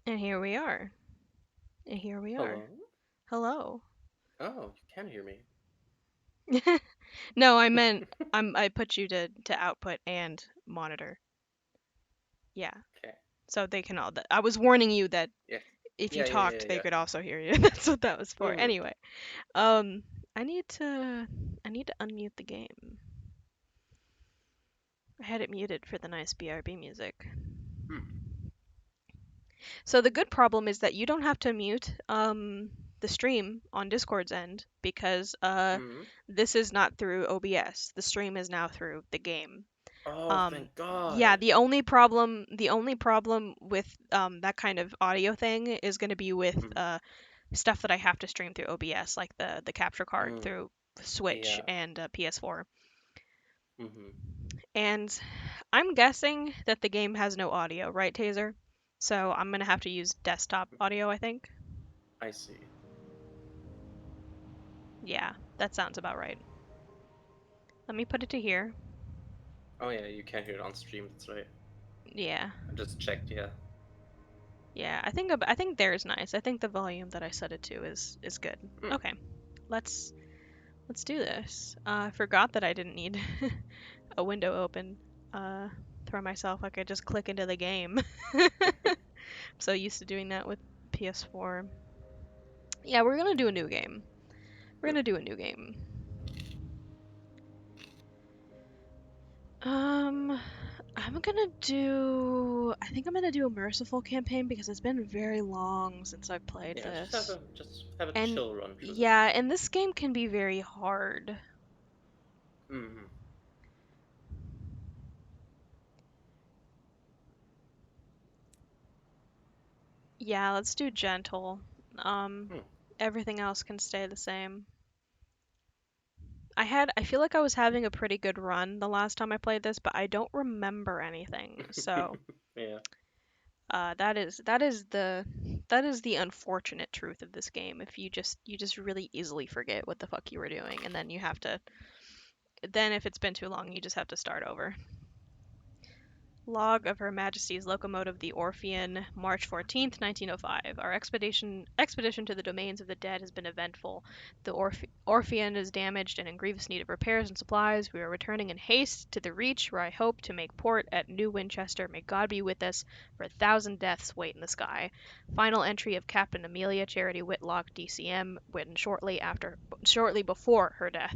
And here we are. And here we are. Hello? Hello. Oh, you can hear me. No, I meant I put you to output and monitor. Yeah. Okay. So they can all I was warning you that Yes. if you Yeah, yeah, yeah, talked, they yeah. could also hear you. That's what that was for. Hmm. Anyway, um I need to I need to unmute the game. I had it muted for the nice BRB music. Hmm. So the good problem is that you don't have to mute the stream on Discord's end because Hmm. this is not through OBS. The stream is now through the game. Oh, thank Yeah, God. the only problem with that kind of audio thing is going to be with Hmm. stuff that I have to stream through OBS, like the capture card Hmm. through Switch Yeah. and PS4. Hmm. And I'm guessing that the game has no audio, right, Taser? So I'm gonna have to use desktop audio, I think. I see. Yeah, that sounds about right. Let me put it to here. Oh, yeah, you can hear it on stream. That's right. Yeah, I just checked. Yeah. yeah. I think there's nice. I think the volume that I set it to is good. Hmm. Okay, let's let's do this. I forgot that I didn't need a window open. Uh, for myself, I could just click into the game. I'm so used to doing that with PS4. Yeah, we're gonna do a new game. We're Hmm. gonna do a new game. Um, I think I'm gonna do a merciful campaign because it's been very long since I've played Yeah. this. Just have a And chill run through this. yeah, and this game can be very hard. Hmm. Yeah, let's do gentle. Um, Hmm. everything else can stay the same. I feel like I was having a pretty good run the last time I played this, but I don't remember anything. So, Yeah. that is the unfortunate truth of this game. If you just really easily forget what the fuck you were doing, and then you have to then if it's been too long, you just have to start over. Log of Her Majesty's Locomotive the Orphean, March 14th, 1905. Our expedition to the domains of the dead has been eventful. The Orphean is damaged and in grievous need of repairs and supplies. We are returning in haste to the Reach, where I hope to make port at New Winchester. May God be with us, for 1,000 deaths wait in the sky. Final entry of Captain Amelia Charity Whitlock, DCM, written shortly before her death.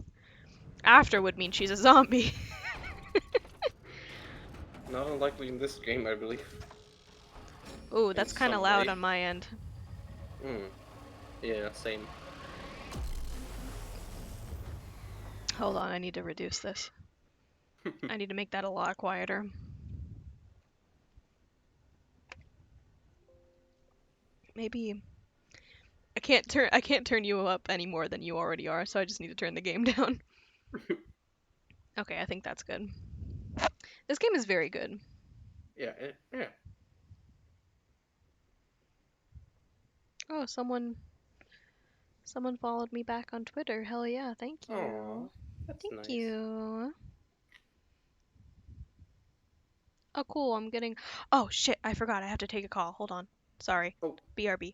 After would mean she's a zombie. Not unlikely in this game, I believe. Ooh, In that's kind of some loud way. on my end. Hmm. Yeah. Same. Hold on, I need to reduce this. I need to make that a lot quieter. Maybe I can't turn you up any more than you already are, so I just need to turn the game down. Okay, I think that's good. This game is very good. Yeah. Yeah. Oh, someone followed me back on Twitter. Hell yeah, thank you. Aw, that's Thank nice. you. Oh, cool. I'm getting Oh shit, I forgot. I have to take a call. Hold on. Sorry. Oh, BRB.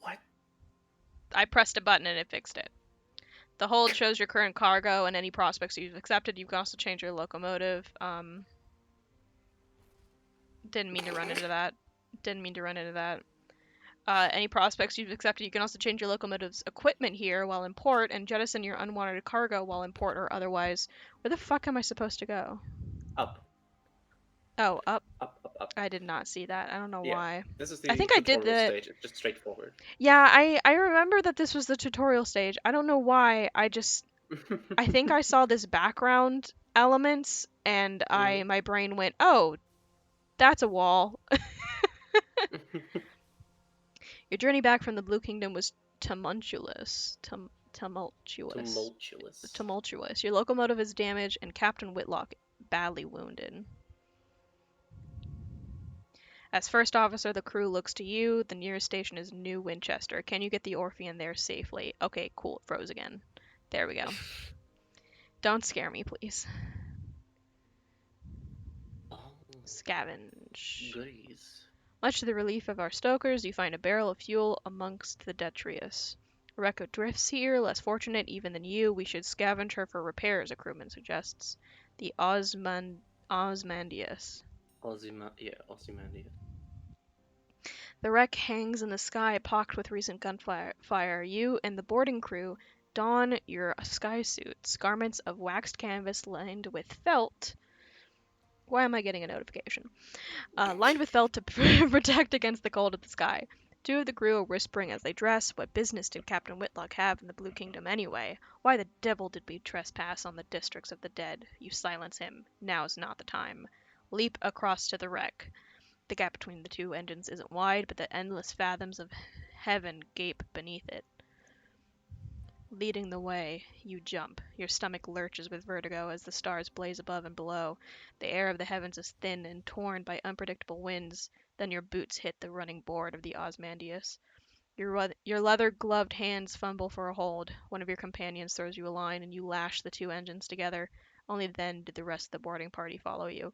What? I pressed a button and it fixed it. The hold shows your current cargo and any prospects you've accepted. You can also change your locomotive. Didn't mean to run into that. Didn't mean to run into that. Any prospects you've accepted, you can also change your locomotive's equipment here while in port and jettison your unwanted cargo while in port or otherwise. Where the fuck am I supposed to go? Up, Oh, up. up, up, up. I did not see that. I don't know Yeah, why. this is I the think I did tutorial the. stage. It's just straightforward. Yeah, I remember that this was the tutorial stage. I don't know why. I think I saw this background elements and Mhm. my brain went, "Oh, that's a wall." Your journey back from the Blue Kingdom was tumultuous. Tumultuous. Tumultuous. Tumultuous. Your locomotive is damaged and Captain Whitlock badly wounded. As first officer, the crew looks to you. The nearest station is New Winchester. Can you get the Orphean there safely? Okay, cool. It froze again. There we go. Don't scare me, please. Oh, Scavenge. goodies. Much to the relief of our stokers, you find a barrel of fuel amongst the detritus. Reko drifts here, less fortunate even than you. We should scavenge her for repairs, a crewman suggests. The Osmandius. Ozymandias. The wreck hangs in the sky, pocked with recent gunfire. You and the boarding crew don your sky suits, garments of waxed canvas lined with felt. Why am I getting a notification? Lined with felt to protect against the cold of the sky. Two of the crew are whispering as they dress. What business did Captain Whitlock have in the Blue Kingdom anyway? Why the devil did we trespass on the districts of the dead? You silence him. Now's not the time. Leap across to the wreck. The gap between the two engines isn't wide, but the endless fathoms of heaven gape beneath it. Leading the way, you jump. Your stomach lurches with vertigo as the stars blaze above and below. The air of the heavens is thin and torn by unpredictable winds. Then your boots hit the running board of the Osmandius. Your leather-gloved hands fumble for a hold. One of your companions throws you a line, and you lash the two engines together. Only then did the rest of the boarding party follow you.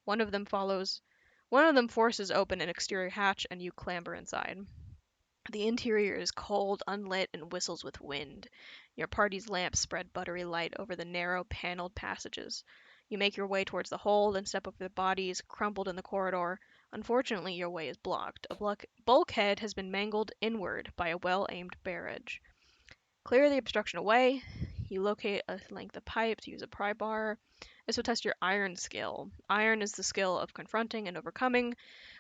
One of them follows. One of them forces open an exterior hatch, and you clamber inside. The interior is cold, unlit, and whistles with wind. Your party's lamps spread buttery light over the narrow, paneled passages. You make your way towards the hold and step over the bodies crumpled in the corridor. Unfortunately, your way is blocked. A bulkhead has been mangled inward by a well-aimed barrage. Clear the obstruction away. You locate a length of pipe to use a pry bar. This will test your iron skill. Iron is the skill of confronting and overcoming.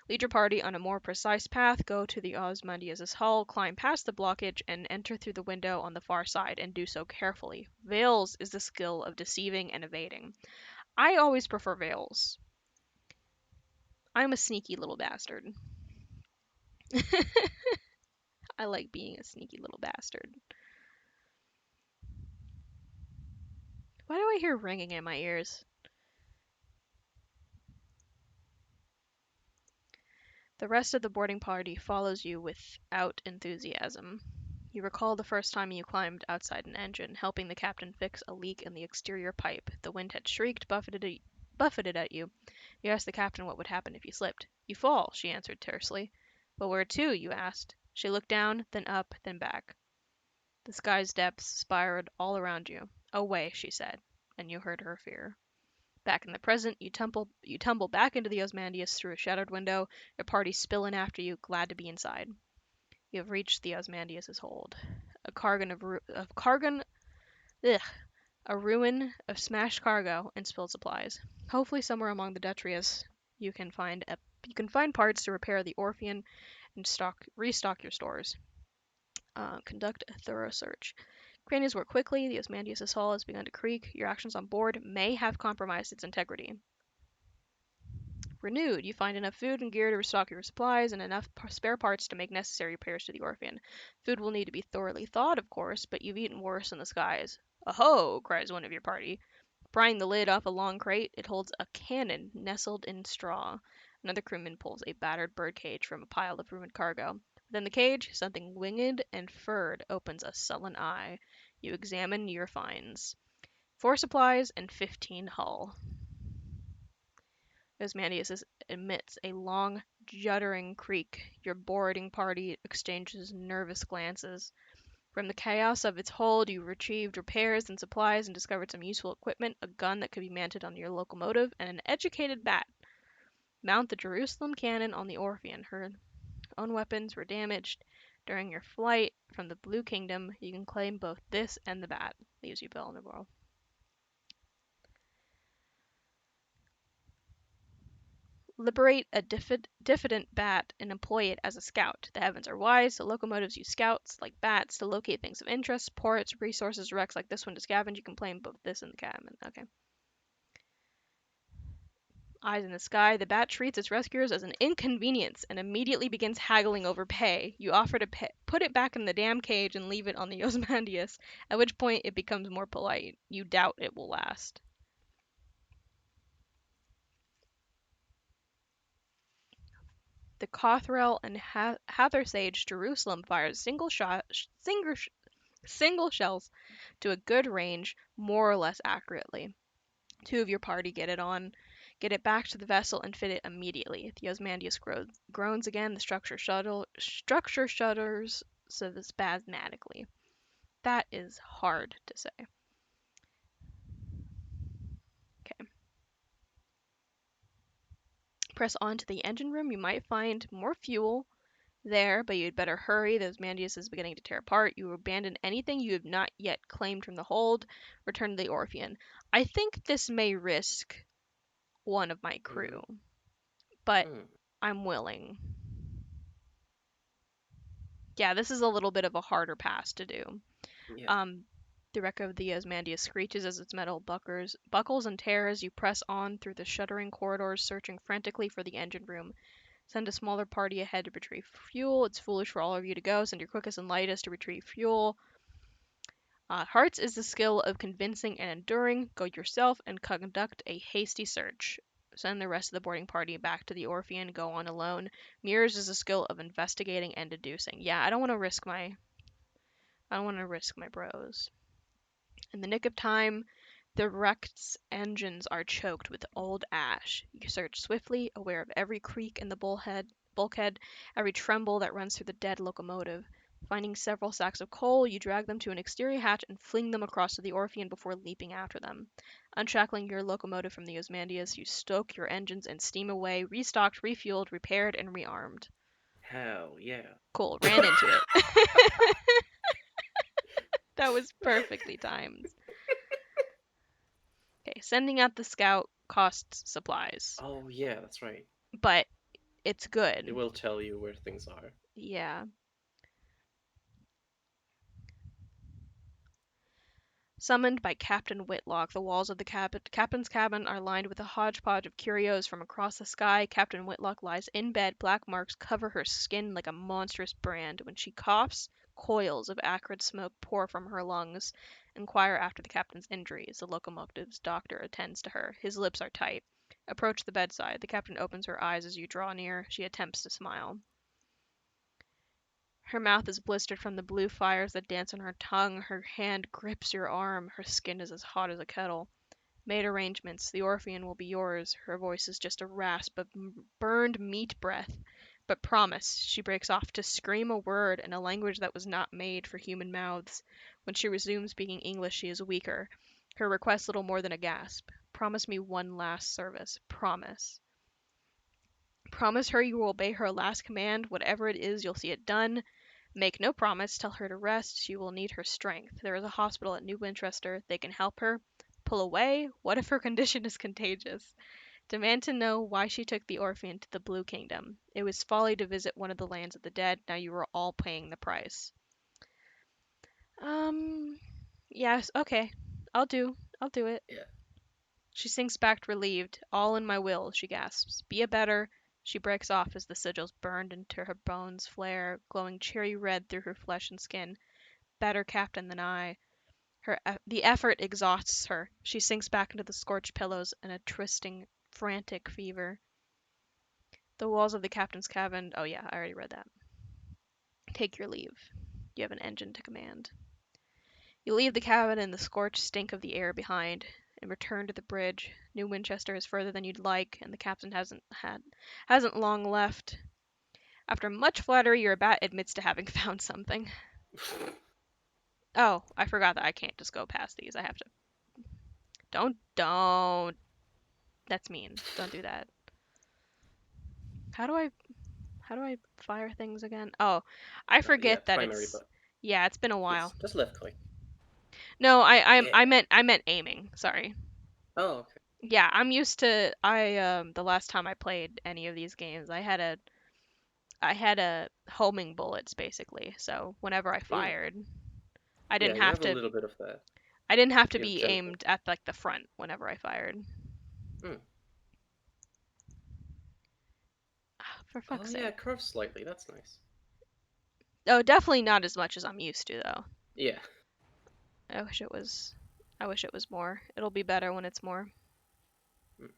Lead your party on a more precise path, go to the Osmandias' hull, climb past the blockage, and enter through the window on the far side, and do so carefully. Veils is the skill of deceiving and evading. I always prefer veils. I'm a sneaky little bastard. I like being a sneaky little bastard. Why do I hear ringing in my ears? The rest of the boarding party follows you without enthusiasm. You recall the first time you climbed outside an engine, helping the captain fix a leak in the exterior pipe. The wind had shrieked, buffeted at you. You asked the captain what would happen if you slipped. You fall, she answered tersely. But where to? You asked. She looked down, then up, then back. The sky's depths spiraled all around you. Away, she said, and you heard her fear. Back in the present, you tumble back into the Osmandius through a shattered window, your party spilling after you, glad to be inside. You have reached the Osmandius' hold. A cargon of cargon, ugh, a ruin of smashed cargo and spilled supplies. Hopefully, somewhere among the detritus, you can find parts to repair the Orphean and restock your stores. Conduct a thorough search. Craniums work quickly. The Osmandius' hull has begun to creak. Your actions on board may have compromised its integrity. Renewed, you find enough food and gear to restock your supplies and enough spare parts to make necessary repairs to the Orphean. Food will need to be thoroughly thawed, of course, but you've eaten worse in the skies. Aho! Cries one of your party. Prying the lid off a long crate, it holds a cannon nestled in straw. Another crewman pulls a battered birdcage from a pile of ruined cargo. Within the cage, something winged and furred opens a sullen eye. You examine your finds. 4 supplies and 15 hull. Osmandius emits a long, juddering creak. Your boarding party exchanges nervous glances. From the chaos of its hold, you retrieved repairs and supplies and discovered some useful equipment, a gun that could be mounted on your locomotive, and an educated bat. Mount the Jerusalem cannon on the Orpheon. Her own weapons were damaged. During your flight from the Blue Kingdom, you can claim both this and the bat. Leaves you vulnerable. Liberate a diffident bat and employ it as a scout. The heavens are wise, so locomotives use scouts, like bats, to locate things of interest, ports, resources, wrecks like this one to scavenge. You can claim both this and the cabin. Okay. Eyes in the sky, the bat treats its rescuers as an inconvenience and immediately begins haggling over pay. You offer to put it back in the damn cage and leave it on the Osmandius, at which point it becomes more polite. You doubt it will last. The Cothrell and Hathersage Jerusalem fires single shells to a good range, more or less accurately. Two of your party get it back to the vessel and fit it immediately. The Osmandius groans again. The structure shudders spasmodically. That is hard to say. Okay. Press on to the engine room. You might find more fuel there, but you'd better hurry. The Osmandius is beginning to tear apart. You abandon anything you have not yet claimed from the hold. Return to the Orpheon. I think this may risk one of my Mm. crew, but Mm. I'm willing. Yeah, this is a little bit of a harder pass to do. Yeah. Um, the wreck of the Osmandius screeches as its metal buckles and tears. You press on through the shuddering corridors, searching frantically for the engine room. Send a smaller party ahead to retrieve fuel. It's foolish for all of you to go. Send your quickest and lightest to retrieve fuel. Hearts is the skill of convincing and enduring. Go yourself and conduct a hasty search. Send the rest of the boarding party back to the Orpheon. Go on alone. Mirrors is a skill of investigating and deducing. Yeah, I don't want to risk my bros. In the nick of time, the wreck's engines are choked with old ash. You search swiftly, aware of every creak in the bulkhead, every tremble that runs through the dead locomotive. Finding several sacks of coal, you drag them to an exterior hatch and fling them across to the Orpheon before leaping after them. Unshackling your locomotive from the Osmandius, you stoke your engines and steam away, restocked, refueled, repaired, and rearmed. Hell yeah. Cool, ran into it. That was perfectly timed. Okay, sending out the scout costs supplies, Oh yeah, that's right. but it's It good. will tell you where things are. Yeah. Summoned by Captain Whitlock, the walls of the captain's cabin are lined with a hodgepodge of curios from across the sky. Captain Whitlock lies in bed. Black marks cover her skin like a monstrous brand. When she coughs, coils of acrid smoke pour from her lungs. Inquire after the captain's injuries. The locomotive's doctor attends to her. His lips are tight. Approach the bedside. The captain opens her eyes as you draw near. She attempts to smile. Her mouth is blistered from the blue fires that dance on her tongue. Her hand grips your arm. Her skin is as hot as a kettle. Made arrangements. The Orpheon will be yours. Her voice is just a rasp of burned meat breath. But promise. She breaks off to scream a word in a language that was not made for human mouths. When she resumes speaking English, she is weaker. Her request little more than a gasp. Promise me one last service. Promise. Promise her you will obey her last command. Whatever it is, you'll see it done. Make no promise. Tell her to rest. She will need her strength. There is a hospital at New Winchester. They can help her. Pull away? What if her condition is contagious? Demand to know why she took the Orpheon to the Blue Kingdom. It was folly to visit one of the lands of the dead. Now you are all paying the price. Um, yes, okay. I'll do it. Yeah. She sinks back relieved. All in my will, she gasps. Be a better. She breaks off as the sigils burned into her bones flare, glowing cherry red through her flesh and skin. Better captain than I. The effort exhausts her. She sinks back into the scorched pillows in a twisting, frantic fever. The walls of the captain's cabin. Oh, yeah, I already read that. Take your leave. You have an engine to command. You leave the cabin and the scorched stink of the air behind and return to the bridge. New Winchester is further than you'd like, and the captain hasn't long left. After much flattery, your bat admits to having found something. Oh, I forgot that I can't just go past these. I have to. Don't. That's mean. Don't do that. How do I how do I fire things again? Oh, I Yeah, forget that primary it's button. yeah, it's been a while. Just left click. No, I Yeah. meant aiming. Sorry. Oh, okay. Yeah, I'm used to I the last time I played any of these games, I had a homing bullets basically. So whenever I Mm. fired, I Yeah, didn't you have have a to little bit of that. I didn't have to You have be gentle. aimed at like the front whenever I fired. Mm. For Oh fuck's yeah, sake. it curves slightly. That's nice. Oh, definitely not as much as I'm used to though. Yeah. I wish it was I wish it was more. It'll be better when it's more. Mm.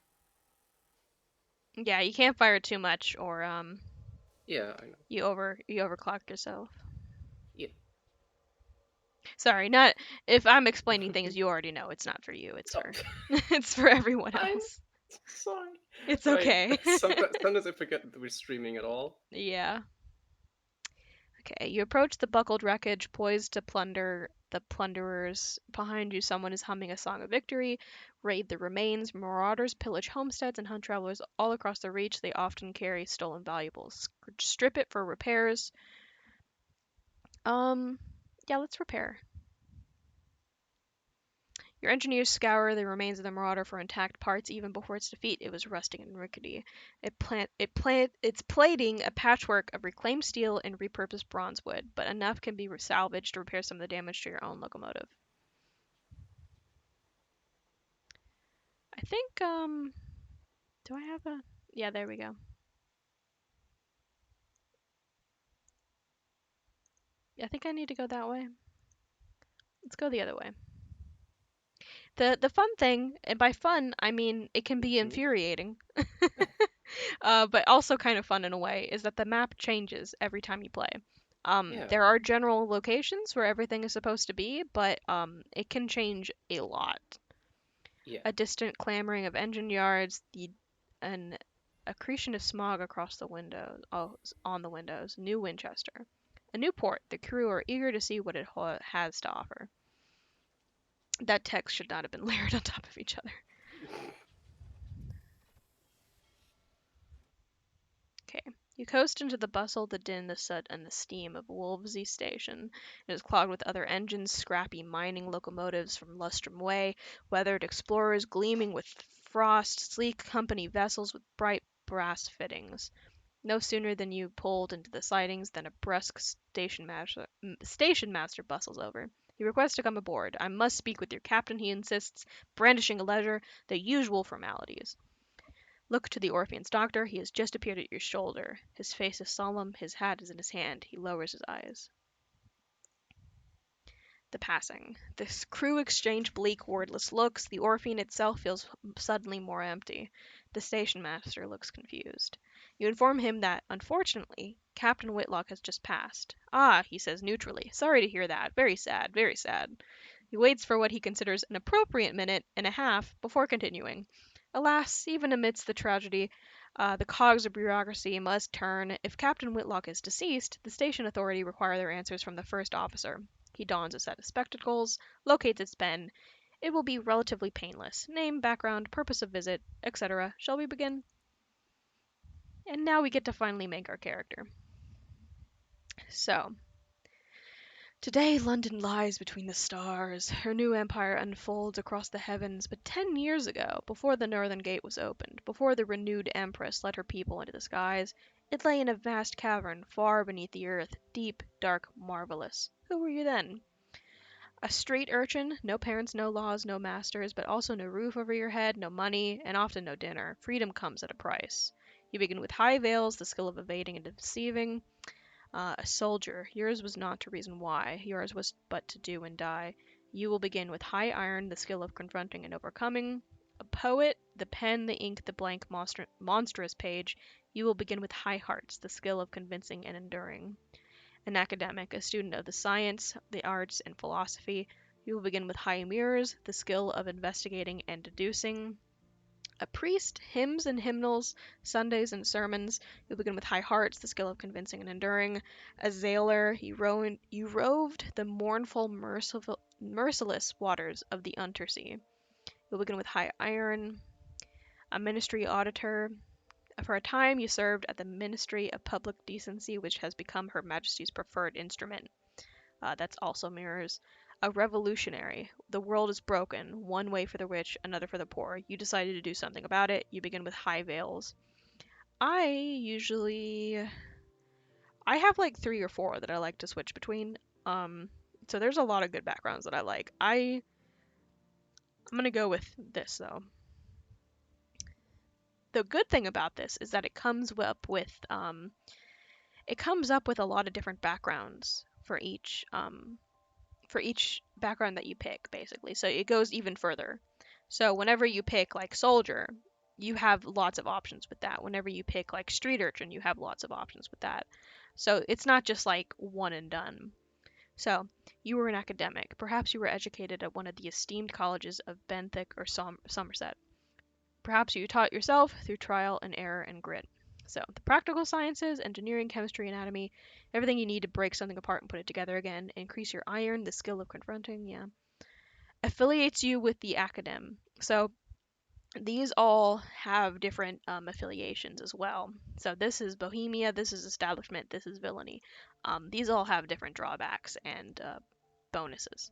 Yeah, you can't fire too much or Yeah, I know. you overclock yourself. Yeah. Sorry, not if I'm explaining things you already know. It's not for you. It's Oh, for it's for everyone I'm else. sorry. It's Right. okay. Sometimes I forget that we're streaming at all. Yeah. Okay, you approach the buckled wreckage, poised to plunder the plunderers. Behind you, someone is humming a song of victory. Raid the remains. Marauders pillage homesteads and hunt travelers all across the reach. They often carry stolen valuables. Strip it for repairs. Um, yeah, let's repair. Your engineers scour the remains of the Marauder for intact parts. Even before its defeat, it was rusting and rickety. It's plating a patchwork of reclaimed steel and repurposed bronze wood, but enough can be salvaged to repair some of the damage to your own locomotive. I think, do I have a? Yeah, there we go. I think I need to go that way. Let's go the other way. The fun thing, and by fun I mean it can be Hmm. infuriating, but also kind of fun in a way, is that the map changes every time you play. Yeah. There are general locations where everything is supposed to be, but it can change a lot. Yeah. A distant clamoring of engine yards, an accretion of smog across the windows, oh, on the windows. New Winchester, a new port. The crew are eager to see what it has to offer. That text should not have been layered on top of each other. Okay. You coast into the bustle, the din, the soot, and the steam of Wolvesey Station. It is clogged with other engines, scrappy mining locomotives from Lustrum Way, weathered explorers gleaming with frost, sleek company vessels with bright brass fittings. No sooner than you pulled into the sidings than a brusque station master bustles over. He requests to come aboard. I must speak with your captain, he insists, brandishing a ledger, the usual formalities. Look to the Orphean's doctor. He has just appeared at your shoulder. His face is solemn. His hat is in his hand. He lowers his eyes. The passing. The crew exchange bleak, wordless looks. The Orphean itself feels suddenly more empty. The station master looks confused. You inform him that, unfortunately, Captain Whitlock has just passed. Ah, he says neutrally. Sorry to hear that. Very sad, very sad. He waits for what he considers an appropriate minute and a half before continuing. Alas, even amidst the tragedy, the cogs of bureaucracy must turn. If Captain Whitlock is deceased, the station authority require their answers from the first officer. He dons a set of spectacles, locates its pen. It will be relatively painless. Name, background, purpose of visit, etc. Shall we begin? And now we get to finally make our character. So, today London lies between the stars. Her new empire unfolds across the heavens, but 10 years ago, before the Northern Gate was opened, before the renewed Empress let her people into the skies, it lay in a vast cavern far beneath the earth, deep, dark, marvelous. Who were you then? A street urchin, no parents, no laws, no masters, but also no roof over your head, no money, and often no dinner. Freedom comes at a price. You begin with high veils, the skill of evading and deceiving. A soldier, yours was not to reason why, yours was but to do and die. You will begin with high iron, the skill of confronting and overcoming. A poet, the pen, the ink, the blank, monstrous page. You will begin with high hearts, the skill of convincing and enduring. An academic, a student of the science, the arts, and philosophy. You will begin with high mirrors, the skill of investigating and deducing. A priest, hymns and hymnals, Sundays and sermons. You'll begin with high hearts, the skill of convincing and enduring. A sailor, you roved the mournful, merciless waters of the Untersea. You'll begin with high iron. A ministry auditor. For a time, you served at the Ministry of Public Decency, which has become Her Majesty's preferred instrument. That's also mirrors. A revolutionary. The world is broken. One way for the rich, another for the poor. You decided to do something about it. You begin with high veils. I usually I have like three or four that I like to switch between. Um, so there's a lot of good backgrounds that I like. I'm gonna go with this though. The good thing about this is that it comes up with a lot of different backgrounds for each background that you pick, basically. So it goes even further. So whenever you pick like soldier, you have lots of options with that. Whenever you pick like street urchin, you have lots of options with that. So it's not just like one and done. So you were an academic. Perhaps you were educated at one of the esteemed colleges of Bentham or Somerset. Perhaps you taught yourself through trial and error and grit. So, the practical sciences, engineering, chemistry, anatomy, everything you need to break something apart and put it together again, increase your iron, the skill of confronting, yeah. Affiliates you with the academ. So, these all have different affiliations as well. So, this is Bohemia, this is establishment, this is villainy. These all have different drawbacks and bonuses.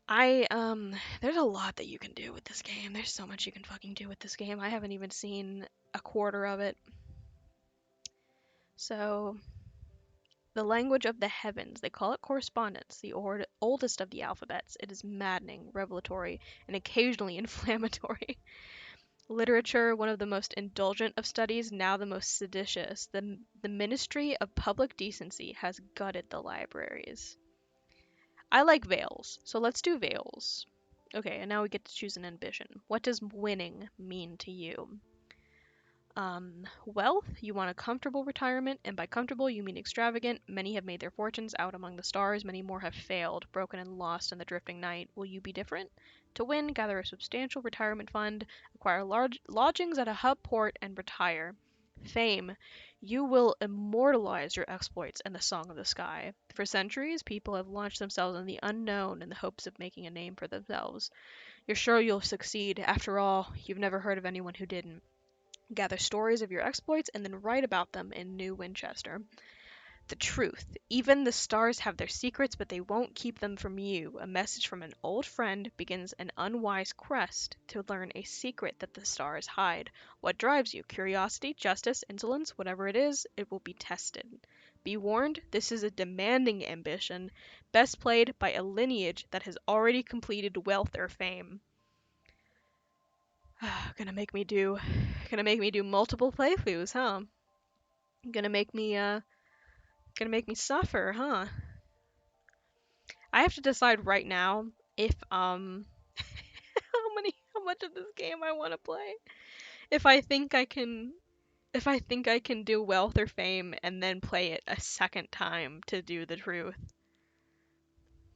There's a lot that you can do with this game. There's so much you can fucking do with this game. I haven't even seen a quarter of it. So, the language of the heavens, they call it correspondence, the oldest of the alphabets. It is maddening, revelatory, and occasionally inflammatory. Literature, one of the most indulgent of studies, now the most seditious. The Ministry of Public Decency has gutted the libraries. I like veils, so let's do veils. Okay, and now we get to choose an ambition. What does winning mean to you? Wealth, you want a comfortable retirement, and by comfortable you mean extravagant. Many have made their fortunes out among the stars, many more have failed, broken and lost in the drifting night. Will you be different? To win, gather a substantial retirement fund, acquire large lodgings at a hub port, and retire. Fame, you will immortalize your exploits in the song of the sky. For centuries, people have launched themselves in the unknown in the hopes of making a name for themselves. You're sure you'll succeed. After all, you've never heard of anyone who didn't. Gather stories of your exploits and then write about them in New Winchester. The truth. Even the stars have their secrets, but they won't keep them from you. A message from an old friend begins an unwise quest to learn a secret that the stars hide. What drives you? Curiosity, justice, insolence, whatever it is, it will be tested. Be warned, this is a demanding ambition, best played by a lineage that has already completed wealth or fame. Gonna make me do multiple playthroughs, huh? Gonna make me gonna make me suffer, huh? I have to decide right now if how much of this game I want to play. If I think I can if I think I can do wealth or fame and then play it a second time to do the truth.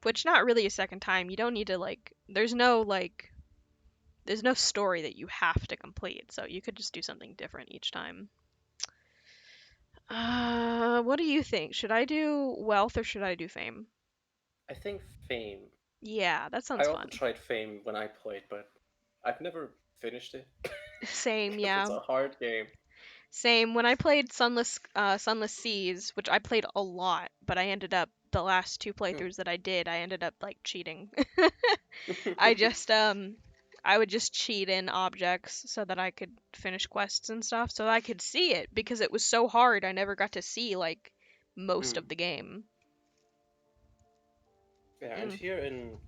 Which not really a second time. You don't need to there's no story that you have to complete, so you could just do something different each time. What do you think? Should I do wealth or should I do fame? I think Fame. Yeah, that I sounds also fun. tried Fame when I played, but I've never finished it Same, because yeah. it's a hard game. Same. When I played Sunless Seas, which I played a lot, but I ended up the last two Hmm. playthroughs that I did, I ended up like cheating. I just I would just cheat in objects so that I could finish quests and stuff, so that I could see it because it was so hard. I never got to see like most Hmm. of the game. Yeah, and Mm. here in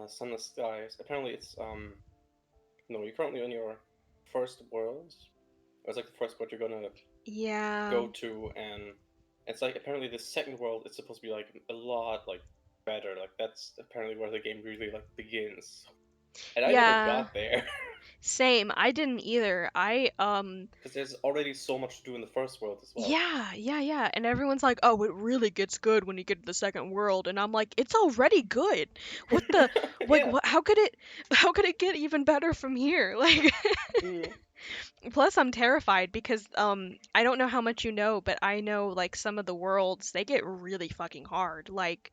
Sunless Skies, apparently it's no, you're currently on your first world. It's like the first world you're gonna Yeah. go to, and it's like apparently the second world it's supposed to be like a lot like better. Like that's apparently where the game really like begins. And I never Yeah, got there same. I didn't either. because there's already so much to do in the first world as well. Yeah, yeah, yeah. And everyone's like, "Oh, it really gets good when you get to the second world." And I'm like, "It's already good. What the like Yeah. what how could it how could it get even better from here?" Like Mm. plus I'm terrified because I don't know how much you know, but I know like some of the worlds, they get really fucking hard. Like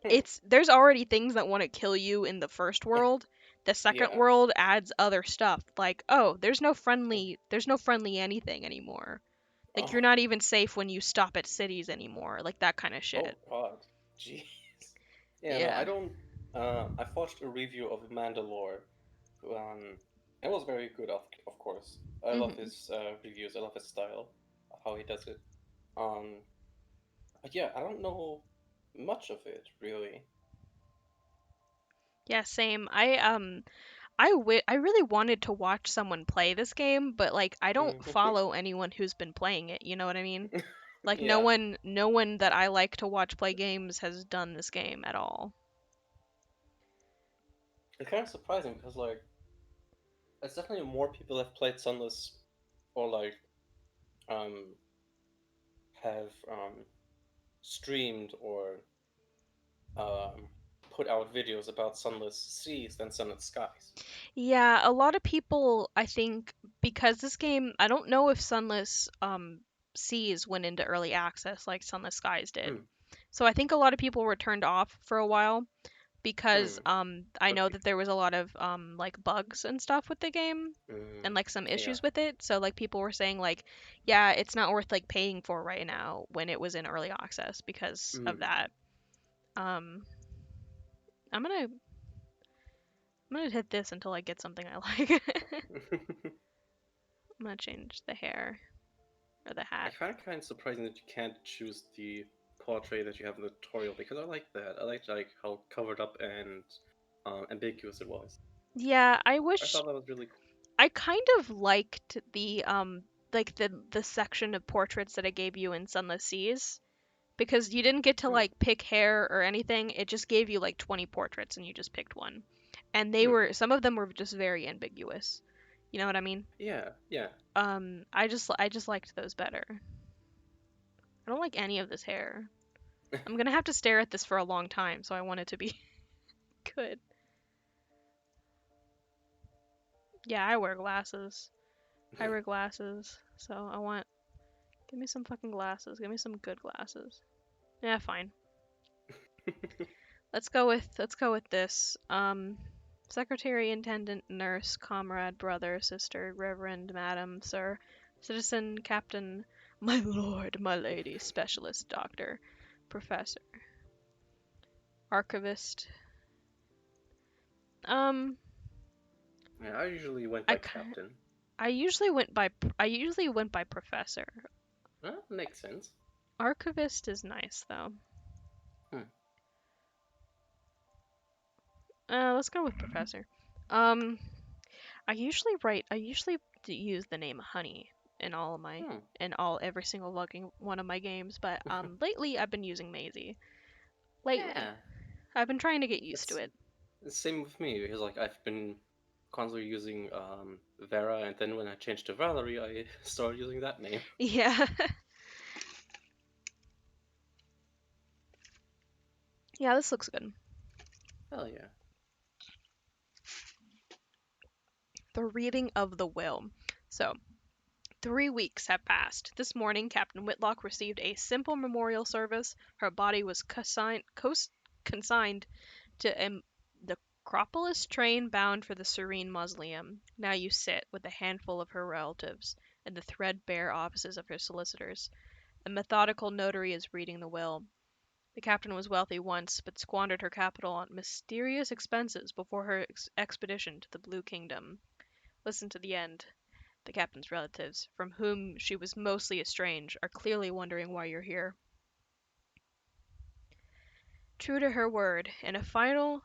Hmm. it's there's already things that want to kill you in the first world. The second Yeah. world adds other stuff. Like, "Oh, there's no friendly anything anymore." Like you're Oh. not even safe when you stop at cities anymore, like that kind of Oh shit. God. Jeez. Yeah. No, I Yeah. don't. I've watched a review of Mandalore. It was very good, of course. I love Mhm. his reviews. I love his style, of how he does it. Um. But yeah, I don't know much of it really. Yeah, same. I really wanted to watch someone play this game, but like I don't Mhm. follow anyone who's been playing it, you know what I mean? Like no Yeah. one no one that I like to watch play games has done this game at all. It's kind of surprising because like it's definitely more people have played Sunless or like um have streamed or um put out videos about Sunless Seas than Sunless Skies. Yeah, a lot of people, I think, because this game, I don't know if Sunless Seas went into early access like Sunless Skies did. Hmm. So I think a lot of people were turned off for a while because Hmm. I Could know be. that there was a lot of like bugs and stuff with the game and Hmm. like some Yeah. issues with it. So like people were saying like, yeah, it's not worth like paying for right now when it was in early access because of Hmm. that. Um, I'm gonna hit this until I get something I like. I'm gonna change the hair or the I hat. find it kind of surprising that you can't choose the portrait that you have in the tutorial because I like that. I like how covered up and ambiguous it was. Yeah, I I wish thought that was really cool. I kind of liked the like the section of portraits that I gave you in Sunless Seas because you didn't get to Hmm. like pick hair or anything. It just gave you like 20 portraits and you just picked one. And they Hmm. were some of them were just very ambiguous. You know what I mean? Yeah. Yeah. I just liked those better. I don't like any of this hair. I'm gonna have to stare at this for a long time, so I want it to be good. Yeah, I wear glasses. I wear glasses, so I want give me some fucking glasses. Give me some good glasses. Yeah, fine. Let's go with this. Secretary, intendant, nurse, comrade, brother, sister, reverend, madam, sir, citizen, captain, my lord, my lady, specialist, doctor, professor, archivist. Um, Yeah. I usually went I by ki- Captain. I usually went by professor. Makes sense. Archivist is nice though. Hmm. Let's go with professor. Um, I usually use the name Honey in all of my Hmm. in all every single fucking one of my games, but lately I've been using Maisie. Lately, Yeah. I've been trying to get used to It's it. the same with me because like I've been constantly using Vera, and then when I changed to Valary, I started using that name. Yeah, yeah, this looks good. Hell yeah. The reading of the will. So, 3 weeks have passed. This morning, Captain Whitlock received a simple memorial service. Her body was consigned to the Acropolis train bound for the Serene Mausoleum. Now you sit with a handful of her relatives in the threadbare offices of her solicitors. A methodical notary is reading the will. The captain was wealthy once, but squandered her capital on mysterious expenses before her expedition to the Blue Kingdom. Listen to the end. The captain's relatives, from whom she was mostly estranged, are clearly wondering why you're here. True to her word, in a final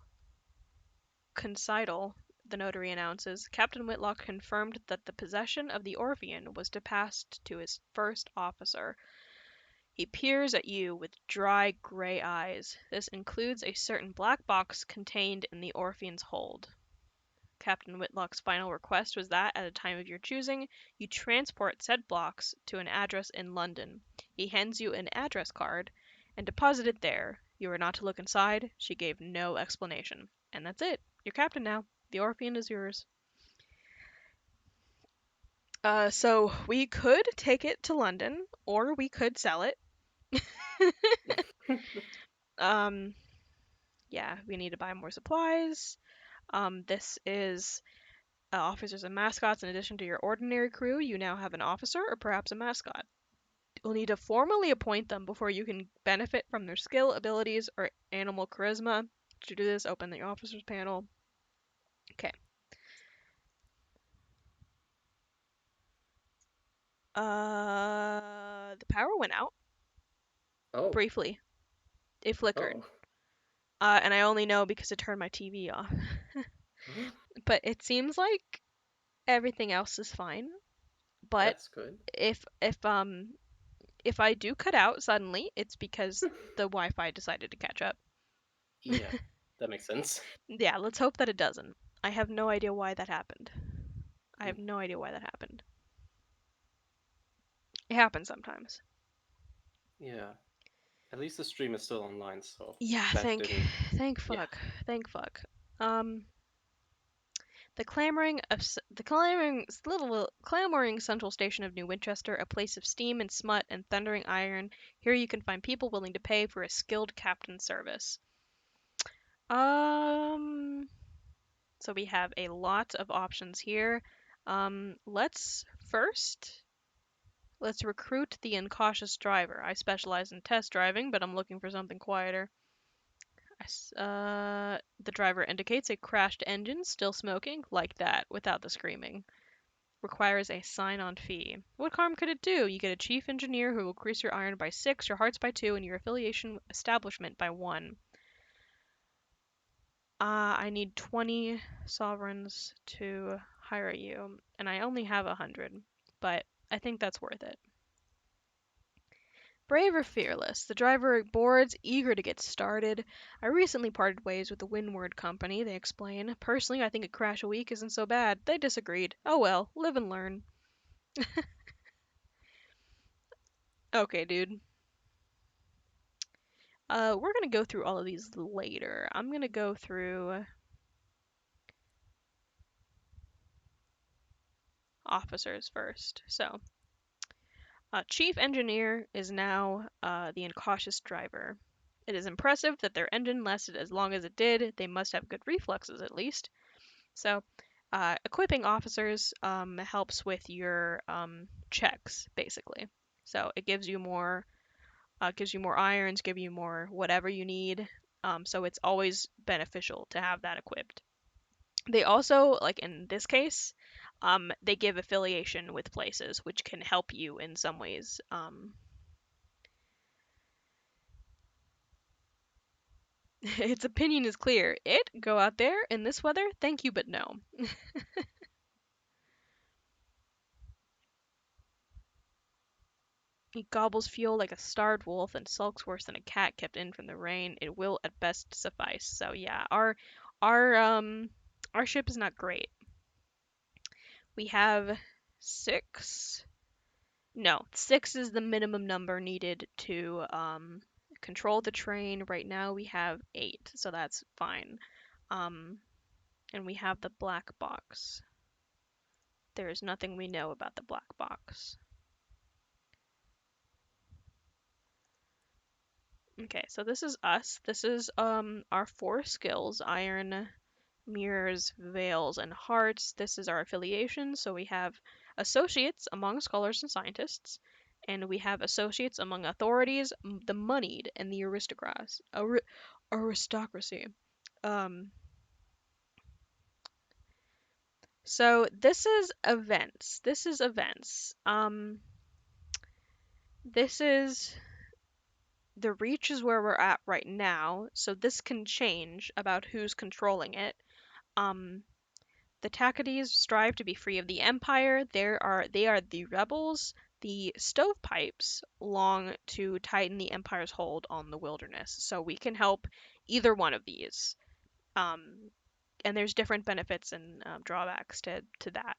Concidal, the notary announces, Captain Whitlock confirmed that the possession of the Orphean was to pass to his first officer. He peers at you with dry, gray eyes. This includes a certain black box contained in the Orphean's hold. Captain Whitlock's final request was that, at a time of your choosing, you transport said blocks to an address in London. He hands you an address card and deposit it there. You are not to look inside. She gave no explanation. And that's it. You're captain now. The Orpheum is yours. So we could take it to London, or we could sell it. Um, yeah, we need to buy more supplies. This is officers and mascots. In addition to your ordinary crew, you now have an officer or perhaps a mascot. You'll need to formally appoint them before you can benefit from their skill, abilities, or animal charisma. To do this, open the officers panel. Okay. The power went out Oh, briefly. It flickered. oh. And I only know because it turned my TV off. But it seems like everything else is fine. But That's good. if if um if I do cut out suddenly, it's because the Wi-Fi decided to catch up. Yeah, that makes sense. Yeah, let's hope that it doesn't. I have no idea why that happened. I Mm, have no idea why that happened. It happens sometimes. yeah. At least the stream is still online, so Yeah, that didn't. thank Yeah. fuck, thank fuck. Um, the clamoring central station of New Winchester, a place of steam and smut and thundering iron. Here you can find people willing to pay for a skilled captain's service. Um, so we have a lot of options here. Let's recruit the incautious driver. I specialize in test driving, but I'm looking for something quieter. The driver indicates a crashed engine, still smoking, like that, without the screaming. Requires a sign-on fee. What harm could it do? You get a chief engineer who will increase your iron by 6, your hearts by 2, and your affiliation establishment by 1. I need 20 sovereigns to hire you, and I only have 100, but I think that's worth it. Brave or fearless, the driver boards, eager to get started. I recently parted ways with the Windward Company, they explain. Personally, I think a crash a week isn't so bad. They disagreed. Oh well, live and learn. Okay, dude. We're gonna go through all of these later. I'm gonna go through officers first. So, Chief Engineer is now the incautious driver. It is impressive that their engine lasted as long as it did. They must have good reflexes, at least. So, equipping officers helps with your checks, basically. So it gives you more irons, give you more whatever you need. So it's always beneficial to have that equipped. They also, like in this case, they give affiliation with places, which can help you in some ways. Its opinion is clear. Go out there in this weather? Thank you, but no. He gobbles fuel like a starved wolf and sulks worse than a cat kept in from the rain. It will at best suffice. So yeah, our our ship is not great. We have 6. No, 6 is the minimum number needed to control the train. Right now we have 8, so that's fine. Um, and we have the black box. There is nothing we know about the black box. Okay, so this is us. This is our 4 skills: iron, mirrors, veils, and hearts. This is our affiliation. So we have associates among scholars and scientists, and we have associates among authorities, the moneyed, and the aristocrats. Aristocracy. Um, so this is events. This is events. This is the reach is where we're at right now. So this can change about who's controlling it. Um, The Tacites strive to be free of the Empire. They are the rebels. The Stovepipes long to tighten the Empire's hold on the wilderness. So we can help either one of these. Um, and there's different benefits and drawbacks to that.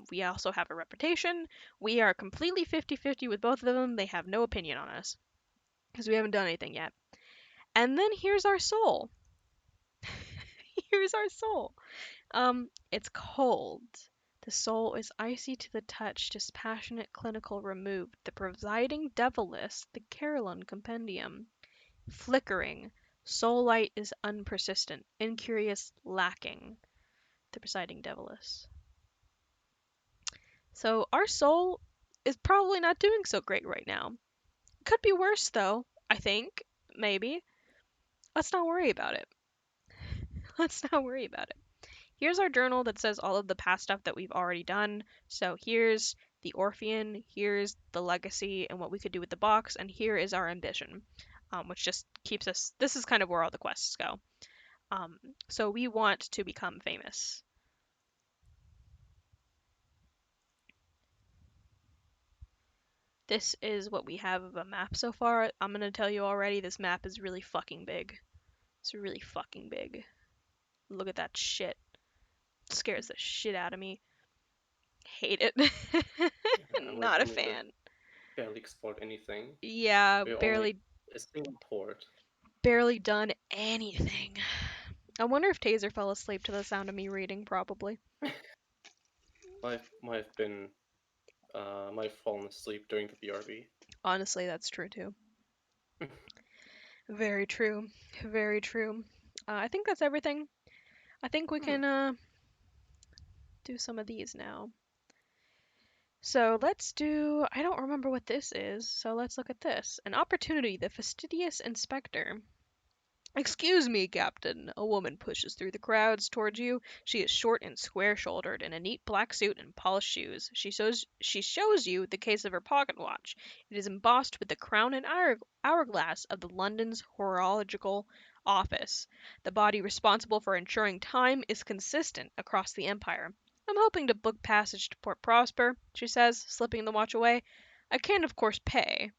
We also have a reputation. We are completely 50-50 with both of them. They have no opinion on us because we haven't done anything yet. And then here's our soul. Here's our soul. It's cold. The soul is icy to the touch, dispassionate, clinical, removed. The presiding deviless, the Carolyn compendium. Flickering. Soul light is unpersistent, incurious, lacking. The presiding deviless. So our soul is probably not doing so great right now. Could be worse though, I think. Maybe. Let's not worry about it. Let's not worry about it. Here's our journal that says all of the past stuff that we've already done. So here's the Orphean, here's the legacy and what we could do with the box, and here is our ambition, which just keeps us. This is kind of where all the quests go. Um, so we want to become famous. This is what we have of a map so far. I'm gonna tell you already, this map is really fucking big. It's really fucking big. Look at that shit. It scares the shit out of me. Hate it. And we've Not a only fan. barely explored anything. Yeah, We're only barely a single port. barely done anything. I wonder if Taser fell asleep to the sound of me reading, probably. Might have been might have fallen asleep during the BRB. Honestly, that's true too. Very true. Very true. I think that's everything. I think we Hmm. can do some of these now. So let's do. I don't remember what this is, so let's look at this. An opportunity, the fastidious inspector. Excuse me, Captain. A woman pushes through the crowds towards you. She is short and square-shouldered, in a neat black suit and polished shoes. She shows you the case of her pocket watch. It is embossed with the crown and hourglass of the London's Horological Office. The body responsible for ensuring time is consistent across the empire. I'm hoping to book passage to Port Prosper, she says, slipping the watch away. I can, of course, pay.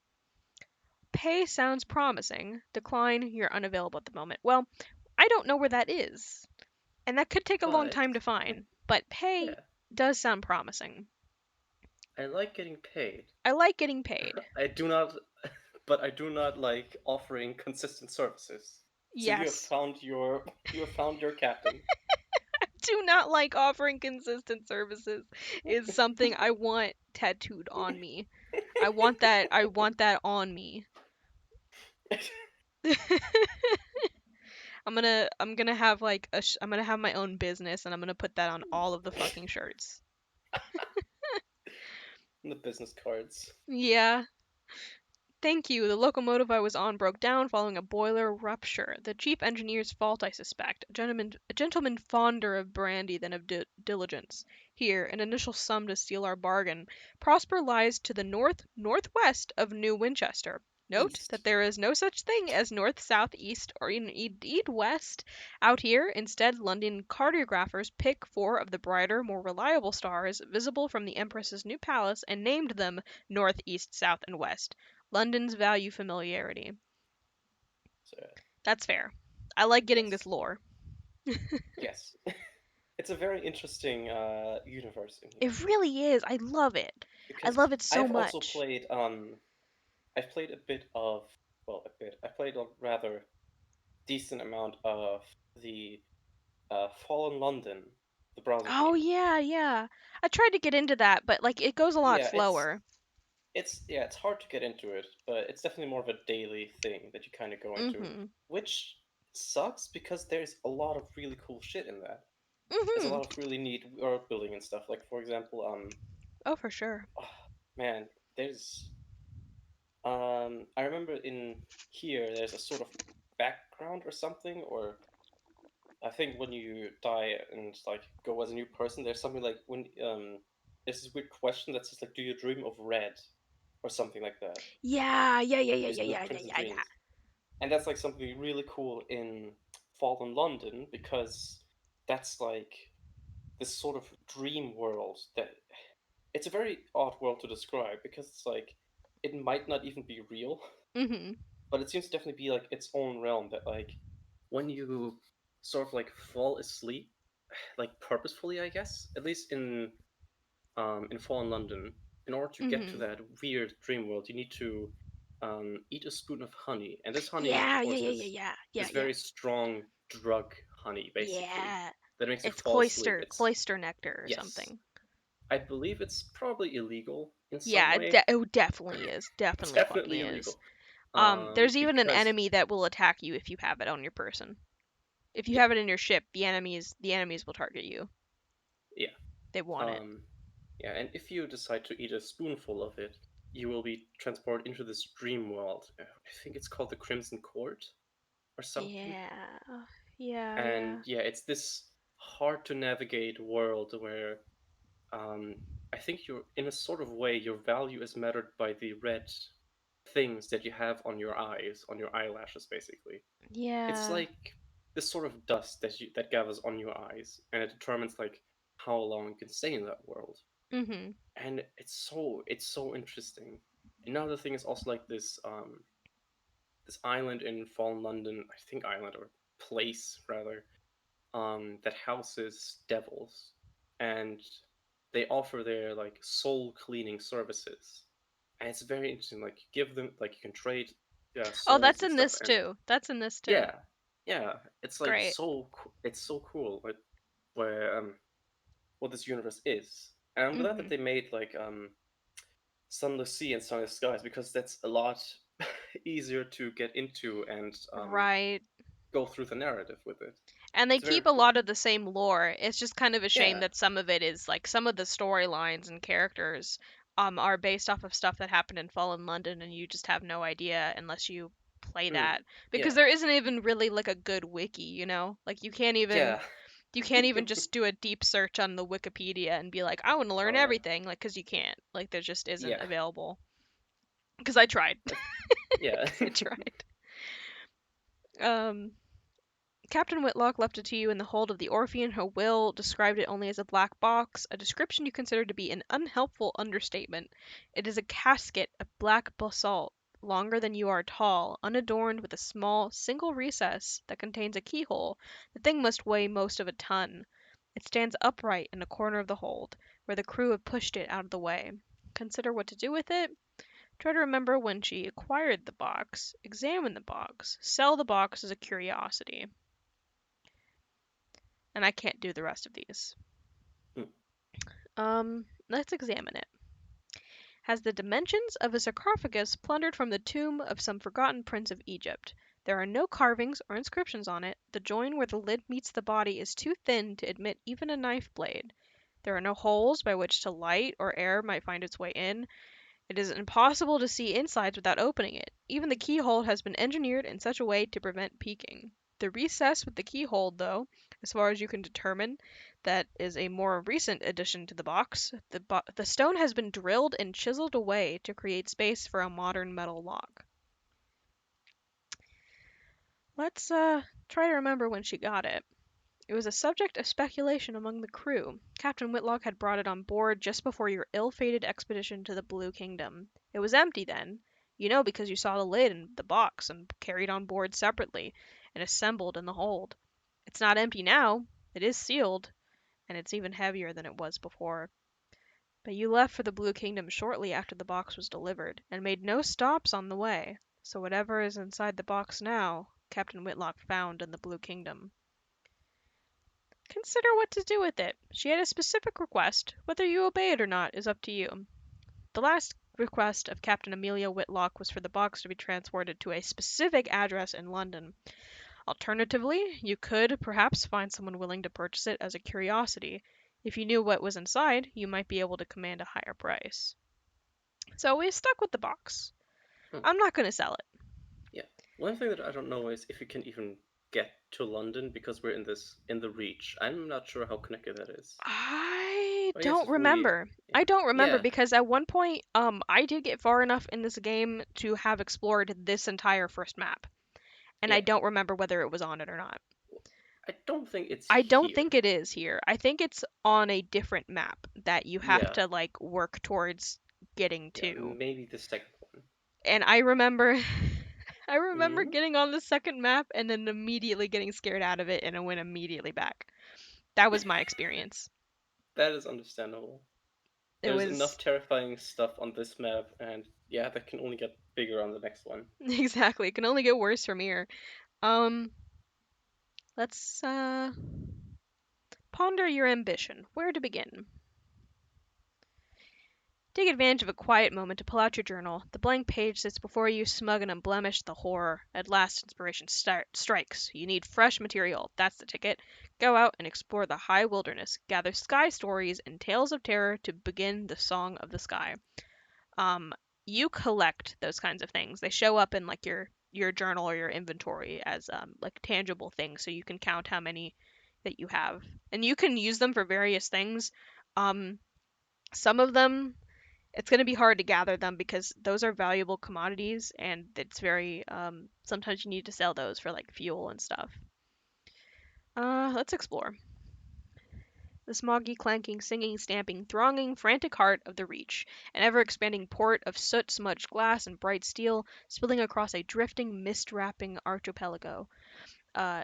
Pay sounds promising. Decline, you're unavailable at the moment. Well, I don't know where that is, and that could take a long But time to find, but pay yeah, does sound promising. I like getting paid. I like getting paid. I do not, but I do not like offering consistent services. So Yes. you have found your captain. Do not like offering consistent services is something I want tattooed on me. I want that on me. I'm gonna have like I'm gonna have my own business and I'm gonna put that on all of the fucking shirts. The business cards. Yeah. Thank you. The locomotive I was on broke down following a boiler rupture. The chief engineer's fault, I suspect. A gentleman fonder of brandy than of diligence. Here, an initial sum to seal our bargain. Prosper lies to the northwest of New Winchester. Note that East. there is no such thing as north, south, east, or indeed west. Out here, instead, London cartographers pick four of the brighter, more reliable stars visible from the Empress's new palace and named them north, east, south, and west. London's value familiarity. So That's fair. I like getting this yes, lore. yes. It's a very interesting universe in here It really is. I love it. I because love it so I've also much. played I've played a bit of well a bit I played a rather decent amount of the Fallen London, the browser Oh game. yeah, yeah. I tried to get into that, but like it goes a lot Yeah, slower. it's hard to get into it, but it's definitely more of a daily thing that you kind of go into, Mhm. which sucks because there's a lot of really cool shit in that. There's a Mhm. lot of really neat world building and stuff. Like for example, Oh, for sure. oh, man, there's I remember in here there's a sort of background or something, or I think when you die and like go as a new person, there's something like when there's this weird question that says like, "Do you dream of red?" or something like that. Yeah, yeah, yeah, yeah, These yeah, are the yeah, yeah, Prince's yeah, yeah. dreams, and that's like something really cool in Fallen London because that's like this sort of dream world that it's a very odd world to describe because it's like it might not even be real, Mhm. but it seems to definitely be like its own realm that like when you sort of like fall asleep like purposefully, I guess. At least in Fallen London, in order to get to Mhm. that weird dream world, you need to eat a spoon of honey, and this honey, of Yeah, yeah, course, yeah, yeah, is yeah. Yeah, yeah. very strong drug honey, basically, Yeah. that makes you It's fall asleep. It's cloister nectar or yes, something. I believe it's probably illegal in some Yeah, way. it definitely is. Definitely fucking Definitely is. illegal. Um, There's even an because enemy that will attack you if you have it on your person. If you yeah, have it in your ship, the enemies will target you. yeah, They want it. um, yeah, and if you decide to eat a spoonful of it, you will be transported into this dream world. I think it's called the Crimson Court or something. Yeah. Yeah, And yeah. yeah, it's this hard to navigate world where um, I think you're in a sort of way your value is measured by the red things that you have on your eyes, on your eyelashes, basically. It's Yeah. like this sort of dust that gathers on your eyes, and it determines like how long you can stay in that world. Mhm. And it's so interesting. Another thing is also like this island in Fallen London, I think island or place rather, that houses devils, and they offer their like soul cleaning services, and it's very interesting. Like you give them like you can trade Oh, souls that's and in stuff, this and too. That's in this too. yeah, yeah, it's like Great. it's so cool. Like where what this universe is, and I'm glad that Mhm. they made like Sunless Sea and Sunless Skies because that's a lot easier to get into and Right. go through the narrative with it. And they It's very keep a cool. lot of the same lore. It's just kind of a shame Yeah. that some of it is like some of the storylines and characters are based off of stuff that happened in Fallen London and you just have no idea unless you play Mm. that. Because Yeah. there isn't even really like a good wiki, you know? Like Yeah. you can't even just do a deep search on the Wikipedia and be like, I want to learn Oh yeah. everything, like, because you can't. Like, there just isn't Yeah. available. Because I tried. That's, yeah. Because I tried. Um, Captain Whitlock left it to you in the hold of the Orphean. Her will described it only as a black box, a description you consider to be an unhelpful understatement. It is a casket of black basalt, longer than you are tall, unadorned with a small, single recess that contains a keyhole. The thing must weigh most of a ton. It stands upright in a corner of the hold, where the crew have pushed it out of the way. Consider what to do with it. Try to remember when she acquired the box. Examine the box. Sell the box as a curiosity. And I can't do the rest of these. Hmm. Let's examine it. Has the dimensions of a sarcophagus plundered from the tomb of some forgotten prince of Egypt. There are no carvings or inscriptions on it. The join where the lid meets the body is too thin to admit even a knife blade. There are no holes by which to light or air might find its way in. It is impossible to see insides without opening it. Even the keyhole has been engineered in such a way to prevent peeking. The recess with the keyhole, though, as far as you can determine, that is a more recent addition to the box. The stone has been drilled and chiseled away to create space for a modern metal lock. Let's try to remember when she got it. It was a subject of speculation among the crew. Captain Whitlock had brought it on board just before your ill-fated expedition to the Blue Kingdom. It was empty then. You know because you saw the lid and the box and carried on board separately and assembled in the hold. It's not empty now. It is sealed, and it's even heavier than it was before. But you left for the Blue Kingdom shortly after the box was delivered, and made no stops on the way. So whatever is inside the box now, Captain Whitlock found in the Blue Kingdom. Consider what to do with it. She had a specific request. Whether you obey it or not is up to you. The last request of Captain Amelia Whitlock was for the box to be transported to a specific address in London. Alternatively, you could perhaps find someone willing to purchase it as a curiosity. If you knew what was inside, you might be able to command a higher price. So we stuck with the box. Hmm. I'm not going to sell it. Yeah. One thing that I don't know is if you can even get to London because we're in the Reach. I'm not sure how connected that is. I I guess don't if we, remember. yeah, I don't remember yeah, because at one point, I did get far enough in this game to have explored this entire first map, and I yeah. don't remember whether it was on it or not. I don't think it's I don't think here. it is here. I think it's on a different map that you have Yeah, to like work towards getting yeah. to. Maybe the second one. And I remember I remember Hmm. getting on the second map and then immediately getting scared out of it and I went immediately back. That was my experience. That is understandable. It There's enough was terrifying stuff on this map, and yeah, that can only get bigger on the next one. exactly. It can only get worse from here. Um, let's ponder your ambition. Where to begin? Take advantage of a quiet moment to pull out your journal. The blank page sits before you, smug and unblemished. The horror. At last, inspiration strikes. You need fresh material. That's the ticket. Go out and explore the high wilderness. Gather sky stories and tales of terror to begin the song of the sky. Um, you collect those kinds of things. They show up in like your journal or your inventory as like tangible things, so you can count how many that you have, and you can use them for various things. Um, some of them it's going to be hard to gather them because those are valuable commodities and it's very sometimes you need to sell those for like fuel and stuff. Let's explore. The smoggy, clanking, singing, stamping, thronging, frantic heart of the Reach, an ever expanding port of soot smudged glass and bright steel, spilling across a drifting, mist wrapping archipelago.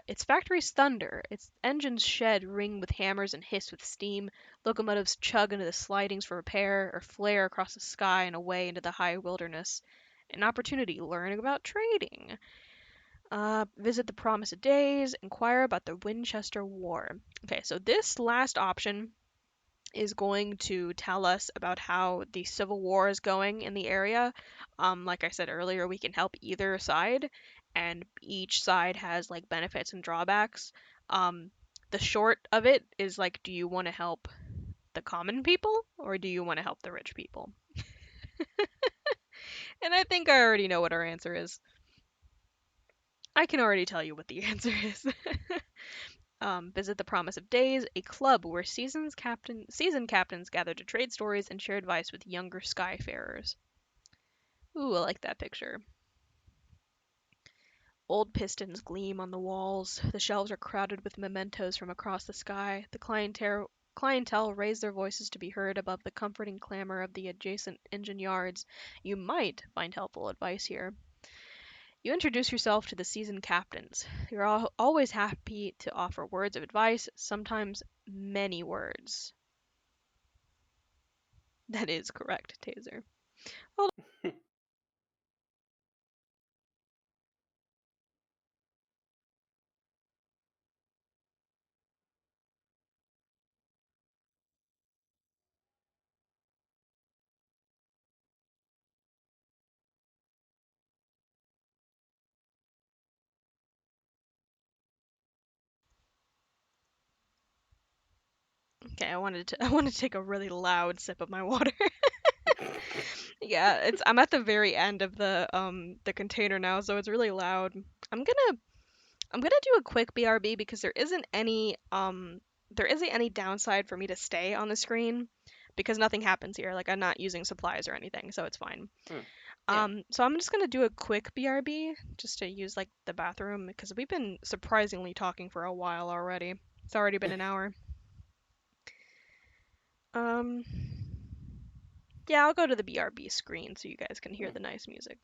Its factories thunder, its engines shed ring with hammers and hiss with steam, locomotives chug into the slidings for repair, or flare across the sky and away into the high wilderness. An opportunity, learn about trading. Visit the Promise of Days, inquire about the Winchester War. Okay, so this last option is going to tell us about how the Civil War is going in the area. Like I said earlier, we can help either side, and each side has like benefits and drawbacks. The short of it is like, do you want to help the common people or do you want to help the rich people? And I think I already know what our answer is. I can already tell you what the answer is. Visit the Promise of Days, a club where seasoned captains gather to trade stories and share advice with younger skyfarers. Ooh, I like that picture. Old pistons gleam on the walls. The shelves are crowded with mementos from across the sky. The clientele raise their voices to be heard above the comforting clamor of the adjacent engine yards. You might find helpful advice here. You introduce yourself to the seasoned captains. You're always happy to offer words of advice, sometimes many words. That is correct, Taser. Hold Okay, I wanted to take a really loud sip of my water. Yeah, it's I'm at the very end of the container now, so it's really loud. I'm gonna I'm gonna do a quick BRB because there isn't any downside for me to stay on the screen because nothing happens here. Like I'm not using supplies or anything, so it's fine. Hmm. Yeah. So I'm just gonna do a quick BRB just to use like the bathroom because we've been surprisingly talking for a while already. It's already been an hour. Um, yeah, I'll go to the BRB screen so you guys can hear Hmm. the nice music.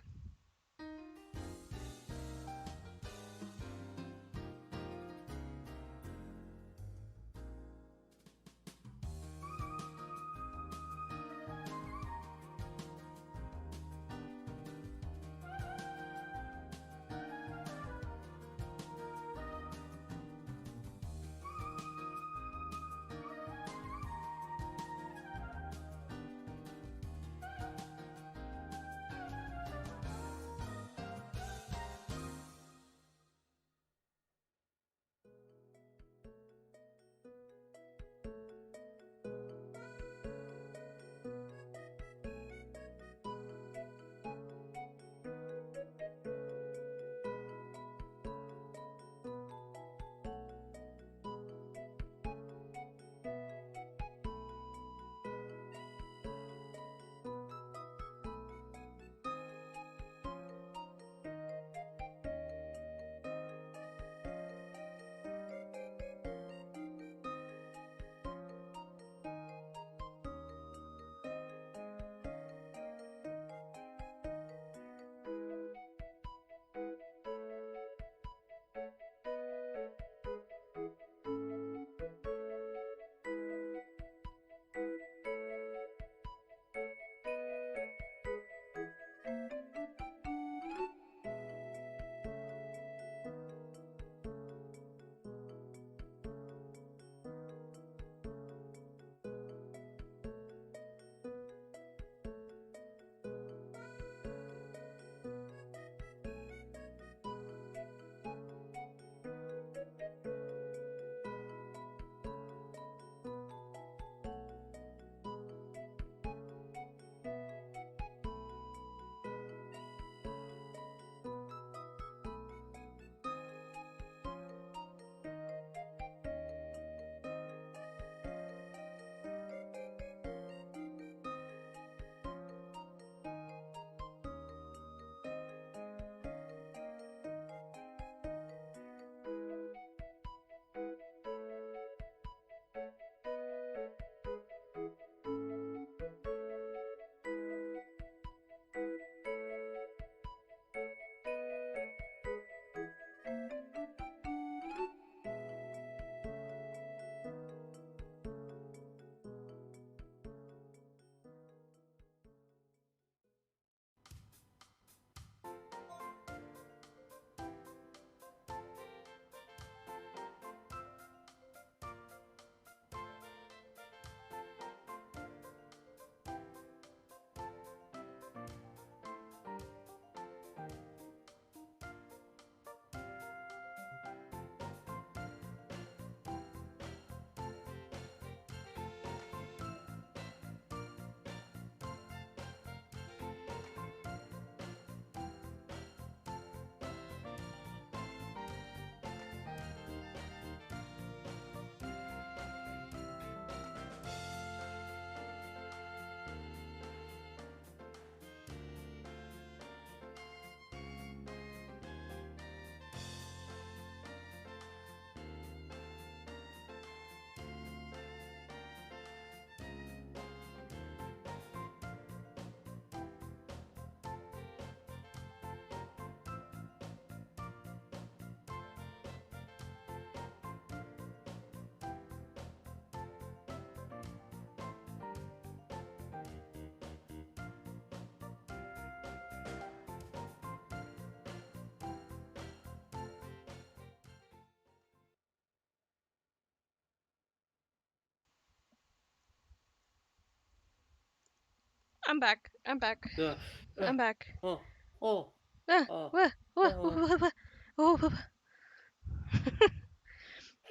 I'm back. I'm back. Uh, uh, I'm back. oh, oh, Ah, oh, wah, wah, wah, oh. wah, wah. Oh, wah, wah.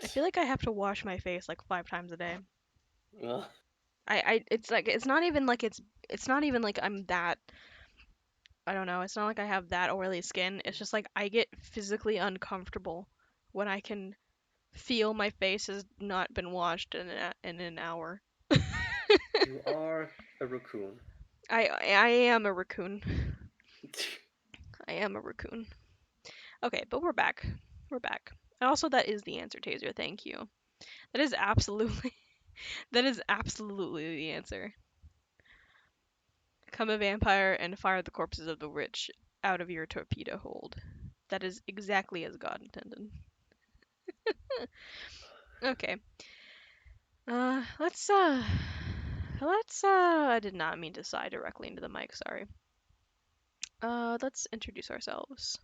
I feel like I have to wash my face like 5 times a day. Uh, It's like it's not even like I'm that. I don't know. It's not like I have that oily skin. It's just like I get physically uncomfortable when I can feel my face has not been washed in an hour. you are a raccoon. I am a raccoon. I am a raccoon. Okay, but we're back. We're back. And also, that is the answer, Taser. Thank you. That is absolutely that is absolutely the answer. Become a vampire and fire the corpses of the rich out of your torpedo hold. That is exactly as God intended. Okay. Uh, let's uh, I did not mean to sigh directly into the mic. Sorry. Let's introduce ourselves.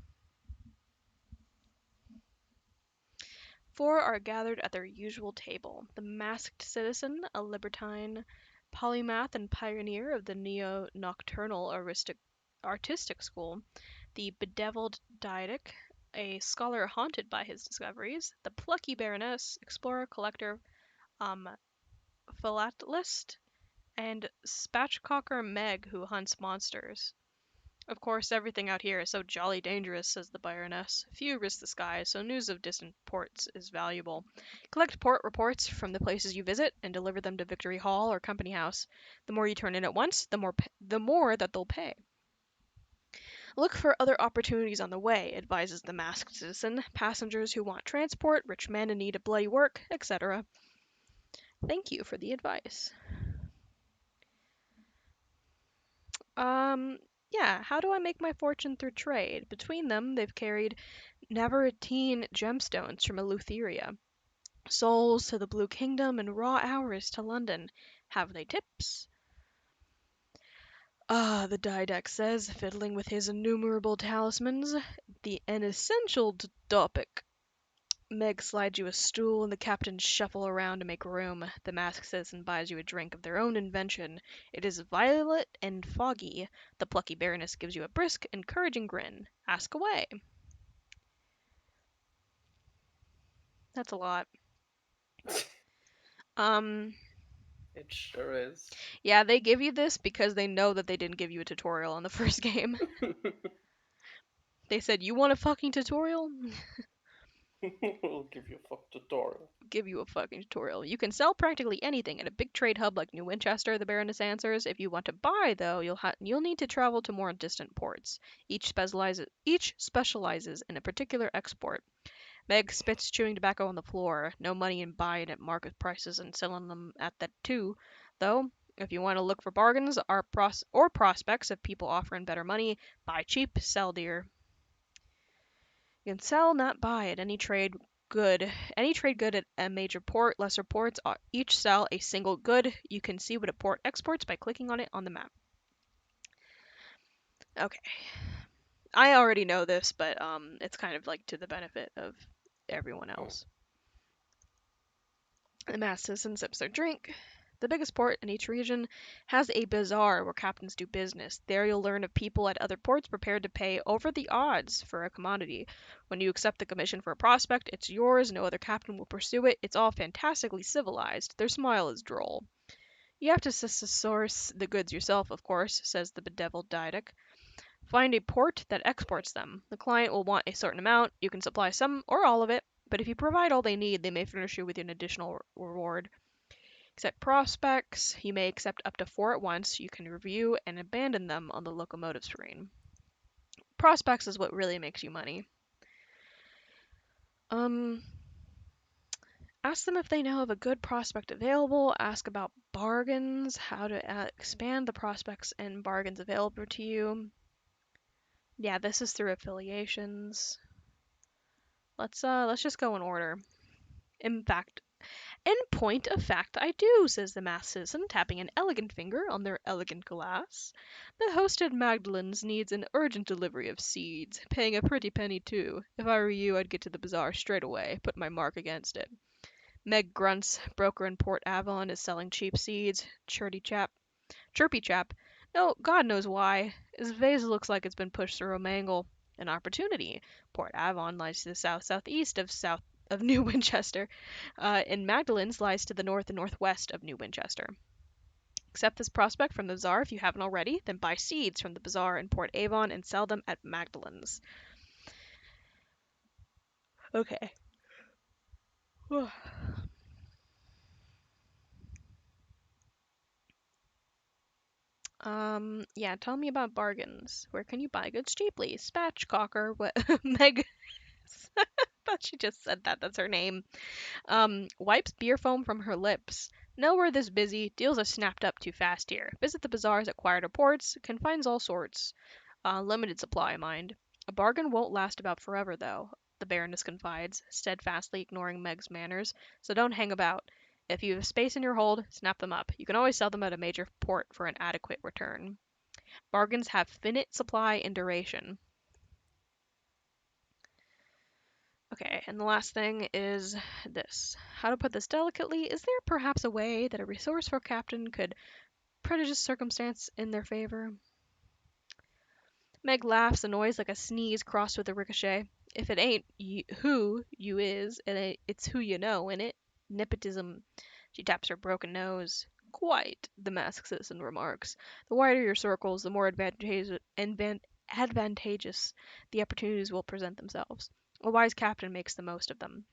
Four are gathered at their usual table: the masked citizen, a libertine, polymath and pioneer of the neo-nocturnal artistic school; the bedevilled dietic, a scholar haunted by his discoveries; the plucky baroness, explorer, collector, um, philatelist; and spatchcocker Meg, who hunts monsters. Of course, everything out here is so jolly dangerous, says the Baroness. Few risk the skies, so news of distant ports is valuable. Collect port reports from the places you visit and deliver them to Victory Hall or Company House. The more you turn in at once, the more that they'll pay. Look for other opportunities on the way, advises the masked citizen. Passengers who want transport, rich men in need of bloody work, etc. Thank you for the advice. Um, yeah, how do I make my fortune through trade? Between them, they've carried Navarrete gemstones from Eleutheria, souls to the Blue Kingdom, and raw hours to London. Have they tips? Ah, the Didac says, fiddling with his innumerable talismans. An essential topic. Meg slides you a stool, and the captains shuffle around to make room. The masked citizen buys you a drink of their own invention. It is violet and foggy. The plucky baroness gives you a brisk, encouraging grin. Ask away. That's a lot. Um, It sure is. yeah, they give you this because they know that they didn't give you a tutorial on the first game. They said, "You want a fucking tutorial? We'll give you a fuck tutorial. Give you a fucking tutorial. You can sell practically anything at a big trade hub like New Winchester," the Baroness answers. "If you want to buy, though, you'll need to travel to more distant ports. Each specializes in a particular export." Meg spits chewing tobacco on the floor. No money in buying at market prices and selling them at that too, though. If you want to look for bargains or prospects of people offering better money, buy cheap, sell dear. You can sell, not buy, at any trade good at a major port. Lesser ports each sell a single good. You can see what a port exports by clicking on it on the map. Okay, I already know this, but it's kind of like to the benefit of everyone Oh. else. The mass citizen sips their drink. The biggest port in each region has a bazaar where captains do business. There you'll learn of people at other ports prepared to pay over the odds for a commodity. When you accept the commission for a prospect, it's yours. No other captain will pursue it. It's all fantastically civilized. Their smile is droll. You have to source the goods yourself, of course, says the bedeviled Didac. Find a port that exports them. The client will want a certain amount. You can supply some or all of it, but if you provide all they need, they may furnish you with an additional reward. Accept prospects. You may accept up to 4 at once. You can review and abandon them on the locomotive screen. Prospects is what really makes you money. Um, Ask them if they know of a good prospect available. Ask about bargains, how to expand the prospects and bargains available to you. Yeah, this is through affiliations. Let's just go in order. In fact, "In point of fact, I do," says the masked citizen, tapping an elegant finger on their elegant glass. "The host at Magdalen's needs an urgent delivery of seeds, paying a pretty penny too. If I were you, I'd get to the bazaar straight away, put my mark against it." Meg grunts. Broker in Port Avalon is selling cheap seeds. Chirpy chap. Oh, God knows why. This vase looks like it's been pushed through a mangle. An opportunity. Port Avon lies to the south-southeast of New Winchester, and Magdalene's lies to the north and northwest of New Winchester. Accept this prospect from the bazaar if you haven't already, then buy seeds from the bazaar in Port Avon and sell them at Magdalene's. Okay. Yeah, tell me about bargains. Where can you buy goods cheaply? Spatchcocker, what? Meg. Thought she just said that. That's her name. Wipes beer foam from her lips. No, we're this busy. Deals are snapped up too fast here. Visit the bazaars at quieter ports. Confines all sorts. Limited supply, mind. A bargain won't last about forever, though, the Baroness confides, steadfastly ignoring Meg's manners, so don't hang about. If you have space in your hold, snap them up. You can always sell them at a major port for an adequate return. Bargains have finite supply and duration. Okay, and the last thing is this. How to put this delicately? Is there perhaps a way that a resourceful captain could prejudice circumstance in their favor? Meg laughs, a noise like a sneeze crossed with a ricochet. If it ain't who you is, it's who you know, innit? Nepotism. She taps her broken nose. Quite, the masked citizen remarks. The wider your circles, the more advantageous the opportunities will present themselves. A wise captain makes the most of them.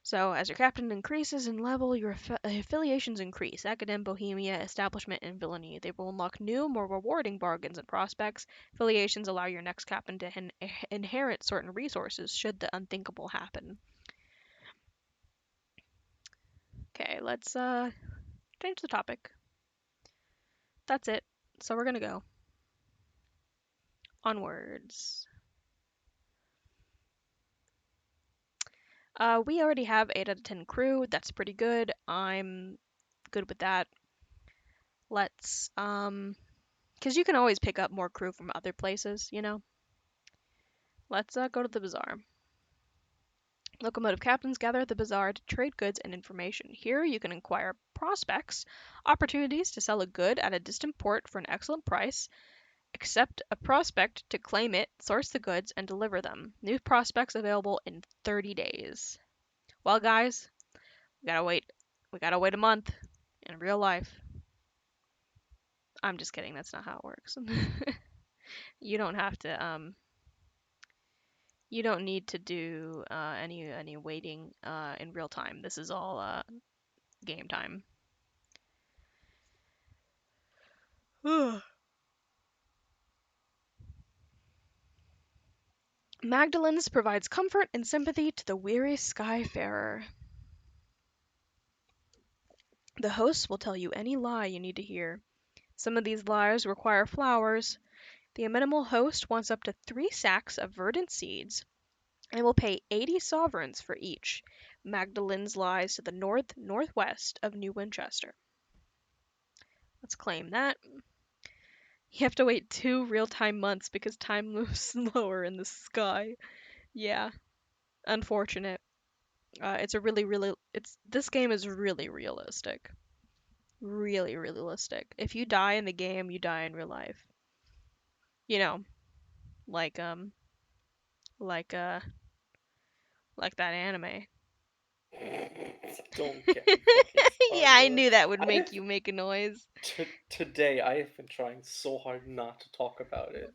So, as your captain increases in level, your affiliations increase. Academ, Bohemia, Establishment, and Villainy. They will unlock new, more rewarding bargains and prospects. Affiliations allow your next captain to inherit certain resources should the unthinkable happen. Okay, let's change the topic. That's it. So we're gonna go onwards. We already have 8 out of 10 crew. That's pretty good. I'm good with that. Let's because you can always pick up more crew from other places, you know. Let's go to the bazaar. Locomotive captains gather at the bazaar to trade goods and information. Here you can inquire prospects, opportunities to sell a good at a distant port for an excellent price, accept a prospect to claim it, source the goods, and deliver them. New prospects available in 30 days. Well, guys, we gotta wait. We gotta wait a month in real life. I'm just kidding. That's not how it works. You don't have to. You don't need to do any waiting in real time. This is all game time. Magdalene's provides comfort and sympathy to the weary skyfarer. The hosts will tell you any lie you need to hear. Some of these lies require flowers. The amenable host wants up to 3 sacks of verdant seeds and will pay 80 sovereigns for each. Magdalene's lies to the northwest of New Winchester. Let's claim that. You have to wait 2 real-time months because time moves slower in the sky. Yeah, unfortunate. It's a really, this game is really realistic. Really realistic. If you die in the game, you die in real life. You know, like like uh like that anime. Don't get me fucking Yeah, started I on it. knew that would I make have you make a noise. today I have been trying so hard not to talk about it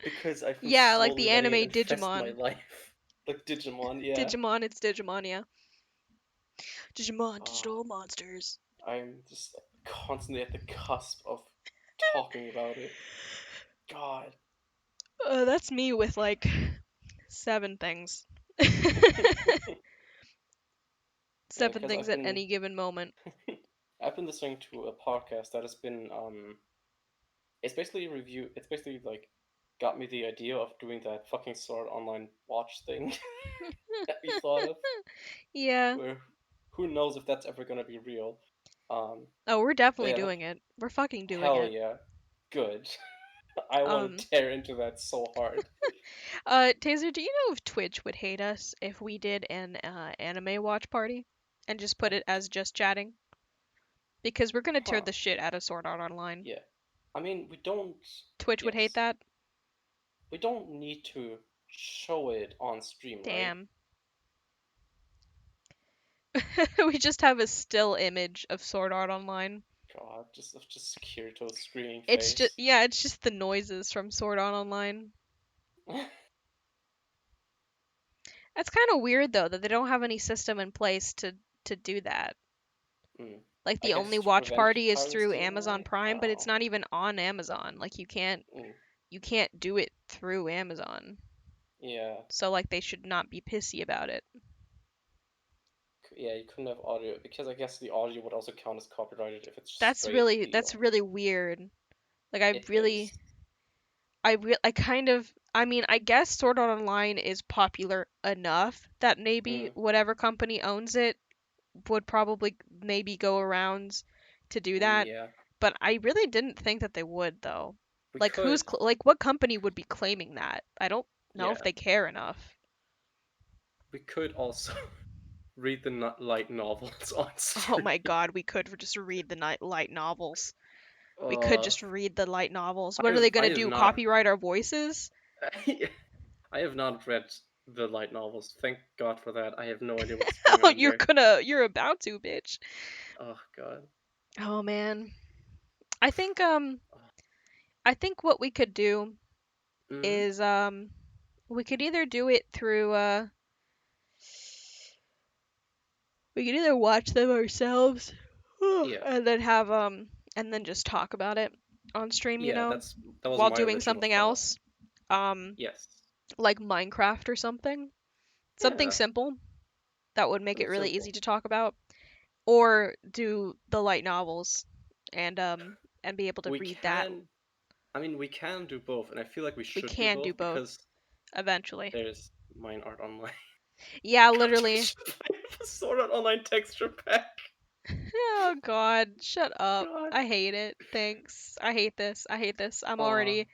because I feel Yeah, like slowly the letting it anime infest my Digimon. life. Like Digimon, yeah. Digimon, it's Digimon, yeah. Digimon, Oh, digital monsters. I'm just constantly at the cusp of talking about it. God. That's me with like 7 things. Yeah, Seven because things at any given moment. I've been listening to a podcast that has been it's basically a review. It's basically like got me the idea of doing that fucking Sword Online watch thing that we thought of. Yeah. Where who knows if that's ever gonna be real. Um, Oh, we're but definitely yeah, doing it. We're fucking doing hell it. yeah, good. I want Um, to tear into that so hard. Taser, do you know if Twitch would hate us if we did an anime watch party and just put it as just chatting? Because we're gonna tear Huh? the shit out of Sword Art Online. Yeah. I mean, we don't. Twitch would hate Yes, that. we don't need to show it on stream, right? Damn. We just have a still image of Sword Art Online. God, just Kirito's screaming It's just face. yeah, it's just the noises from Sword Art Online. That's kind of weird though that they don't have any system in place to do that. Hmm. Like I the only guess to watch prevent party is pirates through doing Amazon that. I Prime, don't but it's know. not even on Amazon. Like Mm. you can't do it through Amazon. Yeah, So like they should not be pissy about it. yeah, you couldn't have audio because I guess the audio would also count as copyrighted if it's straight That's video. really weird. Like I It really is. I kind of I mean, I guess Sword Art Online is popular enough that maybe Mm. whatever company owns it would probably maybe go around to do that, Yeah, but I really didn't think that they would though. we Like could. like what company would be claiming that? I don't know if Yeah, they care enough. we could also read the light novels on Oh stream. my God, we could just read the light novels. We could Uh, just read the light novels. I What are have they I gonna have do? not Copyright our voices? I have not read the light novels. Thank God for that. I have no idea what's going on there. You're about to, bitch. Oh God. Oh man. I think Oh. I think what we could do Mm. is we could either do it through we could either watch them ourselves Yeah. and then just talk about it on stream, you Yeah. know, That was while my doing original something thought. else. Um Yes. like Minecraft or something. Something Yeah. simple that would make it Something really easy simple. to talk about. Or do the light novels and be able to We read that. can. I mean, we can do both, and I feel like we We should do can do both both because eventually. there's Mine Art Online. Yeah, God, we literally. should find a Sword Art Online texture pack. Oh God, shut up. God. I hate it. Thanks. I hate this. I hate this. Uh,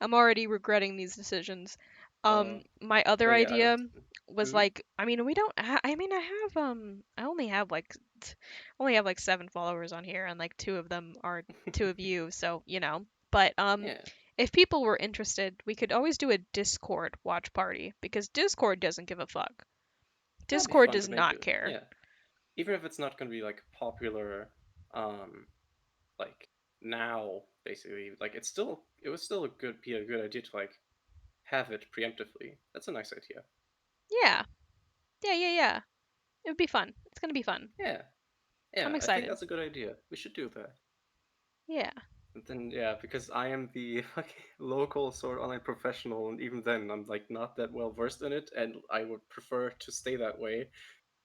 I'm already regretting these decisions. uh, My other but yeah, I idea don't. was Hmm? like, I mean, we don't I mean, I only have like 7 followers on here and like two of them are two of you, so, you know. But Yeah, if people were interested, we could always do a Discord watch party because Discord doesn't give a fuck. that'd be Discord fun does to maybe not do. care. Yeah, even if it's not gonna be like popular, um, like now basically, like it was still be a good idea to like have it preemptively. That's a nice idea. Yeah. Yeah. It would be fun. It's gonna be fun. Yeah, I'm yeah, I think excited. that's a good idea. We should do that. Yeah. And then yeah, because I am the like local sort of online professional, and even then I'm like not that well versed in it, and I would prefer to stay that way.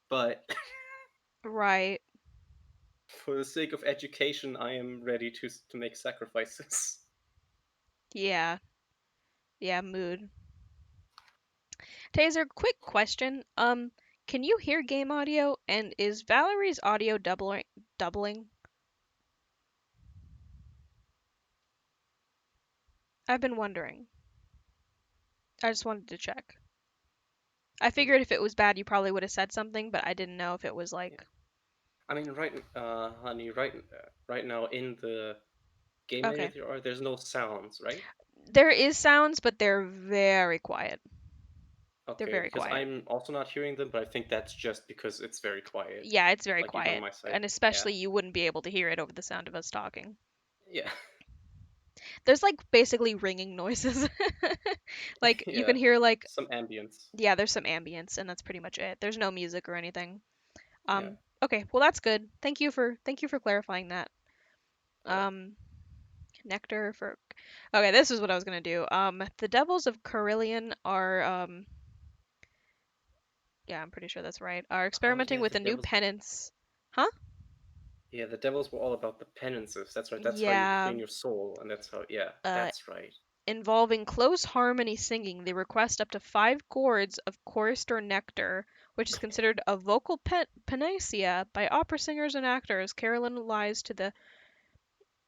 But Right. for the sake of education, I am ready to make sacrifices. Yeah. Yeah, mood. Taser, quick question. Can you hear game audio and is Valary's audio doubling? I've been wondering. I just wanted to check. I Hmm, figured if it was bad you probably would have said something, but I didn't know if it was yeah. like I mean, honey, right now in the game menu okay. there's no sounds, right? There is sounds, but they're very quiet. They're Okay, very because quiet. I'm also not hearing them, but I think that's just because it's very quiet. Yeah, it's very Like even on quiet. my side. And Yeah. especially you wouldn't be able to hear it over the sound of us talking. Yeah. There's like basically ringing noises. Like you Yeah. can hear like Some ambience. yeah, there's some ambience and that's pretty much it. There's no music or anything. Yeah. Okay, well that's good. Thank you for clarifying that. Yeah. Um Nectar for okay, this is what I was gonna do. The Devils of Carillion are yeah, I'm pretty sure that's right. Are Oh experimenting yeah, with the a new devils. penance. Huh? Yeah, the devils were all about the penances. That's right. That's how you Yeah. clean your soul, and that's how. Yeah, Uh that's right. Involving close harmony singing, they request up to 5 gourds of chorister nectar, which is considered a vocal panacea by opera singers and actors. Carolyn lies to the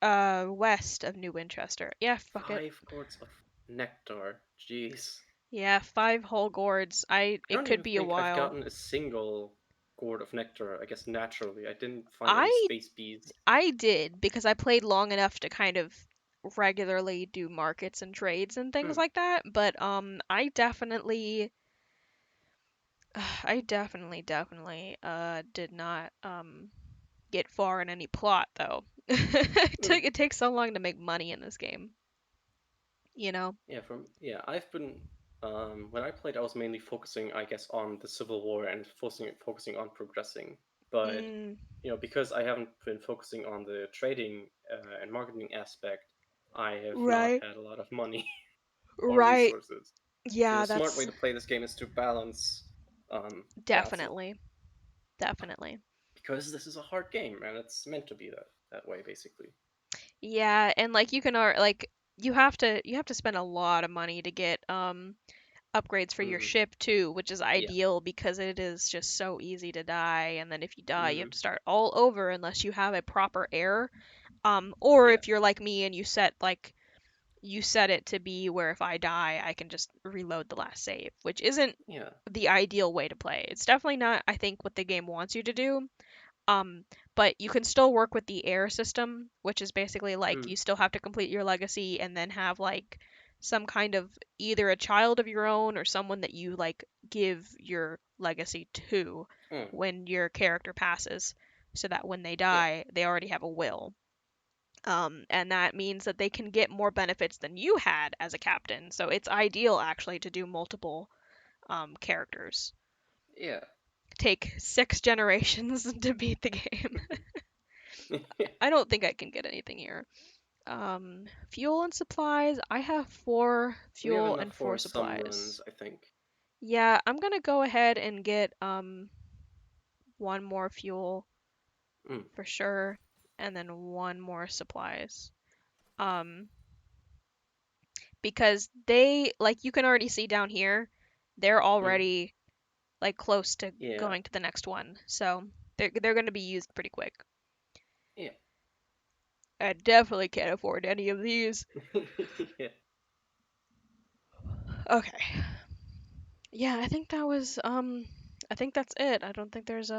west of New Winchester. Yeah, fuck it. 5 quarts of nectar. Jeez. Yeah, 5 whole gourds. I It don't could even be a think I've while. gotten a single gourd of nectar. I guess naturally, I didn't find any I space bees. I did because I played long enough to kind of. regularly do markets and trades and things Mm. like that, but I definitely did not get far in any plot though. Mm. It takes so long to make money in this game, you know? I've been when I played, I was mainly focusing, I guess, on the Civil War and focusing on progressing. But Mm, because I haven't been focusing on the trading and marketing aspect, I have not right, had a lot of money or right. resources. So Yeah, the smart way that's to play this game is to balance it, definitely, definitely. because this is a hard game and it's meant to be that way basically. Yeah, and like you have to spend a lot of money to get upgrades for your Hmm. ship too, which is Yeah. ideal because it is just so easy to die, and then if you die, you have Hmm. to start all over unless you have a proper heir. Or Yeah. if you're like me and you set it to be where if I die, I can just reload the last save, which isn't Yeah. the ideal way to play. It's definitely not, I think, what the game wants you to do. Um, but you can still work with the heir system, which is basically like Mm. you still have to complete your legacy and then have like some kind of either a child of your own or someone that you like give your legacy to Mm. when your character passes, so that when they Yeah. die, they already have a will. And that means that they can get more benefits than you had as a captain. So it's ideal actually to do multiple characters. Yeah. Take 6 generations to beat the game. I don't think I can get anything here. Fuel and supplies. I have 4 We have fuel enough and for 4 supplies. some runs, I think. Yeah, I'm gonna go ahead and get one more fuel Mm. for sure, and then one more supplies. Um, because they like you can already see down here, they're Mm. already like close to Yeah. going to the next one, so they're gonna be used pretty quick. Yeah. I definitely can't afford any of these. Yeah. Okay. Yeah, I think that's it. I don't think there's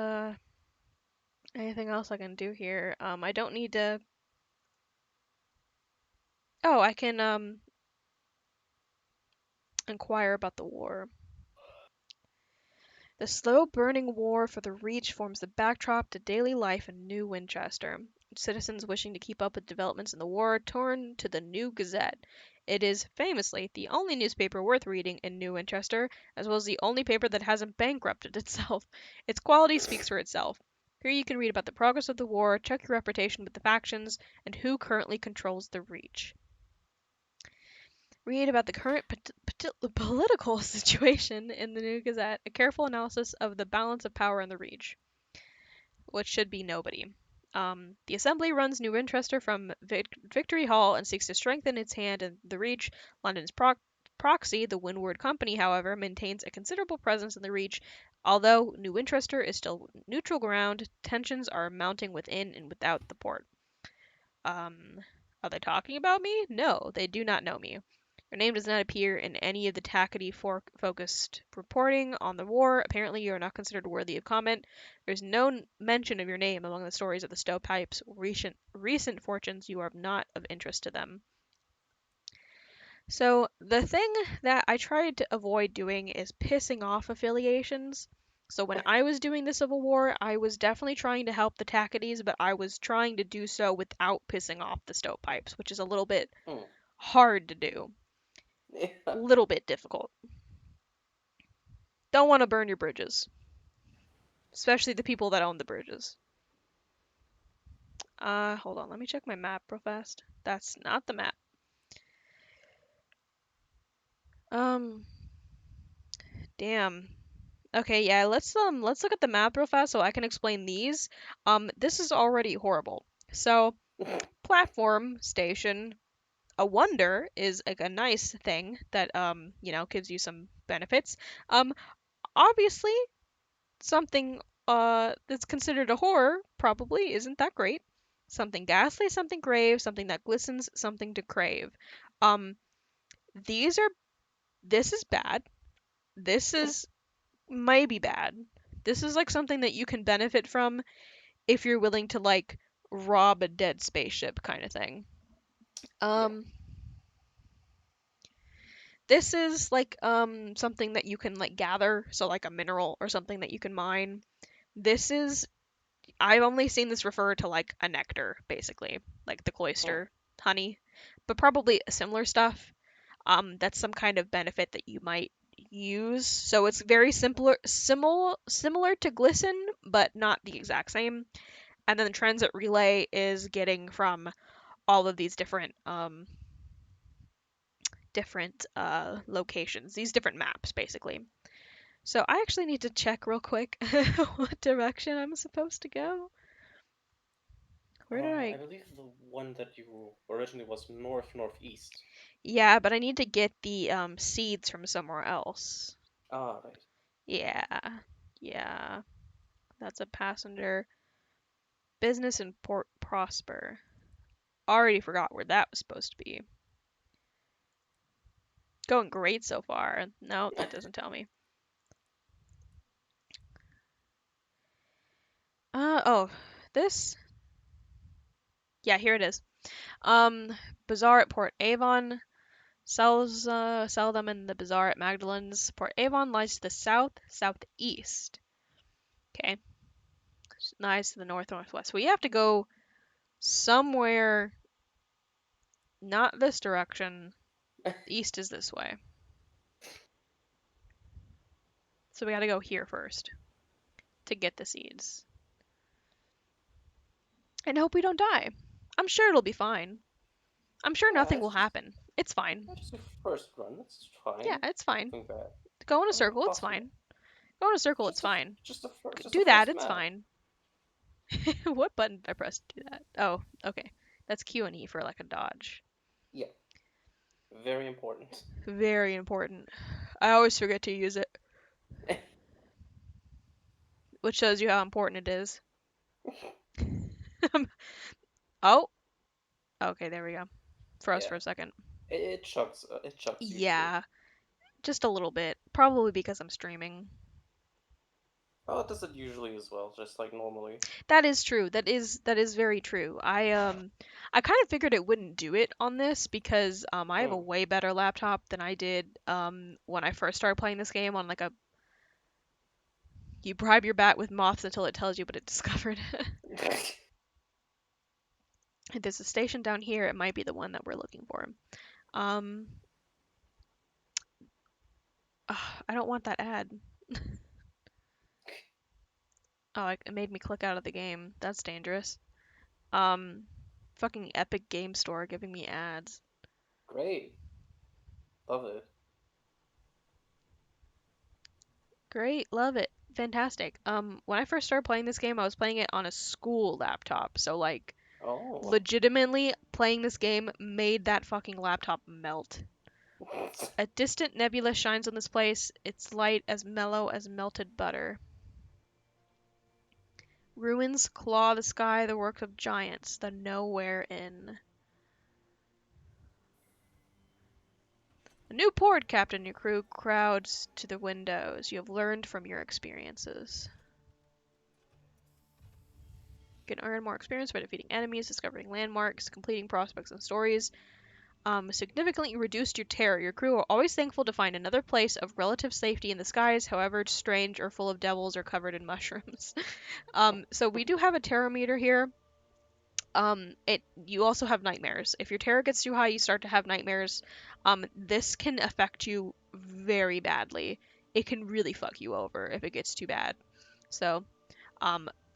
anything else I can do here. I don't need to. Oh, I can inquire about the war. The slow burning war for the Reach forms the backdrop to daily life in New Winchester. Citizens wishing to keep up with developments in the war turn to the New Gazette. It is famously the only newspaper worth reading in New Winchester, as well as the only paper that hasn't bankrupted itself. Its quality speaks for itself. Here you can read about the progress of the war, check your reputation with the factions, and who currently controls the Reach. Read about the current political situation in the New Gazette, a careful analysis of the balance of power in the Reach, which should be nobody. The Assembly runs New Winchester from Victory Hall and seeks to strengthen its hand in the Reach. London's proxy, the Windward Company, however, maintains a considerable presence in the Reach. Although New Winchester is still neutral ground, tensions are mounting within and without the port. Um, are they talking about me? No, they do not know me. Your name does not appear in any of the Tackety focused reporting on the war. Apparently, you are not considered worthy of comment. There's no mention of your name among the stories of the Stovepipes' recent fortunes. You are not of interest to them. So, the thing that I tried to avoid doing is pissing off affiliations. So, when I was doing the Civil War, I was definitely trying to help the Tacketies, but I was trying to do so without pissing off the Stovepipes, which is a little bit Mm. hard to do. Yeah. Little bit difficult. Don't want to burn your bridges, especially the people that own the bridges. Hold on, let me check my map real fast. That's not the map. Um, damn. Okay, yeah, let's look at the map real fast so I can explain these. This is already horrible. So, platform station, a wonder is like a nice thing that gives you some benefits. Um, Obviously, something that's considered a horror probably isn't that great. Something ghastly, something grave, something that glistens, something to crave. Um, these are this is bad. This is maybe bad. This is like something that you can benefit from if you're willing to like rob a dead spaceship kind of thing. Yeah. Um, this is like something that you can like gather, so like a mineral or something that you can mine. This is I've only seen this refer to like a nectar, basically, like the Hmm. cloister honey, but probably similar stuff. That's some kind of benefit that you might use. So it's very similar to glisten, but not the exact same. And then the transit relay is getting from all of these different locations, these different maps, basically. So I actually need to check real quick what direction I'm supposed to go. Where did I I? believe the one that you originally was northeast. Yeah, but I need to get the seeds from somewhere else. Ah, right. Yeah, yeah. That's a passenger. Business and Port Prosper. Already forgot where that was supposed to be. Going great so far. No, that doesn't tell me. Oh, this? Yeah, here it is. Bazaar at Port Avon. Sell them in the bazaar at Magdalen's. Port Avon lies to the southeast. Okay, lies to the northwest. We have to go somewhere, not this direction. East is this way. So we gotta go here first to get the seeds. And hope we don't die. I'm sure it'll be fine. I'm sure Yeah, nothing will happen. It's fine. it's just your first run. It's Yeah, fine. it's fine. Nothing bad. Go in a Nothing circle, it's possible. fine. Go in a circle, it's fine. Just the Do that, first it's map. fine. What button did I press to do that? Oh, okay. That's Q and E for like a dodge. Yeah, very important. Very important. I always forget to use it, which shows you how important it is. Oh, okay, there we go. Froze Yeah, for a second. it chugs. It chugs usually. Yeah, just a little bit. Probably because I'm streaming. Oh, it does it usually as well, just like normally. That is true. That is very true. I kind of figured it wouldn't do it on this because I have a Hmm. way better laptop than I did when I first started playing this game on like a you bribe your bat with moths until it tells you what it discovered. There's a station down here. It might be the one that we're looking for. Um I don't want that ad. Oh, it made me click out of the game. That's dangerous. Um fucking Epic Game Store giving me ads. Great, love it. Great, love it. Fantastic. When I first started playing this game, I was playing it on a school laptop. So like Oh. legitimately playing this game made that fucking laptop melt. A distant nebula shines on this place, its light as mellow as melted butter. Ruins claw the sky, the work of giants, the nowhere in. A new port, Captain. Your crew crowds to the windows. You have learned from your experiences. You can earn more experience by defeating enemies, discovering landmarks, completing prospects and stories. Significantly reduced your terror. Your crew are always thankful to find another place of relative safety in the skies, however strange or full of devils or covered in mushrooms. So we do have a terror meter here. It you also have nightmares. If your terror gets too high, you start to have nightmares. This can affect you very badly. It can really fuck you over if it gets too bad. So,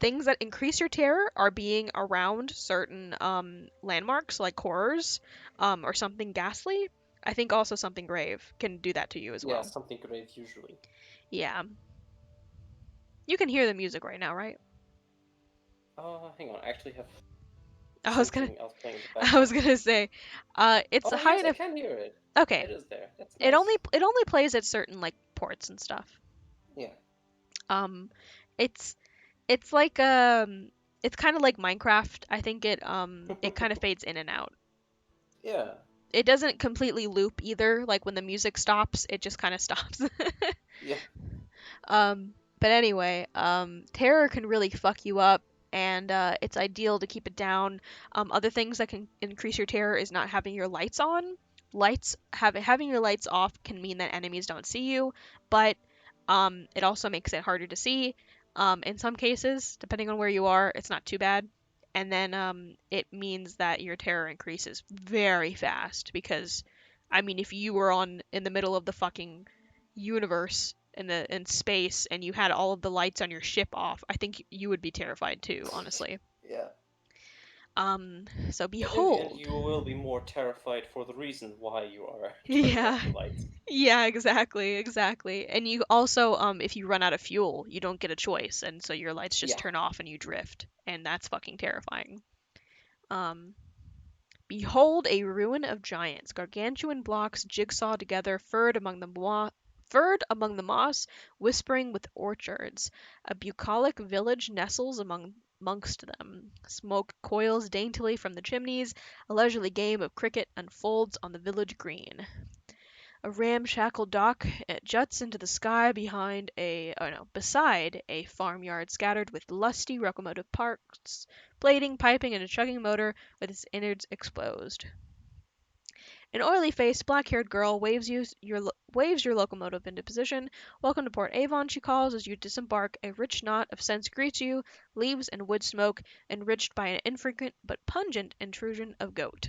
things that increase your terror are being around certain landmarks like horrors, or something ghastly. I think also something grave can do that to you as Yeah, well. something great usually. Yeah, you can hear the music right now, right? Hang on. I actually have I was gonna, something else playing in the I was background. gonna say, it's a Oh high yes, I enough. can hear it. Okay, It is there. That's it only nice. it only plays at certain like ports and stuff. Yeah. Um, it's it's like it's kind of like Minecraft. I think it kind of fades in and out. Yeah. It doesn't completely loop either. Like when the music stops, it just kind of stops. Yeah. But anyway, terror can really fuck you up. and it's ideal to keep it down. Other things that can increase your terror is not having your lights on. Having your lights off can mean that enemies don't see you, but it also makes it harder to see. In some cases, depending on where you are, it's not too bad. And then it means that your terror increases very fast because, I mean, if you were on in the middle of the fucking universe in space and you had all of the lights on your ship off, I think you would be terrified too, honestly. Yeah. So But in the end, behold. you will be more terrified for the reason why you are turning Yeah. off the lights. Yeah, exactly, exactly. And you also, if you run out of fuel, you don't get a choice, and so your lights just Yeah. turn off and you drift, and that's fucking terrifying. Um, Behold a ruin of giants, gargantuan blocks jigsawed together, furred among the moss, whispering with orchards. A bucolic village nestles amongst them. Smoke coils daintily from the chimneys. A leisurely game of cricket unfolds on the village green. A ramshackle dock juts into the sky beside a farmyard scattered with lusty locomotive parts, plating, piping, and a chugging motor with its innards exposed. An oily-faced, black-haired girl waves your locomotive into position. Welcome to Port Avon, she calls as you disembark. A rich knot of scents greets you, leaves and wood smoke, enriched by an infrequent but pungent intrusion of goat.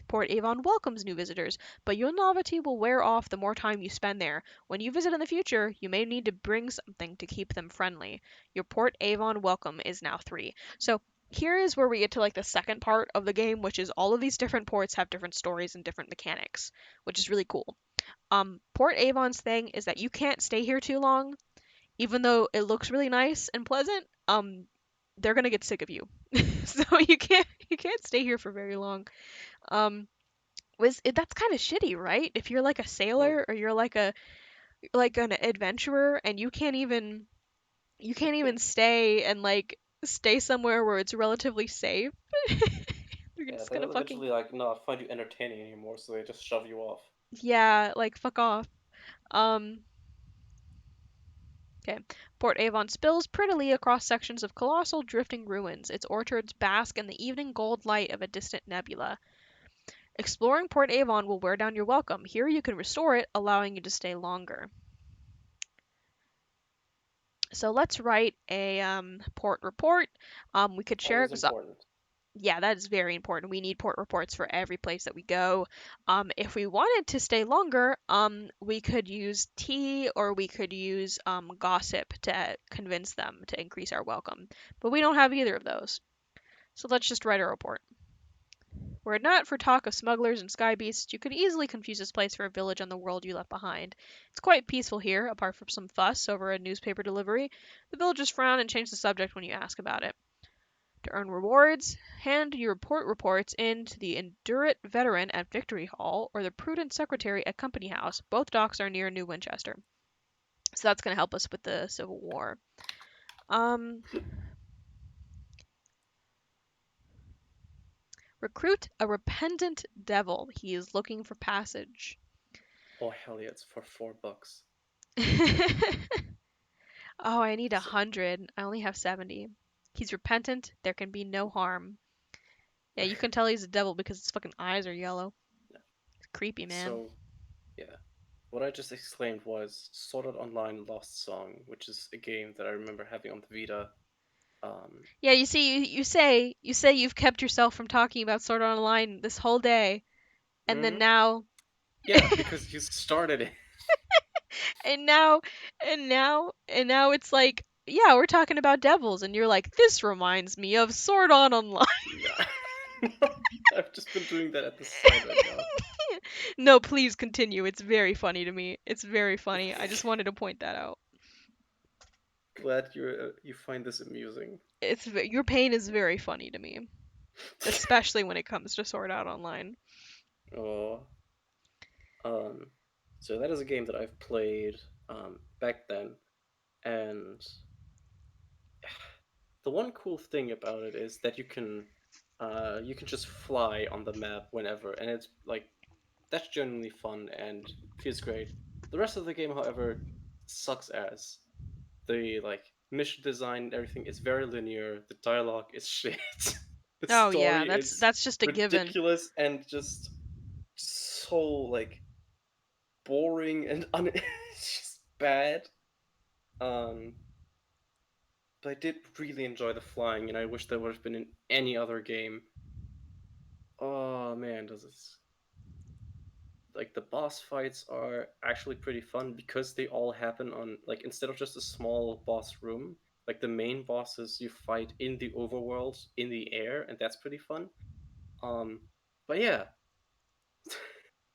Port Avon welcomes new visitors, but your novelty will wear off the more time you spend there. When you visit in the future, you may need to bring something to keep them friendly. Your Port Avon welcome is now 3. So here is where we get to like the second part of the game, which is all of these different ports have different stories and different mechanics, which is really cool. Port Avon's thing is that you can't stay here too long, even though it looks really nice and pleasant. They're gonna get sick of you, so you can't stay here for very long. Um, that's kind of shitty, right? If you're like a Hmm. sailor or you're like an adventurer and you can't even stay and like stay somewhere where it's relatively safe. You're Yeah, just they gonna fucking literally like not find you entertaining anymore, so they just shove you off. yeah, like fuck off. Um okay. Port Avon spills prettily across sections of colossal drifting ruins. Its orchards bask in the evening gold light of a distant nebula. Exploring Port Avon will wear down your welcome. Here you can restore it, allowing you to stay longer. So let's write a port report. We could share. Always important. Yeah, that is very important. We need port reports for every place that we go. If we wanted to stay longer, we could use tea or we could use gossip to convince them to increase our welcome. But we don't have either of those. So let's just write a report. Were it not for talk of smugglers and sky beasts, you could easily confuse this place for a village on the world you left behind. It's quite peaceful here, apart from some fuss over a newspaper delivery. The villagers frown and change the subject when you ask about it. To earn rewards, hand your report reports in to the Endurate Veteran at Victory Hall or the Prudent Secretary at Company House. Both docks are near New Winchester. So that's going to help us with the Civil War. Um, Recruit a repentant devil. He is looking for passage. Oh hell yeah, it's for $4. Oh, I need a So, 100. I only have 70. He's repentant. There can be no harm. Yeah, you can tell he's a devil because his fucking eyes are yellow. yeah. It's creepy, man. So yeah. What I just exclaimed was Sword Art Online Lost Song, which is a game that I remember having on the Vita. Um, Yeah, you see, you say you've kept yourself from talking about Sword Art Online this whole day, and then mhm. now, Yeah, because you started it. and now, and now it's like, yeah, we're talking about devils, and you're like, this reminds me of Sword Art Online. Yeah. I've just been doing that at the side right now. No, please continue. It's very funny to me. It's very funny. I just wanted to point that out. Glad you find this amusing. Your pain is very funny to me, especially when it comes to Sword Art Online. Oh, um, so that is a game that I've played back then, and the one cool thing about it is that you can just fly on the map whenever, and it's like that's genuinely fun and feels great. The rest of the game, however, sucks ass. The like mission design and everything is very linear. The dialogue is shit. The Oh yeah, story that's is that's just a given. ridiculous and just so like boring and it's just bad. Um, but I did really enjoy the flying, and I wish that would have been in any other game. Oh man, does this like the boss fights are actually pretty fun because they all happen on like instead of just a small boss room, like the main bosses you fight in the overworld in the air, and that's pretty fun. Um, but yeah,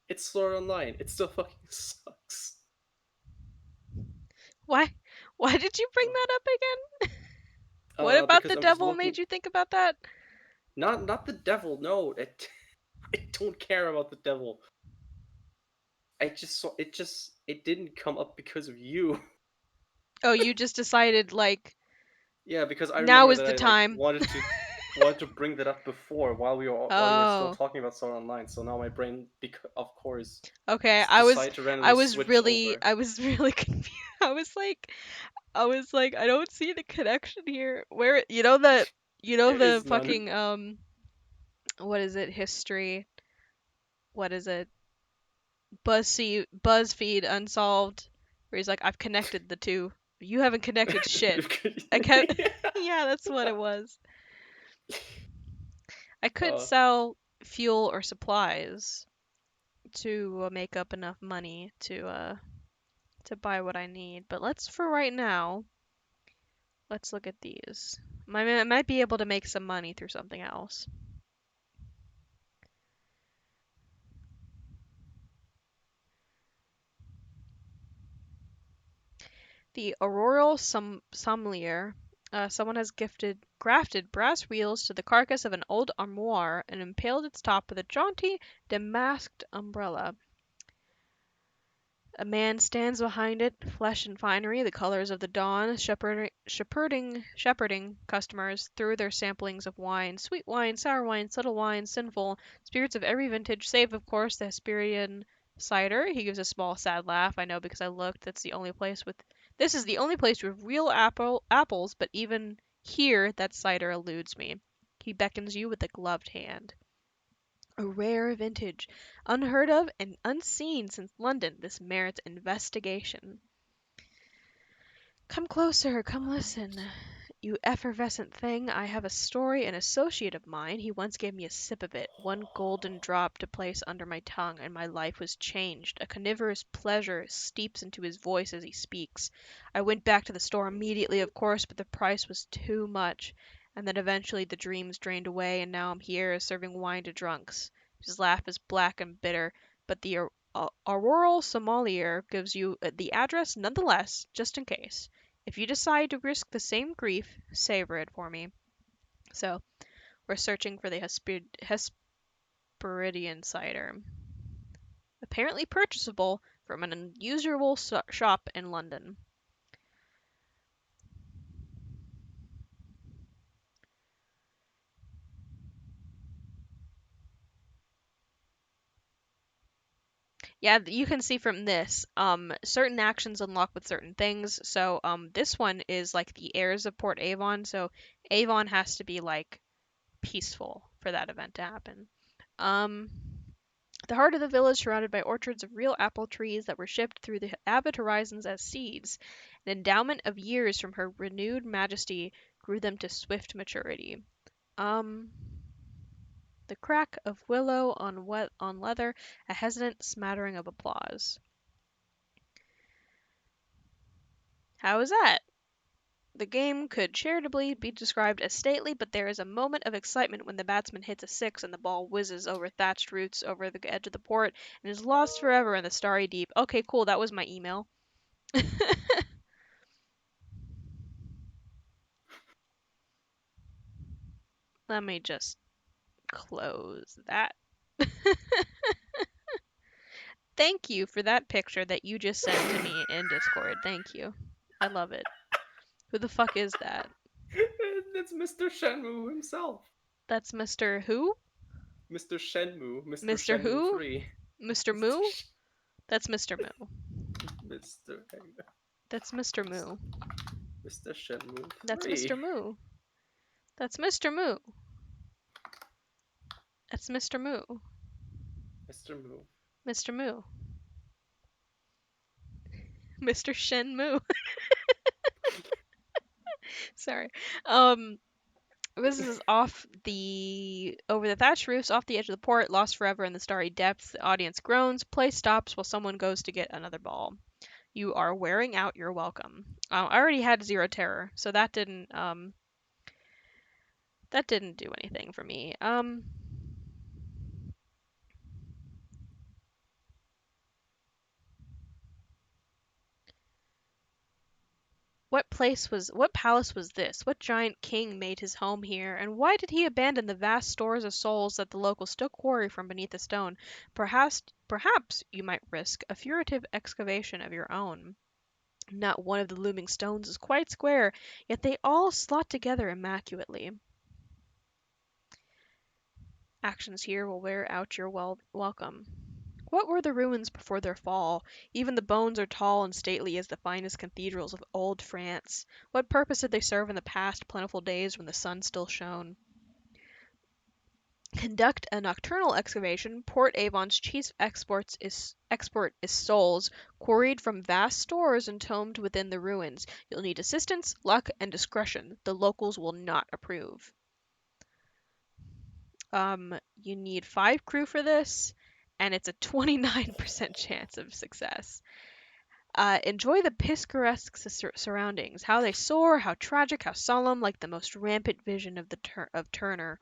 it's Sword Online. It still fucking sucks. Why why did you bring that up again? What about Because the I'm just devil looking. made you think about that? Not the devil. No, I don't care about the devil. I just saw it. It didn't come up because of you. Oh, you just decided like Yeah, because I now remember is that the I like time. wanted to bring that up before while we were still Oh. talking about Sword Online. So now my brain, of course, Okay, decide to randomly switch over. I was really confused. I was like I don't see the connection here. Where There the is none. fucking what is it? History. What is it? BuzzFeed Unsolved, where he's like, I've connected the two. You haven't connected shit. I kept, yeah, that's what it was. I could uh, sell fuel or supplies to make up enough money to buy what I need, but let's for right now, let's look at these. I might be able to make some money through something else. The auroral sommelier. Someone has grafted brass wheels to the carcass of an old armoire and impaled its top with a jaunty, damasked umbrella. A man stands behind it, flesh and finery, the colors of the dawn, shepherding customers through their samplings of wine, sweet wine, sour wine, subtle wine, sinful, spirits of every vintage, save, of course, the Hesperian cider. He gives a small, sad laugh. I know because I looked. This is the only place with real apples, but even here, that cider eludes me. He beckons you with a gloved hand. A rare vintage, unheard of and unseen since London. This merits investigation. Come closer, come listen. You effervescent thing, I have a story. An associate of mine, he once gave me a sip of it, one golden drop to place under my tongue, and my life was changed. A carnivorous pleasure steeps into his voice as he speaks. I went back to the store immediately, of course, but the price was too much. And then eventually the dreams drained away, and now I'm here serving wine to drunks. His laugh is black and bitter, but the auroral sommelier gives you the address nonetheless, just in case. If you decide to risk the same grief, savor it for me. So, we're searching for the Hesperidian cider. Apparently purchasable from an unusual shop in London. Yeah, you can see from this, certain actions unlock with certain things. So, this one is like the heirs of Port Avon. So, Avon has to be like peaceful for that event to happen. Um, The heart of the village surrounded by orchards of real apple trees that were shipped through the avid horizons as seeds. An endowment of years from her renewed majesty grew them to swift maturity. Um, the crack of willow on leather, a hesitant smattering of applause. How is that? The game could charitably be described as stately, but there is a moment of excitement when the batsman hits a six and the ball whizzes over thatched roofs over the edge of the port and is lost forever in the starry deep. Okay, cool, that was my email. Let me just close that. Thank you for that picture that you just sent to me in Discord. Thank you. I love it. Who the fuck is that? It's Mr. Shenmue himself. That's Mr. Who? Mr. Mr. Shenmue Who? 3. Mr. Mr. Moo? That's Mr. Moo. Mr. That's Mr. Moo. Mr. Shenmue That's 3. Mr. Moo. That's Mr. Moo. That's Mr. Moo. Mr. Moo. Mr. Moo. Mr. Shenmue. Sorry. Um, this is off the over the thatched roofs, off the edge of the port, lost forever in the starry depths. The audience groans. Play stops while someone goes to get another ball. You are wearing out your welcome. I already had zero terror, so that didn't do anything for me. What palace was this? What giant king made his home here? And why did he abandon the vast stores of souls that the locals still quarry from beneath the stone? Perhaps you might risk a furtive excavation of your own. Not one of the looming stones is quite square, yet they all slot together immaculately. Actions here will wear out your welcome. What were the ruins before their fall? Even the bones are tall and stately as the finest cathedrals of old France. What purpose did they serve in the past plentiful days when the sun still shone? Conduct a nocturnal excavation. Port Avon's chief export is souls, quarried from vast stores entombed within the ruins. You'll need assistance, luck, and discretion. The locals will not approve. You need 5 crew for this, and it's a 29% chance of success. Enjoy the picturesque surroundings, how they soar, how tragic, how solemn, like the most rampant vision of of Turner.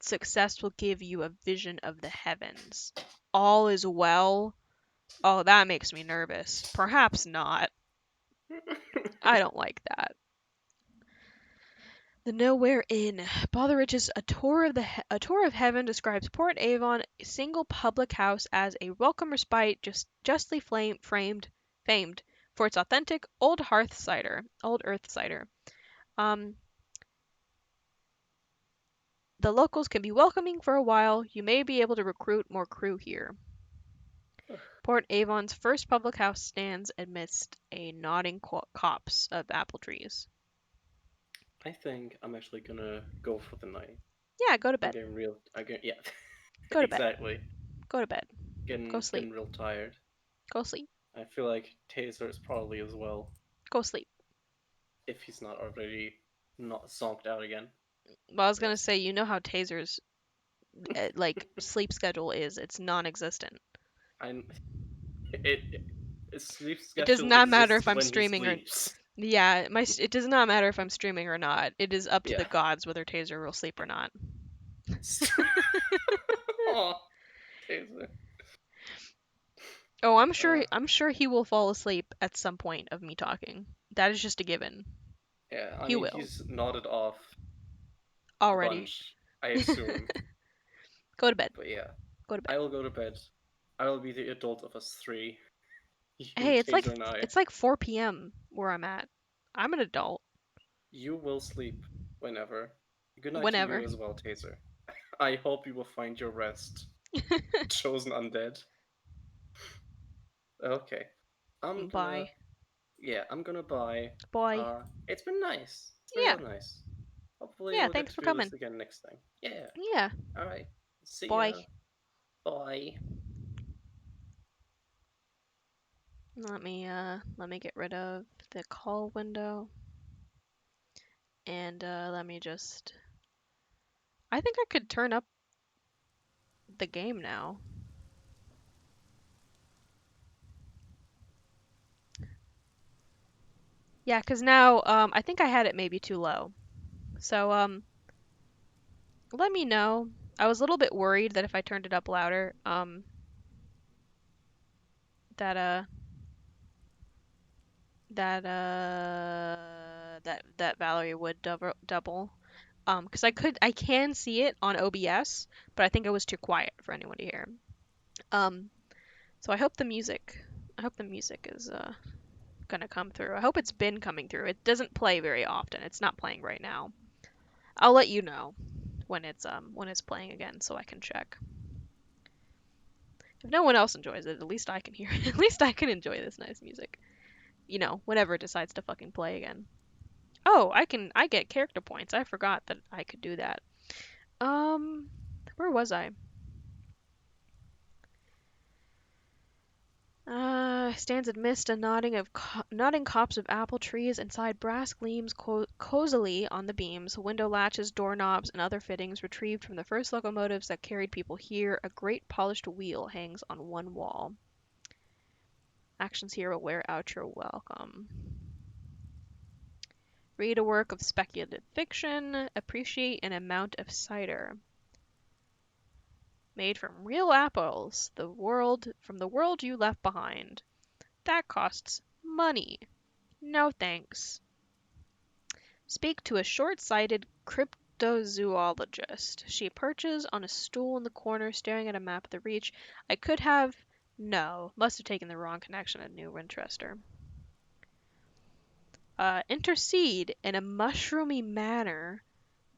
Success will give you a vision of the heavens. All is well. Oh, that makes me nervous. Perhaps not. I don't like that. The Nowhere Inn. Botheridge's A Tour of Heaven describes Port Avon, a single public house, as a welcome respite, justly famed for its authentic old earth cider. Um, the locals can be welcoming for a while. You may be able to recruit more crew here. Port Avon's first public house stands amidst a nodding copse of apple trees. I think I'm actually gonna go for the night. Yeah, go to I'm bed. getting real. Yeah, Go to bed. exactly. Go to bed. Go Getting sleep. real tired. Go sleep. I feel like Taser is probably as well, Go sleep. if he's not already not zonked out again. Well, I was gonna Yes. say, you know how Taser's like sleep schedule is. It's non-existent. I it his sleep It does schedule not matter exists if I'm when he streaming or sleeps. yeah, it does not matter if I'm streaming or not. It is up to Yeah. the gods whether Taser will sleep or not. Oh, Taser. Oh, Uh, I'm sure he will fall asleep at some point of me talking. That is just a given. yeah, I He mean will he's nodded off a already. bunch, I assume. Go to bed. But yeah, Go to bed. I will go to bed. I will be the adult of us three. You, Hey, Taser, and I. it's like 4 p.m. where I'm at. I'm an adult. You will sleep whenever. Good night to Whenever. you as well, Taser. I hope you will find your rest. Chosen undead. Okay. I'm gonna Bye. I'm gonna buy. Bye. It's been nice. It's been Yeah. real nice. Hopefully Yeah, we'll get thanks to for do this coming. again next time. Yeah. Yeah. Alright. See Bye. ya. Bye. Let me get rid of the call window and let me just I think I could turn up the game now. Yeah, 'cause now I think I had it maybe too low. So let me know. I was a little bit worried that if I turned it up louder, that that Valary would double. 'Cause I can see it on OBS, but I think it was too quiet for anyone to hear. Um, so I hope the music is gonna come through. I hope it's been coming through. It doesn't play very often. It's not playing right now. I'll let you know when it's playing again so I can check. If no one else enjoys it, at least I can hear it. At least I can enjoy this nice music. whenever it decides to fucking play again. Oh, I get character points. I forgot that I could do that. Um, where was I? Stands amidst a nodding copse of apple trees inside brass gleams cozily on the beams, window latches, doorknobs, and other fittings retrieved from the first locomotives that carried people here. A great polished wheel hangs on one wall. Actions here will wear out your welcome. Read a work of speculative fiction. Appreciate an amount of cider. Made from real apples, from the world you left behind. That costs money. No thanks. Speak to a short-sighted cryptozoologist. She perches on a stool in the corner, staring at a map of the Reach. I could have. No, must have taken the wrong connection at New Winchester. Intercede in a mushroomy manner.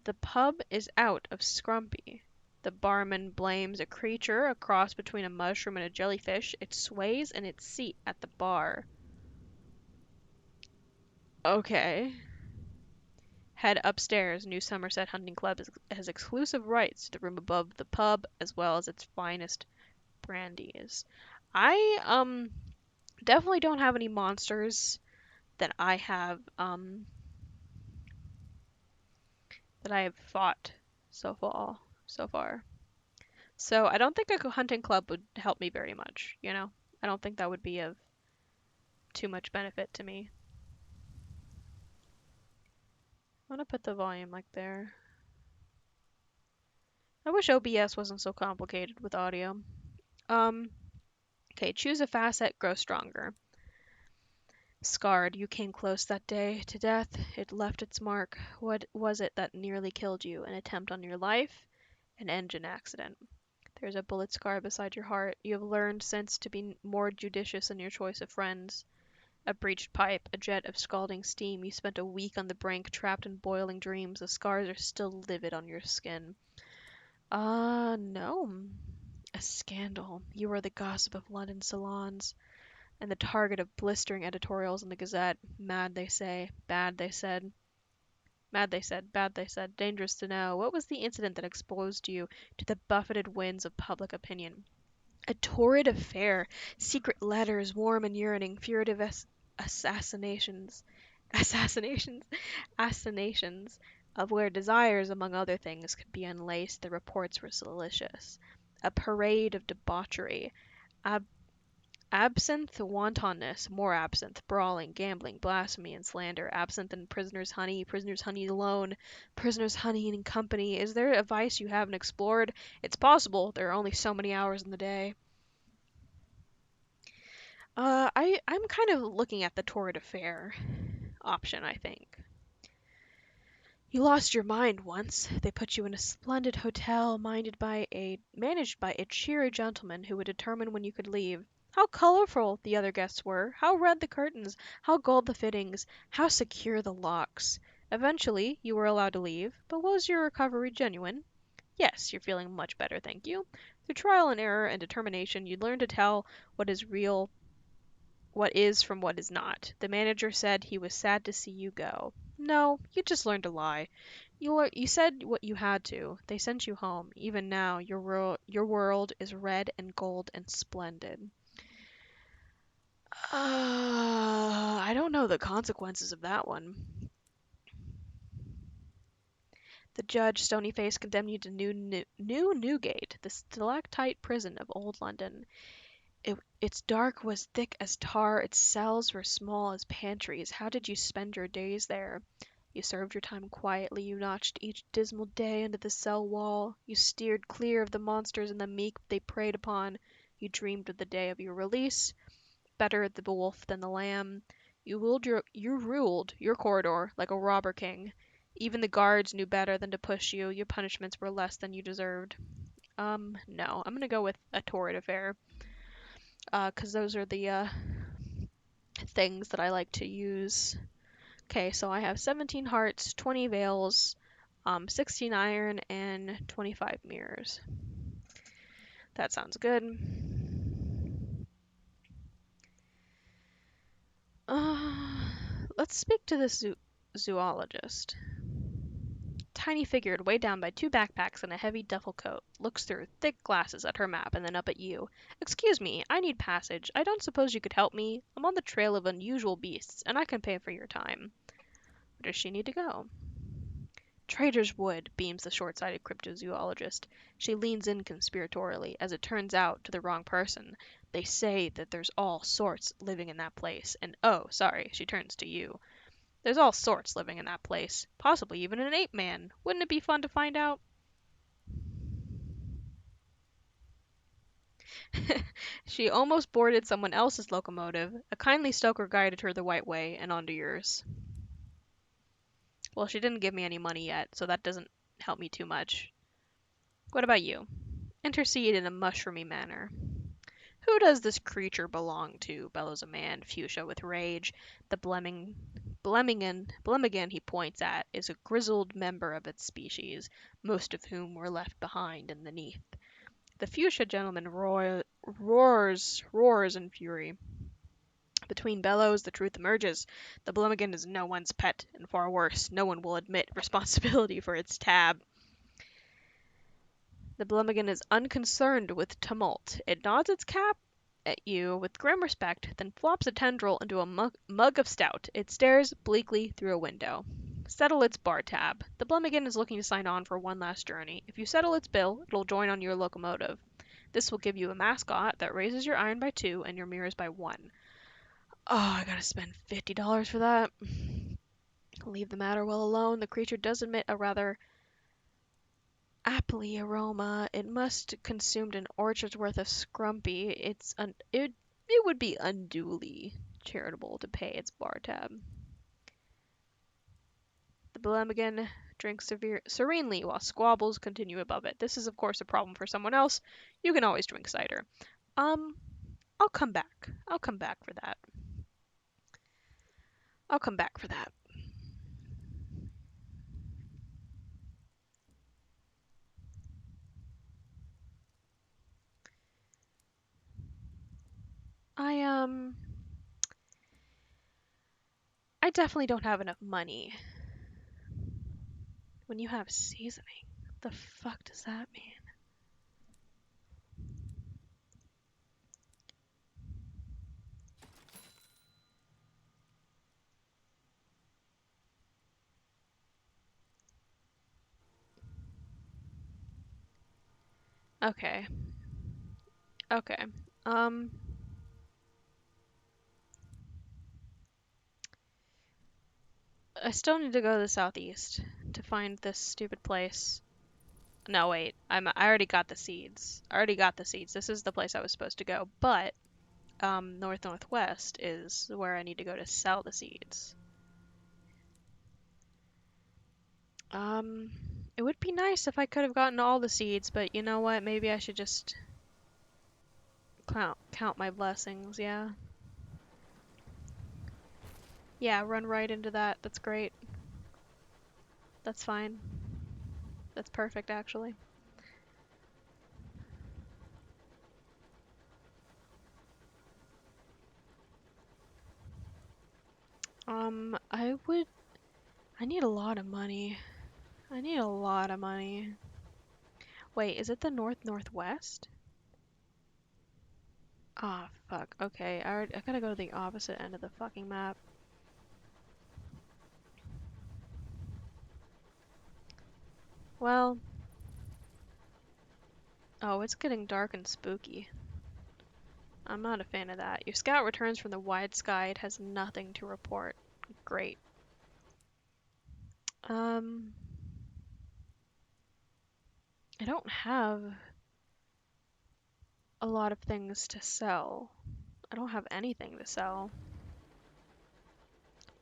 The pub is out of scrumpy. The barman blames a creature, a cross between a mushroom and a jellyfish. It sways in its seat at the bar. Okay. Head upstairs. New Somerset Hunting Club has exclusive rights to the room above the pub, as well as its finest brandies. I definitely don't have any monsters that I have fought so far. So I don't think a hunting club would help me very much. I don't think that would be of too much benefit to me. I'm gonna put the volume like there. I wish OBS wasn't so complicated with audio. Um, okay, choose a facet, grow stronger. Scarred, you came close that day to death. It left its mark. What was it that nearly killed you? An attempt on your life? An engine accident. There's a bullet scar beside your heart. You have learned since to be more judicious in your choice of friends. A breached pipe, a jet of scalding steam. You spent a week on the brink, trapped in boiling dreams. The scars are still livid on your skin. No. A scandal. You are the gossip of London salons, and the target of blistering editorials in the Gazette. Mad, they say. Bad, they said. Mad, they said. Bad, they said. Dangerous to know. What was the incident that exposed you to the buffeted winds of public opinion? A torrid affair. Secret letters, warm and yearning. Furtive assassinations. Assassinations? Assassinations. Of where desires, among other things, could be unlaced. The reports were salacious. A parade of debauchery. Absinthe, wantonness, more absinthe, brawling, gambling, blasphemy, and slander. Absinthe and prisoner's honey alone, prisoner's honey in company. Is there a vice you haven't explored? It's possible. There are only so many hours in the day. I'm kind of looking at the torrid affair option, I think. You lost your mind once. They put you in a splendid hotel managed by a cheery gentleman who would determine when you could leave. How colorful the other guests were, how red the curtains, how gold the fittings, how secure the locks. Eventually, you were allowed to leave, but was your recovery genuine? Yes, you're feeling much better, thank you. Through trial and error and determination, you learn to tell what is real, what is from what is not. The manager said he was sad to see you go. No, you just learned to lie. You said what you had to. They sent you home. Even now, your world is red and gold and splendid. I don't know the consequences of that one. The judge, stony faced, condemned you to New Newgate, the stalactite prison of old London. Its dark was thick as tar, its cells were small as pantries. How did you spend your days there? You served your time quietly, you notched each dismal day into the cell wall, you steered clear of the monsters and the meek they preyed upon, you dreamed of the day of your release, better the wolf than the lamb. You ruled your corridor like a robber king. Even the guards knew better than to push you. Your punishments were less than you deserved. No, I'm gonna go with a torrid affair. 'Cause those are the things that I like to use. Okay, so I have 17 hearts, 20 veils, 16 iron, and 25 mirrors. That sounds good. Let's speak to the zoologist. Tiny figure weighed down by two backpacks and a heavy duffel coat, looks through thick glasses at her map and then up at you. Excuse me, I need passage. I don't suppose you could help me? I'm on the trail of unusual beasts, and I can pay for your time. Where does she need to go? Trader's Wood, beams the short-sighted cryptozoologist. She leans in conspiratorially, as it turns out, to the wrong person. They say that there's all sorts living in that place, and oh, sorry, she turns to you. There's all sorts living in that place. Possibly even an ape man. Wouldn't it be fun to find out? She almost boarded someone else's locomotive. A kindly stoker guided her the right way and onto yours. Well, she didn't give me any money yet, so that doesn't help me too much. What about you? Intercede in a mushroomy manner. Who does this creature belong to? Bellows a man, fuchsia with rage. The Blemigan he points at is a grizzled member of its species, most of whom were left behind in the neath. The fuchsia gentleman roars in fury. Between bellows, the truth emerges. The Blemigan is no one's pet, and far worse, no one will admit responsibility for its tab. The Blemigan is unconcerned with tumult. It nods its cap at you with grim respect, then flops a tendril into a mug of stout. It stares bleakly through a window. Settle its bar tab. The Blemigan is looking to sign on for one last journey. If you settle its bill, it'll join on your locomotive. This will give you a mascot that raises your iron by 2 and your mirrors by 1. Oh, I gotta spend $50 for that. Leave the matter well alone. The creature does emit a rather aptly aroma. It must consumed an orchard's worth of scrumpy. It would be unduly charitable to pay its bar tab. The Blemigan drinks serenely while squabbles continue above it. This is of course a problem for someone else. You can always drink cider. Um, I'll come back. I'll come back for that. I'll come back for that. I I definitely don't have enough money. When you have seasoning, the fuck does that mean? Okay. Okay. Um I still need to go to the southeast to find this stupid place. No, wait. I already got the seeds. I already got the seeds. This is the place I was supposed to go, but northwest is where I need to go to sell the seeds. Um it would be nice if I could have gotten all the seeds, but you know what? Maybe I should just count my blessings, yeah. Yeah, run right into that. That's great. That's fine. That's perfect, actually. I would. I need a lot of money. I need a lot of money. Wait, is it the northwest? Ah, fuck. Okay, I gotta go to the opposite end of the fucking map. Well. Oh, it's getting dark and spooky. I'm not a fan of that. Your scout returns from the wide sky. It has nothing to report. Great. Um. I don't have a lot of things to sell. I don't have anything to sell.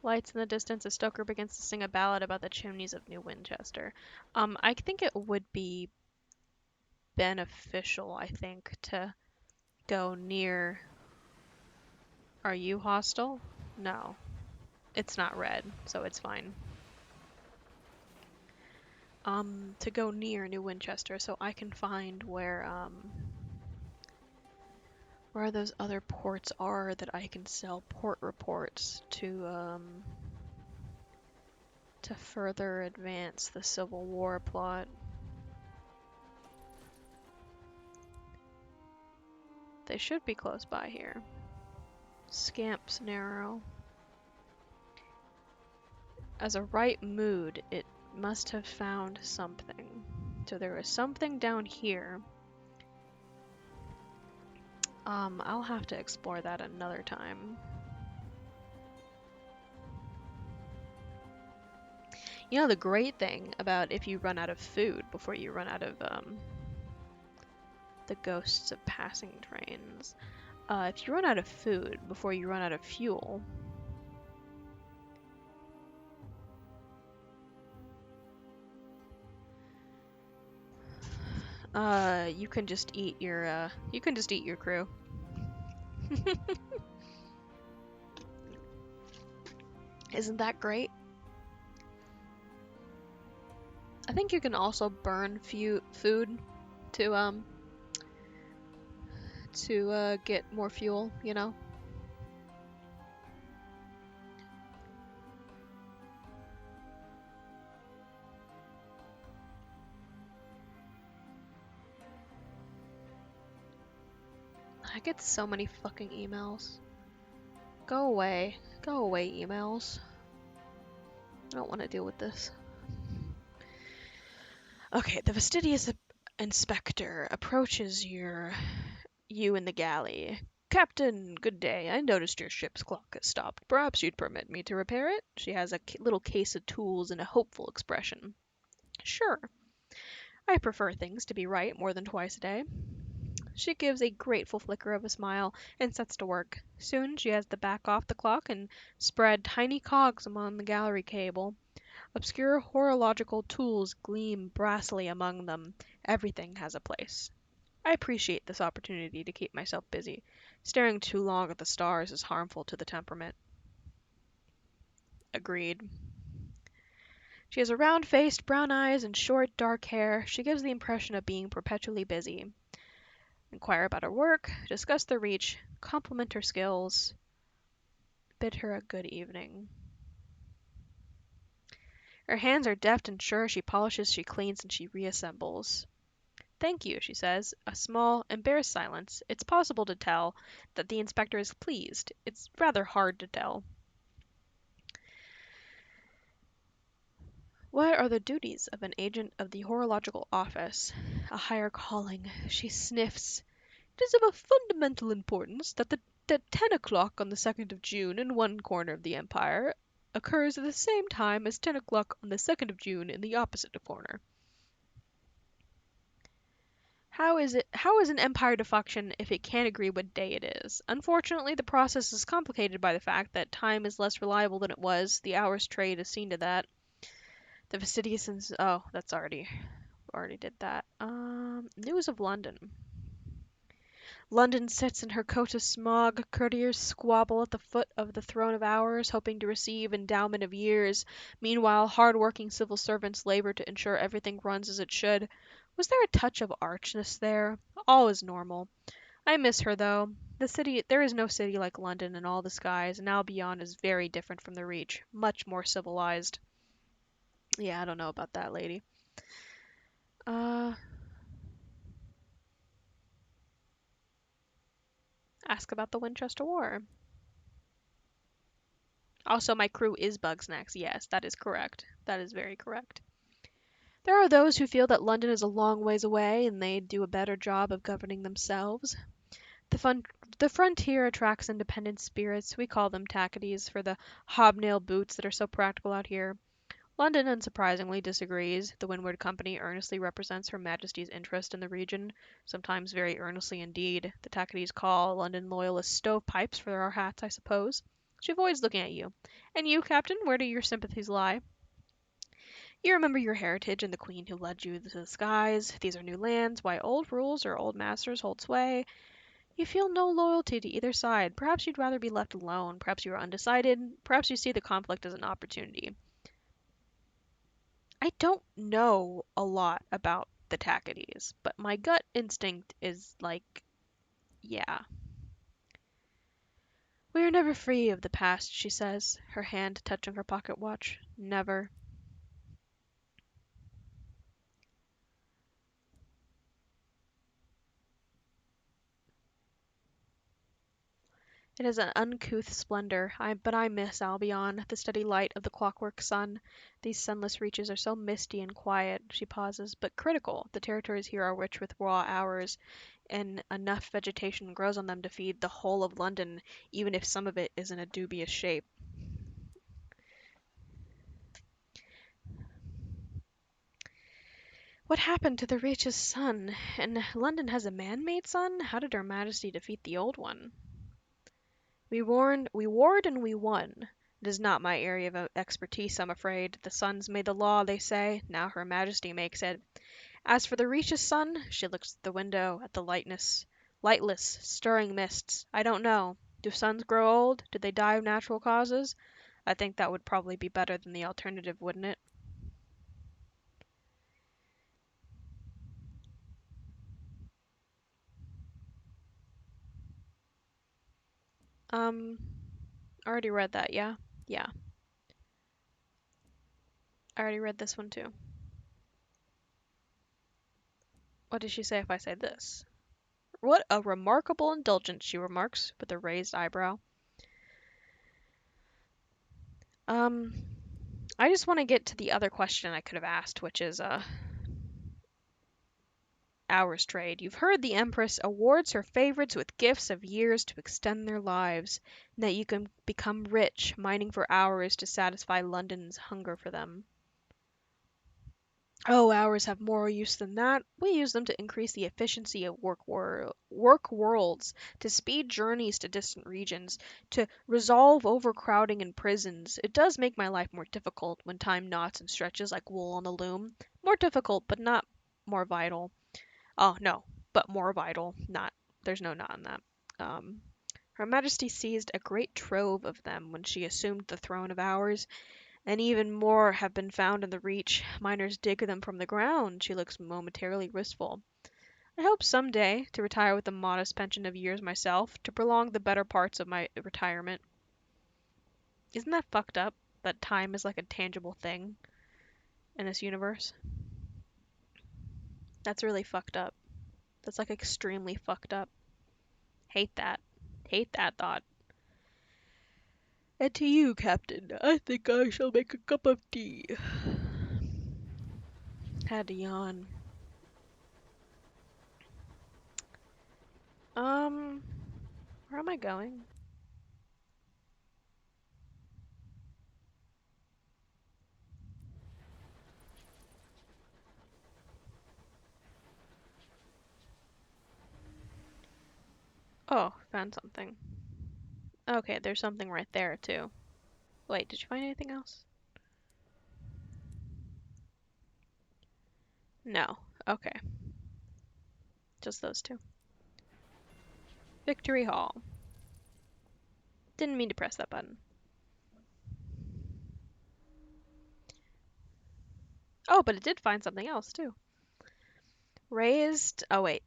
Lights in the distance, a stoker begins to sing a ballad about the chimneys of New Winchester. I think it would be beneficial, I think, to go near. Are you hostile? No. It's not red, so it's fine. To go near New Winchester so I can find where, where those other ports are that I can sell port reports to further advance the Civil War plot. They should be close by here. Scamp's Narrow. As a right mood, it must have found something. So there is something down here. I'll have to explore that another time. You know, the great thing about if you run out of food before you run out of the ghosts of passing trains, if you run out of food before you run out of fuel, you can just eat your crew. Isn't that great? I think you can also burn food to get more fuel, you know? I get so many fucking emails. Go away. Go away, emails. I don't want to deal with this. Okay, the fastidious inspector approaches you in the galley. Captain, good day. I noticed your ship's clock has stopped. Perhaps you'd permit me to repair it? She has a little case of tools and a hopeful expression. Sure. I prefer things to be right more than twice a day. She gives a grateful flicker of a smile and sets to work. Soon she has to back off the clock and spread tiny cogs among the gallery cable. Obscure horological tools gleam brassily among them. Everything has a place. I appreciate this opportunity to keep myself busy. Staring too long at the stars is harmful to the temperament. Agreed. She has a round-faced, brown eyes and short, dark hair. She gives the impression of being perpetually busy. Inquire about her work, discuss the reach, compliment her skills, bid her a good evening. Her hands are deft and sure. She polishes, she cleans, and she reassembles. Thank you, she says. A small, embarrassed silence. It's possible to tell that the inspector is pleased. It's rather hard to tell. What are the duties of an agent of the horological office? A higher calling. She sniffs. It is of a fundamental importance that 10 o'clock on the 2nd of June in one corner of the Empire occurs at the same time as 10 o'clock on the 2nd of June in the opposite corner. How is an empire to function if it can't agree what day it is? Unfortunately, the process is complicated by the fact that time is less reliable than it was. The hours trade has seen to that. The fastidious oh, that's already did that. News of London. London sits in her coat of smog. Courtiers squabble at the foot of the throne of hours, hoping to receive endowment of years. Meanwhile, hard-working civil servants labor to ensure everything runs as it should. Was there a touch of archness there? All is normal. I miss her, though. There is no city like London in all the skies, and Albion is very different from the Reach. Much more civilized. Yeah, I don't know about that, lady. Uh, ask about the Winchester War. Also, my crew is Bugsnax. Yes, that is correct. That is very correct. There are those who feel that London is a long ways away and they'd do a better job of governing themselves. The, fun- the frontier attracts independent spirits. We call them tackities for the hobnail boots that are so practical out here. London, unsurprisingly, disagrees. The Windward Company earnestly represents Her Majesty's interest in the region, sometimes very earnestly indeed. The tackities call London loyalists stovepipes for our hats, I suppose. She avoids looking at you. And you, Captain, where do your sympathies lie? You remember your heritage and the queen who led you to the skies. These are new lands, why old rules or old masters hold sway. You feel no loyalty to either side. Perhaps you'd rather be left alone. Perhaps you are undecided. Perhaps you see the conflict as an opportunity. I don't know a lot about the Tackities, but my gut instinct is like, yeah. We are never free of the past, she says, her hand touching her pocket watch. Never. It is an uncouth splendor, but I miss Albion, the steady light of the clockwork sun. These sunless reaches are so misty and quiet. She pauses, but critical. The territories here are rich with raw hours, and enough vegetation grows on them to feed the whole of London, even if some of it is in a dubious shape. What happened to the richest sun? And London has a man-made sun? How did Her Majesty defeat the old one? We warred and we won. It is not my area of expertise, I'm afraid. The suns made the law, they say. Now Her Majesty makes it. As for the Regis sun, she looks at the window, at the lightless, stirring mists. I don't know. Do suns grow old? Do they die of natural causes? I think that would probably be better than the alternative, wouldn't it? Um, I already read that, yeah? Yeah, I already read this one too. What did she say if I say this? What a remarkable indulgence, she remarks, with a raised eyebrow. Um, I just want to get to the other question I could have asked, which is, hours trade. You've heard the Empress awards her favorites with gifts of years to extend their lives, and that you can become rich mining for hours to satisfy London's hunger for them. Oh, hours have more use than that. We use them to increase the efficiency of work worlds, to speed journeys to distant regions, to resolve overcrowding in prisons. It does make my life more difficult when time knots and stretches like wool on the loom. More difficult, but not more vital. Oh, no, but more vital. Not. There's no not in that. Um, Her Majesty seized a great trove of them when she assumed the throne of ours, and even more have been found in the Reach. Miners dig them from the ground. She looks momentarily wistful. I hope some day to retire with a modest pension of years myself, to prolong the better parts of my retirement. Isn't that fucked up? That time is like a tangible thing in this universe? That's really fucked up. That's like extremely fucked up. Hate that. Hate that thought. And to you, Captain, I think I shall make a cup of tea. Had to yawn. Um, where am I going? Oh, found something. Okay, there's something right there, too. Wait, did you find anything else? No. Okay, just those two. Victory Hall. Didn't mean to press that button. Oh, but it did find something else, too. Raised. Oh, wait.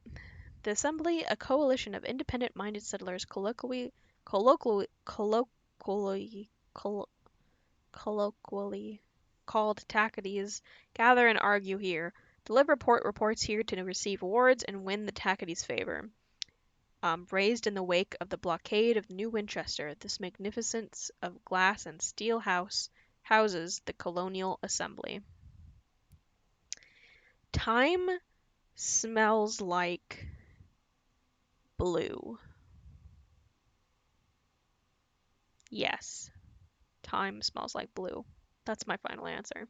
The Assembly, a coalition of independent-minded settlers colloquially, colloquially called Tacadies, gather and argue here, deliver reports here to receive awards and win the Tacadies' favor. Raised in the wake of the blockade of New Winchester, this magnificence of glass and steel houses the Colonial Assembly. Time smells like blue. Yes, time smells like blue. That's my final answer.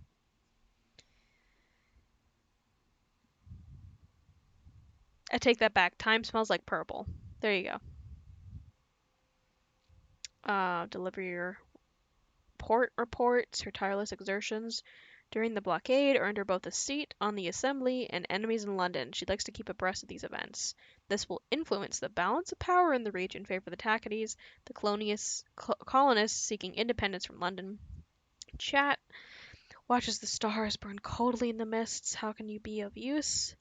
I take that back. Time smells like purple. There you go. Deliver your port reports. Her tireless exertions during the blockade earned her both a seat on the Assembly and enemies in London. She likes to keep abreast of these events. This will influence the balance of power in the region in favor of the Tacadies, the colonists seeking independence from London. Chat watches the stars burn coldly in the mists. How can you be of use?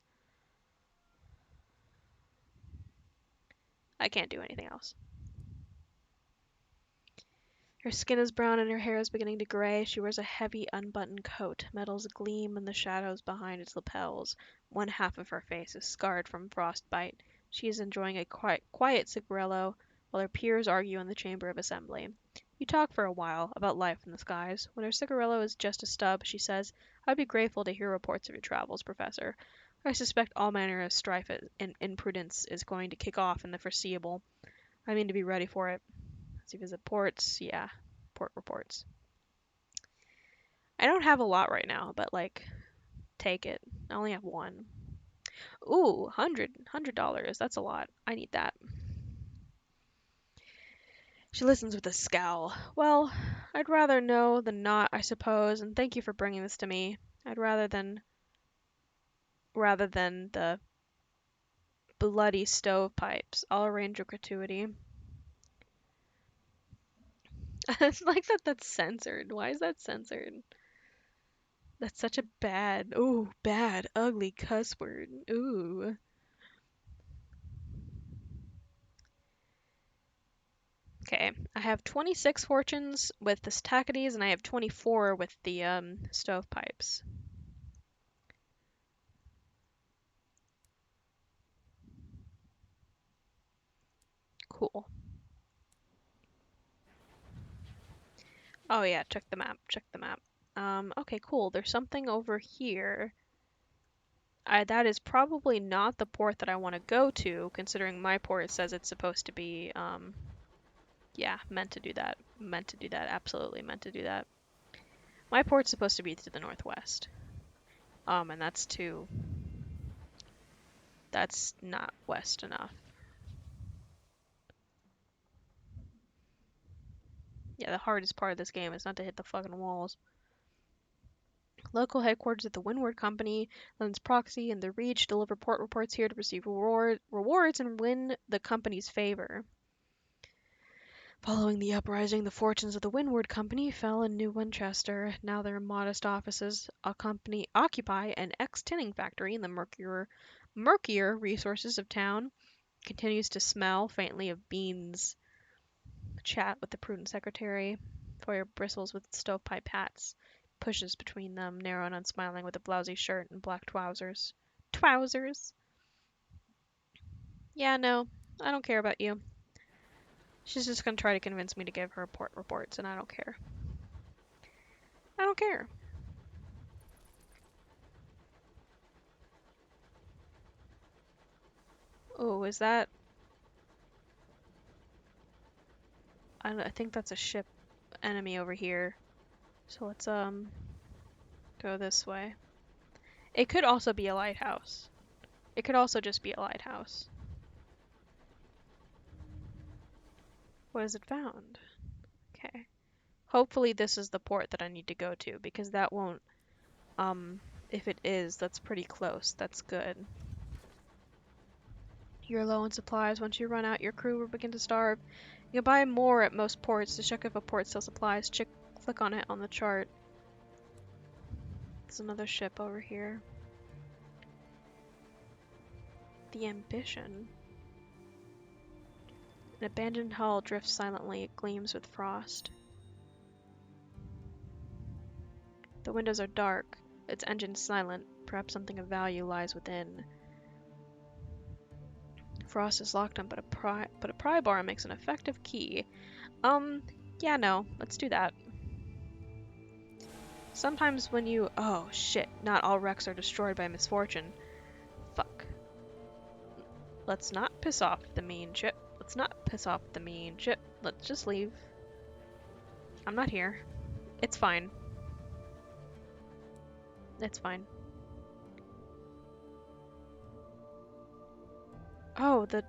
I can't do anything else. Her skin is brown and her hair is beginning to gray. She wears a heavy, unbuttoned coat. Metals gleam in the shadows behind its lapels. One half of her face is scarred from frostbite. She is enjoying a quiet cigarillo while her peers argue in the chamber of assembly. You talk for a while about life in the skies. When her cigarillo is just a stub, she says, "I'd be grateful to hear reports of your travels, Professor. I suspect all manner of strife and imprudence is going to kick off in the foreseeable. I mean to be ready for it. Does he visit ports? Yeah, port reports. I don't have a lot right now, but like, take it. I only have one. Ooh, $100. That's a lot. I need that. She listens with a scowl. Well, I'd rather know than not, I suppose, and thank you for bringing this to me. I'd rather than the bloody stovepipes. I'll arrange a gratuity. It's like that's censored. Why is that censored? That's such a bad, ugly cuss word. Ooh. Okay, I have 26 fortunes with the Staccaties, and I have 24 with the stovepipes. Cool. Oh yeah, check the map. Check the map. Okay, cool. There's something over here. That is probably not the port that I want to go to, considering my port says it's supposed to be, yeah, meant to do that. Meant to do that. Absolutely meant to do that. My port's supposed to be to the northwest. And that's not west enough. Yeah, the hardest part of this game is not to hit the fucking walls. Local headquarters of the Windward Company, lends proxy, and the Reach deliver port reports here to receive rewards and win the company's favor. Following the uprising, the fortunes of the Windward Company fell in New Winchester. Now their modest offices occupy an ex-tinning factory in the murkier resources of town. Continues to smell faintly of beans. Chat with the prudent secretary. Foyer bristles with stovepipe hats. Pushes between them, narrow and unsmiling, with a blousy shirt and black trousers. Trousers? Yeah, no, I don't care about you. She's just gonna try to convince me to give her port reports, and I don't care. I don't care. Oh, is that? I think that's a ship enemy over here. So let's go this way. It could also be a lighthouse. It could also just be a lighthouse. What has it found? Okay. Hopefully this is the port that I need to go to, because that won't, if it is, that's pretty close. That's good. You're low on supplies. Once you run out, your crew will begin to starve. You can buy more at most ports. To check if a port still supplies, click on it on the chart. There's another ship over here. The Ambition. An abandoned hull drifts silently. It gleams with frost. The windows are dark, its engine silent. Perhaps something of value lies within. Frost is locked on, but a pry bar makes an effective key. Yeah, no, let's do that. Sometimes when you... Oh, shit. Not all wrecks are destroyed by misfortune. Fuck. Let's not piss off the mean ship. Let's not piss off the mean ship. Let's just leave. I'm not here. It's fine. It's fine. Oh, there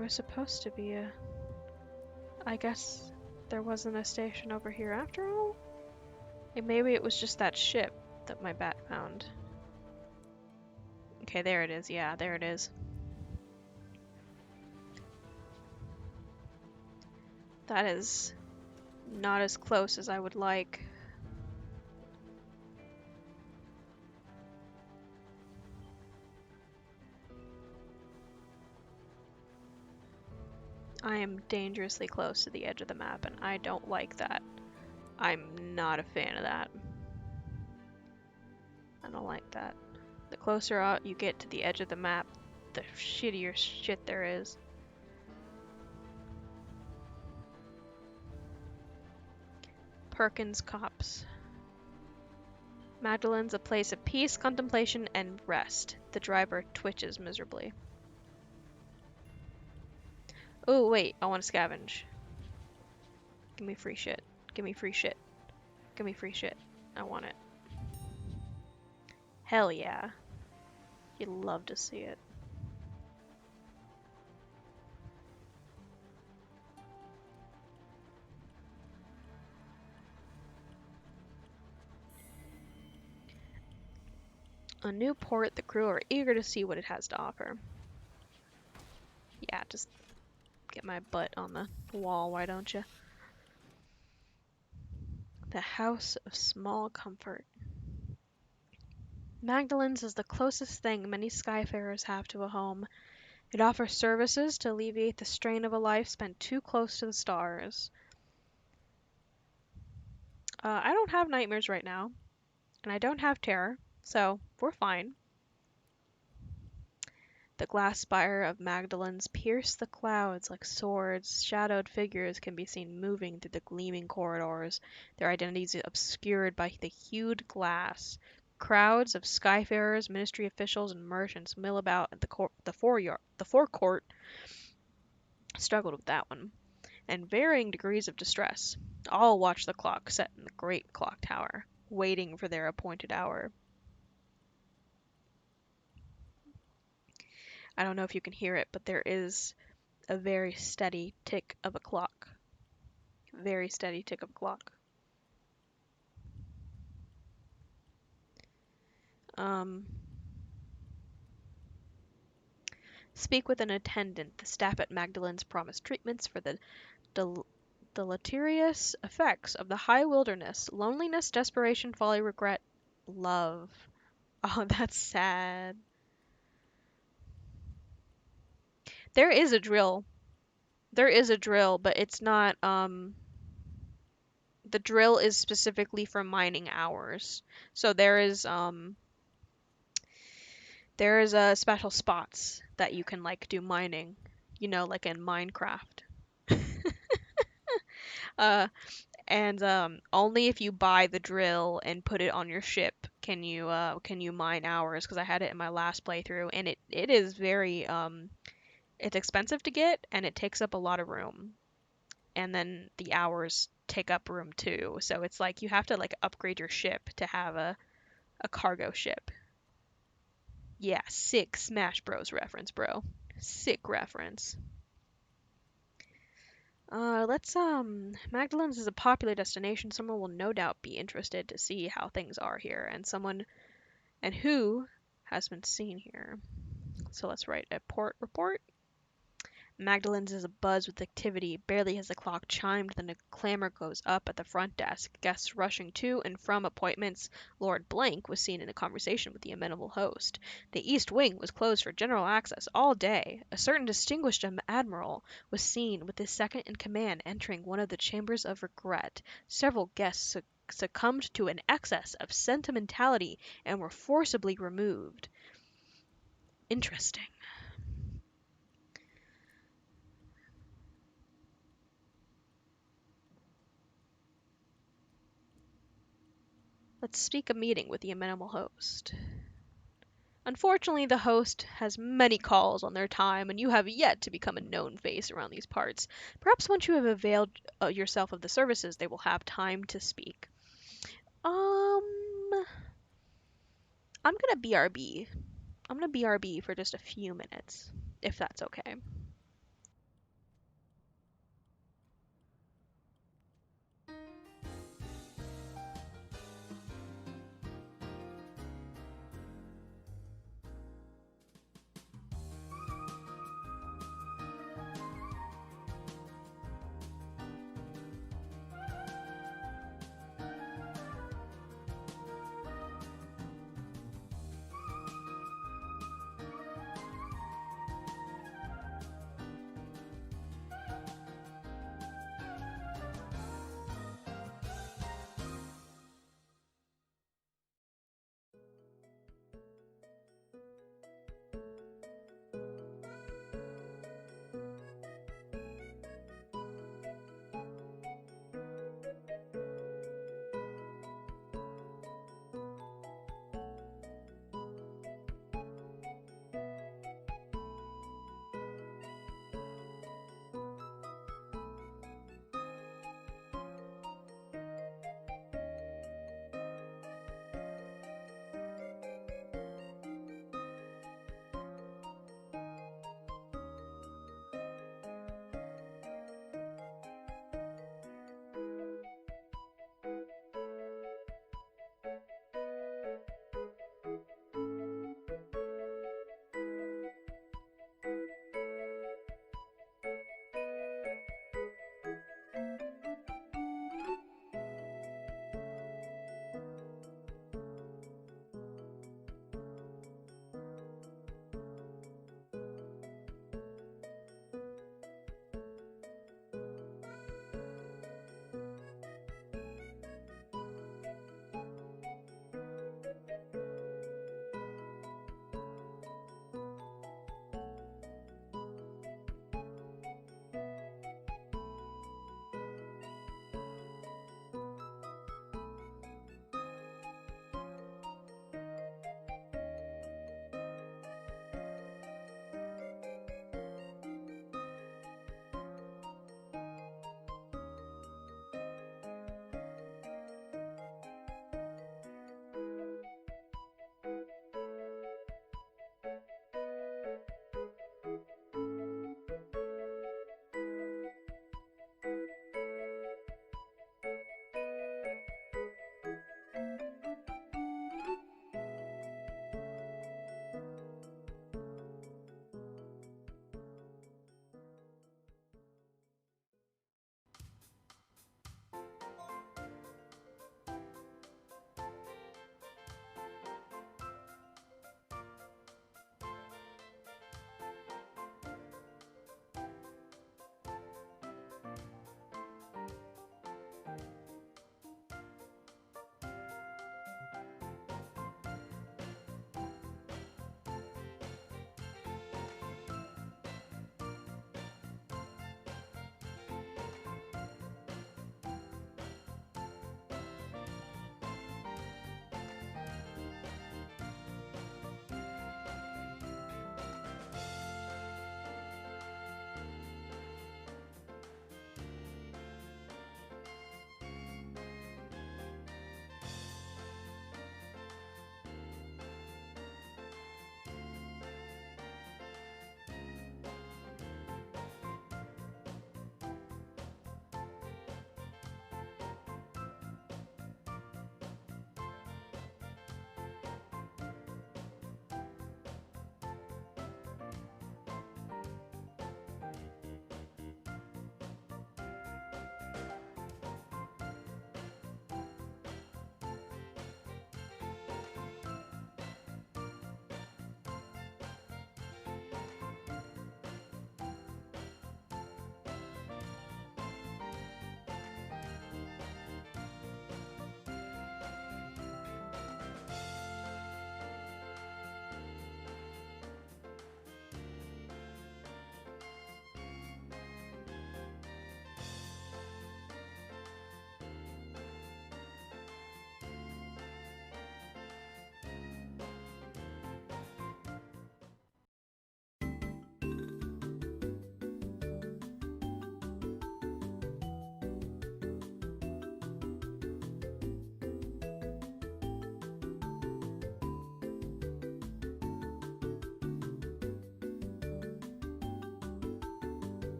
was supposed to be a... I guess there wasn't a station over here after all? Maybe it was just that ship that my bat found. Okay, there it is. Yeah, there it is. That is not as close as I would like. I am dangerously close to the edge of the map, and I don't like that. I'm not a fan of that. I don't like that. The closer out you get to the edge of the map, the shittier shit there is. Perkins Copse. Magdalen's a place of peace, contemplation, and rest. The driver twitches miserably. Oh, wait, I want to scavenge. Give me free shit. Give me free shit. Give me free shit. I want it. Hell yeah. You'd love to see it. A new port, the crew are eager to see what it has to offer. Yeah, just get my butt on the wall, why don't you? The House of Small Comfort. Magdalen's is the closest thing many skyfarers have to a home. It offers services to alleviate the strain of a life spent too close to the stars. I don't have nightmares right now, and I don't have terror, so we're fine. The glass spire of Magdalen's pierced the clouds like swords. Shadowed figures can be seen moving through the gleaming corridors, their identities obscured by the hued glass. Crowds of skyfarers, ministry officials, and merchants mill about at the forecourt. Struggled with that one, and varying degrees of distress. All watch the clock set in the great clock tower, waiting for their appointed hour. I don't know if you can hear it, but there is a very steady tick of a clock. Very steady tick of a clock. Um, Speak with an attendant. The staff at Magdalen's promise treatments for the deleterious effects of the high wilderness: loneliness, desperation, folly, regret, love. Oh, that's sad. There is a drill. There is a drill, but it's not, the drill is specifically for mining hours. So there is special spots that you can like do mining, like in Minecraft. Uh, and only if you buy the drill and put it on your ship can you mine hours. Because I had it in my last playthrough, and it is very it's expensive to get, and it takes up a lot of room. And then the hours take up room too. So it's like you have to like upgrade your ship to have a cargo ship. Yeah, sick Smash Bros reference, bro. Sick reference. Let's Magdalen's is a popular destination. Someone will no doubt be interested to see how things are here, and who has been seen here. So let's write a port report. Magdalen's is abuzz with activity. Barely has the clock chimed than a clamor goes up at the front desk. Guests rushing to and from appointments. Lord Blank was seen in a conversation with the amenable host. The east wing was closed for general access all day. A certain distinguished admiral was seen with his second in command entering one of the chambers of regret. Several guests succumbed to an excess of sentimentality and were forcibly removed. Interesting. Let's speak a meeting with the amenable host. Unfortunately, the host has many calls on their time, and you have yet to become a known face around these parts. Perhaps once you have availed yourself of the services, they will have time to speak. I'm gonna BRB. I'm gonna BRB for just a few minutes, if that's okay.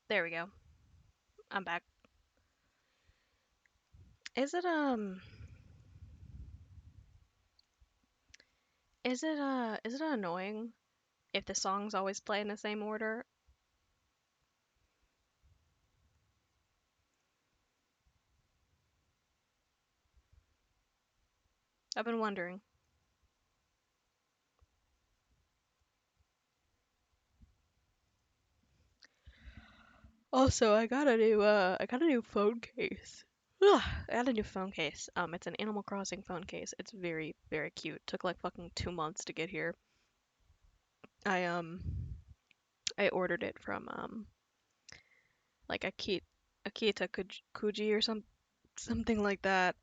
There we go. I'm back. Is it is it annoying if the songs always play in the same order? I've been wondering. Also, I got a new phone case. Ugh, I got a new phone case. It's an Animal Crossing phone case. It's very, very cute. Took like fucking 2 months to get here. I I ordered it from like Kuji or something like that.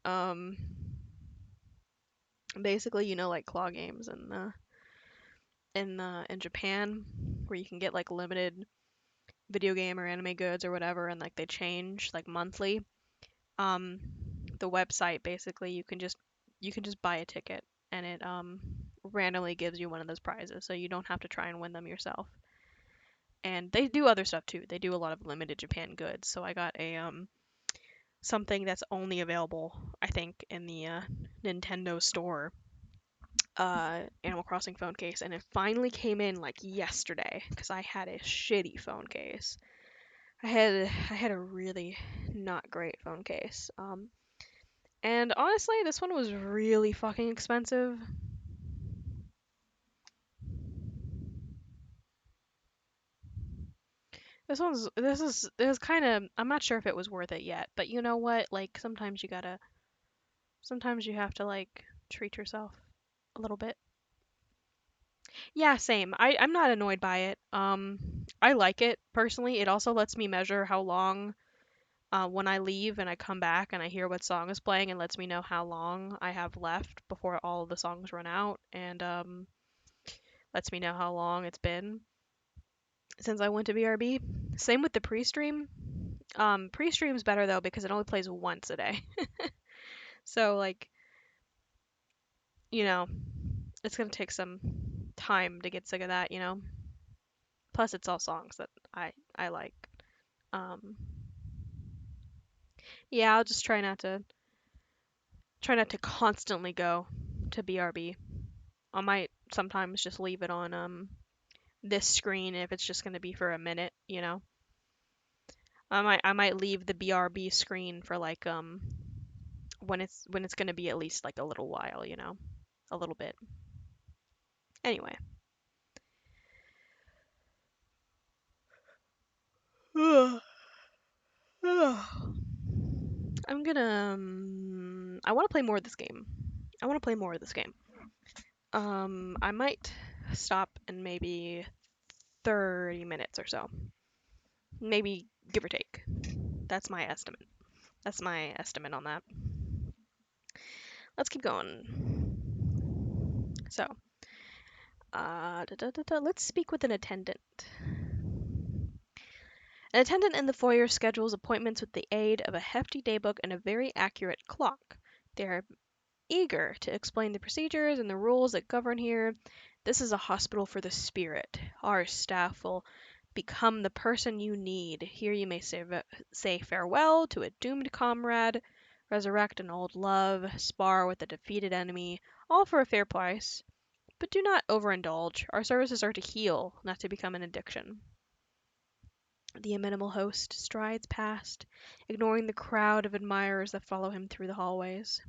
Basically, you know, like claw games in Japan, where you can get like limited video game or anime goods or whatever, and like they change like monthly. Um, the website basically you can just buy a ticket and it randomly gives you one of those prizes, so you don't have to try and win them yourself. And they do other stuff too. They do a lot of limited Japan goods. So I got a something that's only available, I think, in the Nintendo store, Animal Crossing phone case, and it finally came in like yesterday because I had a shitty phone case. I had a really not great phone case. And honestly, this one was really fucking expensive. This is kind of, I'm not sure if it was worth it yet, but you know what? Like sometimes you have to like treat yourself a little bit. Yeah, same. I'm not annoyed by it. I like it personally. It also lets me measure how long when I leave and I come back and I hear what song is playing, and lets me know how long I have left before all of the songs run out, and lets me know how long it's been since I went to BRB. Same with the pre-stream. Pre-stream's better though because it only plays once a day. So like, you know, it's gonna take some time to get sick of that, you know. Plus, it's all songs that I like. Um, yeah, I'll just try not to constantly go to BRB. I might sometimes just leave it on this screen if it's just gonna be for a minute, you know. I might leave the BRB screen for like when it's gonna be at least like a little while, you know, a little bit. Anyway, I'm gonna I want to play more of this game. I want to play more of this game. I might stop in maybe 30 minutes or so. Maybe give or take. That's my estimate. That's my estimate on that. Let's keep going. So, let's speak with an attendant. An attendant in the foyer schedules appointments with the aid of a hefty daybook and a very accurate clock. They are eager to explain the procedures and the rules that govern here. This is a hospital for the spirit. Our staff will become the person you need. Here you may say farewell to a doomed comrade, resurrect an old love, spar with a defeated enemy, all for a fair price. But do not overindulge. Our services are to heal, not to become an addiction. The inimitable host strides past, ignoring the crowd of admirers that follow him through the hallways.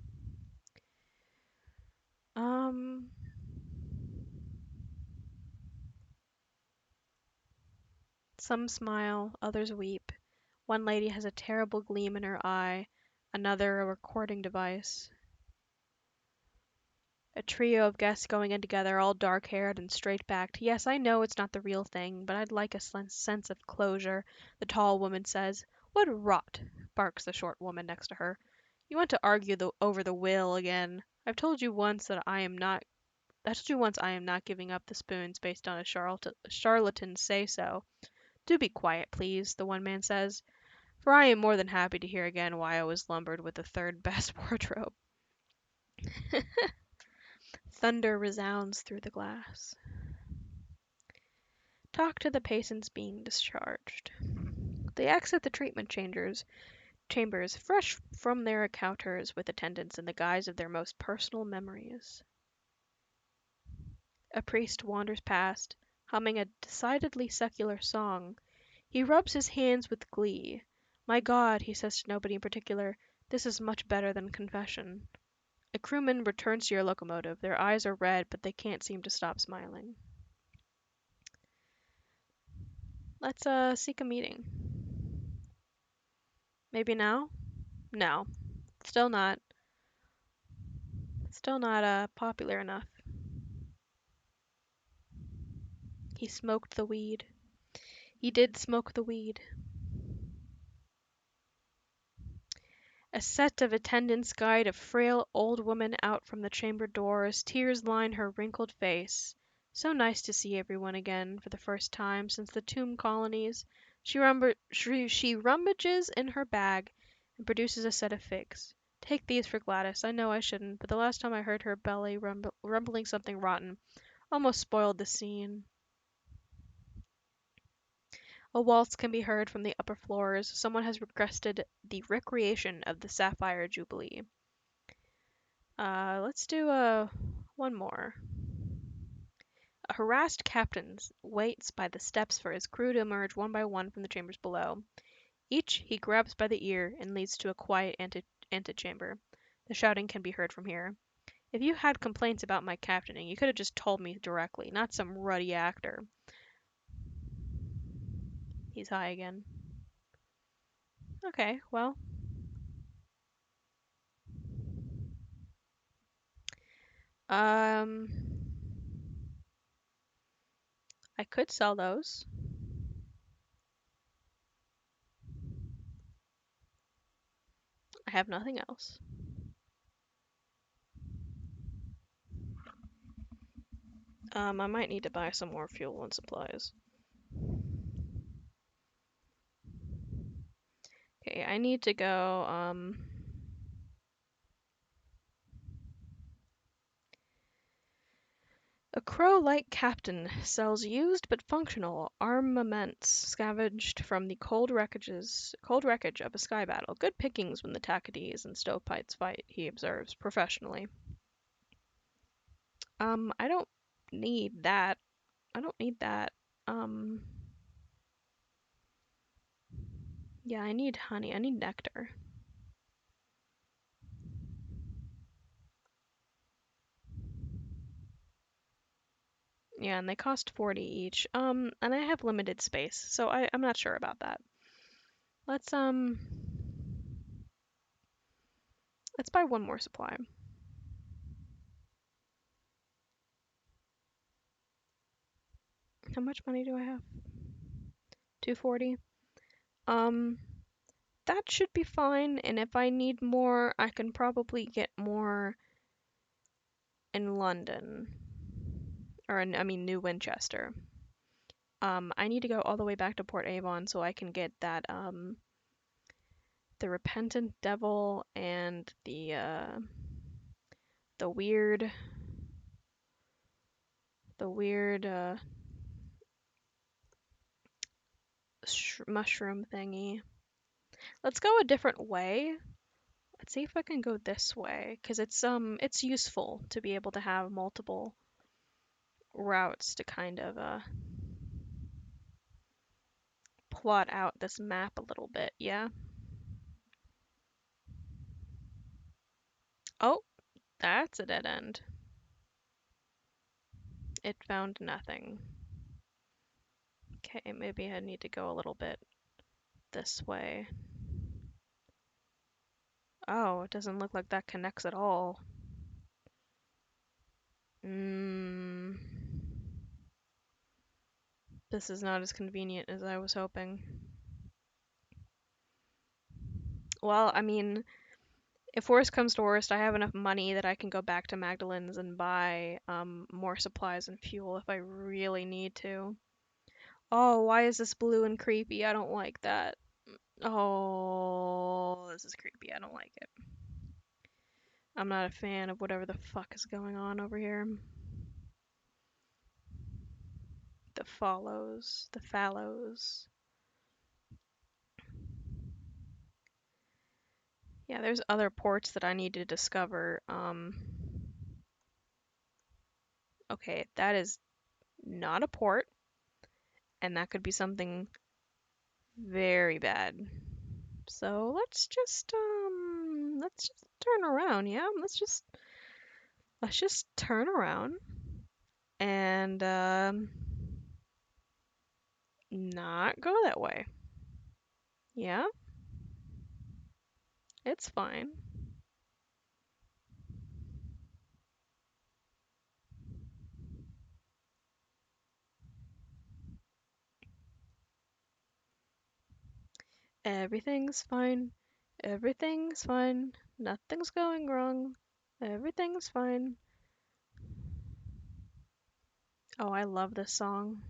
Um, some smile, others weep. One lady has a terrible gleam in her eye, another a recording device. A trio of guests going in together, all dark-haired and straight-backed. Yes, I know it's not the real thing, but I'd like a sense of closure, the tall woman says. What rot, barks the short woman next to her. You want to argue over the will again. I told you once I am not giving up the spoons based on a charlatan's say-so. Do be quiet, please, the one man says, for I am more than happy to hear again why I was lumbered with the third best wardrobe. Thunder resounds through the glass. Talk to the patients being discharged. They exit the treatment chambers fresh from their encounters with attendants in the guise of their most personal memories. A priest wanders past, humming a decidedly secular song. He rubs his hands with glee. My God, he says to nobody in particular, this is much better than confession. A crewman returns to your locomotive. Their eyes are red, but they can't seem to stop smiling. Let's seek a meeting. Maybe now? No. Still not. Still not popular enough. He smoked the weed. He did smoke the weed. A set of attendants guide a frail old woman out from the chamber doors. Tears line her wrinkled face. So nice to see everyone again for the first time since the tomb colonies. She rummages in her bag and produces a set of figs. Take these for Gladys. I know I shouldn't, but the last time I heard her belly rumbling something rotten almost spoiled the scene. A waltz can be heard from the upper floors. Someone has requested the recreation of the Sapphire Jubilee. Let's do one more. A harassed captain waits by the steps for his crew to emerge one by one from the chambers below. Each he grabs by the ear and leads to a quiet antechamber. The shouting can be heard from here. If you had complaints about my captaining, you could have just told me directly, not some ruddy actor. He's high again. Okay, well. Um, I could sell those. I have nothing else. I might need to buy some more fuel and supplies. Okay, I need to go, a crow-like captain sells used but functional armaments scavenged from the cold wreckage of a sky battle. Good pickings when the Tacadies and stovepipes fight, he observes professionally. I don't need that. I don't need that. Um, yeah, I need honey. I need nectar. Yeah, and they cost 40 each. And I have limited space, so I'm not sure about that. Let's let's buy one more supply. How much money do I have? 240. Um, that should be fine, and if I need more, I can probably get more in London. I mean, New Winchester. I need to go all the way back to Port Avon so I can get that, the Repentant Devil and the weird, the weird, mushroom thingy. Let's go a different way. Let's see if I can go this way, because it's useful to be able to have multiple routes to kind of plot out this map a little bit, yeah? Oh, that's a dead end. It found nothing. Okay, maybe I need to go a little bit this way. Oh, it doesn't look like that connects at all. Mmm. This is not as convenient as I was hoping. Well, I mean, if worst comes to worst, I have enough money that I can go back to Magdalen's and buy more supplies and fuel if I really need to. Oh, why is this blue and creepy? I don't like that. Oh, this is creepy. I don't like it. I'm not a fan of whatever the fuck is going on over here. The fallows. Yeah, there's other ports that I need to discover. Okay, that is not a port, and that could be something very bad. So let's just turn around, yeah? Let's just turn around and not go that way. Yeah, it's fine. Everything's fine. Everything's fine. Nothing's going wrong. Everything's fine. Oh, I love this song.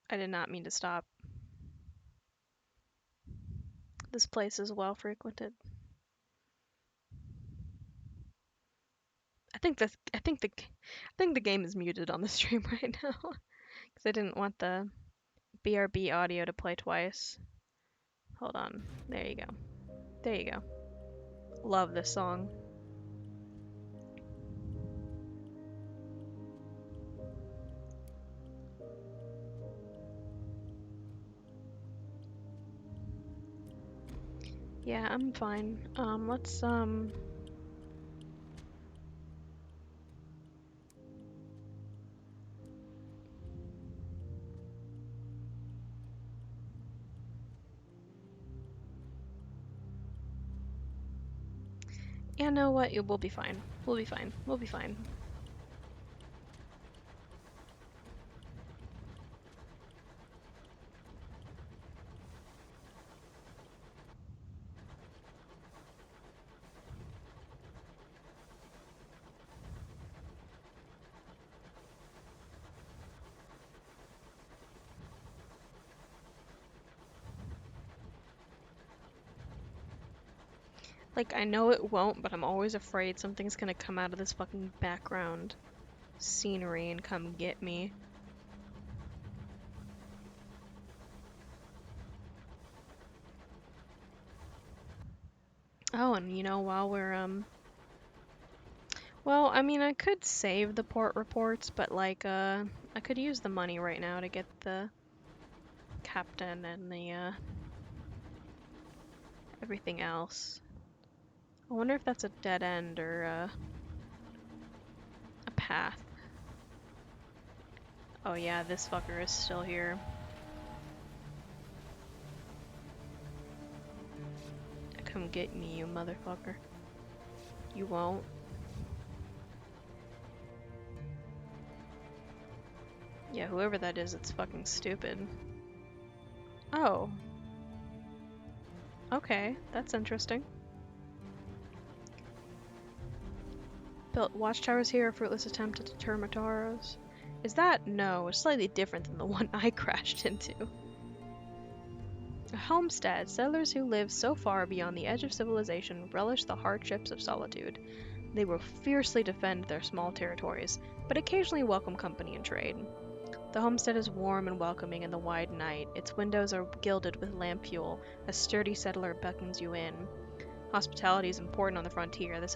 I did not mean to stop. This place is well frequented. I think the game is muted on the stream right now because I didn't want the BRB audio to play twice. Hold on. There you go. There you go. Love this song. Yeah, I'm fine. Let's yeah, know what? We'll be fine. We'll be fine. We'll be fine. Like, I know it won't, but I'm always afraid something's gonna come out of this fucking background scenery and come get me. Oh, and while we're well, I mean, I could save the port reports, but like I could use the money right now to get the captain and the everything else. I wonder if that's a dead end or a path. Oh yeah, this fucker is still here. Come get me, you motherfucker. You won't. Yeah, whoever that is, it's fucking stupid. Oh. Okay, that's interesting. Built watchtowers here, a fruitless attempt to deter Mataros. Is that? No, it's slightly different than the one I crashed into. A homestead. Settlers who live so far beyond the edge of civilization relish the hardships of solitude. They will fiercely defend their small territories, but occasionally welcome company and trade. The homestead is warm and welcoming in the wide night. Its windows are gilded with lamp fuel. A sturdy settler beckons you in. Hospitality is important on the frontier. The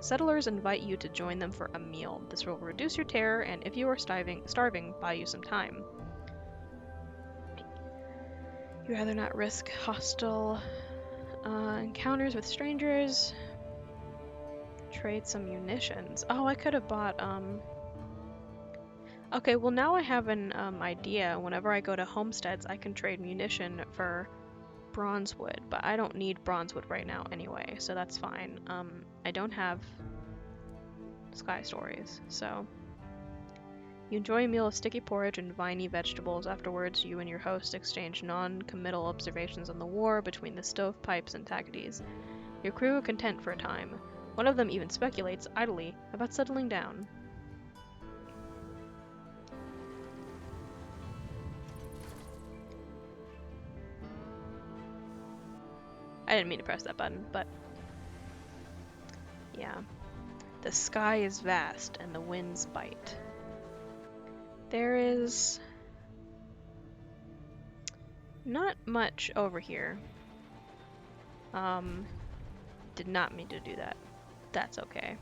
settlers invite you to join them for a meal. This will reduce your terror, and if you are starving, buy you some time. You'd rather not risk hostile encounters with strangers. Trade some munitions. Oh, I could have bought, Okay, well now I have an idea. Whenever I go to homesteads, I can trade munition for bronzewood, but I don't need bronzewood right now anyway, so that's fine. I don't have sky stories, so you enjoy a meal of sticky porridge and viney vegetables. Afterwards, you and your host exchange non-committal observations on the war between the stovepipes and Tagetes. Your crew are content for a time. One of them even speculates idly about settling down. I didn't mean to press that button, but yeah. The sky is vast and the winds bite. There is Not much over here. Um, did not mean to do that. That's okay.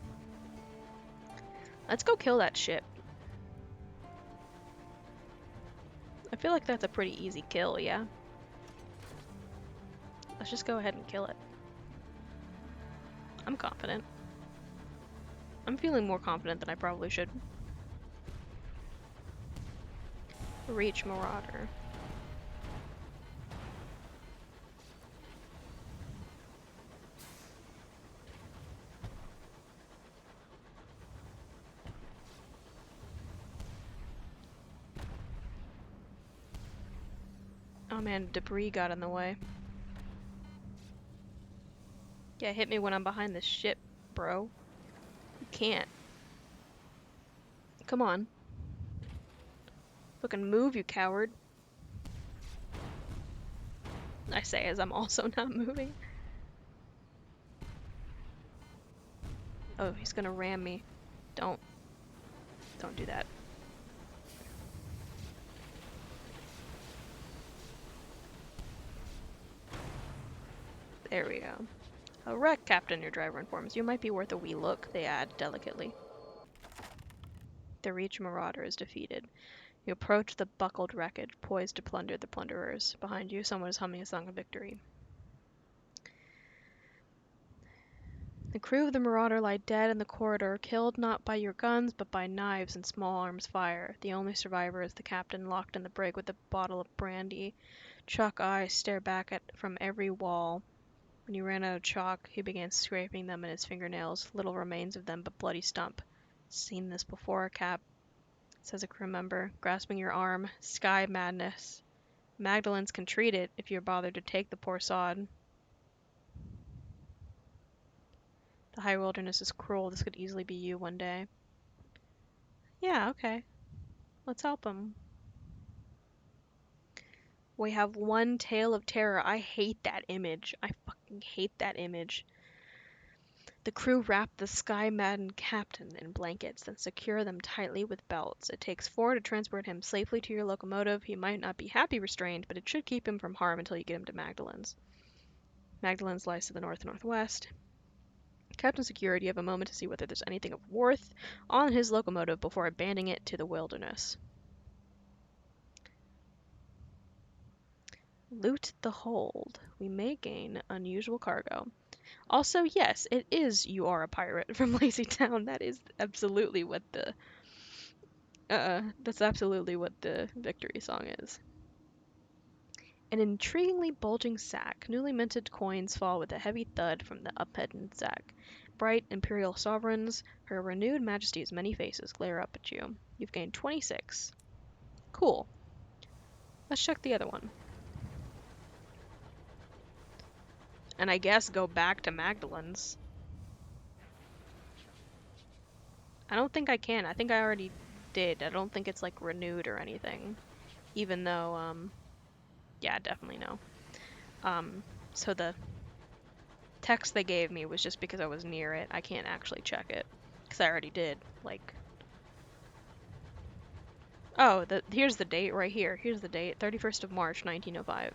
Let's go kill that ship. I feel like that's a pretty easy kill, yeah? Let's just go ahead and kill it. I'm confident. I'm feeling more confident than I probably should. Reach Marauder. Oh man, debris got in the way. Yeah, hit me when I'm behind the ship, bro. You can't. Come on. Fucking move, you coward. I say as I'm also not moving. Oh, he's gonna ram me. Don't. Don't do that. There we go. A wreck, Captain, your driver informs. You might be worth a wee look, they add delicately. The Reach Marauder is defeated. You approach the buckled wreckage, poised to plunder the plunderers. Behind you, someone is humming a song of victory. The crew of the Marauder lie dead in the corridor, killed not by your guns, but by knives and small arms fire. The only survivor is the captain, locked in the brig with a bottle of brandy. Chalk eyes stare back at from every wall. When you ran out of chalk, he began scraping them in his fingernails, little remains of them but bloody stump. Seen this before, Cap, says a crew member, grasping your arm. Sky madness. Magdalens can treat it if you're bothered to take the poor sod. The high wilderness is cruel. This could easily be you one day. Yeah, okay. Let's help him. We have one tale of terror. I hate that image. I fucking hate that image. The crew wrap the sky-maddened captain in blankets, then secure them tightly with belts. It takes 4 to transport him safely to your locomotive. He might not be happy restrained, but it should keep him from harm until you get him to Magdalen's. Magdalen's lies to the north-northwest. Captain Security, you have a moment to see whether there's anything of worth on his locomotive before abandoning it to the wilderness. Loot the hold. We may gain unusual cargo. Also, yes, it is You Are a Pirate from Lazy Town. That is absolutely what the that's absolutely what the victory song is. An intriguingly bulging sack. Newly minted coins fall with a heavy thud from the up-hidden sack. Bright imperial sovereigns, her renewed majesty's many faces glare up at you. You've gained 26. Cool. Let's check the other one. And I guess go back to Magdalen's. I don't think I can. I think I already did. I don't think it's like renewed or anything. Even though, yeah, definitely no. So the text they gave me was just because I was near it. I can't actually check it. Because I already did. Like, oh, here's the date right here. Here's the date. 31st of March, 1905.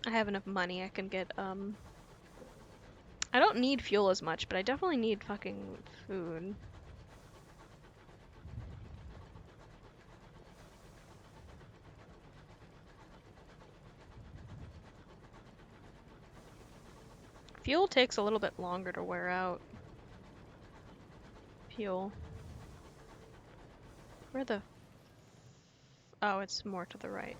I have enough money. I can get, I don't need fuel as much, but I definitely need fucking food. Fuel takes a little bit longer to wear out. Fuel. Where the... Oh, it's more to the right.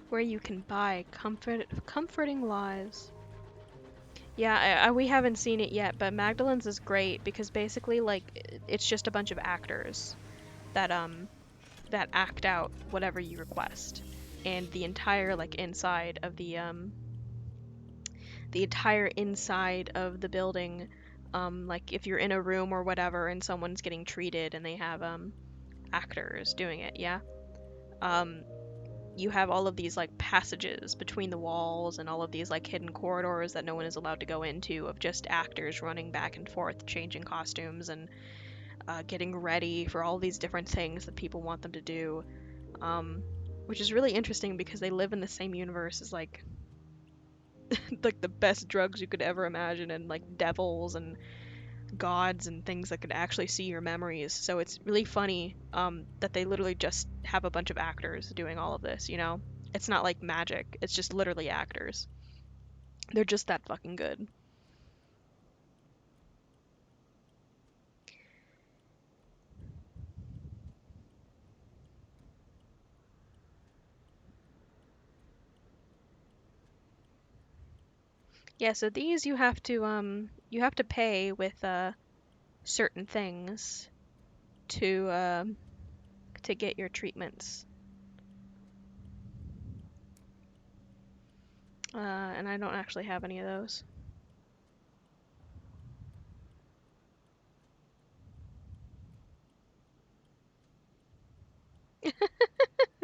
Where you can buy comforting lies. Yeah, we haven't seen it yet, but Magdalen's is great because basically, like, it's just a bunch of actors that that act out whatever you request, and the entire like the entire inside of the building, like if you're in a room or whatever and someone's getting treated and they have actors doing it, yeah. Um, you have all of these like passages between the walls and all of these like hidden corridors that no one is allowed to go into of just actors running back and forth, changing costumes and getting ready for all these different things that people want them to do. Um, which is really interesting because they live in the same universe as like the best drugs you could ever imagine and like devils and gods and things that could actually see your memories. So it's really funny that they literally just have a bunch of actors doing all of this, you know? It's not like magic, it's just literally actors. They're just that fucking good. Yeah, so these you have to pay with certain things to get your treatments. And I don't actually have any of those.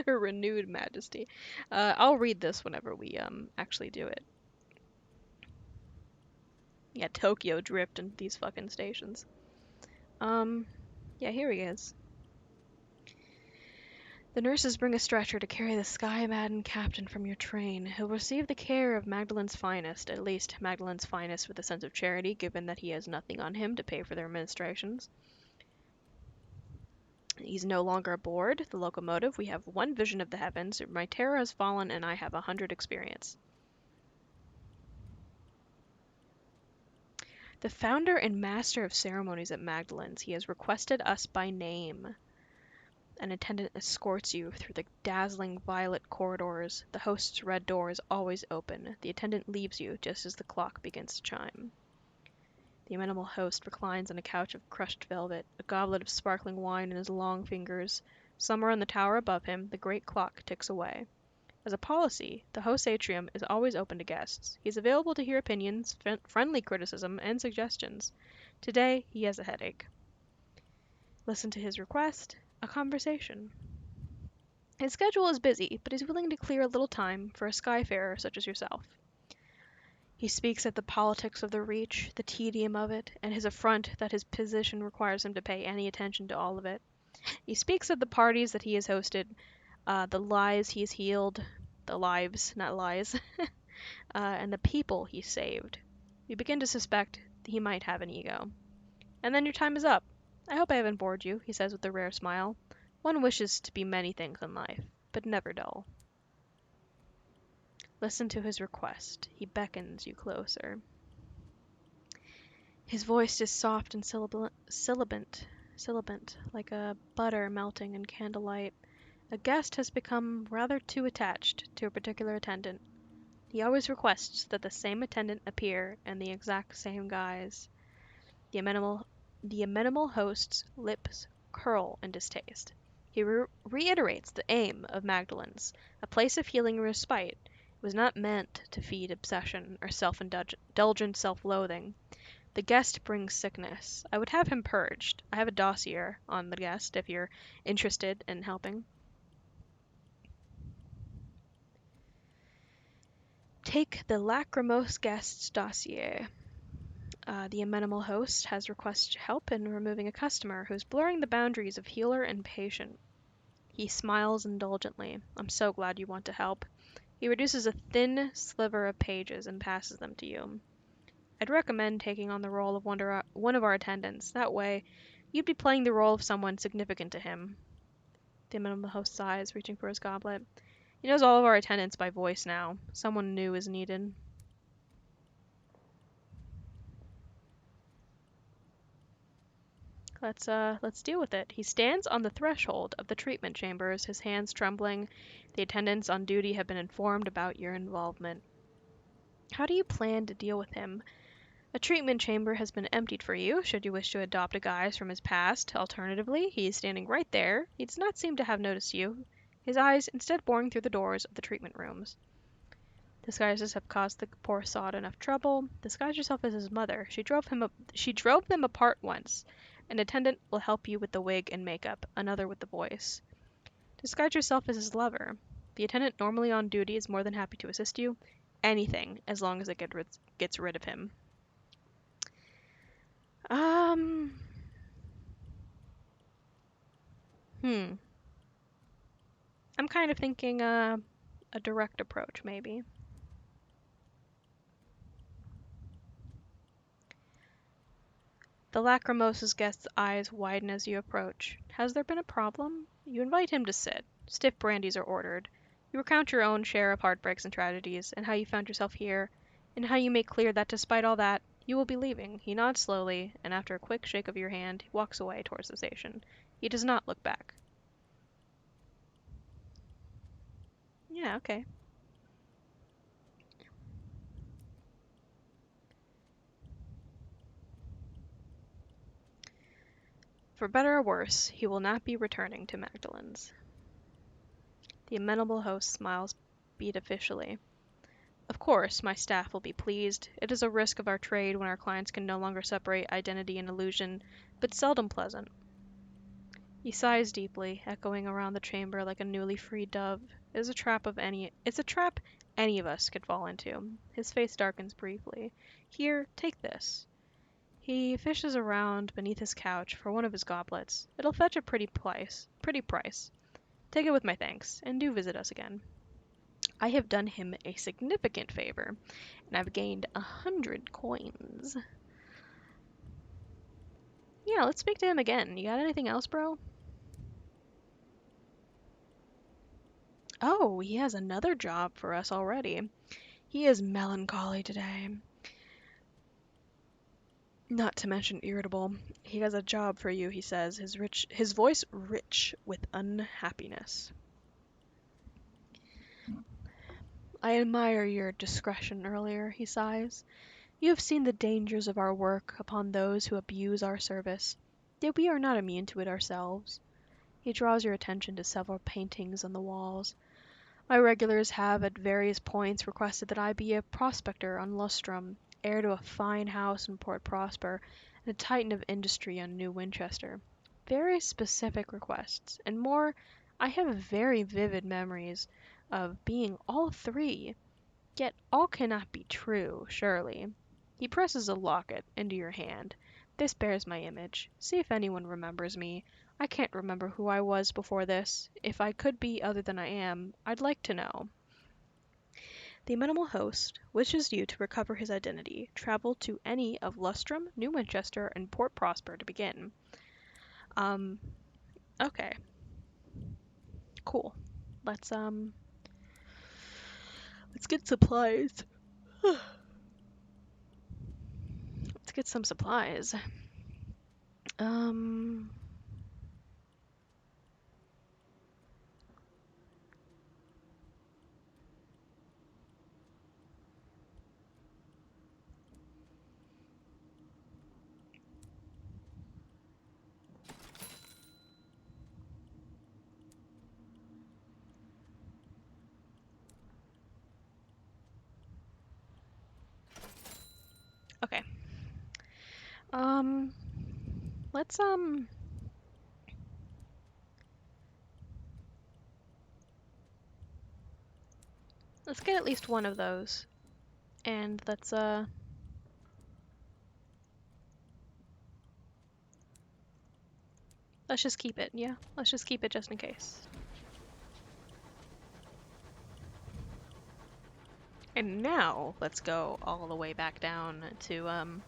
Her renewed majesty. I'll read this whenever we actually do it. Yeah, Tokyo dripped into these fucking stations. Um, yeah, here he is. The nurses bring a stretcher to carry the sky-maddened captain from your train. He'll receive the care of Magdalen's finest, at least Magdalen's finest with a sense of charity, given that he has nothing on him to pay for their ministrations. He's no longer aboard the locomotive. We have one vision of the heavens. My terror has fallen, and I have 100 experience. The founder and master of ceremonies at Magdalen's, he has requested us by name. An attendant escorts you through the dazzling violet corridors. The host's red door is always open. The attendant leaves you just as the clock begins to chime. The amenable host reclines on a couch of crushed velvet, a goblet of sparkling wine in his long fingers. Somewhere on the tower above him, the great clock ticks away. As a policy, the host's atrium is always open to guests. He is available to hear opinions, friendly criticism, and suggestions. Today, he has a headache. Listen to his request, a conversation. His schedule is busy, but he's willing to clear a little time for a skyfarer such as yourself. He speaks of the politics of the Reach, the tedium of it, and his affront that his position requires him to pay any attention to all of it. He speaks of the parties that he has hosted, the lies he's healed, the lives, not lies, and the people he saved. You begin to suspect he might have an ego. And then your time is up. I hope I haven't bored you, he says with a rare smile. One wishes to be many things in life, but never dull. Listen to his request. He beckons you closer. His voice is soft and sibilant, like a butter melting in candlelight. A guest has become rather too attached to a particular attendant. He always requests that the same attendant appear in the exact same guise. The amenable host's lips curl in distaste. He reiterates the aim of Magdalen's, a place of healing and respite. It was not meant to feed obsession or self-indulgent self-loathing. The guest brings sickness. I would have him purged. I have a dossier on the guest if you're interested in helping. Take the lachrymose guest's dossier. The amenable host has requested help in removing a customer who's blurring the boundaries of healer and patient. He smiles indulgently. I'm so glad you want to help. He reduces a thin sliver of pages and passes them to you. I'd recommend taking on the role of one of our attendants. That way, you'd be playing the role of someone significant to him. The amenable host sighs, reaching for his goblet. He knows all of our attendants by voice now. Someone new is needed. Let's deal with it. He stands on the threshold of the treatment chambers, his hands trembling. The attendants on duty have been informed about your involvement. How do you plan to deal with him? A treatment chamber has been emptied for you, should you wish to adopt a guise from his past. Alternatively, he is standing right there. He does not seem to have noticed you, his eyes instead boring through the doors of the treatment rooms. Disguises have caused the poor sod enough trouble. Disguise yourself as his mother. She drove them apart once. An attendant will help you with the wig and makeup, another with the voice. Disguise yourself as his lover. The attendant normally on duty is more than happy to assist you. Anything, as long as it gets rid of him. Um, hmm. I'm kind of thinking a direct approach, maybe. The Lacrimosa's guest's eyes widen as you approach. Has there been a problem? You invite him to sit. Stiff brandies are ordered. You recount your own share of heartbreaks and tragedies, and how you found yourself here, and how you make clear that despite all that, you will be leaving. He nods slowly, and after a quick shake of your hand, he walks away towards the station. He does not look back. Yeah, okay. For better or worse, he will not be returning to Magdalen's. The amenable host smiles beatifically. Of course, my staff will be pleased. It is a risk of our trade when our clients can no longer separate identity and illusion, but seldom pleasant. He sighs deeply, echoing around the chamber like a newly freed dove. It's a trap any of us could fall into. His face darkens briefly. Here, take this. He fishes around beneath his couch for one of his goblets. It'll fetch a pretty price. Take it with my thanks, and do visit us again. I have done him a significant favor, and I've gained 100 coins. Yeah, let's speak to him again. You got anything else, bro? Oh, he has another job for us already. He is melancholy today. Not to mention irritable. He has a job for you, he says, his voice rich with unhappiness. I admire your discretion earlier, he sighs. You have seen the dangers of our work upon those who abuse our service. Yet we are not immune to it ourselves. He draws your attention to several paintings on the walls. My regulars have at various points requested that I be a prospector on Lustrum, heir to a fine house in Port Prosper, and a titan of industry on New Winchester. Very specific requests, and more, I have very vivid memories of being all three. Yet all cannot be true, surely. He presses a locket into your hand. This bears my image. See if anyone remembers me. I can't remember who I was before this. If I could be other than I am, I'd like to know. The minimal host wishes you to recover his identity. Travel to any of Lustrum, New Winchester, and Port Prosper to begin. Um, okay. Cool. Let's let's get supplies. Let's get some supplies. Um, okay. Um, let's let's get at least one of those. And let's just keep it. Yeah, let's just keep it just in case. And now let's go all the way back down to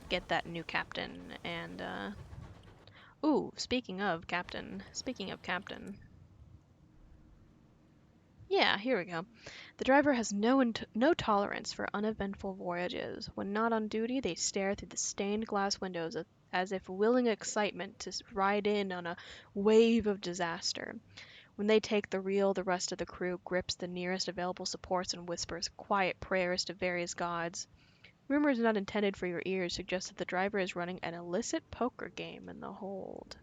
get that new captain and ooh, speaking of captain. Yeah, here we go. The driver has no tolerance for uneventful voyages. When not on duty, they stare through the stained glass windows as if willing excitement to ride in on a wave of disaster. When they take the reel, the rest of the crew grips the nearest available supports and whispers quiet prayers to various gods. Rumors not intended for your ears suggest that the driver is running an illicit poker game in the hold.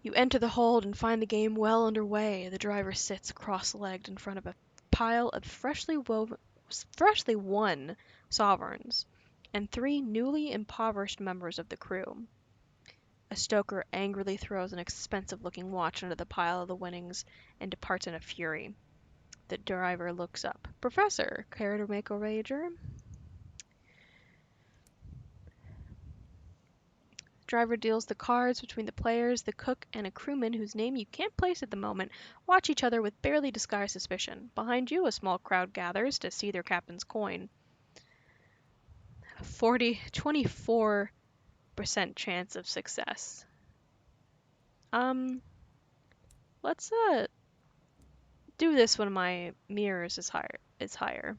You enter the hold and find the game well underway. The driver sits cross-legged in front of a pile of freshly won sovereigns and three newly impoverished members of the crew. A stoker angrily throws an expensive-looking watch under the pile of the winnings and departs in a fury. The driver looks up. Professor, care to make a wager? Driver deals the cards between the players. The cook and a crewman whose name you can't place at the moment watch each other with barely disguised suspicion. Behind you, a small crowd gathers to see their captain's coin. 24% chance of success. Let's do this when my mirrors is higher.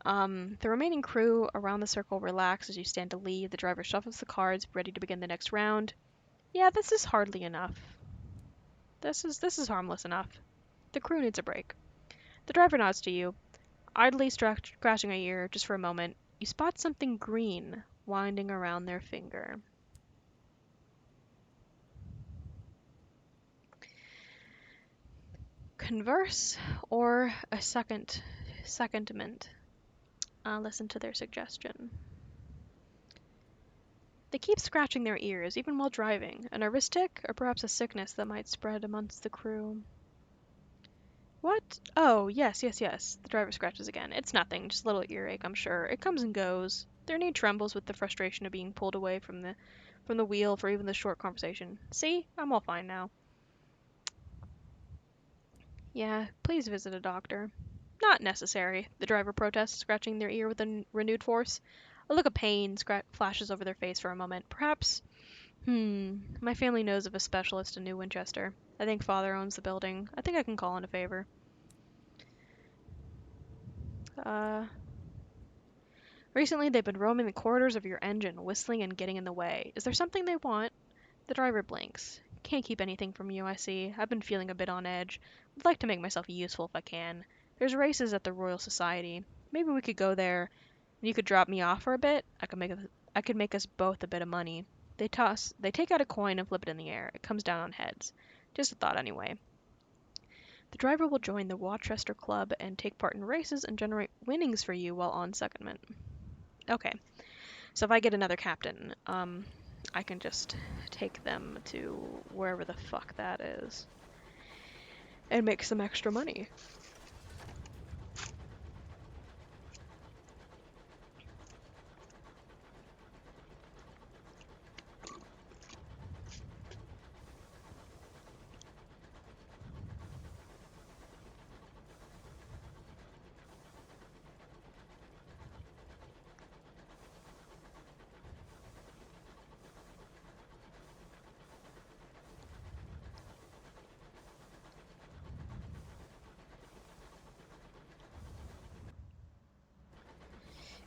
The remaining crew around the circle relax as you stand to leave. The driver shuffles the cards, ready to begin the next round. Yeah, this is hardly enough. This is harmless enough. The crew needs a break. The driver nods to you, idly scratching a ear just for a moment. You spot something green winding around their finger. Converse or a secondment. Listen to their suggestion. They keep scratching their ears, even while driving. A nervous tic, or perhaps a sickness that might spread amongst the crew. What? Oh, yes. The driver scratches again. It's nothing, just a little earache, I'm sure. It comes and goes. Their knee trembles with the frustration of being pulled away from the wheel for even the short conversation. See? I'm all fine now. Yeah, please visit a doctor. Not necessary, the driver protests, scratching their ear with renewed force. A look of pain flashes over their face for a moment. Perhaps, my family knows of a specialist in New Winchester. I think father owns the building. I think I can call in a favor. Recently they've been roaming the corridors of your engine, whistling and getting in the way. Is there something they want? The driver blinks. Can't keep anything from you, I see. I've been feeling a bit on edge. Would like to make myself useful if I can. There's races at the Royal Society. Maybe we could go there, and you could drop me off for a bit. I could make us both a bit of money. They take out a coin and flip it in the air. It comes down on heads. Just a thought anyway. The driver will join the Rochester Club and take part in races and generate winnings for you while on secondment. Okay, so if I get another captain, I can just take them to wherever the fuck that is and make some extra money.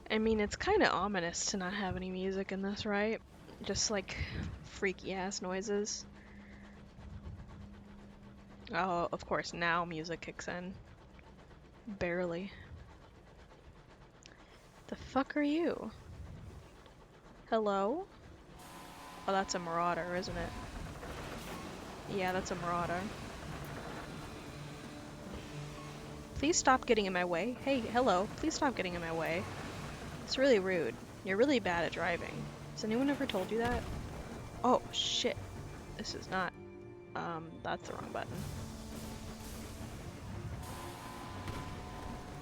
I mean, it's kind of ominous to not have any music in this, right? Just like freaky ass noises. Oh, of course, now music kicks in. Barely. The fuck are you? Hello? Oh, that's a marauder, isn't it? Yeah, that's a marauder. Please stop getting in my way. Hey, hello. Please stop getting in my way. It's really rude. You're really bad at driving. Has anyone ever told you that? Oh, shit. This is not... that's the wrong button.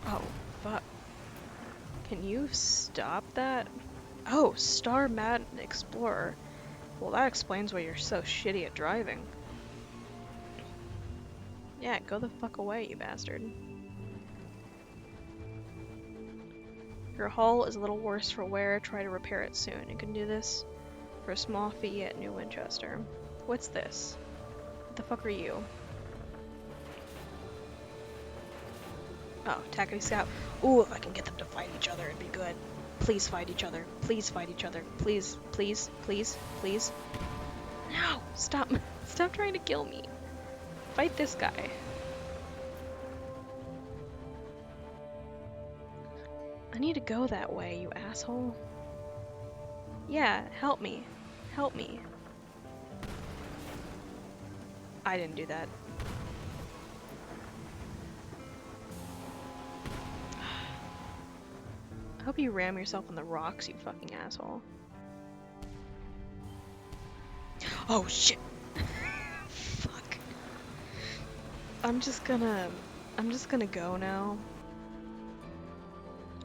Oh, fuck. Can you stop that? Oh, Star Madden Explorer. Well, that explains why you're so shitty at driving. Yeah, go the fuck away, you bastard. Your hull is a little worse for wear. Try to repair it soon. You can do this for a small fee at New Winchester. What's this? What the fuck are you? Oh, Tackety Scout. Ooh, if I can get them to fight each other, it'd be good. Please fight each other. Please fight each other. Please, please, please, please. No! Stop. Stop trying to kill me. Fight this guy. I need to go that way, you asshole. Yeah, help me. Help me. I didn't do that. I hope you ram yourself in the rocks, you fucking asshole. Oh shit. Fuck. I'm just gonna I'm just gonna go now.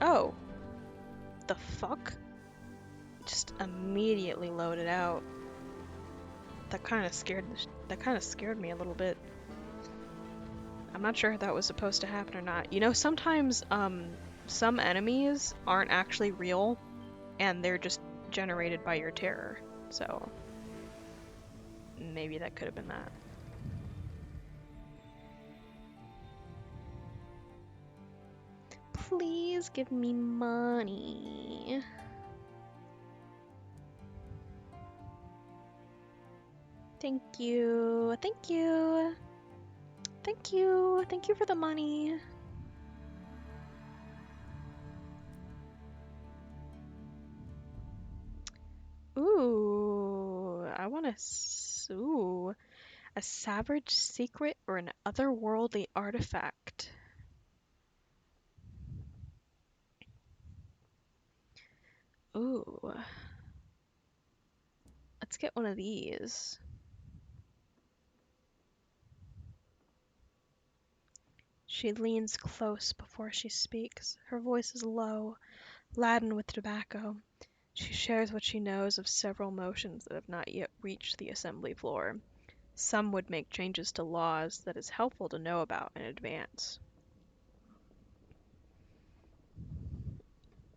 Oh, the fuck? Just immediately loaded out. That kind of scared me a little bit. I'm not sure if that was supposed to happen or not. You know, sometimes some enemies aren't actually real and they're just generated by your terror. So maybe that could have been that. Please give me money. Thank you. Thank you. Thank you. Thank you for the money. Ooh, I want to. Ooh, a savage secret or an otherworldly artifact. Ooh, let's get one of these. She leans close before she speaks. Her voice is low, laden with tobacco. She shares what she knows of several motions that have not yet reached the assembly floor. Some would make changes to laws that is helpful to know about in advance.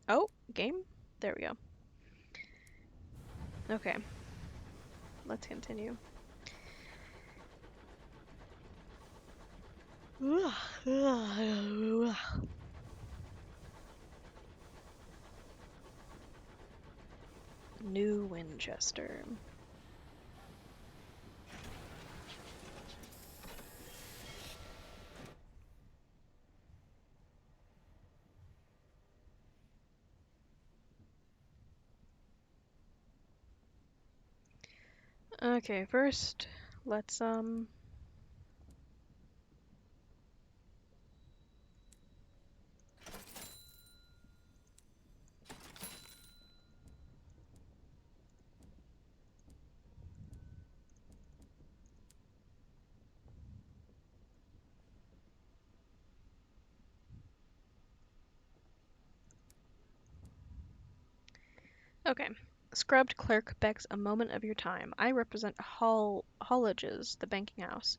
Oh, game? There we go. Okay, let's continue. New Winchester. Okay, first, let's. Okay. Scrubbed clerk begs a moment of your time. I represent Hollages, the banking house.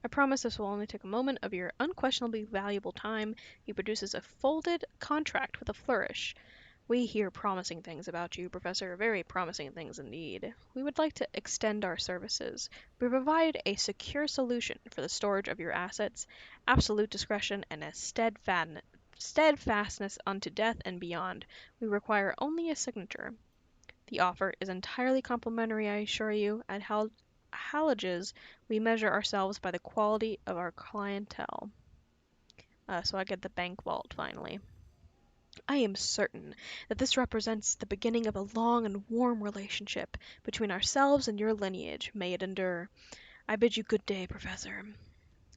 I promise this will only take a moment of your unquestionably valuable time. He produces a folded contract with a flourish. We hear promising things about you, Professor, very promising things indeed. We would like to extend our services. We provide a secure solution for the storage of your assets, absolute discretion, and a steadfastness unto death and beyond. We require only a signature. The offer is entirely complimentary, I assure you. At Hallages, we measure ourselves by the quality of our clientele. So I get the bank vault finally. I am certain that this represents the beginning of a long and warm relationship between ourselves and your lineage. May it endure. I bid you good day, Professor.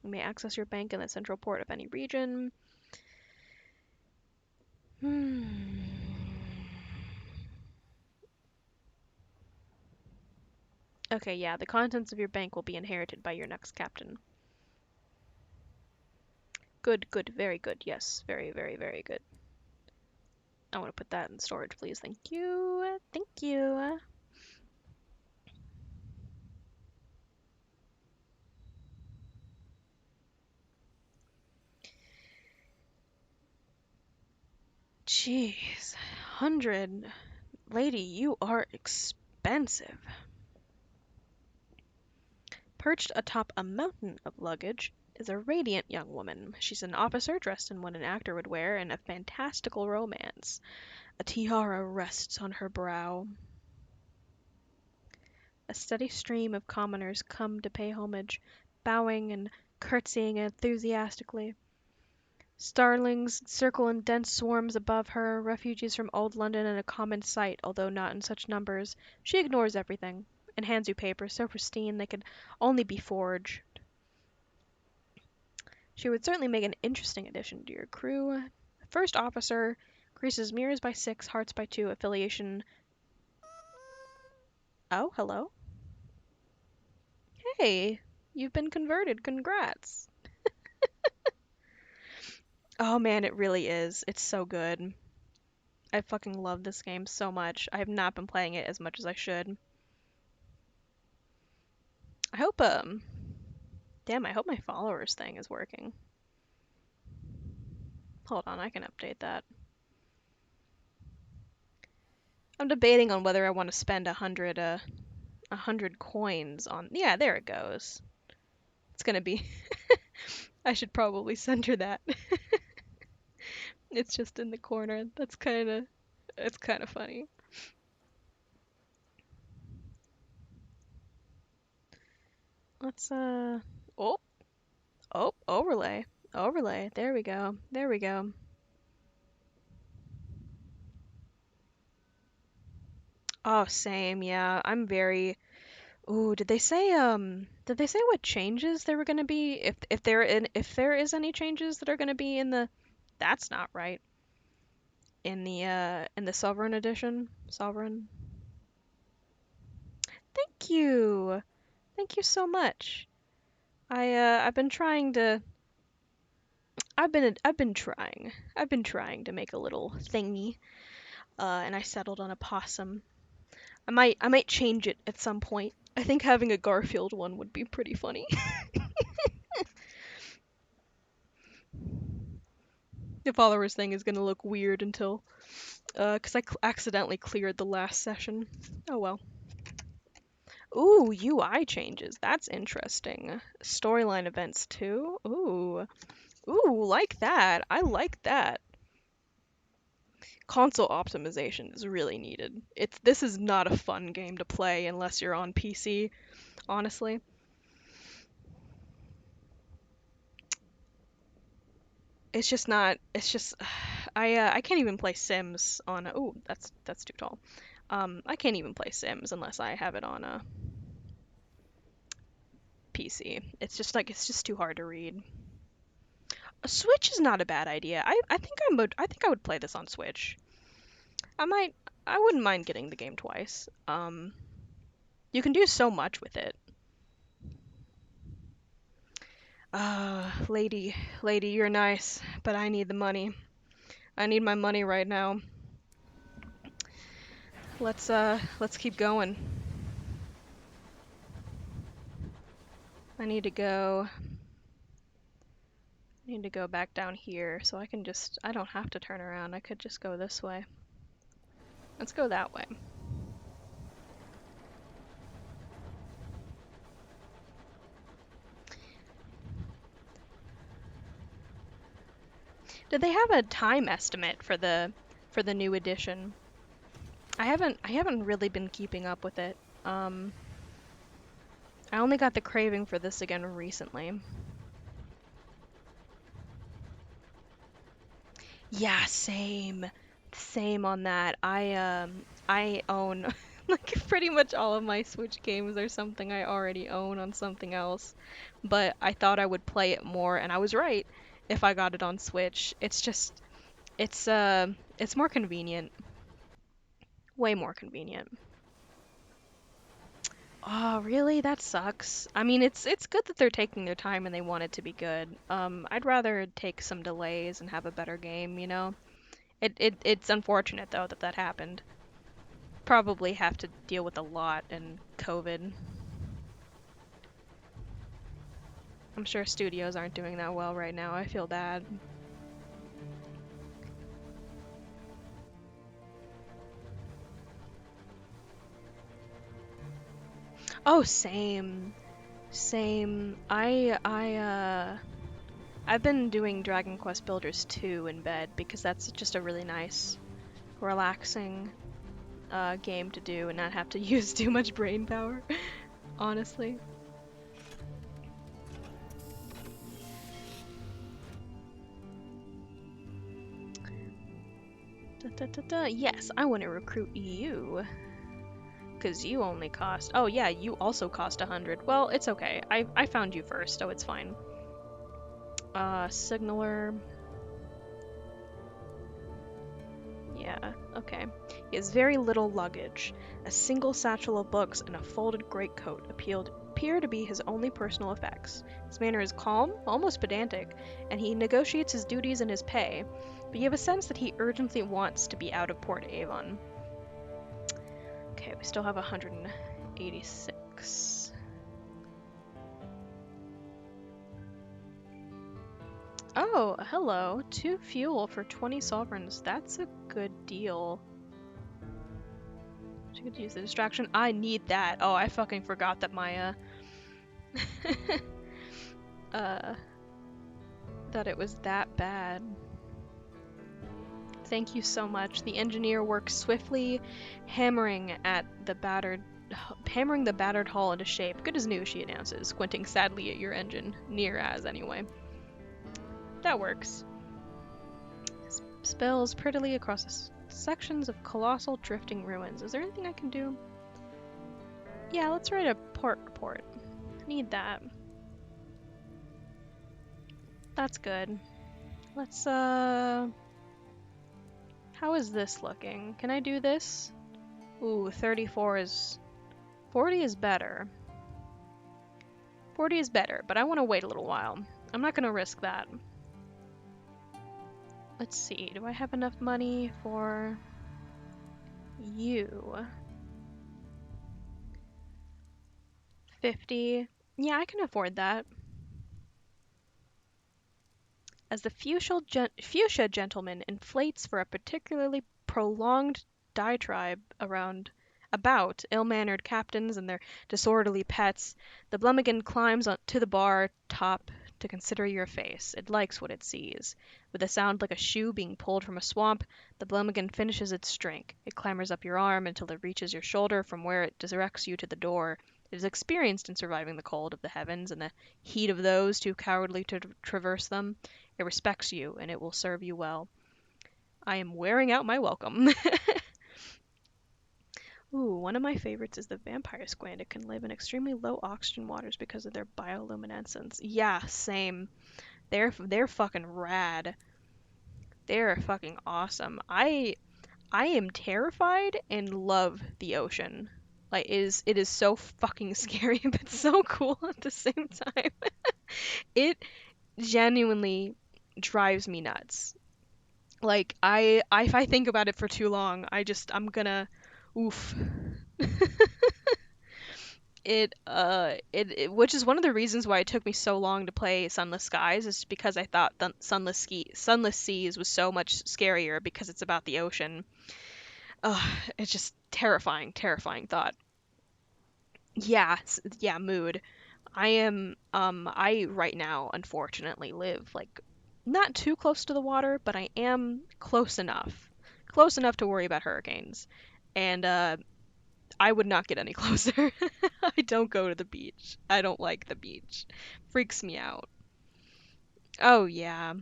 You may access your bank in the central port of any region. Hmm. Okay, yeah, the contents of your bank will be inherited by your next captain. Good, good, very good. Yes, very, very, very good. I want to put that in storage, please. Thank you. Thank you. Jeez. 100. Lady, you are expensive. Perched atop a mountain of luggage is a radiant young woman. She's an officer dressed in what an actor would wear in a fantastical romance. A tiara rests on her brow. A steady stream of commoners come to pay homage, bowing and curtsying enthusiastically. Starlings circle in dense swarms above her, refugees from old London and a common sight, although not in such numbers. She ignores everything, and hands you papers so pristine they could only be forged. She would certainly make an interesting addition to your crew. First officer, creases mirrors by 6, hearts by 2, affiliation Oh, hello. Hey, you've been converted. Congrats. Oh man, it really is. It's so good. I fucking love this game so much. I have not been playing it as much as I should. I hope, damn, I hope my followers thing is working. Hold on, I can update that. I'm debating on whether I want to spend 100 coins on, yeah, there it goes. It's gonna be, I should probably center that. It's just in the corner. It's kinda funny. Let's, oh, oh, overlay. Overlay. There we go. There we go. Oh, same, yeah. I'm very. Ooh, did they say what changes there were gonna be? If there is any changes that are gonna be in the that's not right. In the Sovereign edition? Sovereign. Thank you. Thank you so much. I've been trying to I've been trying. I've been trying to make a little thingy. And I settled on a possum. I might change it at some point. I think having a Garfield one would be pretty funny. The followers thing is gonna look weird until, cause I accidentally cleared the last session. Oh well. Ooh, UI changes. That's interesting. Storyline events too. Ooh, like that. I like that. Console optimization is really needed. This is not a fun game to play unless you're on PC, honestly. It's just not. It's just I can't even play Sims on. Oh, that's too tall. I can't even play Sims unless I have it on a PC. It's just too hard to read. A Switch is not a bad idea. I think I would play this on Switch. I might I wouldn't mind getting the game twice. You can do so much with it. Lady, you're nice, but I need the money. I need my money right now. Let's keep going. I need to go I need to go back down here so I don't have to turn around. I could just go this way. Let's go that way. Did they have a time estimate for the new edition? I haven't really been keeping up with it. I only got the craving for this again recently. Yeah, same. Same on that. I own like pretty much all of my Switch games are something I already own on something else. But I thought I would play it more and I was right if I got it on Switch. It's more convenient. Way more convenient. Oh, really? That sucks. I mean, it's good that they're taking their time and they want it to be good. I'd rather take some delays and have a better game, you know? It's unfortunate though that that happened. Probably have to deal with a lot in COVID. I'm sure studios aren't doing that well right now. I feel bad. Oh, same. Same. I've been doing Dragon Quest Builders 2 in bed because that's just a really nice, relaxing game to do and not have to use too much brain power, honestly. Da, da, da, da. Yes, I want to recruit you. Because you only cost. Oh, yeah, you also cost 100. Well, it's okay. I found you first, so it's fine. Signaler. Yeah, okay. He has very little luggage. A single satchel of books and a folded greatcoat appear to be his only personal effects. His manner is calm, almost pedantic, and he negotiates his duties and his pay, but you have a sense that he urgently wants to be out of Port Avon. Okay, we still have 186. Oh, hello. 2 fuel for 20 sovereigns. That's a good deal. She could use the distraction. I need that. Oh, I fucking forgot that my, uh, that it was that bad. Thank you so much. The engineer works swiftly, hammering the battered hull into shape. Good as new, she announces, squinting sadly at your engine. Near as, anyway. That works. Spills prettily across sections of colossal drifting ruins. Is there anything I can do? Yeah, let's write a port report. Need that. That's good. Let's, how is this looking? Can I do this? Ooh, 34 is... 40 is better. 40 is better, but I want to wait a little while. I'm not going to risk that. Let's see, do I have enough money for you? 50. Yeah, I can afford that. As the fuchsia gentleman inflates for a particularly prolonged diatribe about ill-mannered captains and their disorderly pets, the Blumigan climbs to the bar top to consider your face. It likes what it sees. With a sound like a shoe being pulled from a swamp, the Blumigan finishes its drink. It clambers up your arm until it reaches your shoulder, from where it directs you to the door. It is experienced in surviving the cold of the heavens and the heat of those too cowardly to traverse them. It respects you, and it will serve you well. I am wearing out my welcome. Ooh, one of my favorites is the vampire squid. It can live in extremely low oxygen waters because of their bioluminescence. Yeah, same. They're fucking rad. They're fucking awesome. I am terrified and love the ocean. Like it is so fucking scary but so cool at the same time. It genuinely drives me nuts. Like if I think about it for too long, I'm gonna oof. Which is one of the reasons why it took me so long to play Sunless Skies, is because I thought Sunless Seas was so much scarier because it's about the ocean. It's just terrifying thought. Yeah, yeah, mood. I right now unfortunately live like not too close to the water, but I am close enough. Close enough to worry about hurricanes. And I would not get any closer. I don't go to the beach. I don't like the beach. Freaks me out. Oh yeah.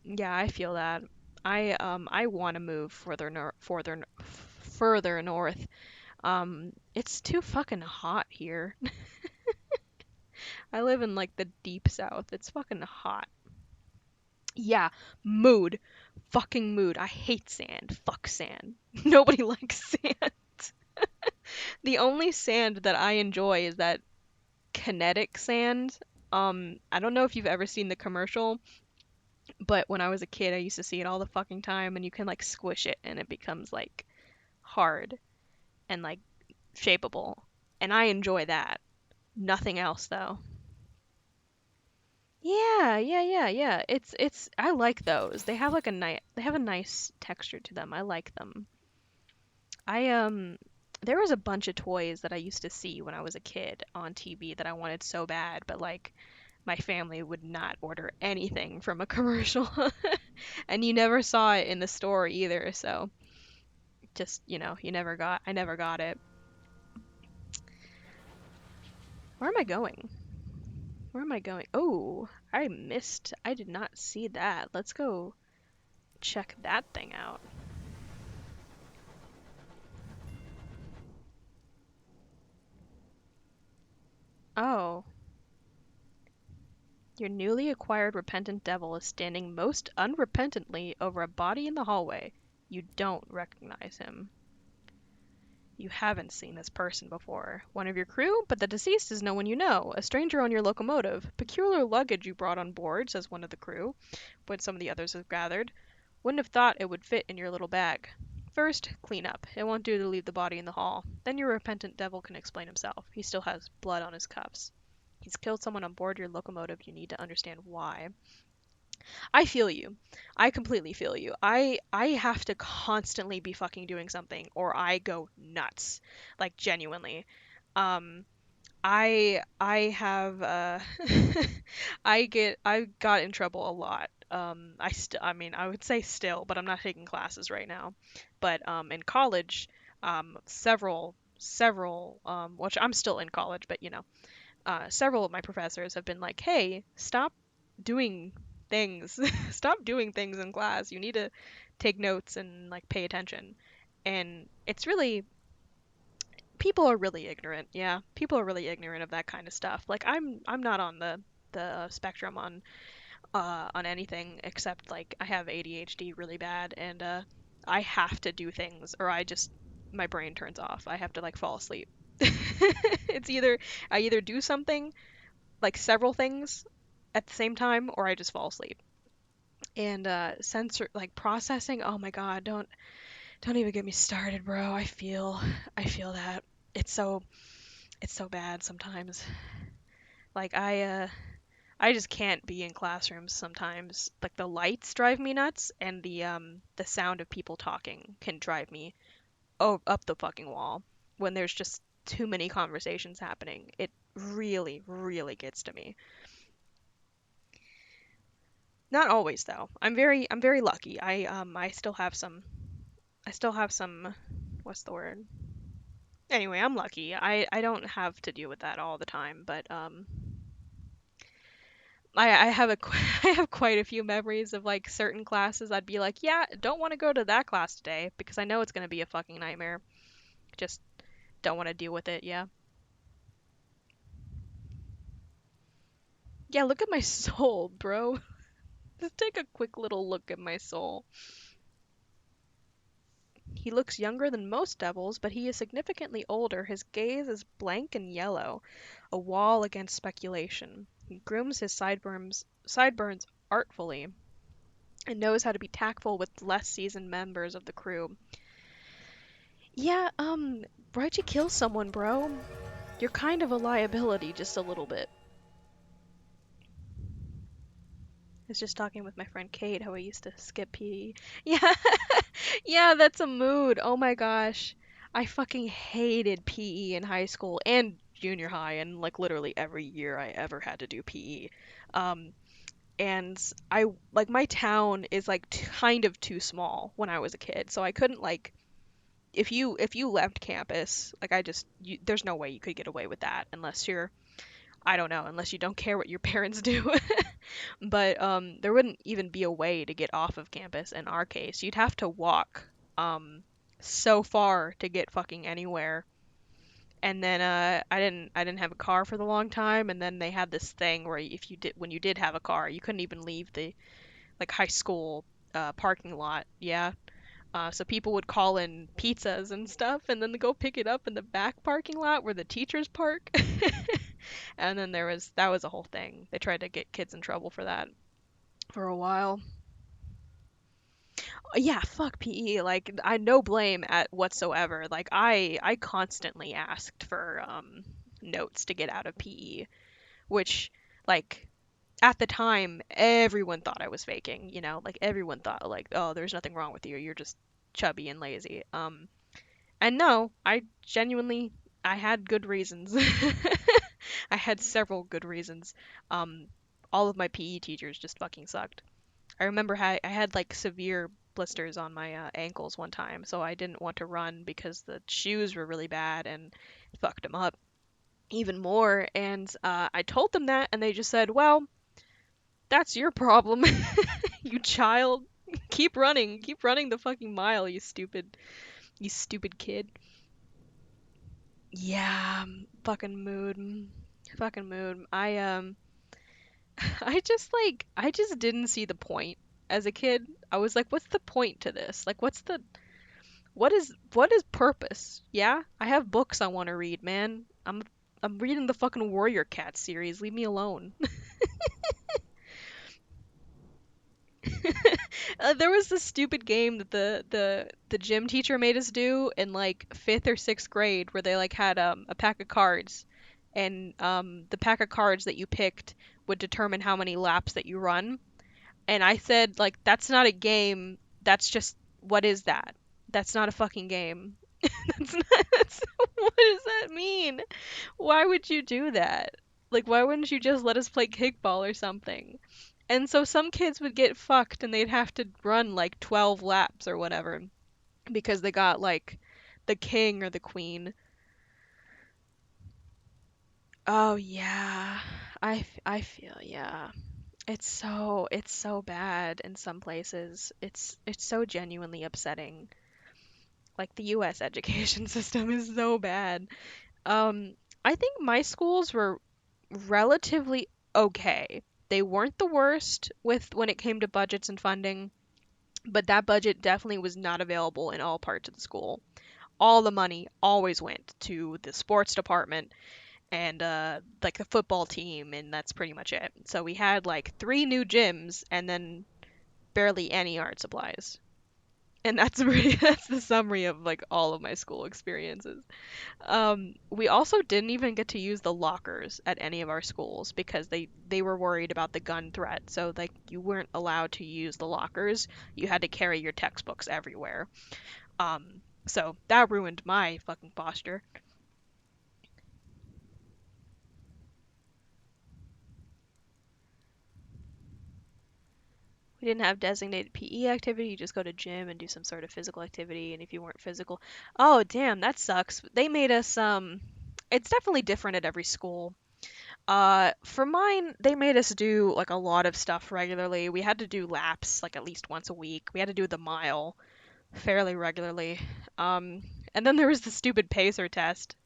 Yeah, I feel that. I want to move further north. It's too fucking hot here. I live in like the deep south. It's fucking hot. Yeah, mood. Fucking mood. I hate sand. Fuck sand. Nobody likes sand. The only sand that I enjoy is that kinetic sand. I don't know if you've ever seen the commercial, but when I was a kid, I used to see it all the fucking time, and you can like squish it and it becomes like hard and like shapeable. And I enjoy that. Nothing else though. Yeah. It's I like those. They have like they have a nice texture to them. I like them. I there was a bunch of toys that I used to see when I was a kid on TV that I wanted so bad, but like my family would not order anything from a commercial. And you never saw it in the store either, so just, I never got it. Where am I going? Where am I going? Oh, I did not see that. Let's go check that thing out. Oh, your newly acquired repentant devil is standing most unrepentantly over a body in the hallway. You don't recognize him. You haven't seen this person before. One of your crew, but the deceased is no one you know. A stranger on your locomotive. Peculiar luggage you brought on board, says one of the crew, when some of the others have gathered. Wouldn't have thought it would fit in your little bag. First, clean up. It won't do to leave the body in the hall. Then your repentant devil can explain himself. He still has blood on his cuffs. He's killed someone on board your locomotive. You need to understand why. I feel you. I completely feel you. I have to constantly be fucking doing something or I go nuts. Like genuinely. Um I have I got in trouble a lot. I mean I would say still, but I'm not taking classes right now. But in college, several which I'm still in college, but you know, several of my professors have been like, "Hey, stop doing things. Stop doing things in class. You need to take notes and like pay attention." And it's really people are really ignorant. Yeah, people are really ignorant of that kind of stuff. Like I'm not on the spectrum on anything except like I have ADHD really bad and I have to do things or I just my brain turns off. I have to like fall asleep. It's either I either do something like several things at the same time or I just fall asleep. And sensor like processing, oh my God, don't even get me started, bro. I feel that. It's so it's so bad sometimes. Like I just can't be in classrooms sometimes. Like the lights drive me nuts and the sound of people talking can drive me up the fucking wall when there's just too many conversations happening. It really really gets to me. Not always though. I'm very lucky. I still have some what's the word? Anyway, I'm lucky. I don't have to deal with that all the time, but I have I have quite a few memories of like certain classes I'd be like, "Yeah, don't want to go to that class today because I know it's going to be a fucking nightmare. Just don't want to deal with it." Yeah. Yeah, look at my soul, bro. Just take a quick little look at my soul. He looks younger than most devils, but he is significantly older. His gaze is blank and yellow, a wall against speculation. He grooms his sideburns artfully and knows how to be tactful with less seasoned members of the crew. Yeah, why'd you kill someone, bro? You're kind of a liability, just a little bit. I was just talking with my friend Kate how I used to skip PE. Yeah, yeah, that's a mood. Oh my gosh. I fucking hated PE in high school and junior high and like literally every year I ever had to do PE. Um, and I like my town is like kind of too small when I was a kid, so I couldn't like if you left campus, like there's no way you could get away with that unless you're I don't know, unless you don't care what your parents do. But there wouldn't even be a way to get off of campus in our case. You'd have to walk um so far to get fucking anywhere. And then I didn't have a car for the long time and then they had this thing where if you did when you did have a car, you couldn't even leave the like high school parking lot. Yeah. So people would call in pizzas and stuff and then they go pick it up in the back parking lot where the teachers park. And then that was a whole thing. They tried to get kids in trouble for that for a while. Yeah, fuck PE. Like I no blame at whatsoever. Like I constantly asked for notes to get out of PE, which like at the time everyone thought I was faking, you know? Like everyone thought like, "Oh, there's nothing wrong with you. You're just chubby and lazy." And no, I genuinely I had good reasons. I had several good reasons. Um all of my PE teachers just fucking sucked. I remember I had like severe blisters on my ankles one time, so I didn't want to run because the shoes were really bad and fucked them up even more. And I told them that, and they just said, "Well, that's your problem, you child. Keep running the fucking mile, you stupid kid." Yeah, fucking mood. I just didn't see the point as a kid. I was like, what's the point to this? Like, What is purpose? Yeah? I have books I want to read, man. I'm reading the fucking Warrior Cat series. Leave me alone. There was this stupid game that the gym teacher made us do in like 5th or 6th grade where they like had a pack of cards and the pack of cards that you picked would determine how many laps that you run. And I said like that's not a game. That's just what is that? That's not a fucking game. That's not, that's, what does that mean? Why would you do that? Like, why wouldn't you just let us play kickball or something? And so some kids would get fucked and they'd have to run like 12 laps or whatever because they got like the king or the queen. Oh yeah. I feel yeah. It's so bad in some places. It's so genuinely upsetting. Like the US education system is so bad. Um, I think my schools were relatively okay. They weren't the worst with when it came to budgets and funding, but that budget definitely was not available in all parts of the school. All the money always went to the sports department and like the football team, and that's pretty much it. So we had like 3 new gyms and then barely any art supplies. And that's really that's the summary of like all of my school experiences. We also didn't even get to use the lockers at any of our schools because they were worried about the gun threat. So like you weren't allowed to use the lockers. You had to carry your textbooks everywhere. So that ruined my fucking posture. We didn't have designated PE activity. You just go to gym and do some sort of physical activity. And if you weren't physical, oh damn, that sucks. They made us it's definitely different at every school. For mine, they made us do like a lot of stuff regularly. We had to do laps like at least once a week. We had to do the mile fairly regularly. Um, and then there was the stupid pacer test.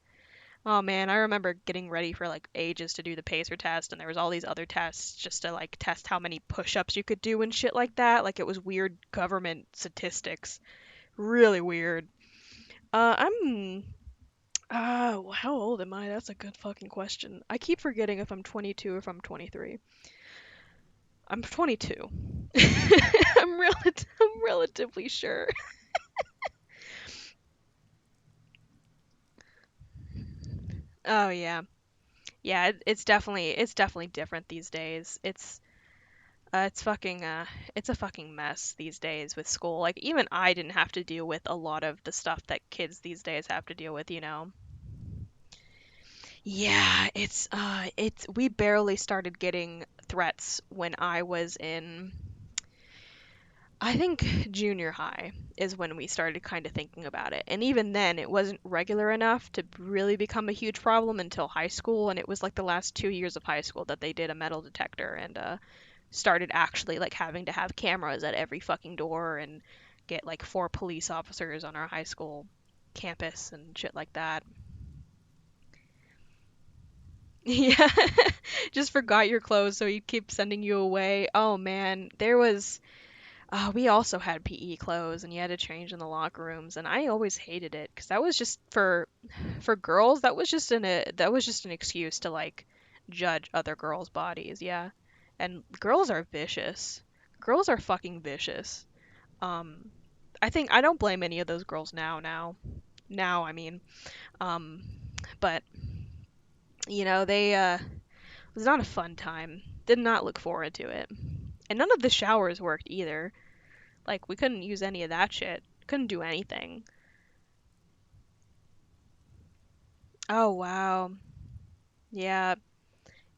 Oh man, I remember getting ready for like ages to do the pacer test, and there was all these other tests just to like test how many push-ups you could do and shit like that. Like it was weird government statistics. Really weird. I'm how old am I? That's a good fucking question. I keep forgetting if I'm 22 or if I'm 23. I'm 22. I'm relatively sure. Oh yeah. Yeah, it's definitely different these days. It's a fucking mess these days with school. Like even I didn't have to deal with a lot of the stuff that kids these days have to deal with, you know. Yeah, it's we barely started getting threats when I was in I think junior high is when we started kind of thinking about it. And even then, it wasn't regular enough to really become a huge problem until high school. And it was like the last 2 years of high school that they did a metal detector and started actually like having to have cameras at every fucking door and get like 4 police officers on our high school campus and shit like that. Yeah, just forgot your clothes, so he'd keep sending you away. Oh man, we also had PE clothes, and you had to change in the locker rooms, and I always hated it because that was just for girls. That was just an excuse to like judge other girls' bodies. Yeah, and girls are vicious. Girls are fucking vicious. Um, I think I don't blame any of those girls now. Now, I mean, um, but they it was not a fun time. Did not look forward to it, and none of the showers worked either. Like we couldn't use any of that shit. Couldn't do anything. Oh wow. Yeah.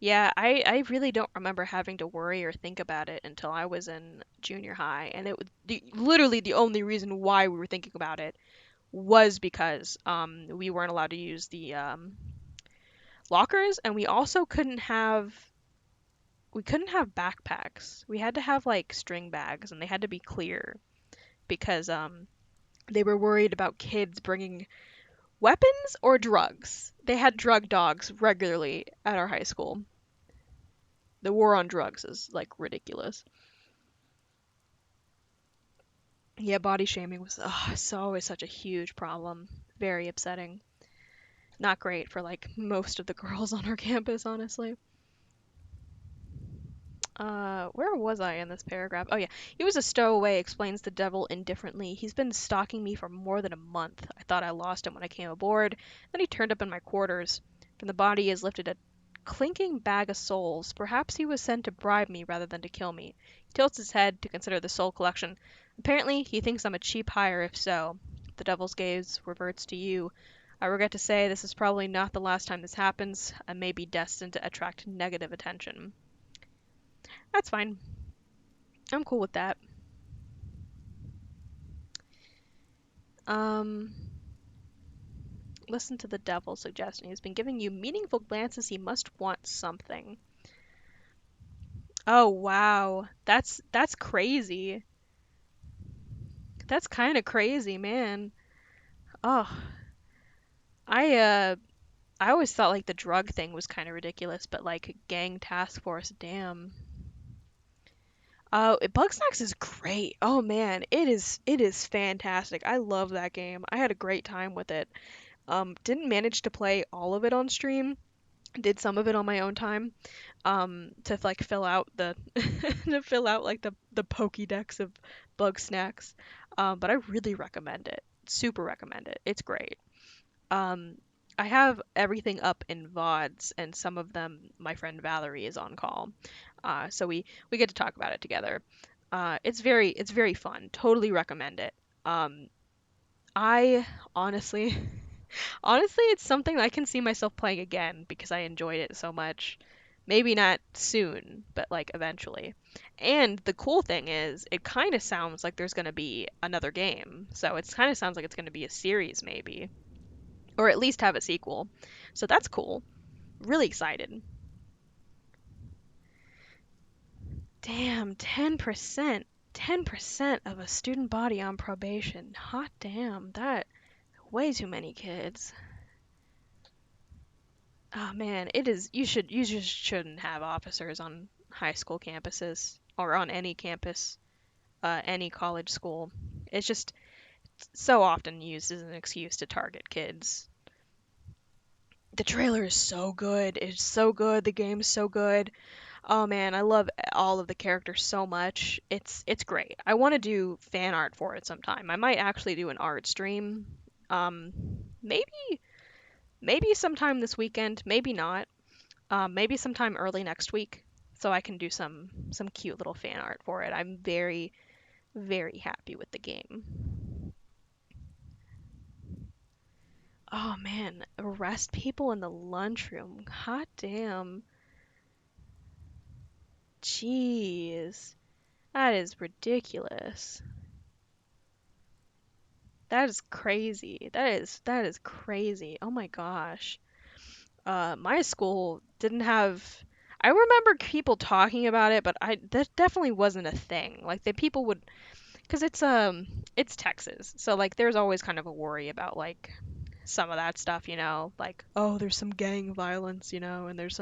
Yeah, I really don't remember having to worry or think about it until I was in junior high, and it was literally the only reason why we were thinking about it was because we weren't allowed to use the lockers, and we couldn't have backpacks. We had to have like string bags, and they had to be clear because they were worried about kids bringing weapons or drugs. They had drug dogs regularly at our high school. The war on drugs is like ridiculous. Yeah, body shaming was so always such a huge problem. Very upsetting. Not great for like most of the girls on our campus, honestly. Where was I in this paragraph? Oh yeah, he was a stowaway, explains the devil indifferently. He's been stalking me for more than a month. I thought I lost him when I came aboard. Then he turned up in my quarters. From the body is lifted a clinking bag of souls. Perhaps he was sent to bribe me rather than to kill me. He tilts his head to consider the soul collection. Apparently, he thinks I'm a cheap hire if so. The devil's gaze reverts to you. I regret to say this is probably not the last time this happens. I may be destined to attract negative attention. That's fine. I'm cool with that. Um, listen to the devil's suggestion. He's been giving you meaningful glances. He must want something. Oh wow, that's crazy. That's kind of crazy, man. Oh, I I always thought like the drug thing was kind of ridiculous, but like gang task force, damn. Oh, Bugsnax is great. Oh man, it is fantastic. I love that game. I had a great time with it. Didn't manage to play all of it on stream. Did some of it on my own time. To like fill out the to fill out like the Pokédex of bug snacks. But I really recommend it. Super recommend it. It's great. Um, I have everything up in VODs, and some of them my friend Valary is on call. So we get to talk about it together. It's very fun. Totally recommend it. I honestly Honestly, it's something I can see myself playing again because I enjoyed it so much. Maybe not soon, but like eventually. And the cool thing is, it kind of sounds like there's going to be another game. So it kind of sounds like it's going to be a series, maybe, or at least have a sequel. So that's cool. Really excited. Damn, 10%. 10% of a student body on probation. Hot damn, that way too many kids. Oh man, it is. You just shouldn't have officers on high school campuses or on any campus, any college school. It's just so often used as an excuse to target kids. The trailer is so good. It's so good. The game's so good. Oh man, I love all of the characters so much. It's great. I want to do fan art for it sometime. I might actually do an art stream. Um, maybe sometime this weekend. Maybe not. Maybe sometime early next week, so I can do some cute little fan art for it. I'm very happy with the game. Oh man, arrest people in the lunchroom. Hot damn. Jeez. That is ridiculous. That is crazy. That is crazy. Oh my gosh. My school didn't have I remember people talking about it, but I that definitely wasn't a thing. Like the people would because it's Texas, so like there's always kind of a worry about like some of that stuff, like oh there's some gang violence, and there's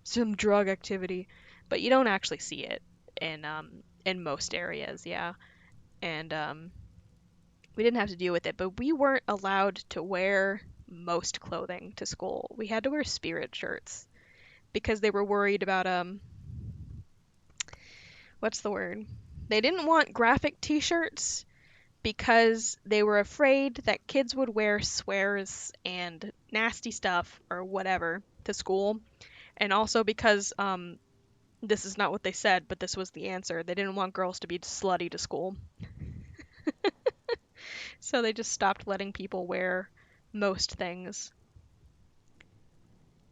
some drug activity, but you don't actually see it in most areas, yeah. And we didn't have to deal with it, but we weren't allowed to wear most clothing to school. We had to wear spirit shirts because they were worried about what's the word? They didn't want graphic t-shirts because they were afraid that kids would wear swears and nasty stuff or whatever to school. And also because this is not what they said, but this was the answer. They didn't want girls to be slutty to school. So they just stopped letting people wear most things.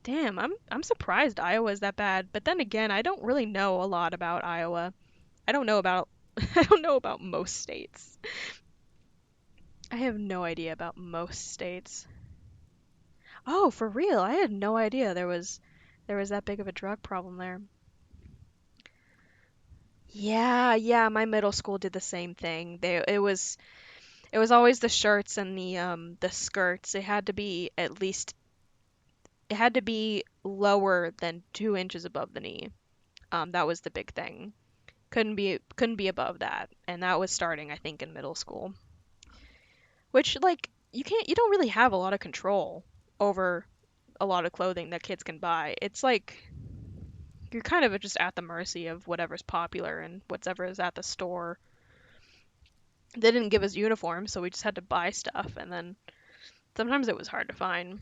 Damn, I'm surprised Iowa's that bad. But then again, I don't really know a lot about Iowa. I don't know about I don't know about most states. I have no idea about most states. Oh, for real? I had no idea there was that big of a drug problem there. Yeah, yeah, my middle school did the same thing. It was always the shirts and the skirts. It had to be lower than 2 inches above the knee. That was the big thing. Couldn't be above that, and that was starting I think in middle school. Which like you don't really have a lot of control over a lot of clothing that kids can buy. It's like you're kind of just at the mercy of whatever's popular and whatever is at the store. They didn't give us uniforms, so we just had to buy stuff, and then sometimes it was hard to find.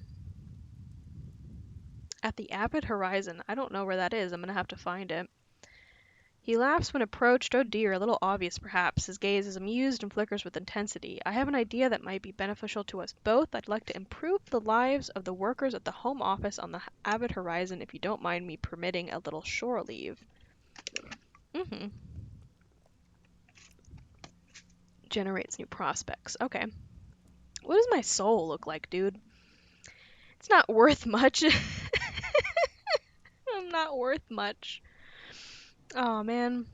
At the Abbott Horizon, I don't know where that is. I'm gonna have to find it. He laughs when approached. Oh dear, a little obvious perhaps. His gaze is amused and flickers with intensity. I have an idea that might be beneficial to us both. I'd like to improve the lives of the workers at the home office on the Abbott Horizon if you don't mind me permitting a little shore leave. Mm-hmm. Generates new prospects. Okay. What does my soul look like, dude? It's not worth much. I'm not worth much. Oh man.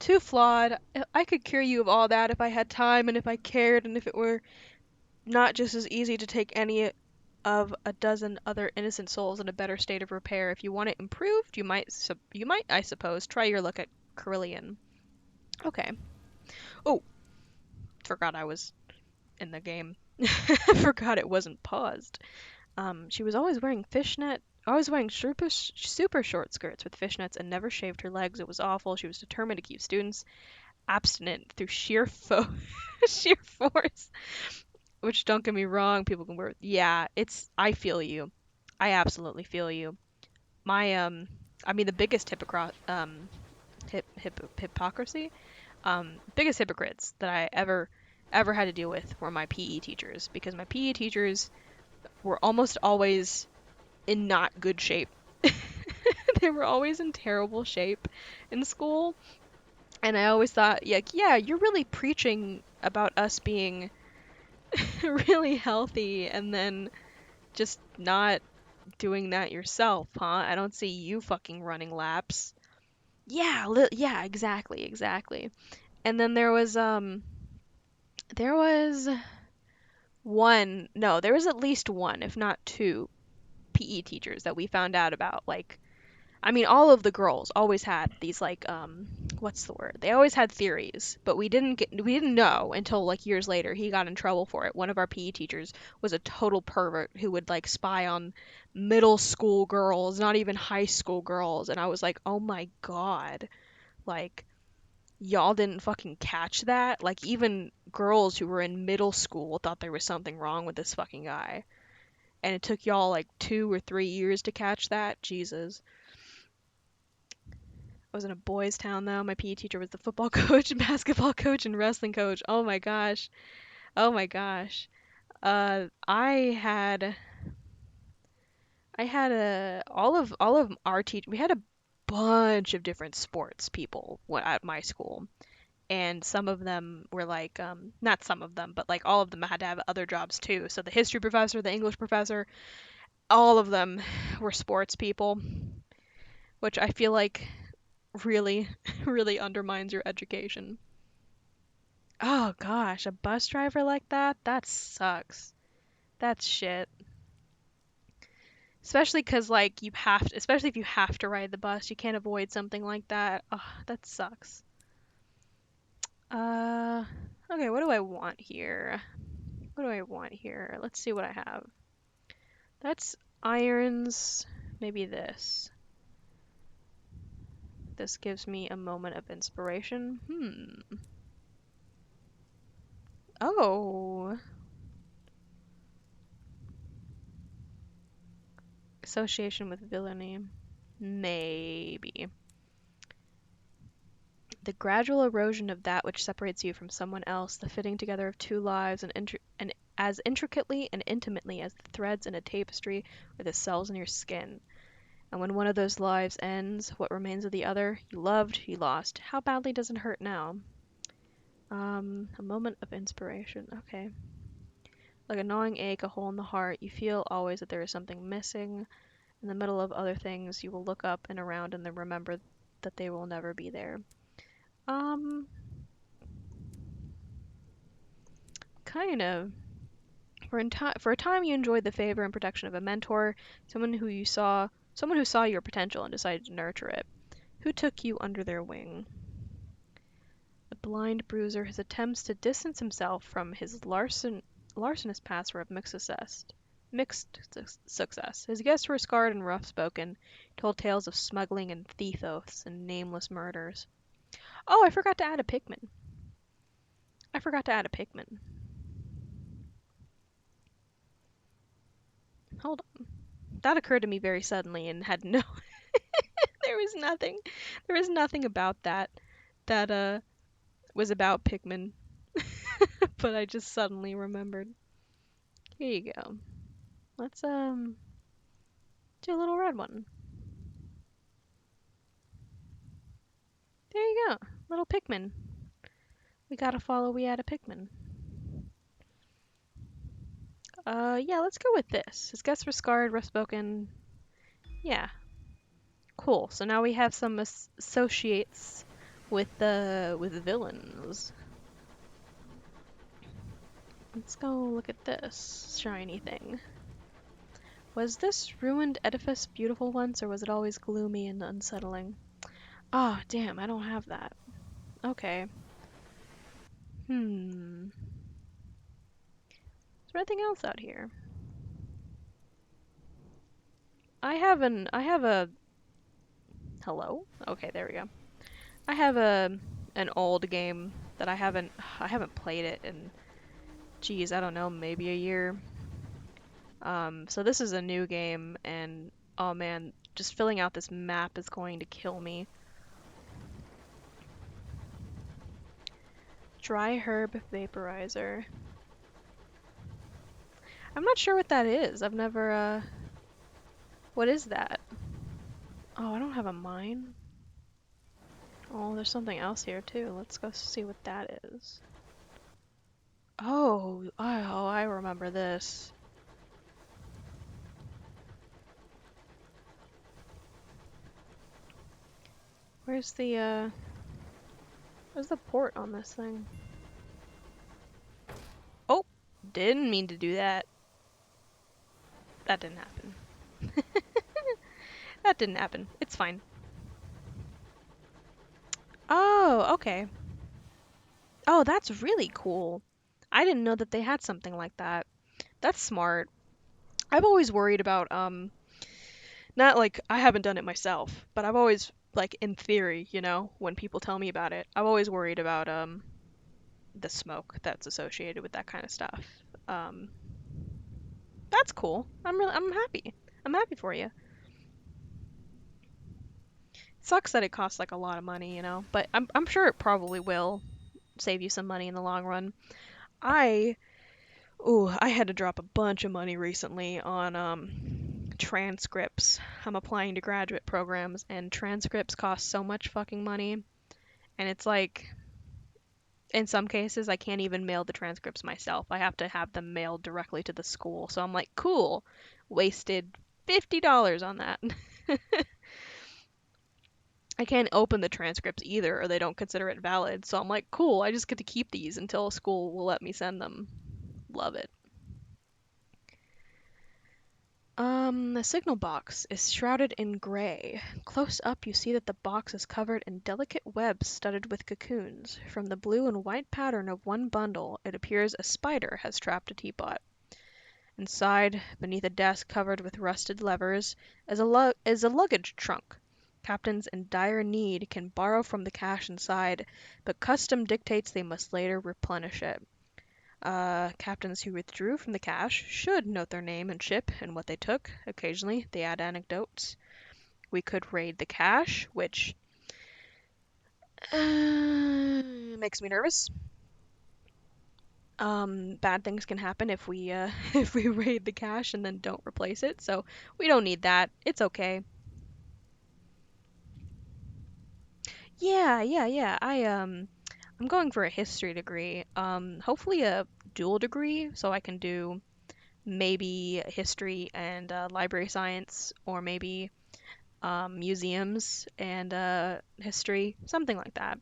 Too flawed. I could cure you of all that if I had time and if I cared and if it were not just as easy to take any of a dozen other innocent souls in a better state of repair. If you want it improved, you might, I suppose, try your luck at Carillion. Okay. Oh, forgot I was in the game. Forgot it wasn't paused. She was always wearing super short skirts with fishnets and never shaved her legs. It was awful. She was determined to keep students abstinent through sheer force. Which, don't get me wrong, people can wear. Yeah, I feel you. I absolutely feel you. My I mean the biggest hypocrisy, biggest hypocrites that I ever had to deal with were my PE teachers because my PE teachers were almost always in not good shape. They were always in terrible shape in school, and I always thought, yeah, you're really preaching about us being really healthy and then just not doing that yourself, huh? I don't see you fucking running laps. Yeah, yeah, exactly. And then there was there was at least one, if not two PE teachers that we found out about. Like, I mean, all of the girls always had these like what's the word? They always had theories, but we didn't know until like years later. He got in trouble for it. One of our PE teachers was a total pervert who would like spy on middle school girls, not even high school girls, and I was like, "Oh my God." Like, y'all didn't fucking catch that? Like, even girls who were in middle school thought there was something wrong with this fucking guy. And it took y'all like 2 or 3 years to catch that? Jesus. I was in a boys' town though. My PE teacher was the football coach, basketball coach, and wrestling coach. Oh my gosh. Oh my gosh. I had all of our we had a bunch of different sports people at my school, and some of them were like not some of them, but like all of them had to have other jobs too. So the history professor, the English professor, all of them were sports people, which I feel like really really undermines your education. Oh gosh, a bus driver like that? That sucks. That's shit. Especially 'cause like especially if you have to ride the bus, you can't avoid something like that. Oh, that sucks. Uh, okay, what do I want here? What do I want here? Let's see what I have. That's irons. Maybe this. This gives me a moment of inspiration. Oh. Association with villainy. Maybe. The gradual erosion of that which separates you from someone else, the fitting together of two lives, and as intricately and intimately as the threads in a tapestry or the cells in your skin. And when one of those lives ends, what remains of the other? You loved, you lost. How badly does it hurt now? A moment of inspiration. Okay. Like a gnawing ache, a hole in the heart, you feel always that there is something missing. In the middle of other things, you will look up and around and then remember that they will never be there. Um, kind of. For a time, you enjoyed the favor and protection of a mentor, someone who saw your potential and decided to nurture it. Who took you under their wing? blind bruiser, his attempts to distance himself from his larcenous past were of mixed success. His guests were scarred and rough-spoken, told tales of smuggling and thief oaths and nameless murders. Oh, I forgot to add a Pikmin. I forgot to add a Pikmin. Hold on. That occurred to me very suddenly and had no there was nothing. There was nothing about that was about Pikmin, but I just suddenly remembered. Here you go. Let's do a little red one. There you go. Little Pikmin. We gotta follow we add a Pikmin. Yeah, let's go with this. His guests were scarred, rough spoken. Yeah. Cool. So now we have some associates with villains. Let's go look at this shiny thing. Was this ruined edifice beautiful once, or was it always gloomy and unsettling? Ah, oh, damn, I don't have that. Okay. Is there anything else out here? I have a, hello? Okay, there we go. I have an old game that I haven't played it in, geez, I don't know, maybe a year. So this is a new game, and oh man, just filling out this map is going to kill me. Dry herb vaporizer. I'm not sure what that is. I've never, what is that? Oh, I don't have a mine. Oh, there's something else here too. Let's go see what that is. Oh, I remember this. Where's where's the port on this thing? Oh, didn't mean to do that. That didn't happen. That didn't happen. It's fine. Oh, okay. Oh, that's really cool. I didn't know that they had something like that. That's smart. I've always worried about not like I haven't done it myself, but I've always like in theory, you know, when people tell me about it, I've always worried about the smoke that's associated with that kind of stuff. Um that's cool. I'm happy. I'm happy for you. Sucks that it costs like a lot of money, you know, but I'm sure it probably will save you some money in the long run. I I had to drop a bunch of money recently on transcripts. I'm applying to graduate programs and transcripts cost so much fucking money, and it's like in some cases I can't even mail the transcripts myself. I have to have them mailed directly to the school. So I'm like, cool. Wasted $50 on that. I can't open the transcripts either, or they don't consider it valid. So I'm like, cool, I just get to keep these until school will let me send them. Love it. The signal box is shrouded in gray. Close up, you see that the box is covered in delicate webs studded with cocoons. From the blue and white pattern of one bundle, it appears a spider has trapped a teapot. Inside, beneath a desk covered with rusted levers, is a luggage trunk. Captains in dire need can borrow from the cash inside, but custom dictates they must later replenish it. Captains who withdrew from the cache should note their name and ship and what they took. Occasionally, they add anecdotes. We could raid the cache, which makes me nervous. Bad things can happen if we if we raid the cache and then don't replace it. So we don't need that. It's okay. Yeah. I'm going for a history degree. Hopefully a dual degree so I can do maybe history and library science, or maybe museums and history, something like that.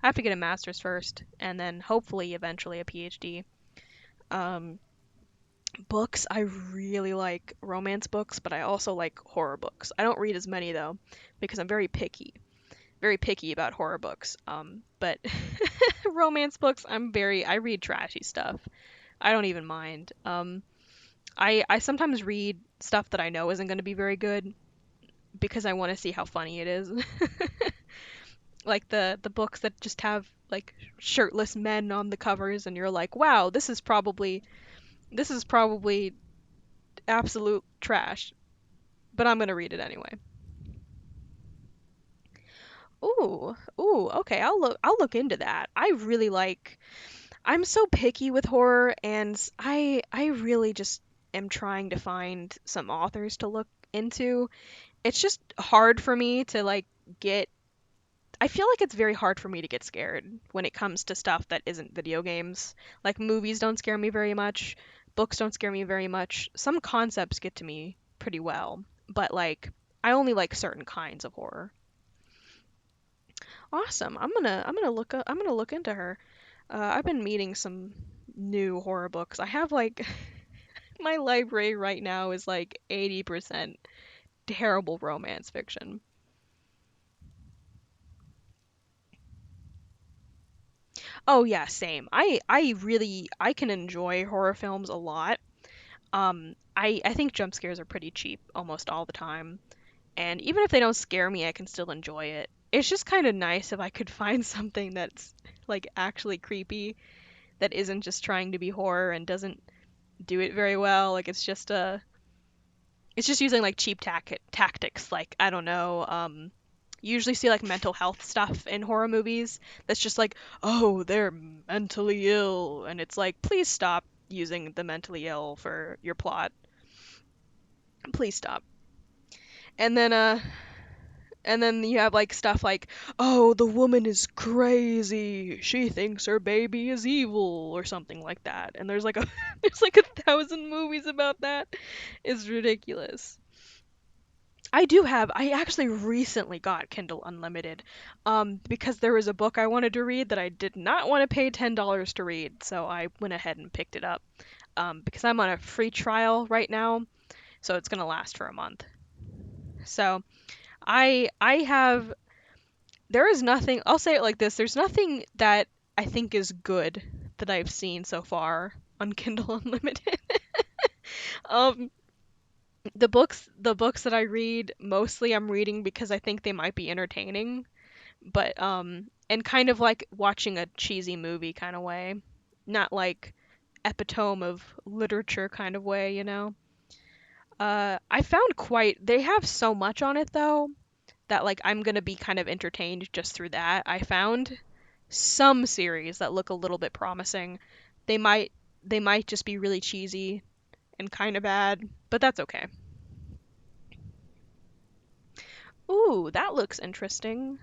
I have to get a master's first, and then hopefully eventually a PhD. Um, Books, I really like romance books, but I also like horror books. I don't read as many though, because I'm very picky about horror books. But Romance books, I read trashy stuff. I don't even mind. I sometimes read stuff that I know isn't going to be very good because I want to see how funny it is. Like the books that just have like shirtless men on the covers and you're like, "Wow, this is probably absolute trash." But I'm going to read it anyway. Ooh, okay. I'll look into that. I'm so picky with horror and I really just am trying to find some authors to look into. It's just hard for me to like get I feel like it's very hard for me to get scared when it comes to stuff that isn't video games. Like movies don't scare me very much, books don't scare me very much. Some concepts get to me pretty well, but like I only like certain kinds of horror. Awesome. I'm gonna look into her. I've been meeting some new horror books. I have like my library right now is like 80% terrible romance fiction. Oh yeah, same. I can enjoy horror films a lot. I think jump scares are pretty cheap almost all the time. And even if they don't scare me, I can still enjoy it. It's just kind of nice if I could find something that's like actually creepy that isn't just trying to be horror and doesn't do it very well. Like it's just using like cheap tactics. Like I don't know. You usually see like mental health stuff in horror movies. That's just like, oh, they're mentally ill, and it's like, please stop using the mentally ill for your plot. Please stop. And then and then you have like stuff like, oh, the woman is crazy. She thinks her baby is evil or something like that. And there's like a there's like 1,000 movies about that. It's ridiculous. I actually recently got Kindle Unlimited, because there was a book I wanted to read that I did not want to pay $10 to read, so I went ahead and picked it up. Because I'm on a free trial right now, so it's gonna last for a month. So I have there is nothing. I'll say it like this: there's nothing that I think is good that I've seen so far on Kindle Unlimited. um, the books that I read mostly I'm reading because I think they might be entertaining, but and kind of like watching a cheesy movie kind of way, not like epitome of literature kind of way, you know. I found quite they have so much on it though that like I'm gonna be kind of entertained just through that. I found some series that look a little bit promising. They might they might just be really cheesy and kind of bad, but that's okay. Ooh, that looks interesting.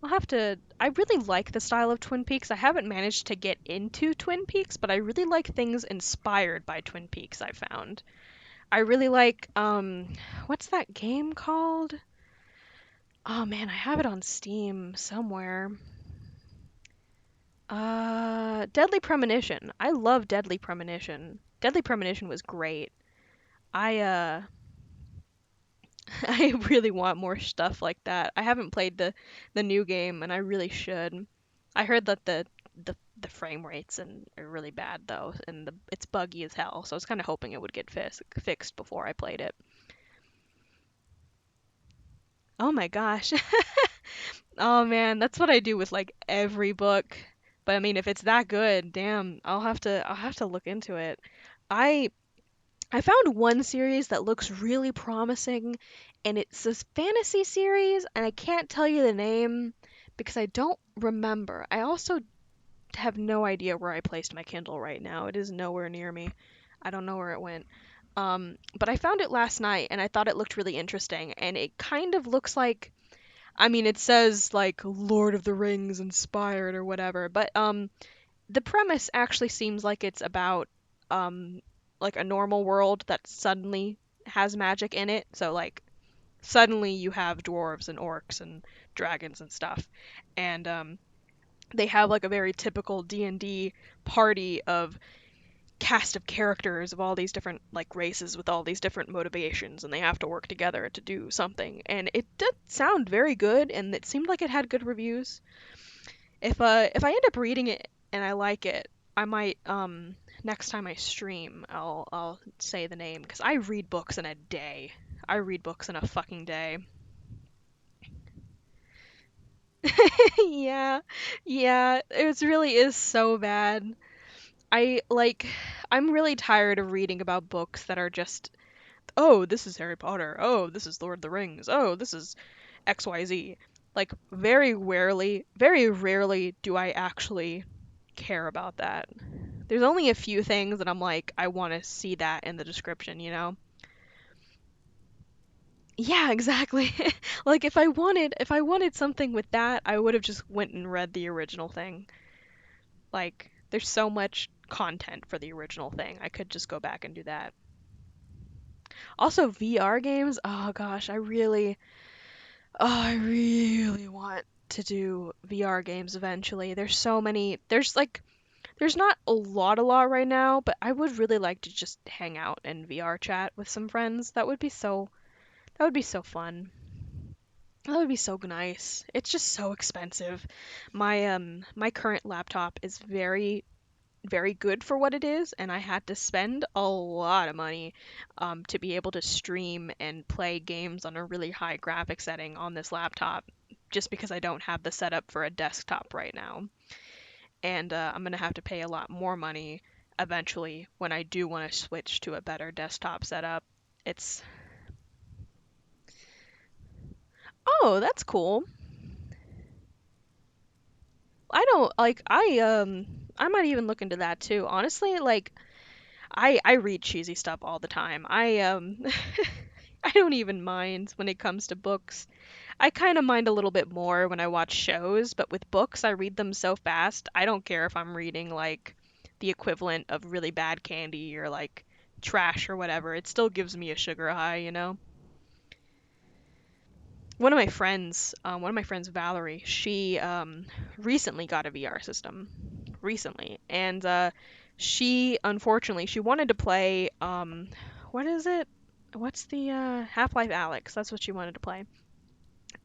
I'll have to. I really like the style of Twin Peaks. I haven't managed to get into Twin Peaks, but I really like things inspired by Twin Peaks, I found. I really like, what's that game called? Oh man, I have it on Steam somewhere. Deadly Premonition. I love Deadly Premonition. Deadly Premonition was great. I I really want more stuff like that. I haven't played the new game and I really should. I heard that the frame rates and are really bad though, and it's buggy as hell. So I was kind of hoping it would get fixed before I played it. Oh my gosh. Oh man, that's what I do with like every book. But I mean, if it's that good, damn, I'll have to look into it. I I found one series that looks really promising, and it's this fantasy series, and I can't tell you the name because I don't remember. I also have no idea where I placed my Kindle right now. It is nowhere near me. I don't know where it went. But I found it last night, and I thought it looked really interesting, and it kind of looks like, I mean, it says like Lord of the Rings inspired or whatever, but the premise actually seems like it's about um like a normal world that suddenly has magic in it. So like suddenly you have dwarves and orcs and dragons and stuff. And they have like a very typical D&D party of cast of characters of all these different like races with all these different motivations, and they have to work together to do something. And it did sound very good, and it seemed like it had good reviews. If I end up reading it and I like it, I might next time I stream, I'll say the name because I read books in a day. I read books in a fucking day. Yeah. Yeah, it really is so bad. I like I'm really tired of reading about books that are just, oh, this is Harry Potter. Oh, this is Lord of the Rings. Oh, this is XYZ. Like very rarely do I actually care about that. There's only a few things that I'm like, I want to see that in the description, you know? Yeah, exactly. Like if I wanted something with that, I would have just went and read the original thing. Like there's so much content for the original thing. I could just go back and do that. Also VR games, oh gosh, I really want to do VR games eventually. There's so many. There's not a lot right now, but I would really like to just hang out and VR chat with some friends. That would be so fun. That would be so nice. It's just so expensive. My current laptop is very good for what it is, and I had to spend a lot of money to be able to stream and play games on a really high graphic setting on this laptop just because I don't have the setup for a desktop right now. And I'm gonna have to pay a lot more money eventually when I do want to switch to a better desktop setup. It's Oh, that's cool. I don't like I might even look into that too. Honestly, like I read cheesy stuff all the time. I I don't even mind when it comes to books. I kind of mind a little bit more when I watch shows, but with books, I read them so fast. I don't care if I'm reading like the equivalent of really bad candy or like trash or whatever. It still gives me a sugar high, you know? One of my friends, Valary, she recently got a VR system, recently, and she unfortunately she wanted to play what is it? What's the Half-Life Alyx? That's what she wanted to play.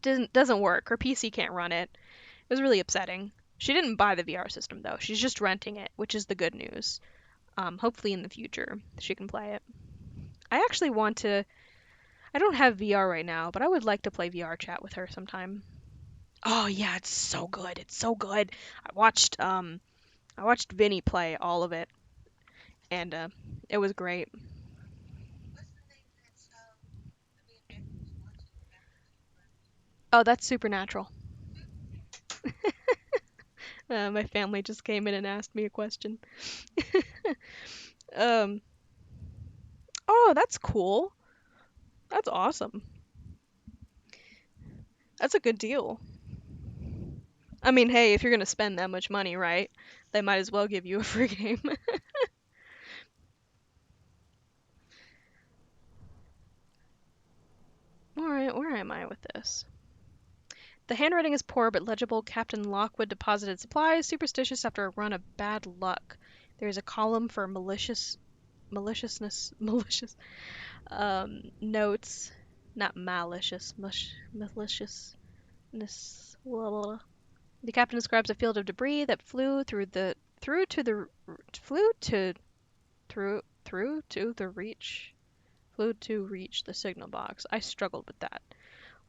Doesn't work. Her PC can't run it. It was really upsetting. She didn't buy the VR system though. She's just renting it, which is the good news. Hopefully in the future she can play it. I actually want to. I don't have VR right now, but I would like to play VR chat with her sometime. Oh yeah, it's so good. It's so good. I watched Vinny play all of it, and it was great. Oh, that's Supernatural. My family just came in and asked me a question. um. Oh, that's cool. That's awesome. That's a good deal. I mean, hey, if you're gonna spend that much money, right? They might as well give you a free game. All right, where am I with this? The handwriting is poor but legible. Captain Lockwood deposited supplies, superstitious after a run of bad luck. There is a column for malicious notes, not malicious, maliciousness. Blah, blah, blah. The captain describes a field of debris that through to the flew to through to the reach flew to reach the signal box. I struggled with that.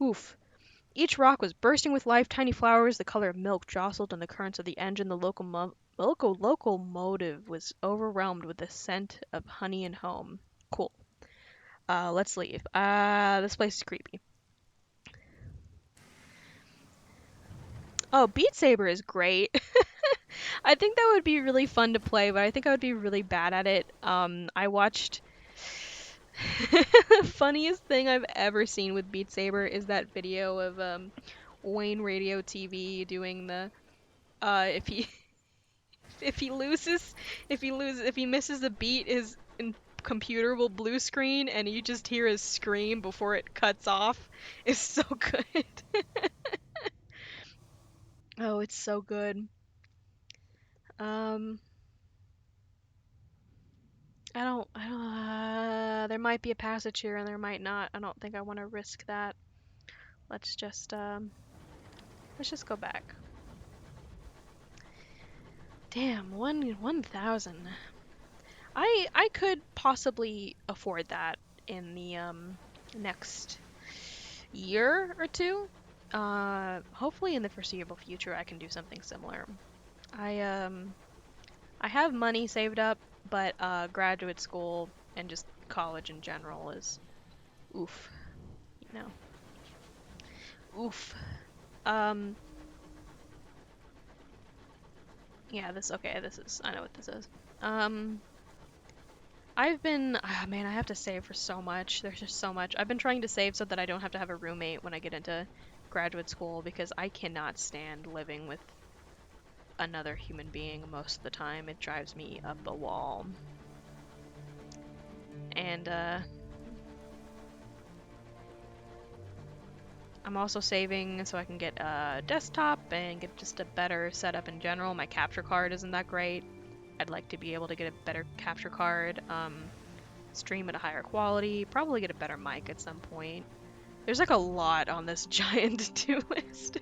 Oof. Each rock was bursting with life. Tiny flowers, the color of milk, jostled in the currents of the engine. The locomotive was overwhelmed with the scent of honey and home. Cool. Let's leave. This place is creepy. Oh, Beat Saber is great. I think that would be really fun to play, but I think I would be really bad at it. I watched funniest thing I've ever seen with Beat Saber is that video of Wayne Radio TV doing the if he if he misses a beat his computer will blue screen and you just hear his scream before it cuts off. It's so good. Oh, it's so good. Um I don't there might be a passage here and there might not. I don't think I want to risk that. Let's just let's just go back. Damn, 1,000. I could possibly afford that in the next year or two. Hopefully in the foreseeable future I can do something similar. I I have money saved up, but graduate school and just college in general is oof, you know. Oof. Um yeah, this okay, this is I know what this is. Um I've been, ah man, I have to save for so much. There's just so much. I've been trying to save so that I don't have to have a roommate when I get into graduate school because I cannot stand living with another human being most of the time. It drives me up a wall. And I'm also saving so I can get a desktop and get just a better setup in general. My capture card isn't that great. I'd like to be able to get a better capture card, stream at a higher quality, probably get a better mic at some point. There's like a lot on this giant to-do list.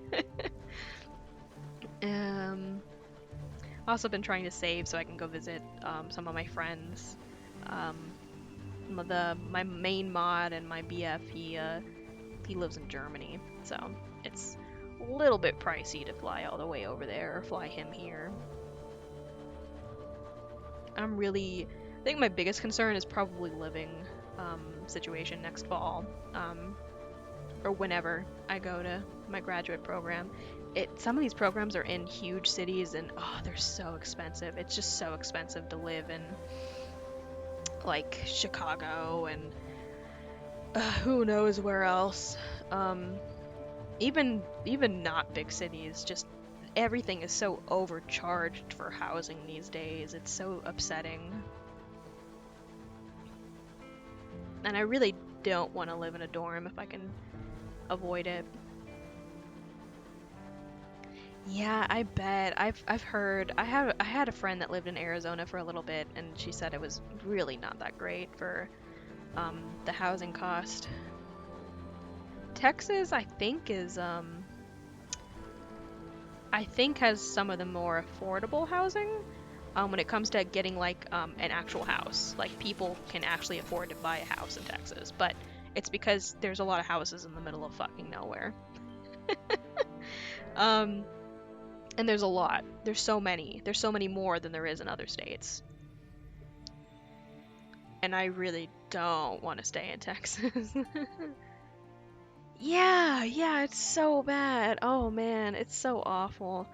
um, also been trying to save so I can go visit some of my friends. Um, my main mod and my BF, he lives in Germany, so it's a little bit pricey to fly all the way over there or fly him here. I think my biggest concern is probably living situation next fall. Or whenever I go to my graduate program. Some of these programs are in huge cities and oh, they're so expensive. It's just so expensive to live in like Chicago and who knows where else. Um, even not big cities, just everything is so overcharged for housing these days. It's so upsetting. And I really don't want to live in a dorm if I can avoid it. Yeah, I bet. I've heard. I had a friend that lived in Arizona for a little bit, and she said it was really not that great for the housing cost. Texas, I think has some of the more affordable housing when it comes to getting like an actual house. Like people can actually afford to buy a house in Texas, but it's because there's a lot of houses in the middle of fucking nowhere. Um, and there's a lot. There's so many. There's so many more than there is in other states. And I really don't want to stay in Texas. Yeah, yeah, it's so bad. Oh man, it's so awful.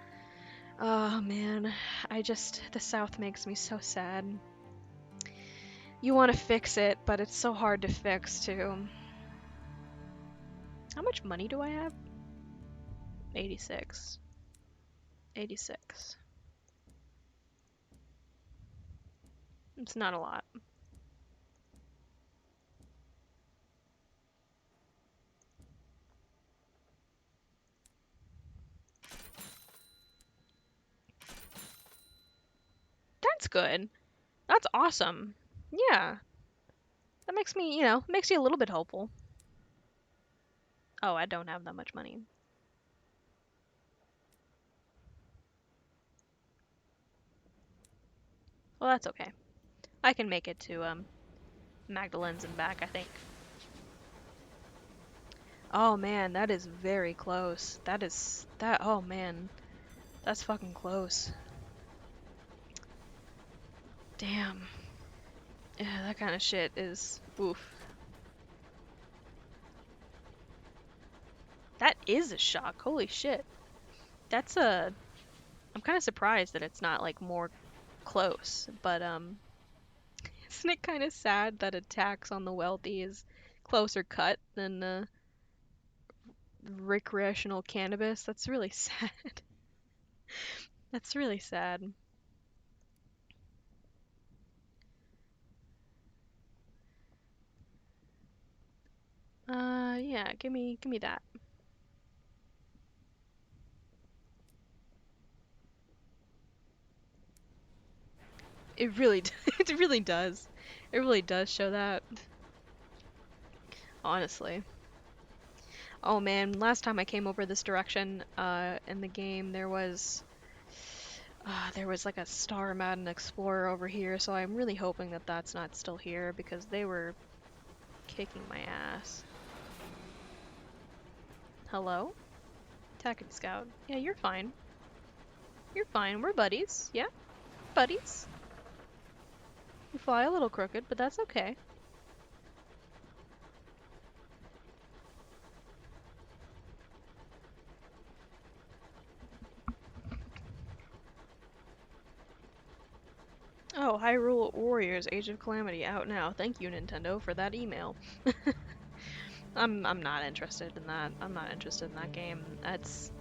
Oh man, the South makes me so sad. You want to fix it, but it's so hard to fix too. How much money do I have? 86. 86. It's not a lot. That's good. That's awesome. Yeah, that makes me, makes you a little bit hopeful. Oh, I don't have that much money. Well, that's okay. I can make it to Magdalen's and back, I think. Oh man, that is very close. Oh man, that's fucking close. Damn. Yeah, that kind of shit is oof. That is a shock. Holy shit. That's a I'm kind of surprised that it's not like more close, but isn't it kind of sad that a tax on the wealthy is closer cut than recreational cannabis? That's really sad. That's really sad. Yeah, give me that. It really, it really does. It really does show that, honestly. Oh man, last time I came over this direction, in the game, there was There was like a Star Madden Explorer over here, so I'm really hoping that that's not still here because they were kicking my ass. Hello? Tackety Scout. Yeah, you're fine. You're fine. We're buddies. Yeah, buddies. You fly a little crooked, but that's okay. Oh, Hyrule Warriors Age of Calamity out now. Thank you, Nintendo, for that email. I'm not interested in that. I'm not interested in that game. That's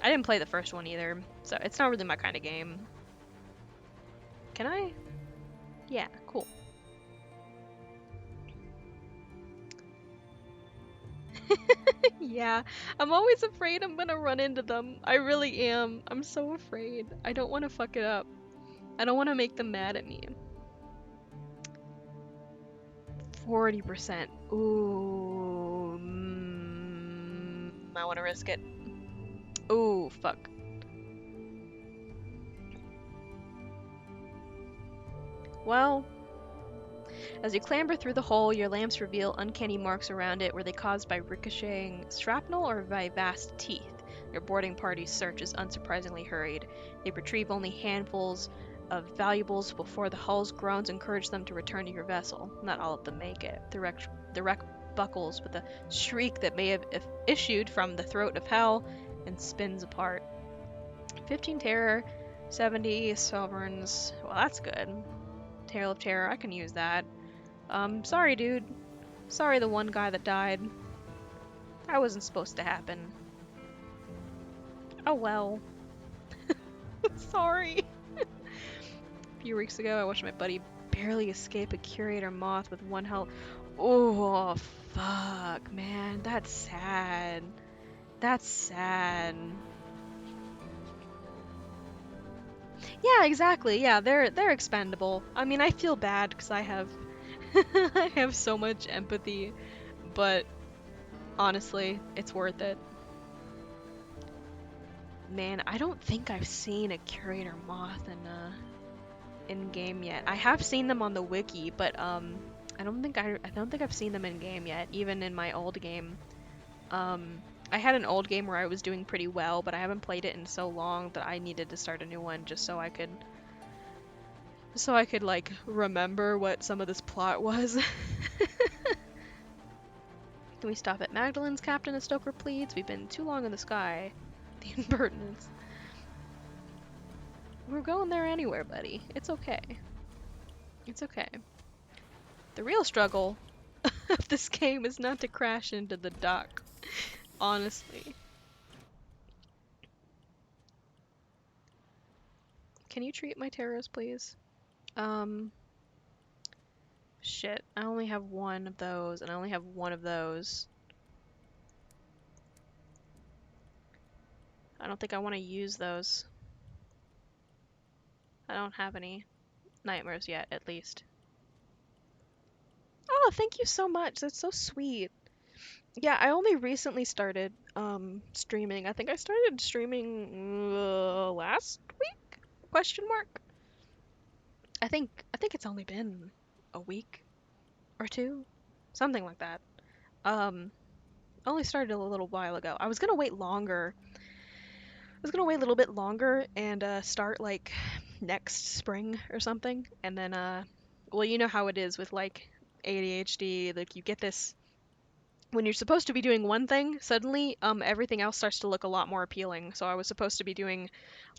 I didn't play the first one either, so it's not really my kind of game. Can I? Yeah, cool. Yeah, I'm always afraid I'm gonna run into them. I really am. I'm so afraid. I don't want to fuck it up. I don't want to make them mad at me. 40%. Ooh. I want to risk it. Ooh, fuck. Well, as you clamber through the hole, your lamps reveal uncanny marks around it. Were they caused by ricocheting shrapnel or by vast teeth? Your boarding party's search is unsurprisingly hurried. They retrieve only handfuls of valuables before the hull's groans encourage them to return to your vessel. Not all of them make it. The wreck buckles with a shriek that may have issued from the throat of hell and spins apart. 15 terror, 70 sovereigns. Well, that's good. Tale of Terror, I can use that. Sorry, dude. Sorry, the one guy that died. That wasn't supposed to happen. Oh well. Sorry. A few weeks ago, I watched my buddy barely escape a curator moth with one health. Oh, fuck, man. That's sad. That's sad. Yeah, exactly. Yeah, they're expendable. I mean, I feel bad because I have I have so much empathy, but honestly, it's worth it. Man, I don't think I've seen a curator moth in game yet. I have seen them on the wiki, but I don't think I've seen them in game yet, even in my old game. I had an old game where I was doing pretty well, but I haven't played it in so long that I needed to start a new one just so I could like remember what some of this plot was. Can we stop at Magdalene's, Captain? The Stoker pleads. We've been too long in the sky. The impertinence. We're going there anywhere, buddy. It's okay. It's okay. The real struggle of this game is not to crash into the dock. Honestly. Can you treat my terrors, please? Um, shit. I only have one of those, and I only have one of those. I don't think I want to use those. I don't have any nightmares yet, at least. Oh, thank you so much. That's so sweet. Yeah, I only recently started streaming. I think I started streaming last week? Question mark. I think it's only been a week or two, something like that. Um, only started a little while ago. I was gonna wait longer. I was gonna wait a little bit longer and start like next spring or something, and then well, you know how it is with like ADHD. Like you get this when you're supposed to be doing one thing, suddenly everything else starts to look a lot more appealing. So I was supposed to be doing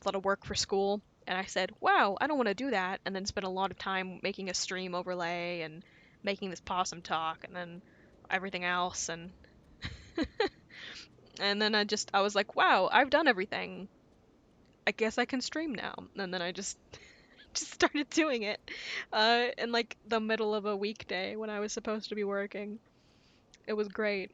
a lot of work for school, and I said, "Wow, I don't want to do that," and then spent a lot of time making a stream overlay and making this possum talk, and then everything else, and then I was like, "Wow, I've done everything. I guess I can stream now." And then I just just started doing it in like the middle of a weekday when I was supposed to be working. It was great.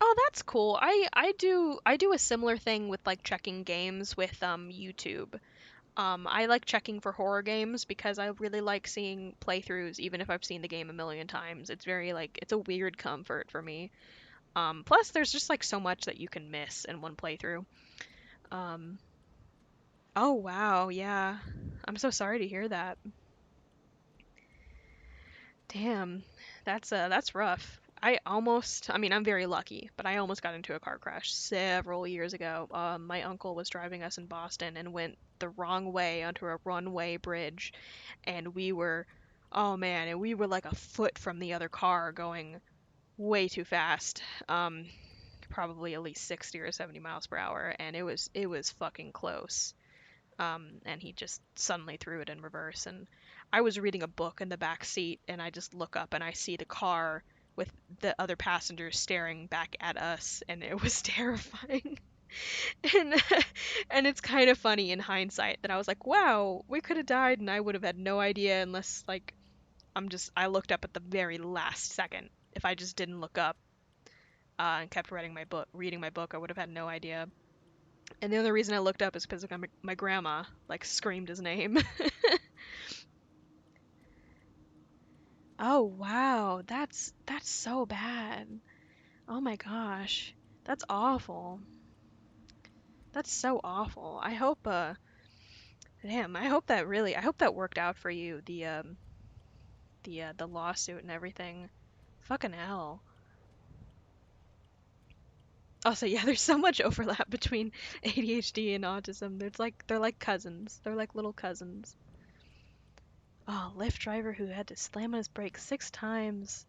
Oh, that's cool. I do a similar thing with like checking games with YouTube. I like checking for horror games because I really like seeing playthroughs even if I've seen the game a million times. It's very like it's a weird comfort for me. Plus, there's just like so much that you can miss in one playthrough. Um, oh wow, yeah. I'm so sorry to hear that. Damn, that's rough. I mean, I'm very lucky, but I almost got into a car crash several years ago. My uncle was driving us in Boston and went the wrong way onto a runway bridge, and oh man, and we were like a foot from the other car going way too fast. Probably at least 60 or 70 miles per hour, and it was fucking close. And he just suddenly threw it in reverse. And I was reading a book in the back seat, and I just look up and I see the car with the other passengers staring back at us, and it was terrifying. and and it's kind of funny in hindsight that I was like, wow, we could have died, and I would have had no idea unless like I looked up at the very last second. If I just didn't look up and kept reading my book, I would have had no idea. And the only reason I looked up is because my grandma like screamed his name. Oh wow, that's so bad. Oh my gosh. That's awful. That's so awful. I hope that worked out for you, the lawsuit and everything. Fucking hell. Also, yeah, there's so much overlap between ADHD and autism. They're like cousins. They're like little cousins. Oh, Lyft driver who had to slam on his brakes 6 times,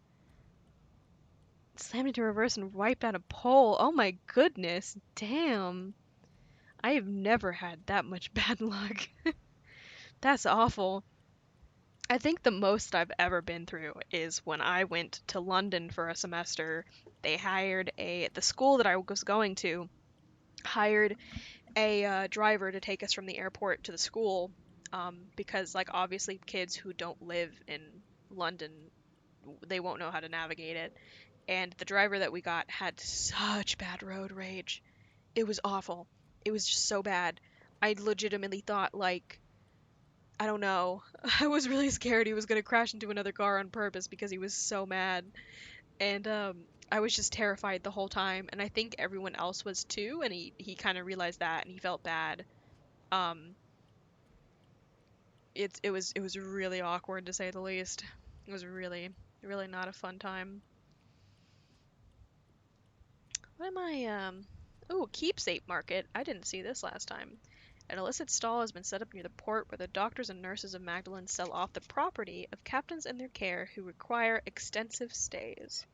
slammed into reverse and wiped out a pole. Oh my goodness, damn. I have never had that much bad luck. That's awful. I think the most I've ever been through is when I went to London for a semester. The school that I was going to hired a driver to take us from the airport to the school, because like obviously kids who don't live in London, they won't know how to navigate it. And the driver that we got had such bad road rage. It was awful. It was just so bad. I legitimately thought like, I don't know. I was really scared he was going to crash into another car on purpose because he was so mad. And I was just terrified the whole time, and I think everyone else was too, and he kind of realized that and he felt bad. Um it was really awkward to say the least. It was really not a fun time. What am I Oh, keepsake market. I didn't see this last time. An illicit stall has been set up near the port where the doctors and nurses of Magdalen sell off the property of captains in their care who require extensive stays.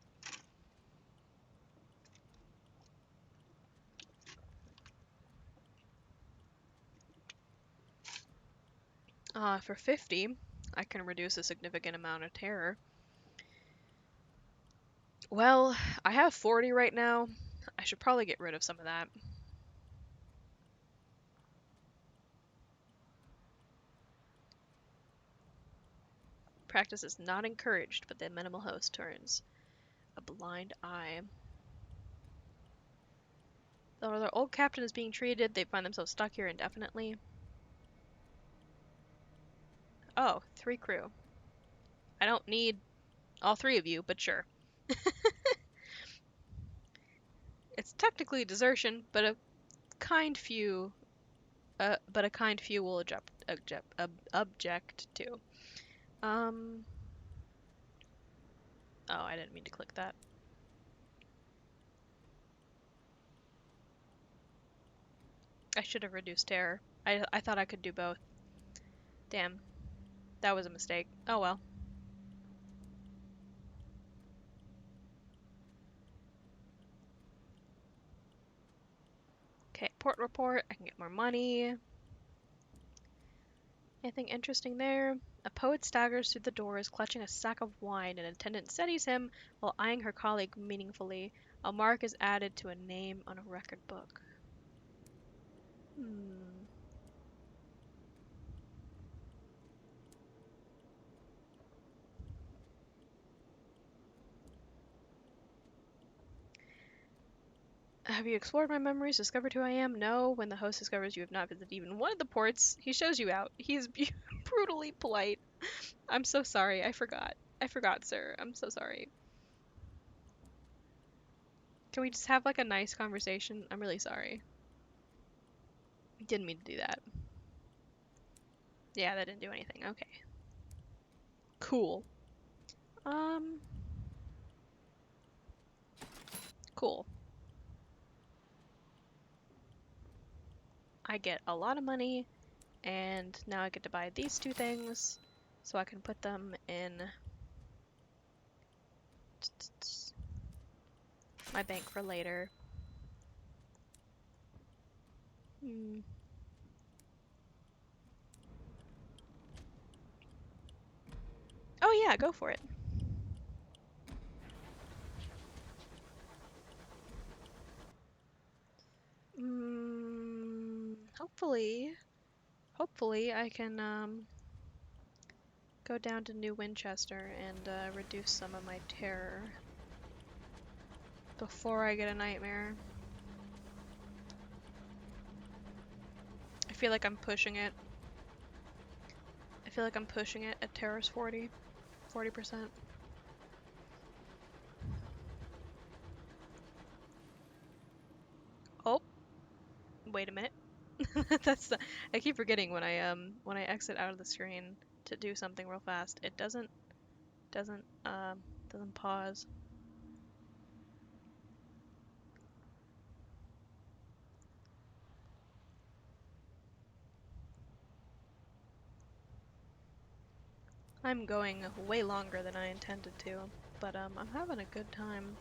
For 50, I can reduce a significant amount of terror. Well, I have 40 right now. I should probably get rid of some of that. Practice is not encouraged, but the minimal host turns a blind eye. Though their old captain is being treated, they find themselves stuck here indefinitely. Oh, 3 crew. I don't need all 3 of you, but sure. It's technically desertion, kind few, but a kind few will object to. Um. Oh, I didn't mean to click that. I should have reduced terror. I thought I could do both. Damn, that was a mistake. Oh well. Okay, port report. I can get more money. Anything interesting there? A poet staggers through the doors, clutching a sack of wine. An attendant steadies him while eyeing her colleague meaningfully. A mark is added to a name on a record book. Hmm. Have you explored my memories? Discovered who I am? No. When the host discovers you have not visited even one of the ports, he shows you out. He is brutally polite. I'm so sorry. I forgot. I forgot, sir. I'm so sorry. Can we just have like a nice conversation? I'm really sorry. Didn't mean to do that. Yeah, that didn't do anything. Okay. Cool. Um, cool. I get a lot of money, and now I get to buy these two things, so I can put them in my bank for later. Hmm. Oh yeah, go for it. Hopefully I can go down to New Winchester and reduce some of my terror before I get a nightmare. I feel like I'm pushing it. I feel like I'm pushing it at terror's 40%. Oh, wait a minute. That's the, I keep forgetting when I exit out of the screen to do something real fast. It doesn't doesn't pause. I'm going way longer than I intended to, but I'm having a good time.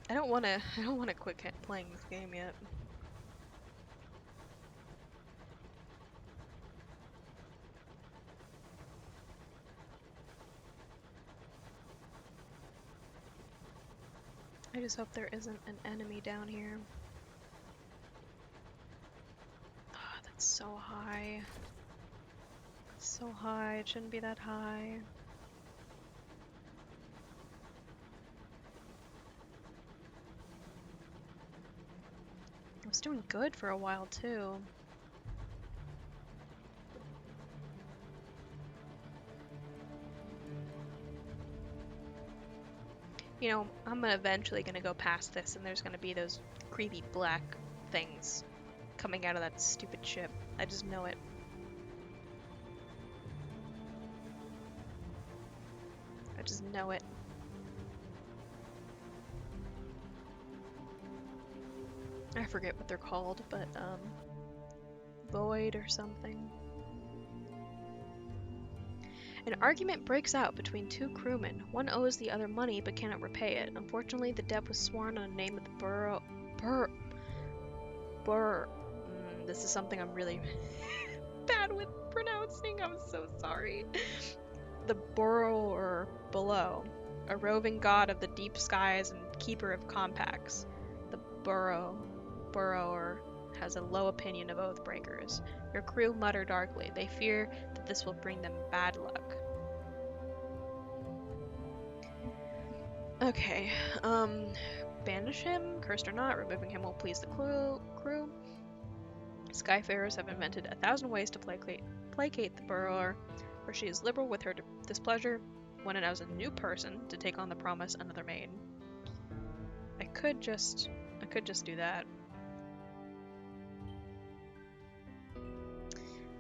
I don't wanna quit playing this game yet. I just hope there isn't an enemy down here. Ah, that's so high. So high. It shouldn't be that high. I was doing good for a while too. You know, I'm eventually gonna go past this and there's gonna be those creepy black things coming out of that stupid ship. I just know it. I just know it. I forget what they're called, but Void or something. An argument breaks out between two crewmen. One owes the other money but cannot repay it. Unfortunately, the debt was sworn on the name of the borough. This is something I'm really bad with pronouncing. I'm so sorry. The borrower below, a roving god of the deep skies and keeper of compacts. The borrower has a low opinion of oath breakers. Your crew mutter darkly. They fear that this will bring them bad luck. Okay, banish him, cursed or not, removing him will please the crew. Skyfarers have invented 1,000 ways to placate the borrower, for she is liberal with her displeasure when it has a new person to take on the promise another made. I could just do that.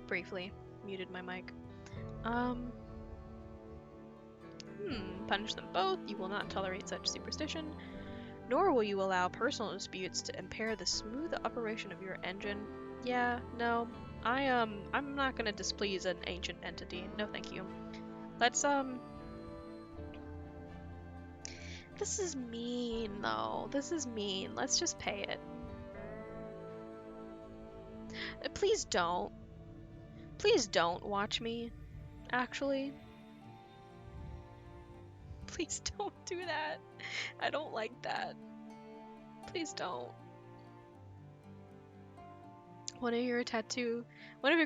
Briefly, muted my mic. Punish them both. You will not tolerate such superstition, nor will you allow personal disputes to impair the smooth operation of your engine. Yeah, no. I'm not gonna displease an ancient entity. No thank you. Let's This is mean though. This is mean. Let's just pay it. Please don't. Please don't watch me. Actually. Please don't do that. I don't like that. Please don't. One of your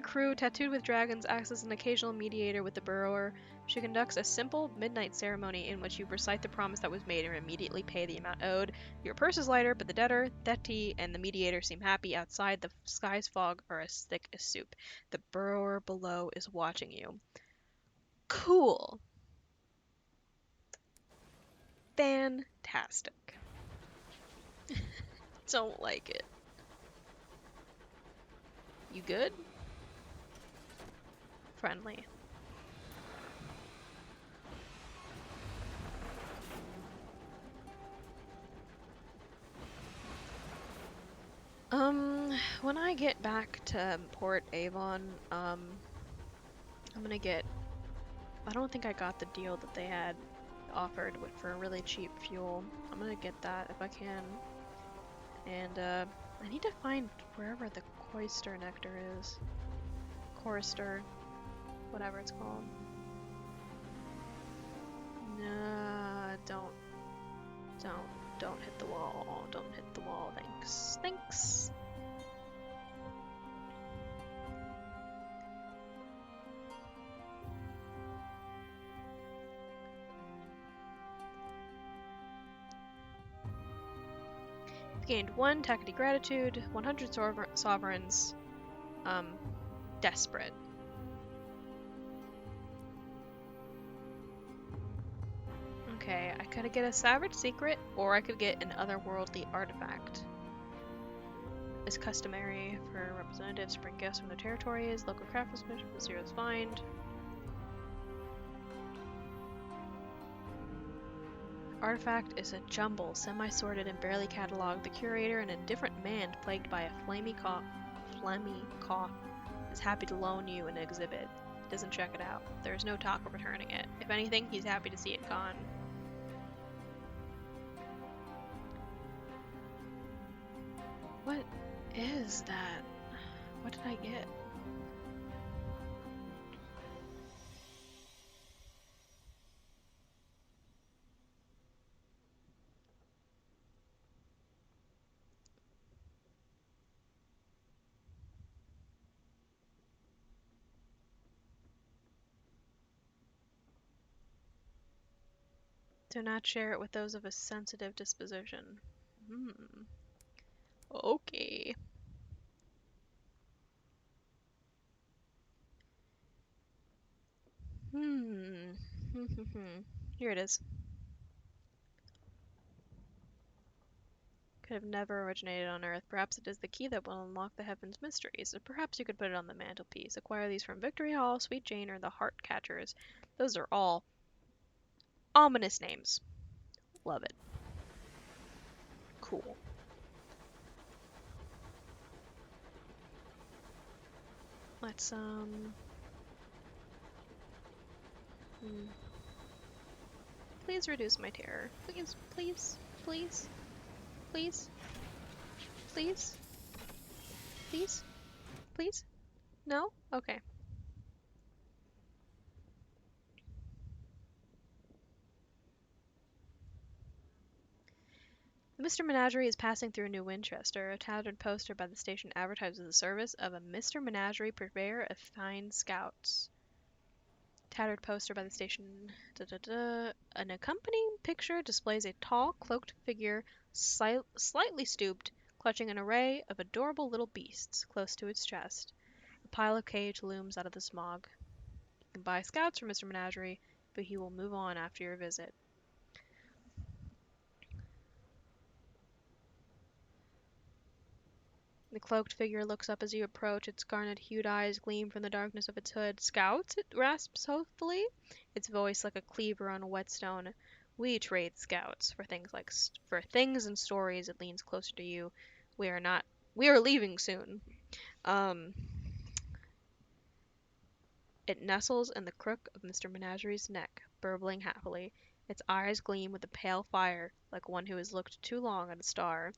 crew tattooed with dragons acts as an occasional mediator with the borrower. She conducts a simple midnight ceremony in which you recite the promise that was made and immediately pay the amount owed. Your purse is lighter, but the debtor, Detti, and the mediator seem happy. Outside, the sky's fog are as thick as soup. The borrower below is watching you. Cool. Fantastic. Don't like it. You good? Friendly. When I get back to Port Avon, I'm gonna get. I don't think I got the deal that they had offered for really cheap fuel. I'm gonna get that if I can. And, I need to find wherever the Coister Nectar is. Chorister, whatever it's called. Nah, don't hit the wall. Don't hit the wall. Thanks. Thanks. You've gained 1 Takati Gratitude, 100 Sovereigns, Desperate. Okay, I could get a Savage Secret, or I could get an otherworldly artifact. As customary for representatives to bring gifts from their territories, local craftsmanship with zeros find. Artifact is a jumble, semi-sorted and barely catalogued. The curator, an indifferent man plagued by a phlegmy cough, is happy to loan you an exhibit. He doesn't check it out. There is no talk of returning it. If anything, he's happy to see it gone. What is that? What did I get? Do not share it with those of a sensitive disposition. Hmm. Okay. Hmm. Here it is. Could have never originated on Earth. Perhaps it is the key that will unlock the heavens' mysteries. Or perhaps you could put it on the mantelpiece. Acquire these from Victory Hall, Sweet Jane, or the Heart Catchers. Those are all ominous names. Love it. Cool. Let's, Please reduce my terror. Please, please, please, please, please, please, please? No? Okay. The Mr. Menagerie is passing through New Winchester. A tattered poster by the station advertises the service of a Mr. Menagerie purveyor of fine scouts. Tattered poster by the station. An accompanying picture displays a tall, cloaked figure, slightly stooped, clutching an array of adorable little beasts close to its chest. A pile of cage looms out of the smog. You can buy scouts from Mr. Menagerie, but he will move on after your visit. The cloaked figure looks up as you approach. Its garnet-hued eyes gleam from the darkness of its hood. "Scouts?" it rasps hopefully, its voice like a cleaver on a whetstone. "We trade scouts for things and stories." It leans closer to you. We are leaving soon. Um, it nestles in the crook of Mr. Menagerie's neck, burbling happily. Its eyes gleam with a pale fire, like one who has looked too long at a star.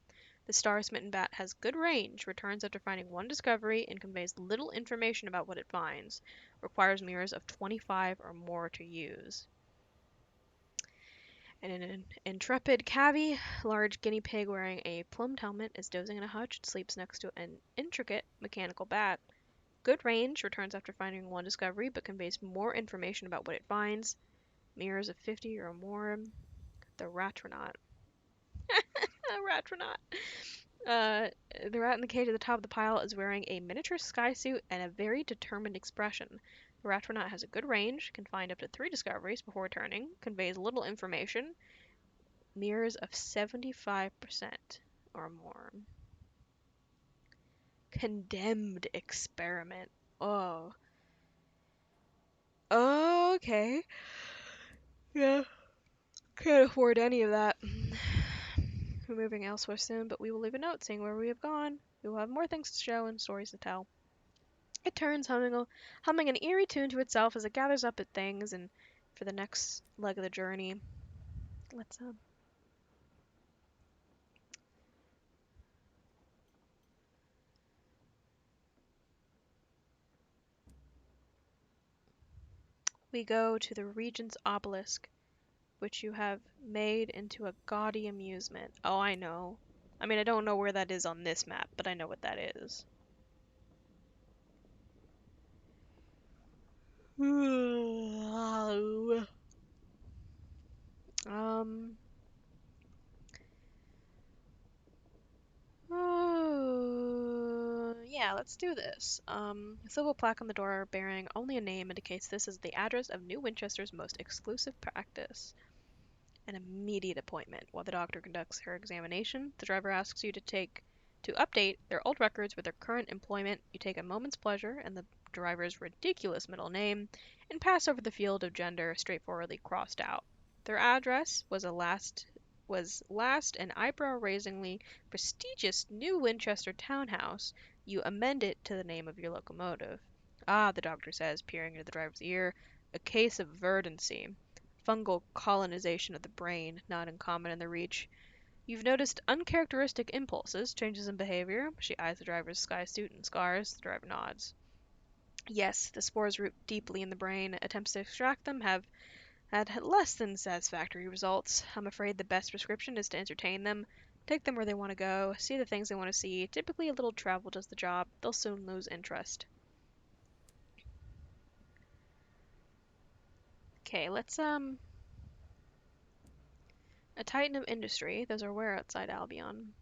The star-smitten bat has good range, returns after finding 1 discovery, and conveys little information about what it finds. Requires mirrors of 25 or more to use. And an intrepid cavvy, large guinea pig wearing a plumed helmet, is dozing in a hutch. It sleeps next to an intricate mechanical bat. Good range, returns after finding 1 discovery, but conveys more information about what it finds. Mirrors of 50 or more. The Ratronaut. Ratronaut. Uh, the rat in the cage at the top of the pile is wearing a miniature skysuit and a very determined expression. The Ratronaut has a good range, can find up to 3 discoveries before returning, conveys little information. Mirrors of 75% or more. Condemned experiment. Oh. Okay. Yeah. Can't afford any of that. We're moving elsewhere soon, but we will leave a note saying where we have gone. We will have more things to show and stories to tell. It turns, humming an eerie tune to itself as it gathers up its things and for the next leg of the journey. Let's we go to the Regent's Obelisk, which you have made into a gaudy amusement. Oh, I know. I mean, I don't know where that is on this map, but I know what that is. Um, yeah, let's do this. A silver plaque on the door bearing only a name indicates this is the address of New Winchester's most exclusive practice. An immediate appointment. While the doctor conducts her examination, the driver asks you to update their old records with their current employment. You take a moment's pleasure in the driver's ridiculous middle name and pass over the field of gender straightforwardly crossed out. Their address was last an eyebrow-raisingly prestigious New Winchester townhouse. You amend it to the name of your locomotive. Ah, the doctor says, peering into the driver's ear, a case of verdancy. Fungal colonization of the brain, not uncommon in the Reach. You've noticed uncharacteristic impulses, changes in behavior. She eyes the driver's sky suit and scars. The driver nods. Yes, the spores root deeply in the brain. Attempts to extract them have had less than satisfactory results. I'm afraid the best prescription is to entertain them. Take them where they want to go, see the things they want to see. Typically, a little travel does the job. They'll soon lose interest. Okay, let's, a titan of industry. Those are where outside Albion.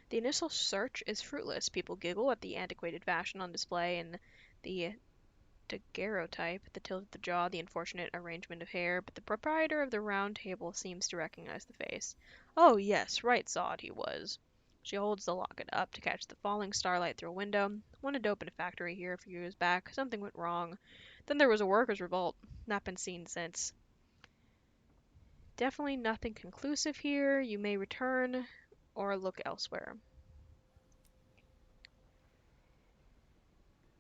The initial search is fruitless. People giggle at the antiquated fashion on display and the daguerreotype, the tilt of the jaw, the unfortunate arrangement of hair, but the proprietor of the round table seems to recognize the face. Oh, yes, right sawed he was. She holds the locket up to catch the falling starlight through a window. Wanted to open a factory here a few years back. Something went wrong. Then there was a workers' revolt. Not been seen since. Definitely nothing conclusive here. You may return or look elsewhere.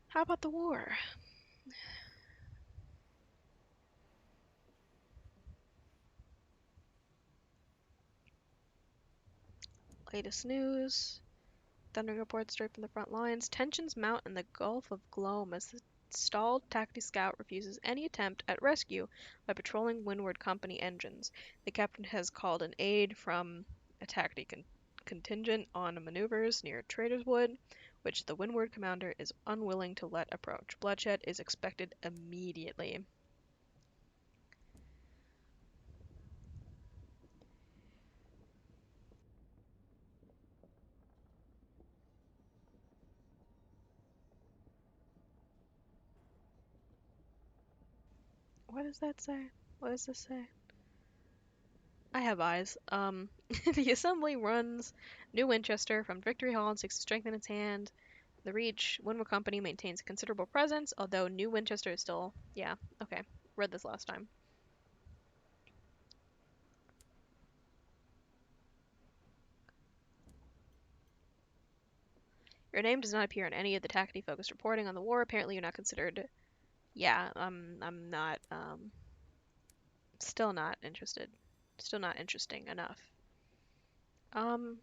How about the war? Latest news. Thunder reports straight from the front lines. Tensions mount in the Gulf of Glom as the stalled Taxi Scout refuses any attempt at rescue by patrolling Windward Company engines. The captain has called in aid from a Taxi contingent on maneuvers near Trader's Wood, which the Windward commander is unwilling to let approach. Bloodshed is expected immediately. What does that say? What does this say? I have eyes. The assembly runs New Winchester from Victory Hall and seeks to strengthen its hand. The Reach, Winwood Company maintains a considerable presence, although New Winchester is still. Yeah, okay. Read this last time. Your name does not appear in any of the tactically focused reporting on the war. Apparently, you're not considered. Yeah, I'm not. Still not interested. Still not interesting enough. Um,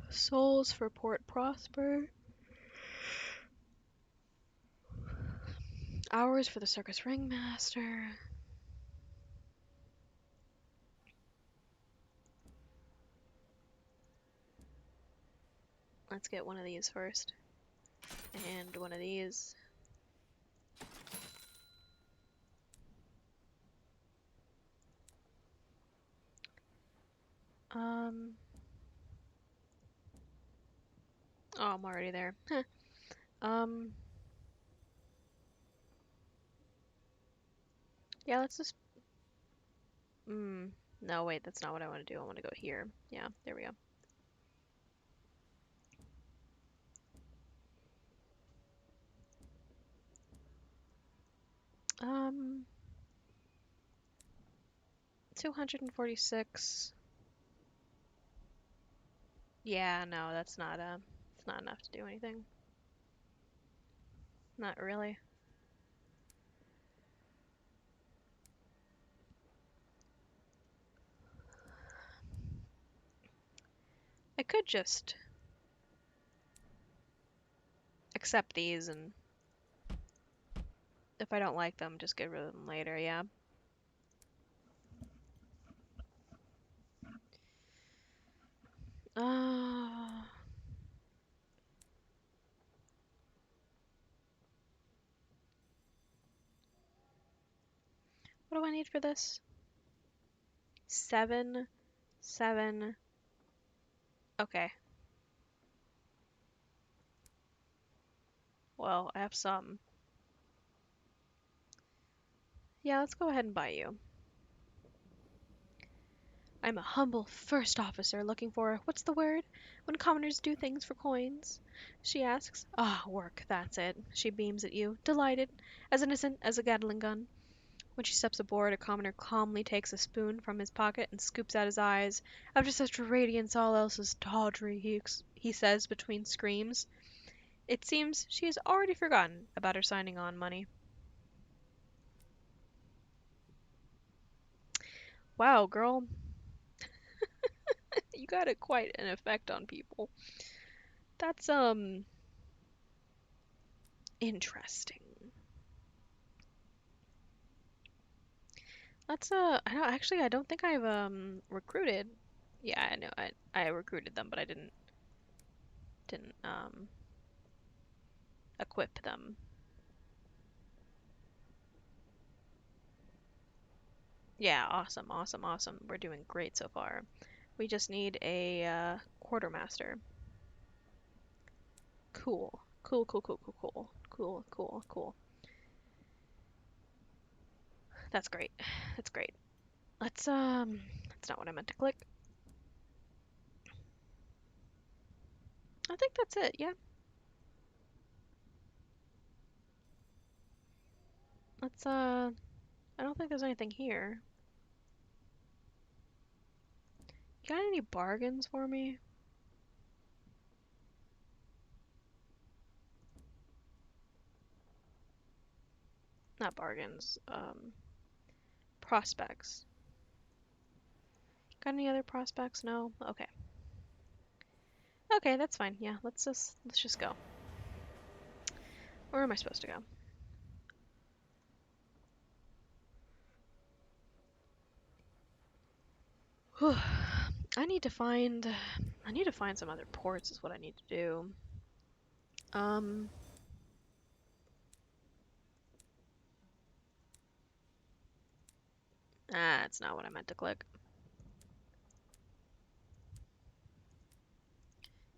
Souls for Port Prosper. Hours for the Circus Ringmaster. Let's get one of these first. And one of these. Um. Oh, I'm already there. um. Yeah, let's just. Mm, no, wait, that's not what I want to do. I want to go here. Yeah, there we go. 246. Yeah, no, it's not enough to do anything. Not really. I could just accept these and if I don't like them, just get rid of them later, yeah. Uh, what do I need for this? 7, 7. Okay, well, I have some. Yeah, let's go ahead and buy you. I'm a humble first officer looking for, what's the word? When commoners do things for coins. She asks. Ah, work, that's it. She beams at you, delighted, as innocent as a Gatling gun. When she steps aboard, a commoner calmly takes a spoon from his pocket and scoops out his eyes. After such radiance, all else is tawdry, he says between screams. It seems she has already forgotten about her signing on money. Wow, girl, you got a, quite an effect on people. That's, interesting. That's, I don't think I've, recruited. Yeah, I know, I recruited them, but I didn't equip them. Yeah, awesome, awesome, awesome. We're doing great so far. We just need a quartermaster. Cool. Cool, cool, cool, cool, cool. Cool, cool, cool. That's great. That's great. That's not what I meant to click. I think that's it, yeah. I don't think there's anything here. You got any bargains for me? Not bargains, prospects. Got any other prospects? No? Okay. Okay, that's fine. Yeah, let's just go. Where am I supposed to go? I need to find I need to find some other ports is what I need to do. Um that's not what I meant to click.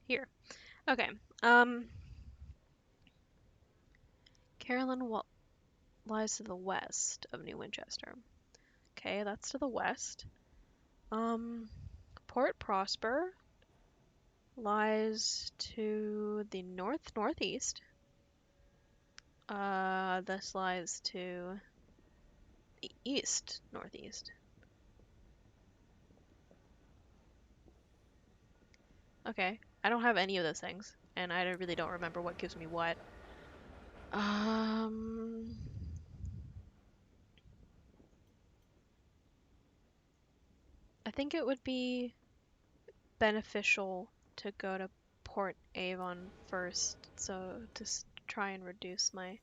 Here. Okay. Um Carolyn lies to the west of New Winchester. Okay, that's to the west. Um Port Prosper lies to the northeast. This lies to the east northeast. Okay. I don't have any of those things, and I really don't remember what gives me what. Um, I think it would be beneficial to go to Port Avon first, so to try and reduce my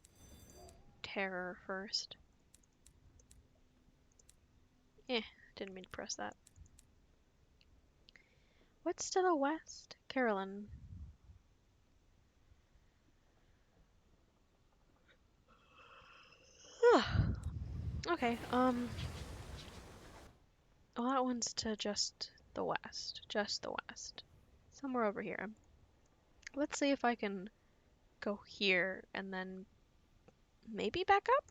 terror first. Eh, didn't mean to press that. What's to the west? Carolyn. Okay, well, that one's to just the west. Just the west. Somewhere over here. Let's see if I can go here and then maybe back up?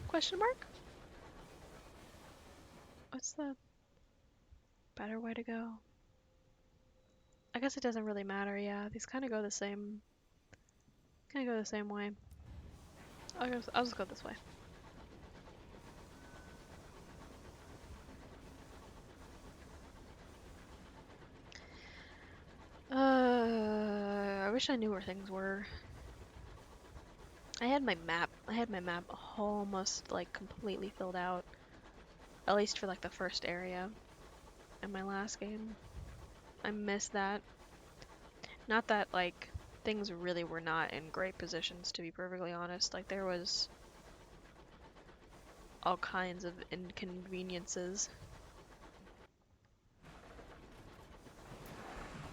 Question mark? What's the better way to go? I guess it doesn't really matter, yeah. These kind of go the same. Kind of go the same way. I'll just go this way. I wish I knew where things were. I had my map. I had my map almost like completely filled out. At least for like the first area in my last game. I missed that. Not that like things really were not in great positions, to be perfectly honest. Like there was all kinds of inconveniences.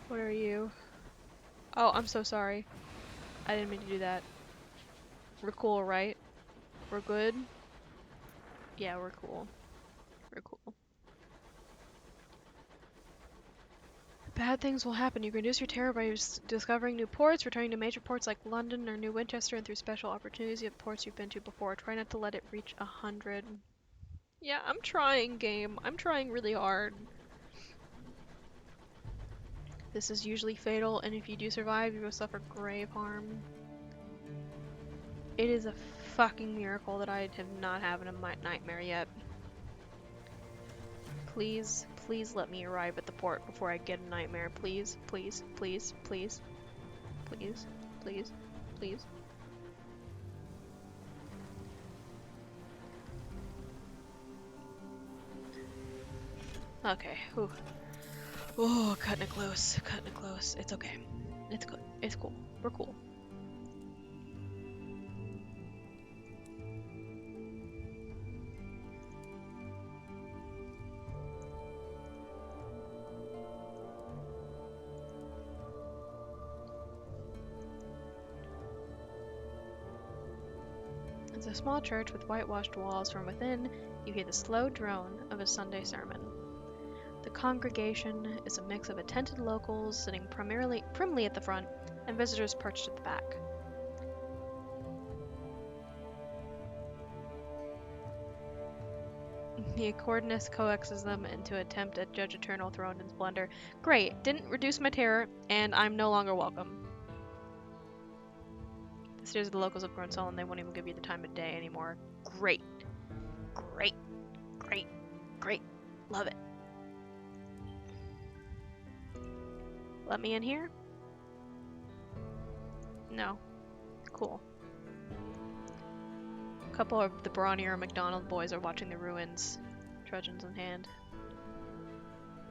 What are you? Oh, I'm so sorry. I didn't mean to do that. We're cool, right? We're good? Yeah, we're cool. We're cool. Bad things will happen. You can reduce your terror by discovering new ports, returning to major ports like London or New Winchester, and through special opportunities at ports you've been to before. Try not to let it reach 100. Yeah, I'm trying, game. I'm trying really hard. This is usually fatal, and if you do survive, you will suffer grave harm. It is a fucking miracle that I have not had a nightmare yet. Please, please let me arrive at the port before I get a nightmare. Please, please, please, please, please, please, please. Okay, whew. Oh, cutting it close, cutting it close. It's okay. It's good. It's cool. We're cool. It's a small church with whitewashed walls. From within, you hear the slow drone of a Sunday sermon. The congregation is a mix of attentive locals sitting primly at the front and visitors perched at the back. The accordionist coaxes them into attempt at Judge Eternal throned in splendor. Great, didn't reduce my terror, and I'm no longer welcome. The stairs of the locals have grown sullen, they won't even give you the time of day anymore. Great. Great. Great. Great. Love it. Let me in here? No. Cool. A couple of the brawnier McDonald boys are watching the ruins, trudgeons in hand.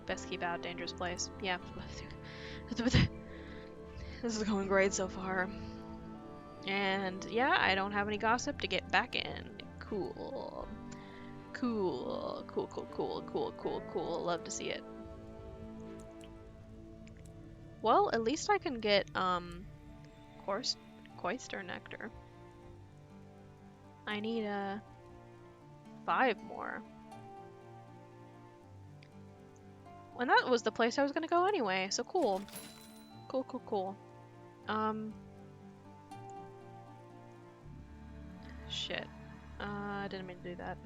Best keep out, dangerous place. Yeah. This is going great so far. And yeah, I don't have any gossip to get back in. Cool. Cool. Cool, cool, cool, cool, cool, cool. Love to see it. Well, at least I can get, Cloister Nectar. I need, 5 more. And that was the place I was gonna go anyway, so cool. Cool, cool, cool. Shit. I didn't mean to do that.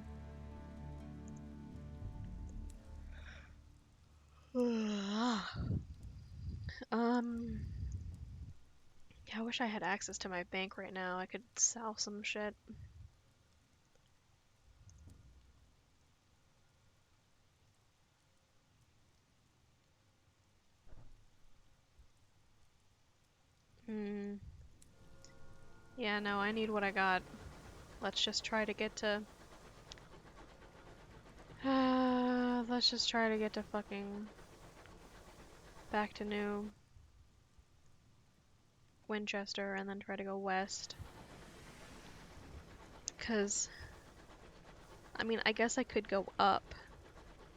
Yeah, I wish I had access to my bank right now. I could sell some shit. Yeah, no, I need what I got. Let's just try to get to... let's just try to get to fucking... back to New Winchester and then try to go west. Because... I mean, I guess I could go up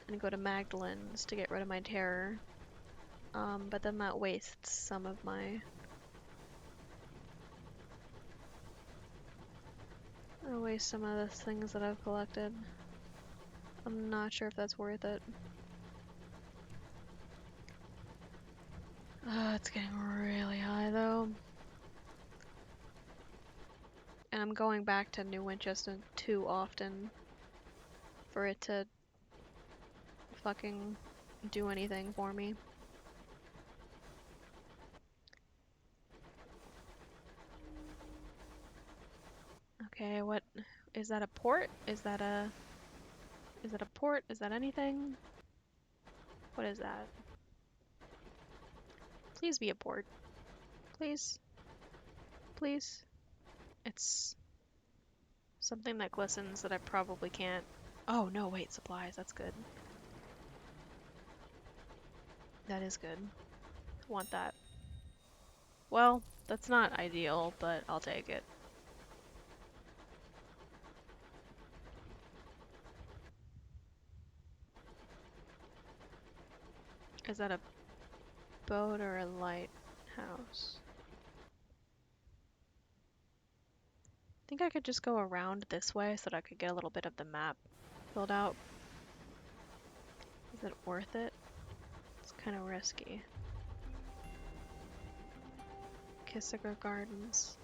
and go to Magdalen's to get rid of my terror. But then that wastes some of my... I'll waste some of the things that I've collected. I'm not sure if that's worth it. It's getting really high though. And I'm going back to New Winchester too often for it to fucking do anything for me. Okay, what is that, a port? Is that a port? Is that anything? What is that? Please be a port. Please. Please. It's something that glistens that I probably can't. Oh no, wait, supplies. That's good. That is good. Want that. Well, that's not ideal, but I'll take it. Is that a boat or a lighthouse? I think I could just go around this way so that I could get a little bit of the map filled out. Is it worth it? It's kind of risky. Kissinger Gardens.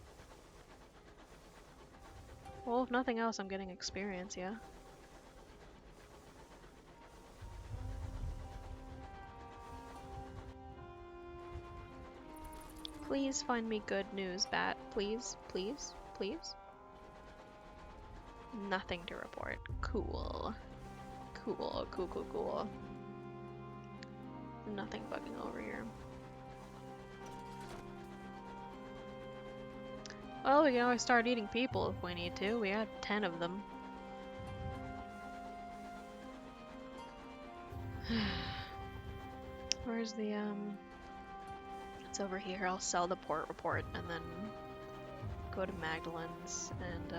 Well, if nothing else, I'm getting experience, yeah? Please find me good news, Bat. Please, please, please. Nothing to report. Cool. Cool, cool, cool, cool. Nothing bugging over here. Well, we can always start eating people if we need to. We have 10 of them. Where's the, It's over here. I'll sell the port report and then go to Magdalen's and,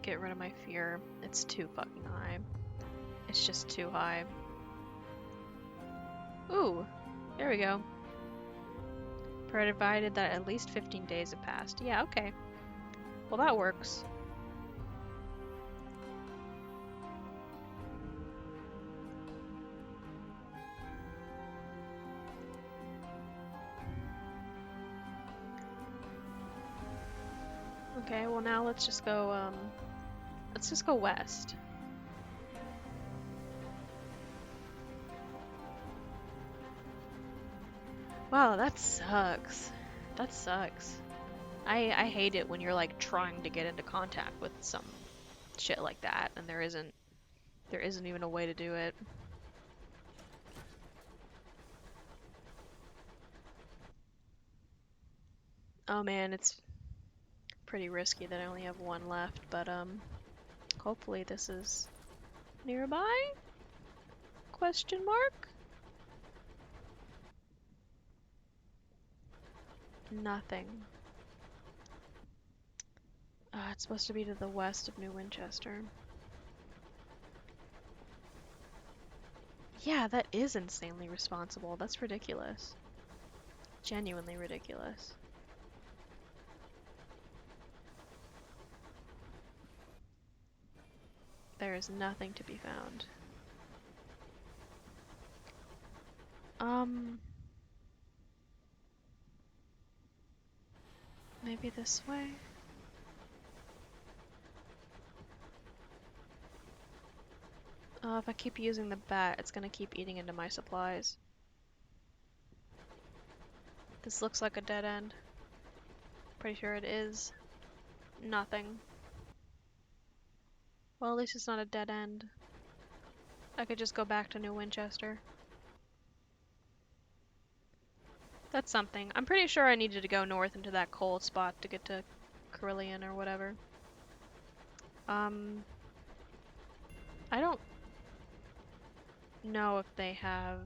get rid of my fear. It's too fucking high. It's just too high. Ooh, there we go. Provided that at least 15 days have passed. Yeah, okay. Well, that works. Okay, well now let's just go west. Wow, that sucks. That sucks. I hate it when you're like trying to get into contact with some shit like that and there isn't even a way to do it. Oh man, it's pretty risky that I only have one left, but hopefully this is nearby? Question mark? Nothing. It's supposed to be to the west of New Winchester. Yeah, that is insanely responsible. That's ridiculous. Genuinely ridiculous. There is nothing to be found. Maybe this way? If I keep using the bat, it's gonna keep eating into my supplies. This looks like a dead end. Pretty sure it is. Nothing. Well, at least it's not a dead end. I could just go back to New Winchester. That's something. I'm pretty sure I needed to go north into that cold spot to get to Carillion or whatever. I don't know if they have...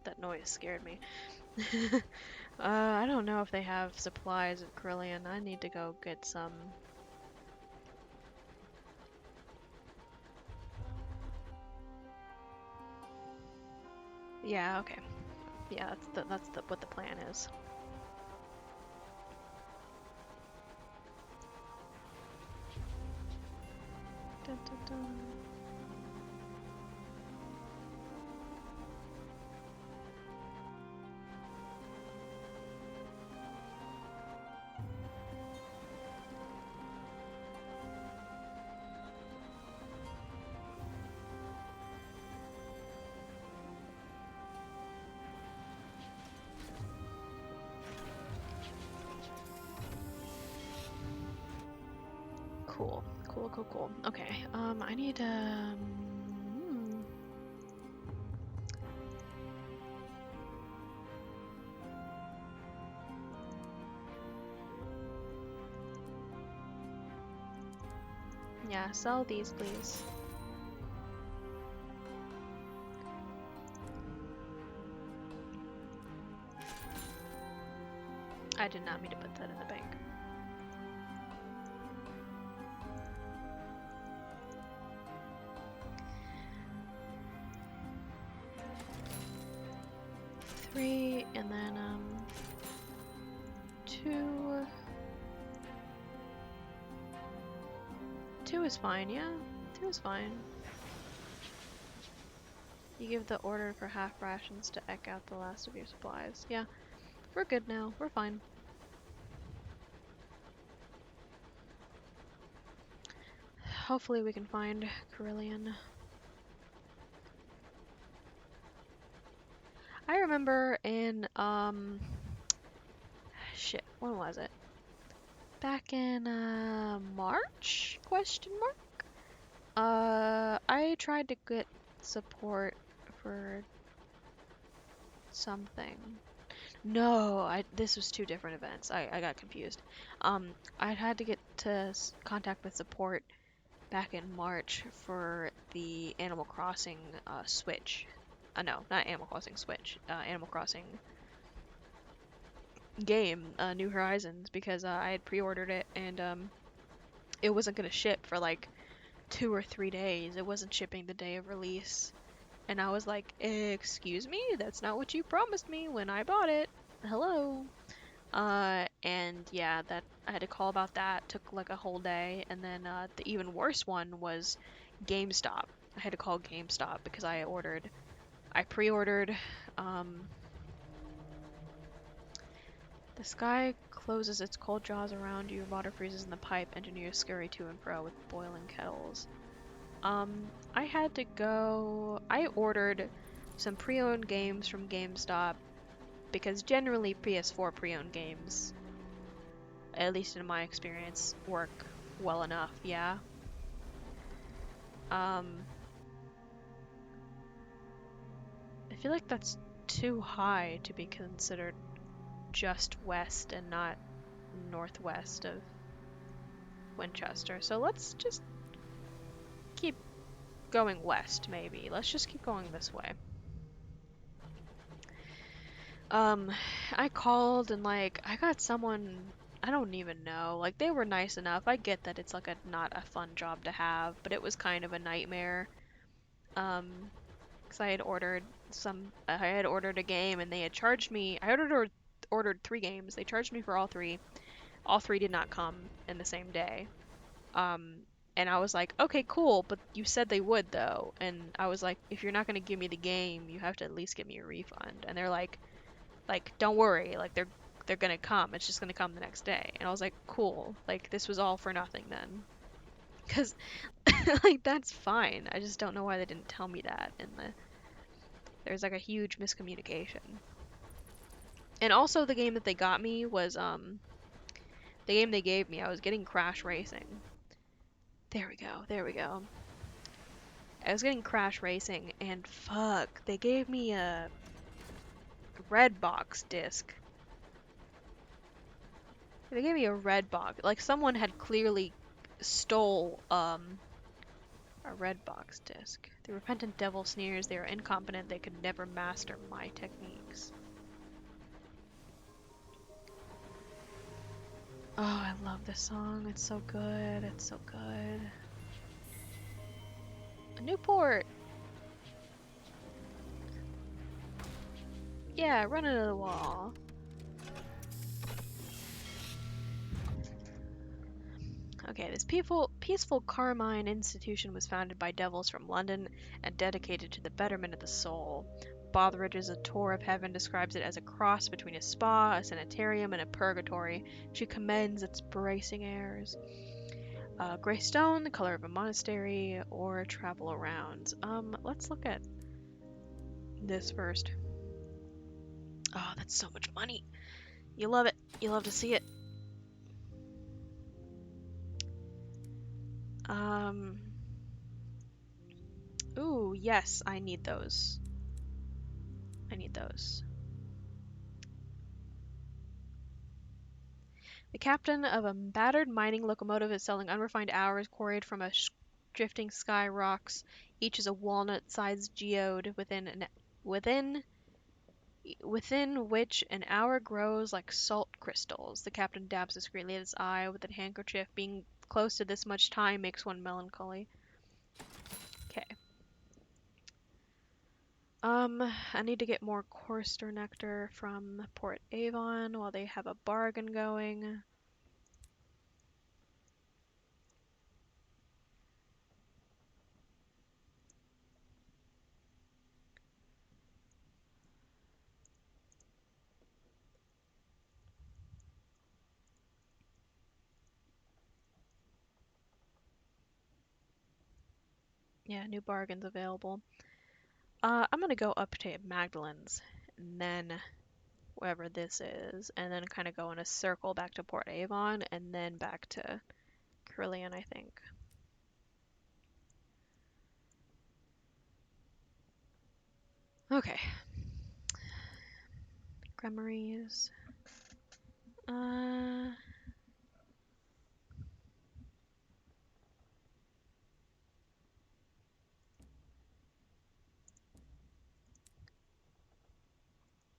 That noise scared me. I don't know if they have supplies at Carillion. I need to go get some. Yeah, okay. Yeah, that's what the plan is. Dun, dun, dun. Cool. Cool, cool, cool. Okay, I need, yeah, sell these, please. I did not mean to put that in the bank. Three, and then, two. Two is fine, yeah. Two is fine. You give the order for half rations to eke out the last of your supplies. Yeah, we're good now. We're fine. Hopefully we can find Carillion. I remember in, shit, when was it? Back in, March? Question mark? I tried to get support for something. No, this was two different events. I got confused. I had to get to contact with support back in March for the Animal Crossing Switch. No, not Animal Crossing Switch. Animal Crossing game, New Horizons, because I had pre-ordered it and it wasn't gonna ship for like 2 or 3 days. It wasn't shipping the day of release. And I was like, excuse me? That's not what you promised me when I bought it. Hello? And yeah, that I had to call about that. Took like a whole day. And then the even worse one was GameStop. I had to call GameStop because I pre-ordered, um, the sky closes its cold jaws around you, water freezes in the pipe, engineers scurry to and fro with boiling kettles. I had to go. I ordered some pre-owned games from GameStop because generally PS4 pre-owned games, at least in my experience, work well enough, yeah. Um, I feel like that's too high to be considered just west and not northwest of Winchester. So let's just keep going west, maybe. Let's just keep going this way. Um, I called and like I got someone I don't even know. Like they were nice enough. I get that it's like a not a fun job to have, but it was kind of a nightmare. Um, because I had ordered a game and they had charged me. I ordered 3 games. They charged me for all three. All three did not come in the same day. Um, and I was like, okay, cool, but you said they would though. And I was like, if you're not gonna give me the game, you have to at least give me a refund. And they're like, don't worry, like they're gonna come. It's just gonna come the next day. And I was like, cool. Like this was all for nothing then. Cause like that's fine. I just don't know why they didn't tell me that. And there's like a huge miscommunication. And also the game that they got me was the game they gave me. I was getting Crash Racing. There we go. There we go. I was getting Crash Racing and fuck, they gave me a red box disc. They gave me a red box. Like someone had clearly stole a red box disc. The repentant devil sneers they are incompetent, they could never master my techniques. Oh, I love this song. It's so good. It's so good. A new port! Yeah, run into the wall. Okay, this peaceful Carmine institution was founded by devils from London and dedicated to the betterment of the soul. Botheridge's A Tour of Heaven describes it as a cross between a spa, a sanitarium, and a purgatory. She commends its bracing airs. Gray stone, the color of a monastery, or travel around. Let's look at this first. Oh, that's so much money. You love it. You love to see it. Um, ooh, yes, I need those. I need those. The captain of a battered mining locomotive is selling unrefined ores quarried from a drifting sky rocks. Each is a walnut-sized geode within within which an hour grows like salt crystals. The captain dabs discreetly at his eye with a handkerchief. Being close to this much time makes one melancholy. Okay. I need to get more Corster nectar from Port Avon while they have a bargain going. Yeah, new bargains available. I'm gonna go up to Magdalene's and then wherever this is, and then kind of go in a circle back to Port Avon and then back to Carillion, I think. Okay. Cremeries. Uh,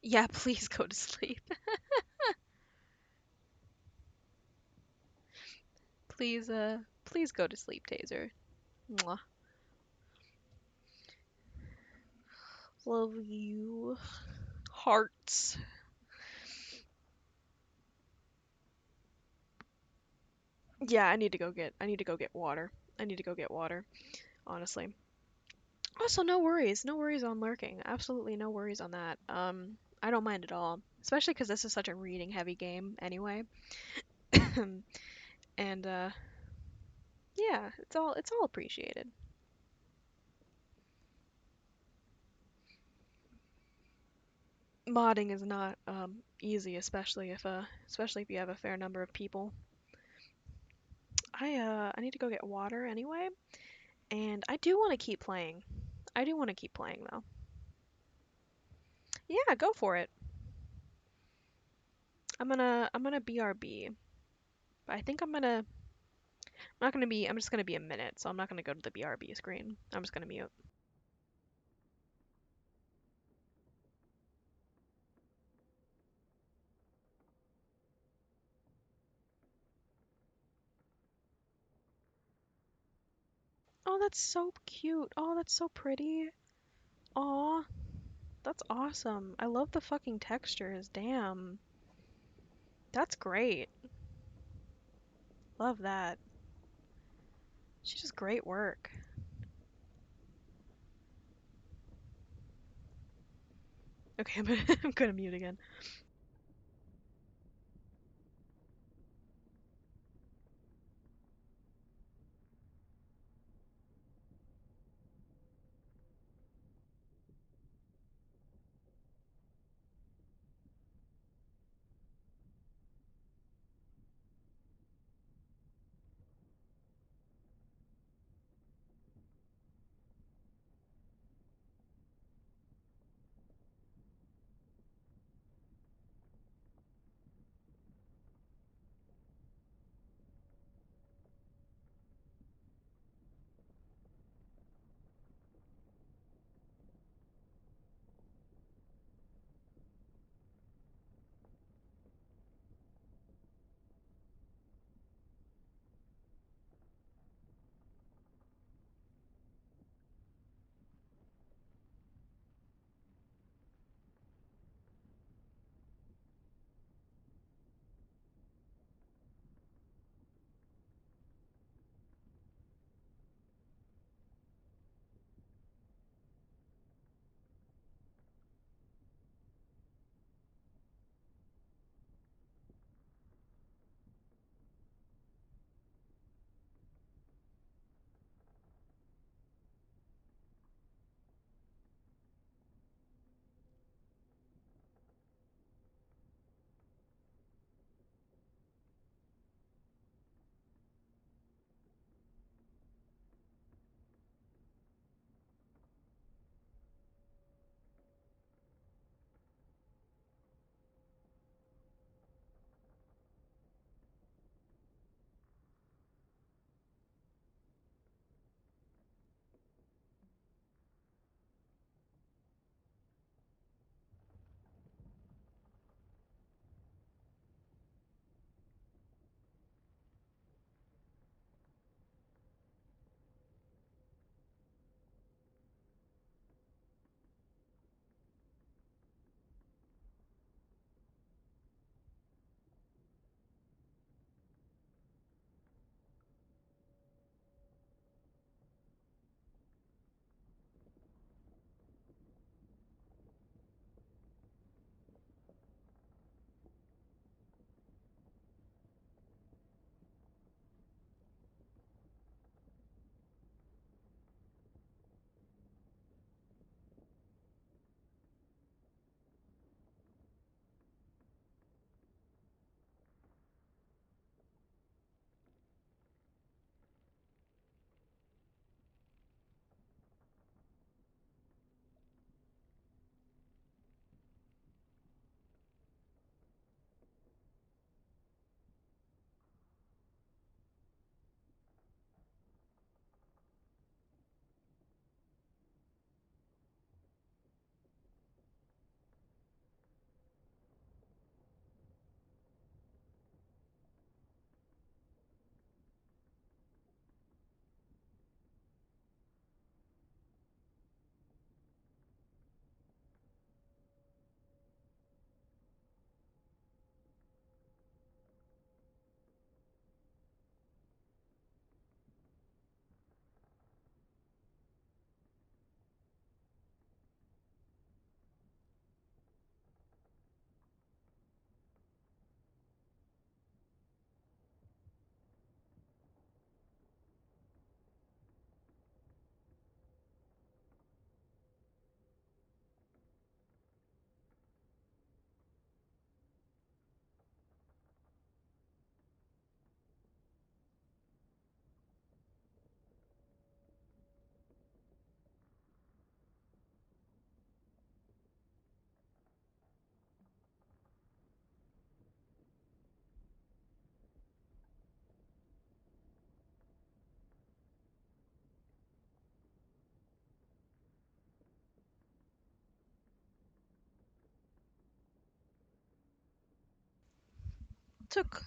yeah, please go to sleep. Please go to sleep, Taser. Mwah. Love you. Hearts. Yeah, I need to go get water. I need to go get water, honestly. Also, no worries. No worries on lurking. Absolutely no worries on that. I don't mind at all. Especially because this is such a reading heavy game anyway. And yeah, it's all appreciated. Modding is not easy, especially if you have a fair number of people. I need to go get water anyway, and I do want to keep playing. I do want to keep playing though. Yeah, go for it. I'm gonna BRB. But I think I'm just gonna be a minute, so I'm not gonna go to the BRB screen. I'm just gonna mute. Oh, that's so cute. Oh, that's so pretty. Aw, that's awesome. I love the fucking textures. Damn. That's great. Love that. She does great work. Okay, I'm gonna mute again.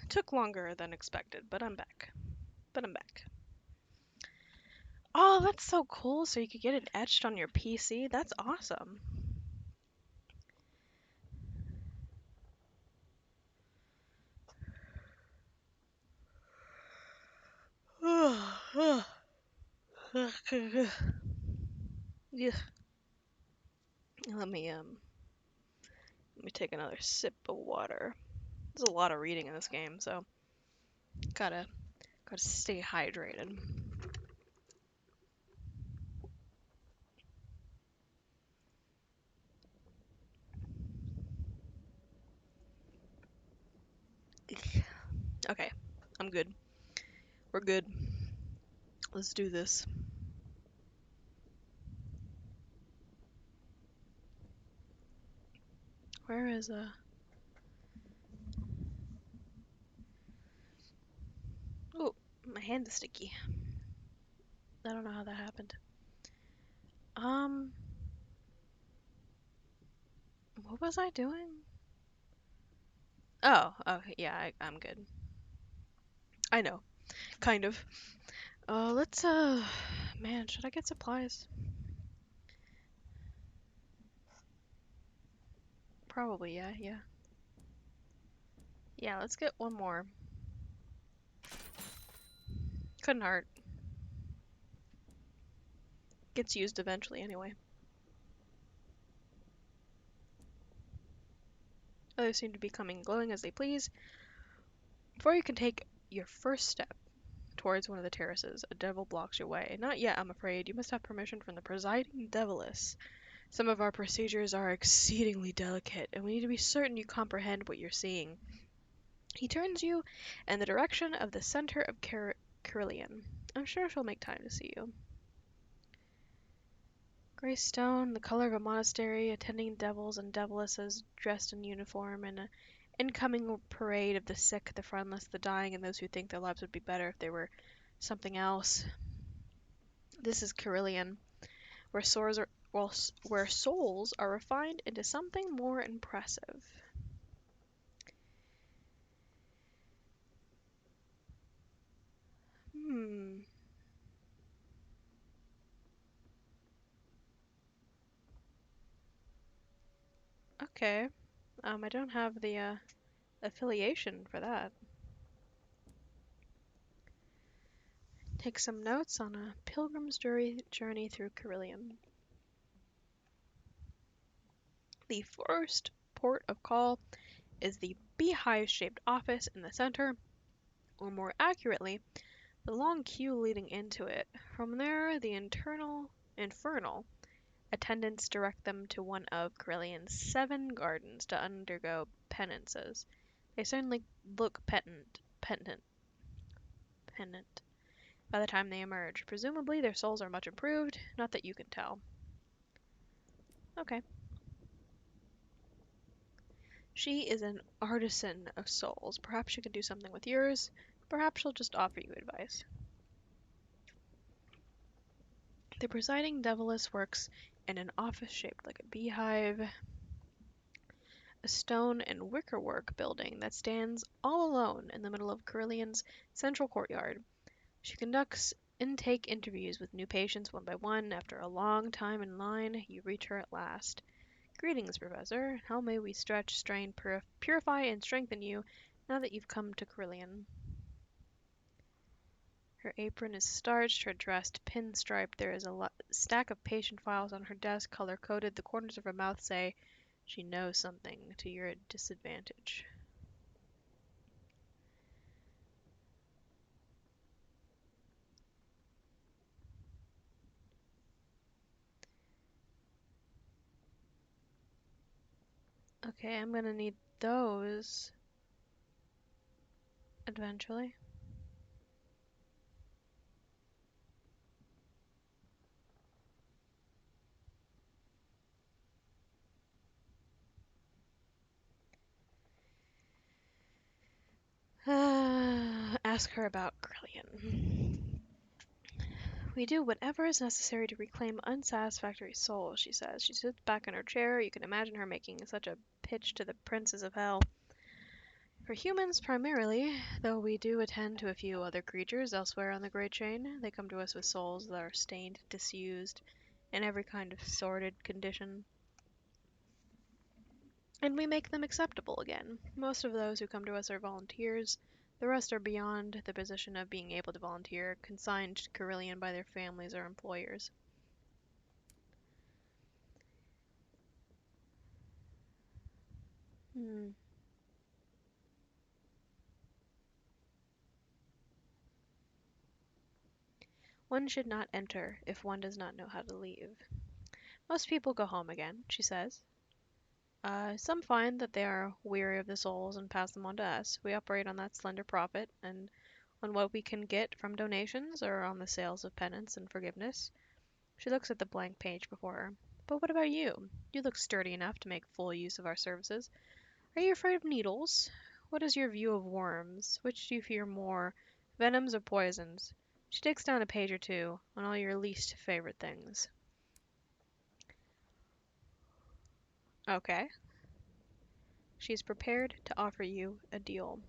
Took longer than expected, but I'm back. But I'm back. Oh, that's so cool. So you could get it etched on your PC. That's awesome. Yeah. Let me take another sip of water. There's a lot of reading in this game, so gotta stay hydrated. Okay, I'm good. We're good. Let's do this. Where is Oh, my hand is sticky. I don't know how that happened. Um, what was I doing? Oh, yeah, I'm good. I know, kind of. Let's man, should I get supplies? Probably, yeah, yeah. Yeah, let's get one more. Couldn't hurt. Gets used eventually anyway. Others seem to be coming glowing as they please. Before you can take your first step towards one of the terraces, a devil blocks your way. Not yet, I'm afraid. You must have permission from the presiding deviless. Some of our procedures are exceedingly delicate, and we need to be certain you comprehend what you're seeing. He turns you in the direction of the center of Carillion. I'm sure she'll make time to see you. Gray stone, the color of a monastery, attending devils and devilesses dressed in uniform, and an incoming parade of the sick, the friendless, the dying, and those who think their lives would be better if they were something else. This is Carillion, where where souls are refined into something more impressive. Hmm. Okay. I don't have the affiliation for that. Take some notes on a pilgrim's journey through Carillion. The first port of call is the beehive-shaped office in the center, or more accurately, the long queue leading into it. From there, the infernal attendants direct them to one of Carillion's 7 gardens to undergo penances. They certainly look penitent by the time they emerge. Presumably, their souls are much improved, not that you can tell. Okay. She is an artisan of souls. Perhaps she can do something with yours. Perhaps she'll just offer you advice. The presiding deviless works in an office shaped like a beehive, a stone and wickerwork building that stands all alone in the middle of Carillion's central courtyard. She conducts intake interviews with new patients one by one. After a long time in line, you reach her at last. Greetings, Professor. How may we stretch, strain, purify, and strengthen you now that you've come to Carillion? Her apron is starched, her dress pinstriped. There is a stack of patient files on her desk, color-coded. The corners of her mouth say, she knows something to your disadvantage. Okay, I'm gonna need those eventually. Ask her about Grillion. We do whatever is necessary to reclaim unsatisfactory souls, she says. She sits back in her chair. You can imagine her making such a pitch to the princes of hell. For humans primarily, though we do attend to a few other creatures elsewhere on the Great Chain. They come to us with souls that are stained, disused, in every kind of sordid condition. And we make them acceptable again. Most of those who come to us are volunteers. The rest are beyond the position of being able to volunteer, consigned to Carillion by their families or employers. Hmm. One should not enter if one does not know how to leave. Most people go home again, she says. Some find that they are weary of the souls and pass them on to us. We operate on that slender profit and on what we can get from donations or on the sales of penance and forgiveness. She looks at the blank page before her. But what about you? You look sturdy enough to make full use of our services. Are you afraid of needles? What is your view of worms? Which do you fear more, venoms or poisons? She takes down a page or two on all your least favorite things. Okay. She's prepared to offer you a deal.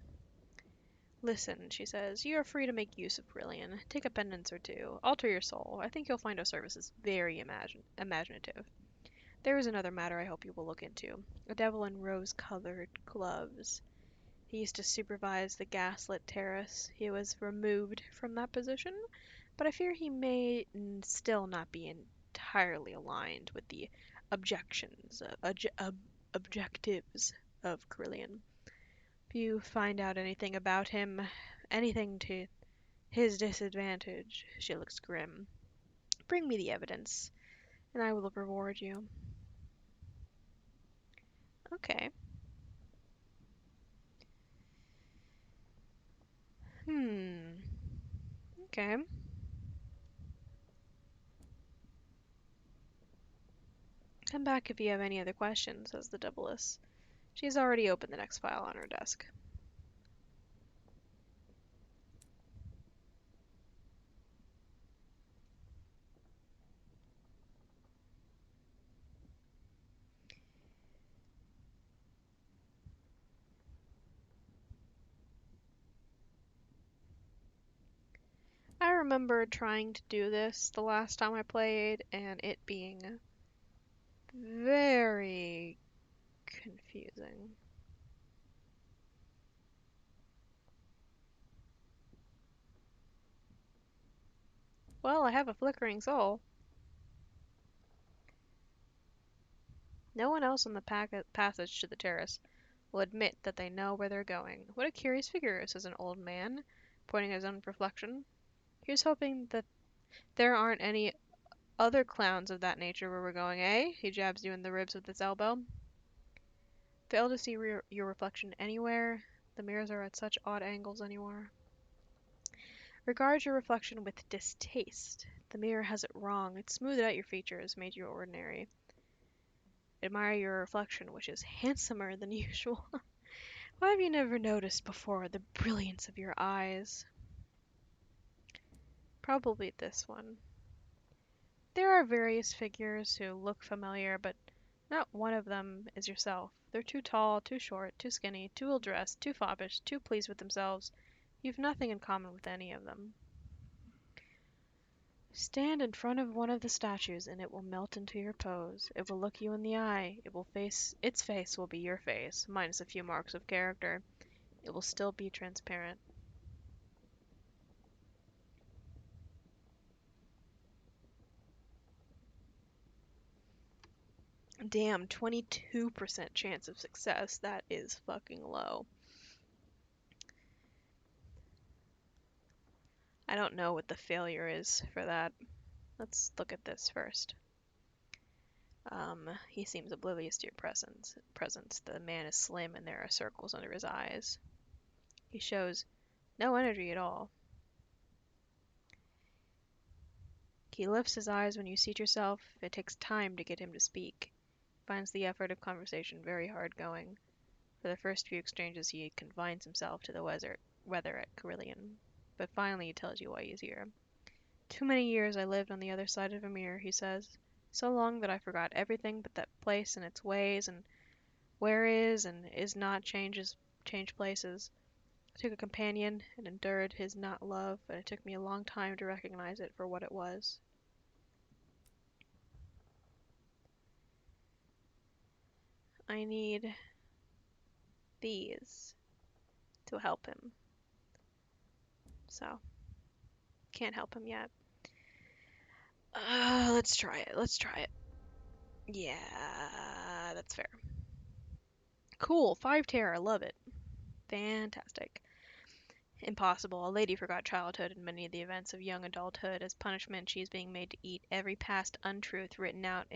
Listen, she says, you are free to make use of Brilliant. Take a penance or two. Alter your soul. I think you'll find our services very imaginative. There is another matter I hope you will look into. A devil in rose-colored gloves. He used to supervise the gaslit terrace. He was removed from that position, but I fear he may still not be entirely aligned with the objections, objectives of Carillion. If you find out anything about him, anything to his disadvantage, she looks grim. Bring me the evidence, and I will reward you. Okay. Hmm. Okay. Come back if you have any other questions, says the doubless. She has already opened the next file on her desk. I remember trying to do this the last time I played, and it being very confusing. Well, I have a flickering soul. No one else in the passage to the terrace will admit that they know where they're going. What a curious figure, says an old man, pointing at his own reflection. Here's hoping that there aren't any other clowns of that nature where we're going, eh? He jabs you in the ribs with his elbow. Fail to see your reflection anywhere. The mirrors are at such odd angles anymore. Regard your reflection with distaste. The mirror has it wrong. It smoothed out your features, made you ordinary. Admire your reflection, which is handsomer than usual. Why have you never noticed before the brilliance of your eyes? Probably this one. There are various figures who look familiar, but not one of them is yourself. They're too tall, too short, too skinny, too ill-dressed, too foppish, too pleased with themselves. You've nothing in common with any of them. Stand in front of one of the statues and it will melt into your pose. It will look you in the eye. Its face will be your face, minus a few marks of character. It will still be transparent. Damn, 22% chance of success. That is fucking low. I don't know what the failure is for that. Let's look at this first. He seems oblivious to your presence. The man is slim and there are circles under his eyes. He shows no energy at all. He lifts his eyes when you seat yourself. It takes time to get him to speak. Finds the effort of conversation very hard going. For the first few exchanges he confines himself to the weather at Carillion. But finally he tells you why he's here. Too many years I lived on the other side of a mirror, he says. So long that I forgot everything but that place and its ways and where is and is not change places. I took a companion and endured his not love, but it took me a long time to recognize it for what it was. I need these to help him. So, can't help him yet. Let's try it. Let's try it. Yeah, that's fair. Cool. 5 terror. Love it. Fantastic. Impossible. A lady forgot childhood and many of the events of young adulthood. As punishment, she is being made to eat every past untruth written out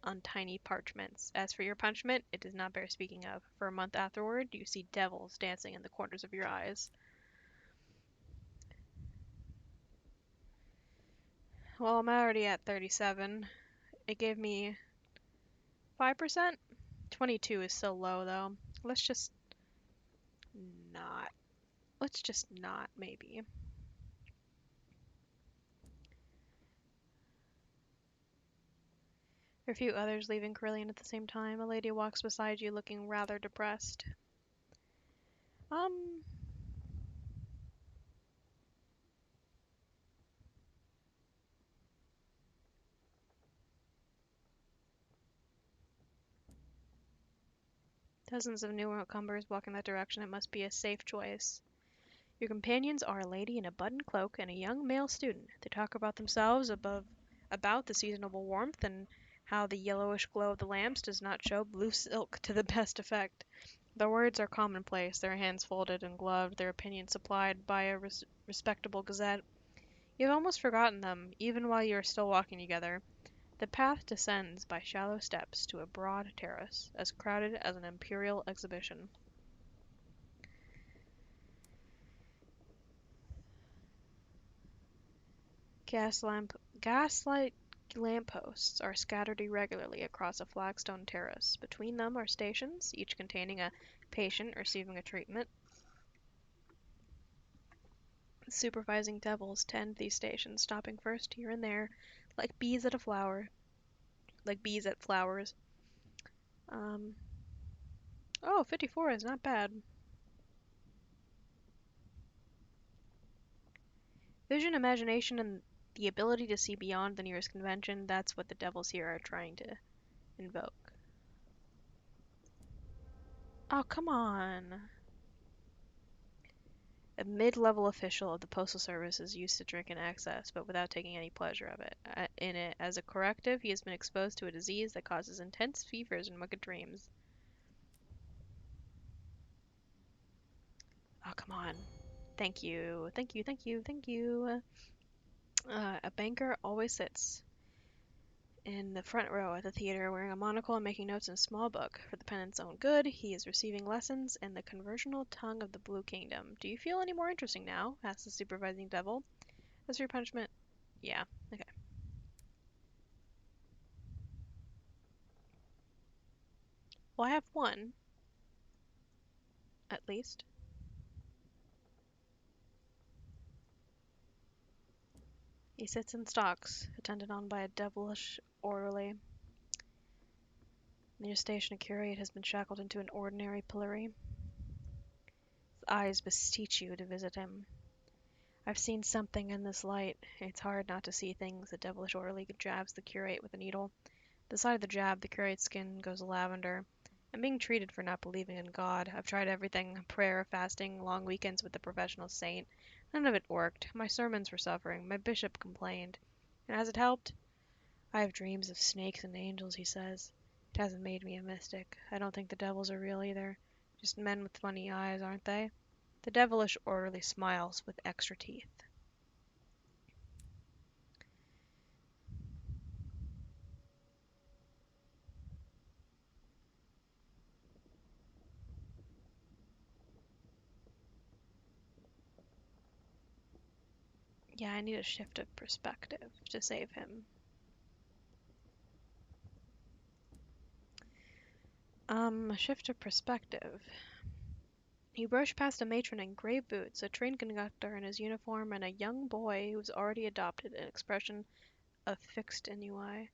on tiny parchments. As for your punishment, it does not bear speaking of. For a month afterward, you see devils dancing in the corners of your eyes. Well, I'm already at 37. It gave me 5%. 22 is so low, though. Let's just not. Let's just not, maybe. There are a few others leaving Carillion at the same time. A lady walks beside you looking rather depressed. Um, Dozens of newcomers walk in that direction. It must be a safe choice. Your companions are a lady in a buttoned cloak and a young male student. They talk about themselves about the seasonable warmth and how the yellowish glow of the lamps does not show blue silk to the best effect. Their words are commonplace, their hands folded and gloved, their opinions supplied by a respectable gazette. You have almost forgotten them, even while you are still walking together. The path descends by shallow steps to a broad terrace, as crowded as an imperial exhibition. Gaslight lampposts are scattered irregularly across a flagstone terrace. Between them are stations, each containing a patient receiving a treatment. Supervising devils tend these stations, stopping first here and there, like bees at a flower, like bees at flowers. Um, oh, 54 is not bad. Vision, imagination, and the ability to see beyond the nearest convention, that's what the devils here are trying to invoke. Oh, come on. A mid-level official of the Postal Service is used to drink in excess, but without taking any pleasure of it. In it, as a corrective, he has been exposed to a disease that causes intense fevers and wicked dreams. Oh, come on. Thank you, thank you, thank you, thank you. A banker always sits in the front row at the theater, wearing a monocle and making notes in a small book. For the penance own good, he is receiving lessons in the conversational tongue of the Blue Kingdom. Do you feel any more interesting now? Asked the supervising devil. As for your punishment? Yeah, okay. Well, I have one, at least. He sits in stocks, attended on by a devilish orderly. Near station, a curate has been shackled into an ordinary pillory. His eyes beseech you to visit him. I've seen something in this light. It's hard not to see things. The devilish orderly jabs the curate with a needle. At the side of the jab, the curate's skin goes lavender. I'm being treated for not believing in God. I've tried everything, prayer, fasting, long weekends with the professional saint. None of it worked. My sermons were suffering. My bishop complained. And has it helped? I have dreams of snakes and angels, he says. It hasn't made me a mystic. I don't think the devils are real either. Just men with funny eyes, aren't they? The devilish orderly smiles with extra teeth. Yeah, I need a shift of perspective to save him. A shift of perspective. He brushed past a matron in gray boots, a train conductor in his uniform, and a young boy who was already adopted an expression of fixed ennui.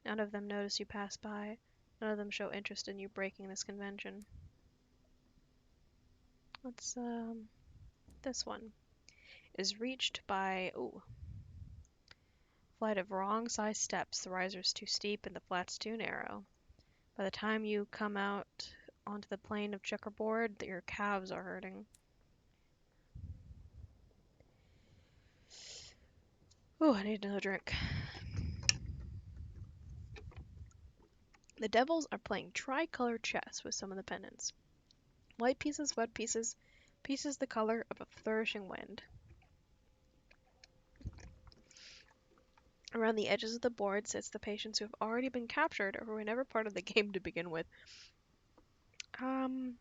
None of them notice you pass by. None of them show interest in you breaking this convention. Let's this one is reached by flight of wrong size steps. The riser's too steep and the flat's too narrow. By the time you come out onto the plane of checkerboard, your calves are hurting. Ooh, I need another drink. The devils are playing tricolor chess with some of the pennants. White pieces, wet pieces, pieces the color of a flourishing wind. Around the edges of the board sits the patients who have already been captured or who were never part of the game to begin with. Oh,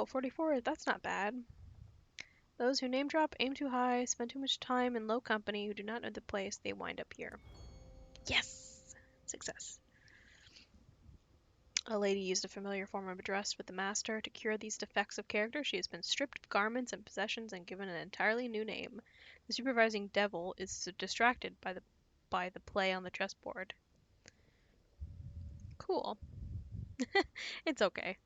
44, that's not bad. Those who name drop, aim too high, spend too much time in low company, who do not know the place, they wind up here. Yes! Success. A lady used a familiar form of address with the master. To cure these defects of character, she has been stripped of garments and possessions and given an entirely new name. The supervising devil is distracted by the play on the chessboard. Cool. It's okay.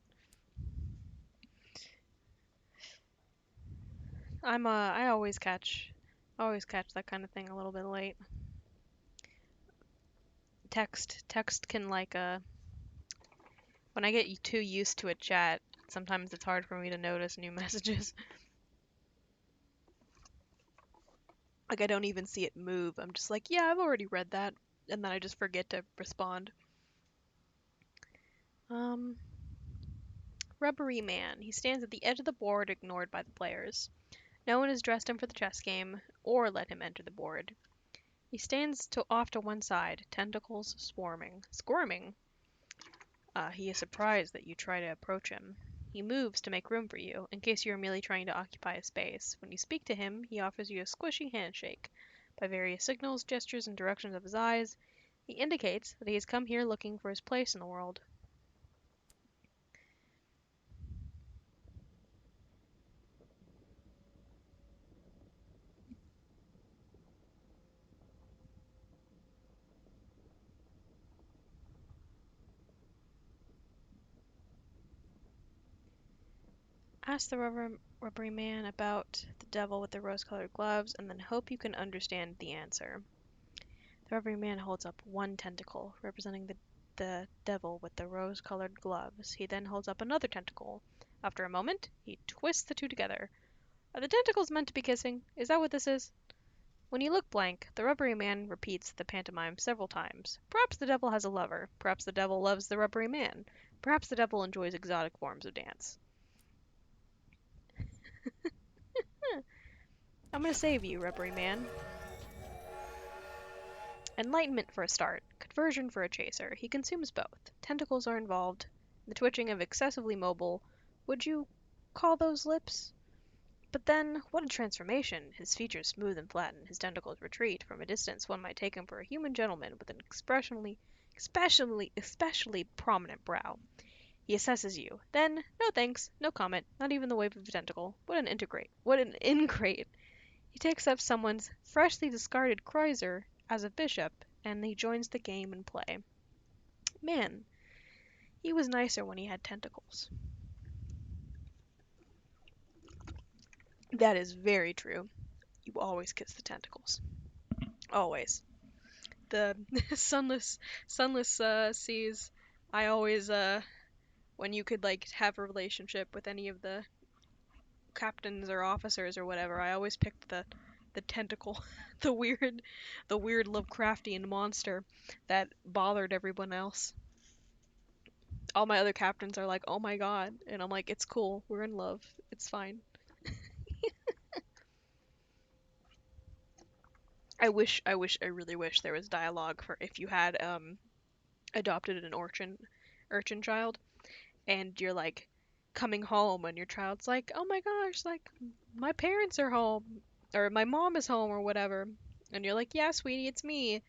I always catch that kind of thing a little bit late. Text can when I get too used to a chat, sometimes it's hard for me to notice new messages. Like I don't even see it move. I'm just like, yeah, I've already read that, and then I just forget to respond. Um, Rubbery Man. He stands at the edge of the board, ignored by the players. No one has dressed him for the chess game, or let him enter the board. He stands off to one side, tentacles swarming. Squirming. He is surprised that you try to approach him. He moves to make room for you, in case you are merely trying to occupy a space. When you speak to him, he offers you a squishy handshake. By various signals, gestures, and directions of his eyes, he indicates that he has come here looking for his place in the world. Ask the rubbery man about the devil with the rose-colored gloves, and then hope you can understand the answer. The rubbery man holds up one tentacle, representing the devil with the rose-colored gloves. He then holds up another tentacle. After a moment, he twists the two together. Are the tentacles meant to be kissing? Is that what this is? When you look blank, the rubbery man repeats the pantomime several times. Perhaps the devil has a lover. Perhaps the devil loves the rubbery man. Perhaps the devil enjoys exotic forms of dance. I'm gonna save you, rubbery man. Enlightenment for a start, conversion for a chaser. He consumes both. Tentacles are involved. The twitching of excessively mobile. Would you call those lips? But then, what a transformation! His features smooth and flatten, his tentacles retreat. From a distance, one might take him for a human gentleman with an especially prominent brow. He assesses you. Then, no thanks, no comment, not even the wave of a tentacle. What an ingrate! He takes up someone's freshly discarded kreuzer as a bishop, and he joins the game and play. Man, he was nicer when he had tentacles. That is very true. You always kiss the tentacles. Always. The sunless seas. I always when you could like have a relationship with any of the captains or officers or whatever, I always picked the tentacle, the weird Lovecraftian monster that bothered everyone else. All my other captains are like, "Oh my god," and I'm like, "It's cool. We're in love. It's fine." I really wish there was dialogue for if you had adopted an urchin child, and you're like coming home and your child's like, "Oh my gosh, like my parents are home or my mom is home or whatever." And you're like, "Yeah, sweetie, it's me,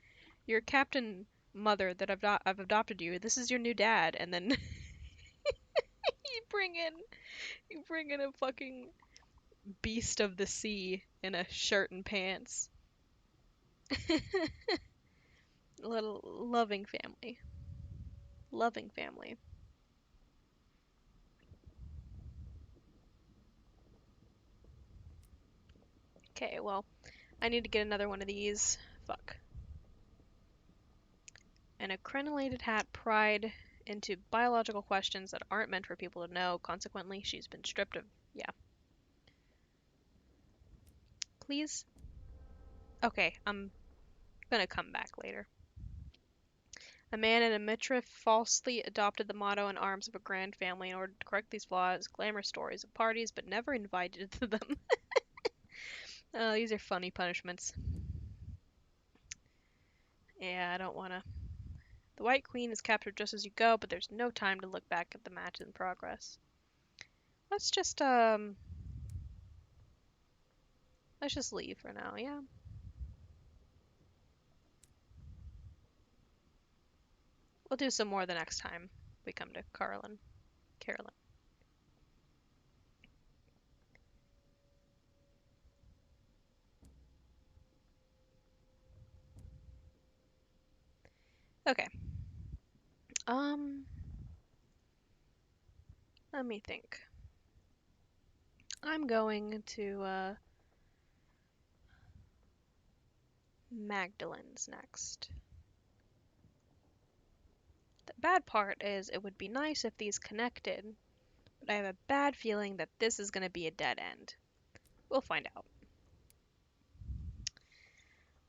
your captain mother that I've adopted you. This is your new dad." And then you bring in you bring in a fucking beast of the sea in a shirt and pants. Little loving family. Loving family. Okay, well, I need to get another one of these. Fuck. And a crenellated hat pried into biological questions that aren't meant for people to know. Consequently, she's been stripped of. Yeah. Please? Okay, I'm gonna come back later. A man in a mitre falsely adopted the motto and arms of a grand family in order to correct these flaws, glamorous stories of parties, but never invited to them. These are funny punishments. Yeah, I don't wanna. The White Queen is captured just as you go, but there's no time to look back at the match in progress. Let's just, let's just leave for now, yeah? We'll do some more the next time we come to Carolyn. Okay. Um, Let me think. I'm going to, Magdalen's next. The bad part is it would be nice if these connected, but I have a bad feeling that this is going to be a dead end. We'll find out.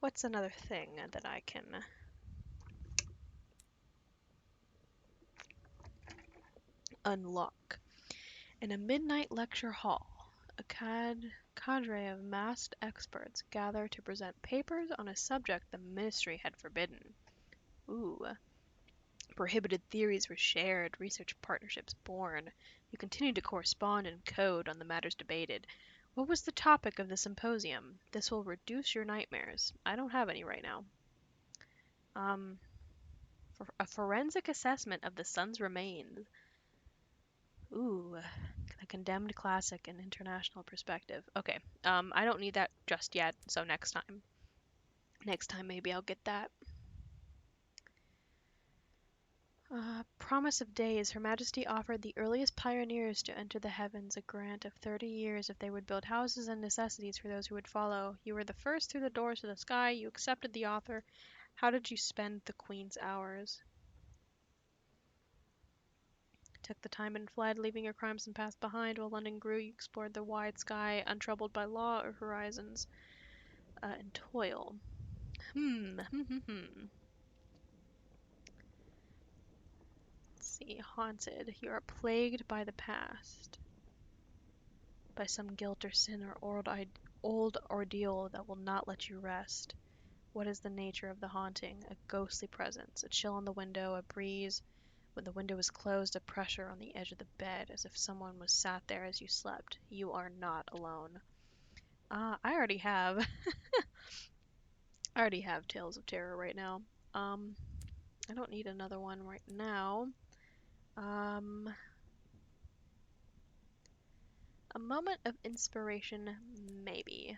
What's another thing that I can unlock? In a midnight lecture hall, a cadre of masked experts gather to present papers on a subject the ministry had forbidden. Ooh. Prohibited theories were shared, research partnerships born. You continued to correspond in code on the matters debated. What was the topic of the symposium? This will reduce your nightmares. I don't have any right now. Um, for a forensic assessment of the sun's remains. Ooh, a condemned classic in international perspective. Okay, I don't need that just yet, so next time. Next time maybe I'll get that. Promise of days. Her Majesty offered the earliest pioneers to enter the heavens a grant of 30 years if they would build houses and necessities for those who would follow. You were the first through the doors to the sky. You accepted the offer. How did you spend the Queen's hours? Took the time and fled, leaving your crimes and past behind. While London grew, you explored the wide sky, untroubled by law or horizons, and toil. Let's see. Haunted. You are plagued by the past. By some guilt or sin or old ordeal that will not let you rest. What is the nature of the haunting? A ghostly presence, a chill on the window, a breeze when the window is closed, a pressure on the edge of the bed as if someone was sat there as you slept. You are not alone. I already have. I already have Tales of Terror right now. Um, I don't need another one right now. Um, a moment of inspiration, maybe.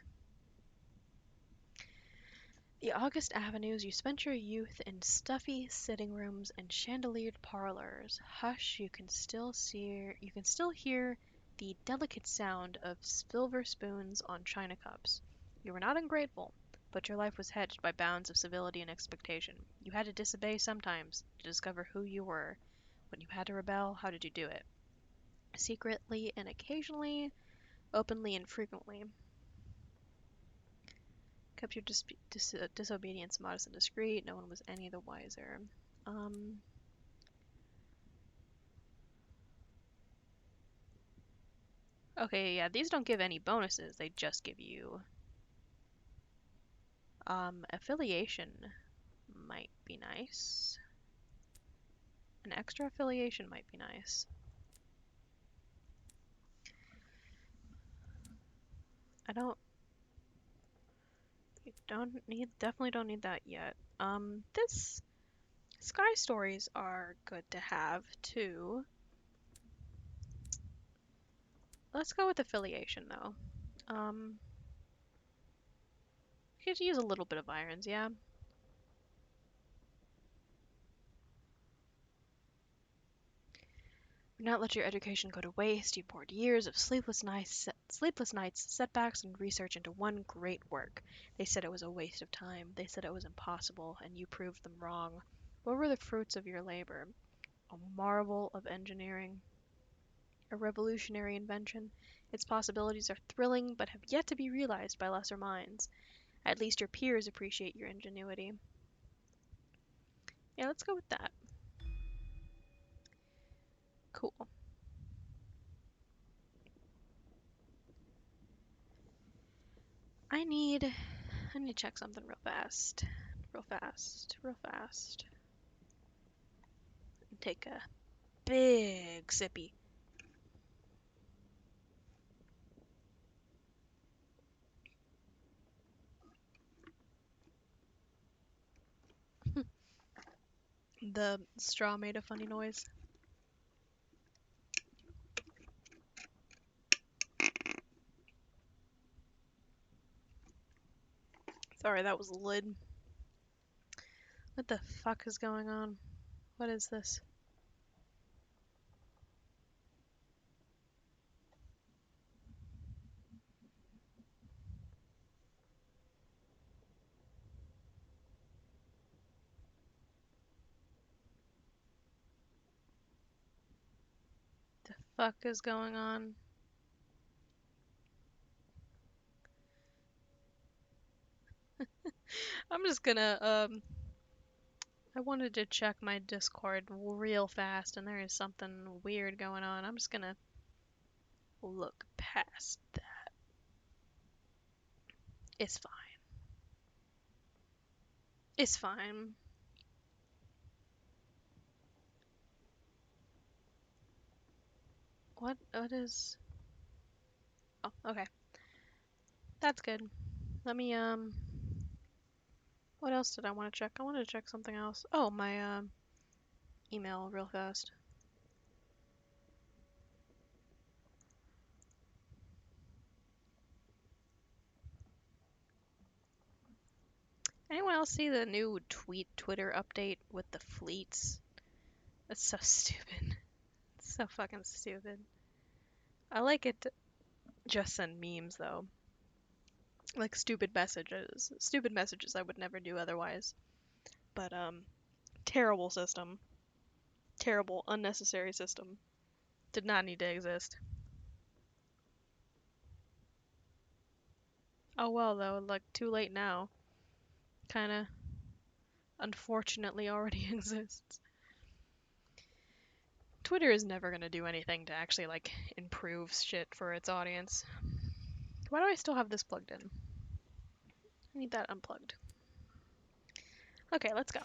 The August avenues you spent your youth in stuffy sitting rooms and chandeliered parlors. Hush, you can still hear the delicate sound of silver spoons on china cups. You were not ungrateful, but your life was hedged by bounds of civility and expectation. You had to disobey sometimes to discover who you were. When you had to rebel, how did you do it? Secretly and occasionally, openly and frequently. Kept your disobedience modest and discreet. No one was any the wiser. Um, okay, yeah, these don't give any bonuses. They just give you affiliation might be nice. An extra affiliation might be nice. I definitely don't need that yet. This sky stories are good to have too. Let's go with affiliation though. You could use a little bit of irons, yeah. Do not let your education go to waste. You poured years of sleepless nights, setbacks, and research into one great work. They said it was a waste of time. They said it was impossible, and you proved them wrong. What were the fruits of your labor? A marvel of engineering, a revolutionary invention. Its possibilities are thrilling, but have yet to be realized by lesser minds. At least your peers appreciate your ingenuity. Yeah, let's go with that. Cool. I need to check something real fast. Real fast. Real fast. Take a big sippy. The straw made a funny noise. Sorry, that was the lid. What the fuck is going on? What is this? The fuck is going on? I'm just gonna, I wanted to check my Discord real fast, and there is something weird going on. I'm just gonna look past that. It's fine. It's fine. What is... Oh, okay. That's good. Let me, what else did I want to check? I wanted to check something else. Oh, my, email real fast. Anyone else see the new Twitter update with the fleets? That's so stupid. It's so fucking stupid. I like it to just send memes though. Like stupid messages. Stupid messages I would never do otherwise. But terrible system. Terrible, unnecessary system. Did not need to exist. Oh well though, like too late now. Kinda unfortunately already exists. Twitter is never gonna do anything to actually like improve shit for its audience. Why do I still have this plugged in? I need that unplugged. Okay, let's go.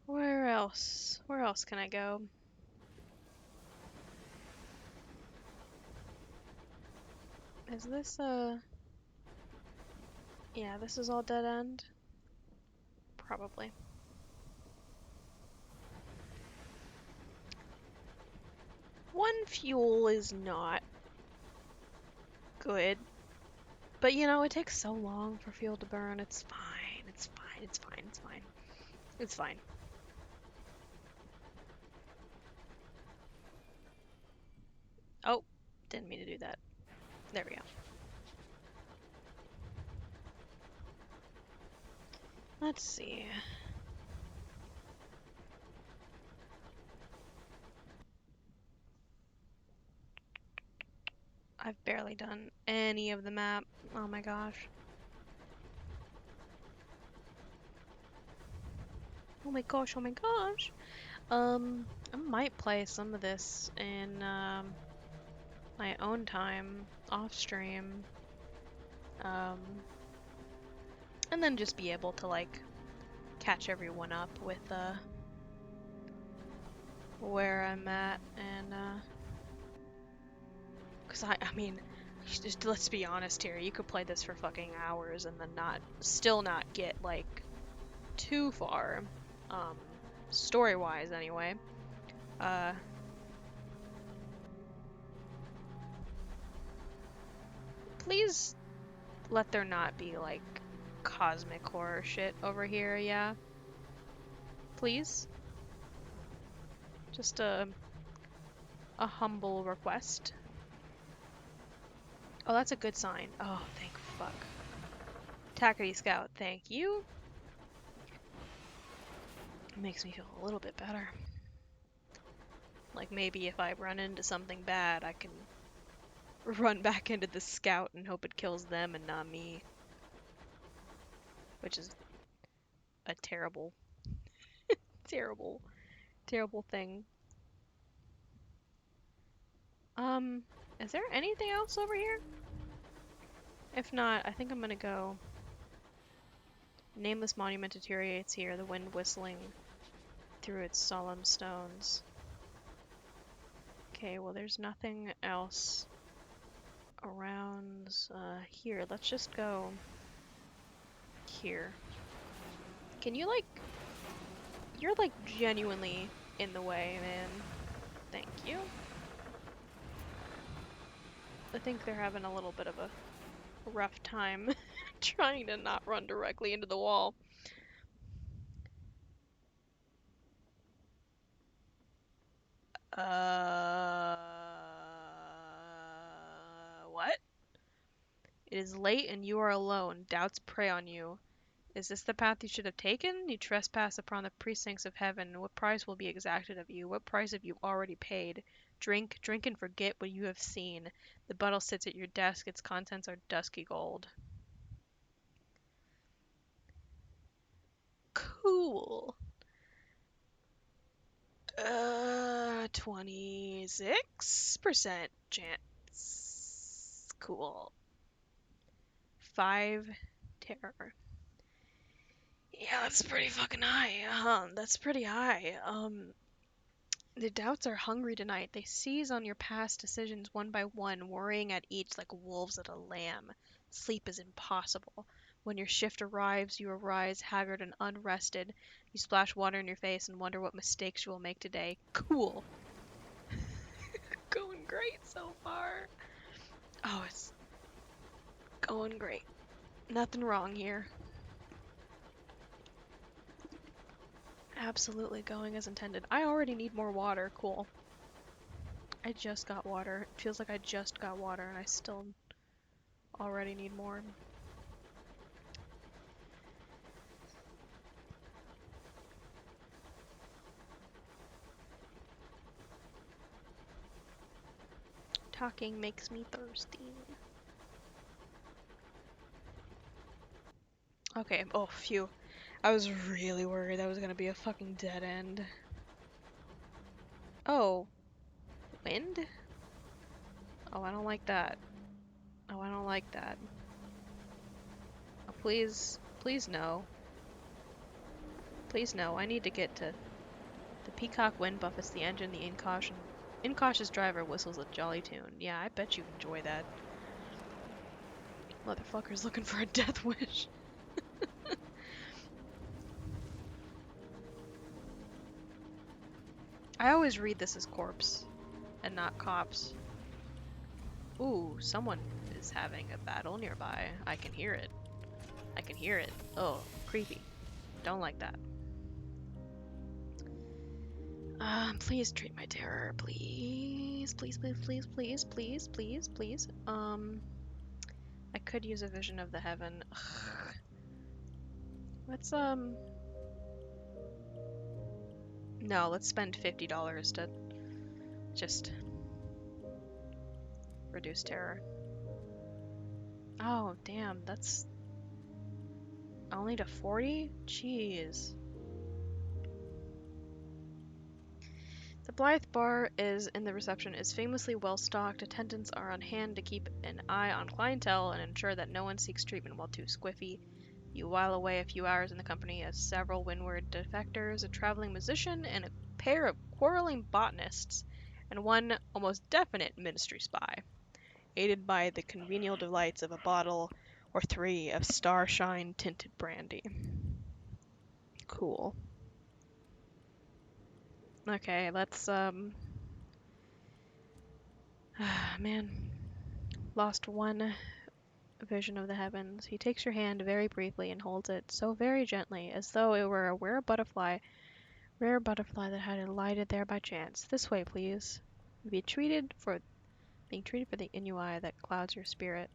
Where else? Where else can I go? Is this yeah, this is all dead end? Probably. One fuel is not good. But you know, it takes so long for fuel to burn. It's fine. It's fine. It's fine. It's fine. It's fine. Oh, didn't mean to do that. There we go. Let's see. I've barely done any of the map. Oh my gosh. Oh my gosh, oh my gosh. I might play some of this in my own time, off stream. Um, and then just be able to like catch everyone up with where I'm at and cause I mean, just let's be honest here, you could play this for fucking hours and then still not get like too far, um, story-wise anyway. Uh, Please let there not be like cosmic horror shit over here, yeah? Please? Just a humble request. Oh, that's a good sign. Oh, thank fuck. Tackety Scout, thank you. It makes me feel a little bit better. Like maybe if I run into something bad, I can run back into the Scout and hope it kills them and not me. Which is a terrible, terrible, terrible thing. Is there anything else over here? If not, I think I'm gonna go. Nameless monument deteriorates here, the wind whistling through its solemn stones. Okay, well there's nothing else around here. Let's just go here. Can you like... You're like genuinely in the way, man. Thank you. I think they're having a little bit of a rough time trying to not run directly into the wall. What? It is late and you are alone. Doubts prey on you. Is this the path you should have taken? You trespass upon the precincts of heaven. What price will be exacted of you? What price have you already paid? Drink, drink and forget what you have seen. The bottle sits at your desk. Its contents are dusky gold. Cool. 26% chance. Cool. 5 terror. Yeah, that's pretty fucking high. That's pretty high. The doubts are hungry tonight. They seize on your past decisions one by one, worrying at each like wolves at a lamb. Sleep is impossible. When your shift arrives, you arise haggard and unrested. You splash water in your face and wonder what mistakes you will make today. Cool. Going great so far. Oh, it's going great. Nothing wrong here. Absolutely going as intended. I already need more water. Cool. I just got water. It feels like I just got water and I still already need more. Talking makes me thirsty. Okay, oh, phew. I was really worried that was gonna be a fucking dead end. Oh, wind? Oh, I don't like that. Oh, I don't like that. Oh, please, please no. Please no, I need to get to... The peacock wind buffets the engine, the incautious driver whistles a jolly tune. Yeah, I bet you enjoy that. Motherfucker's looking for a death wish. I always read this as corpse and not cops. Ooh, someone is having a battle nearby. I can hear it. I can hear it. Oh, creepy. Don't like that. Please treat my terror, please. Please, please, please, please, please, please, please. I could use a vision of the heaven. Ugh. Let's, no, let's spend $50 to just reduce terror. Oh, damn, that's only to 40? Jeez. The Blythe Bar is in the reception is famously well stocked. Attendants are on hand to keep an eye on clientele and ensure that no one seeks treatment while too squiffy. You while away a few hours in the company of several windward defectors, a traveling musician, and a pair of quarreling botanists, and one almost definite ministry spy, aided by the convenient delights of a bottle or 3 of starshine tinted brandy. Cool. Okay, let's man, lost one vision of the heavens. He takes your hand very briefly and holds it so very gently, as though it were a rare butterfly that had alighted there by chance. This way, please. Be treated for being treated for the ennui that clouds your spirit.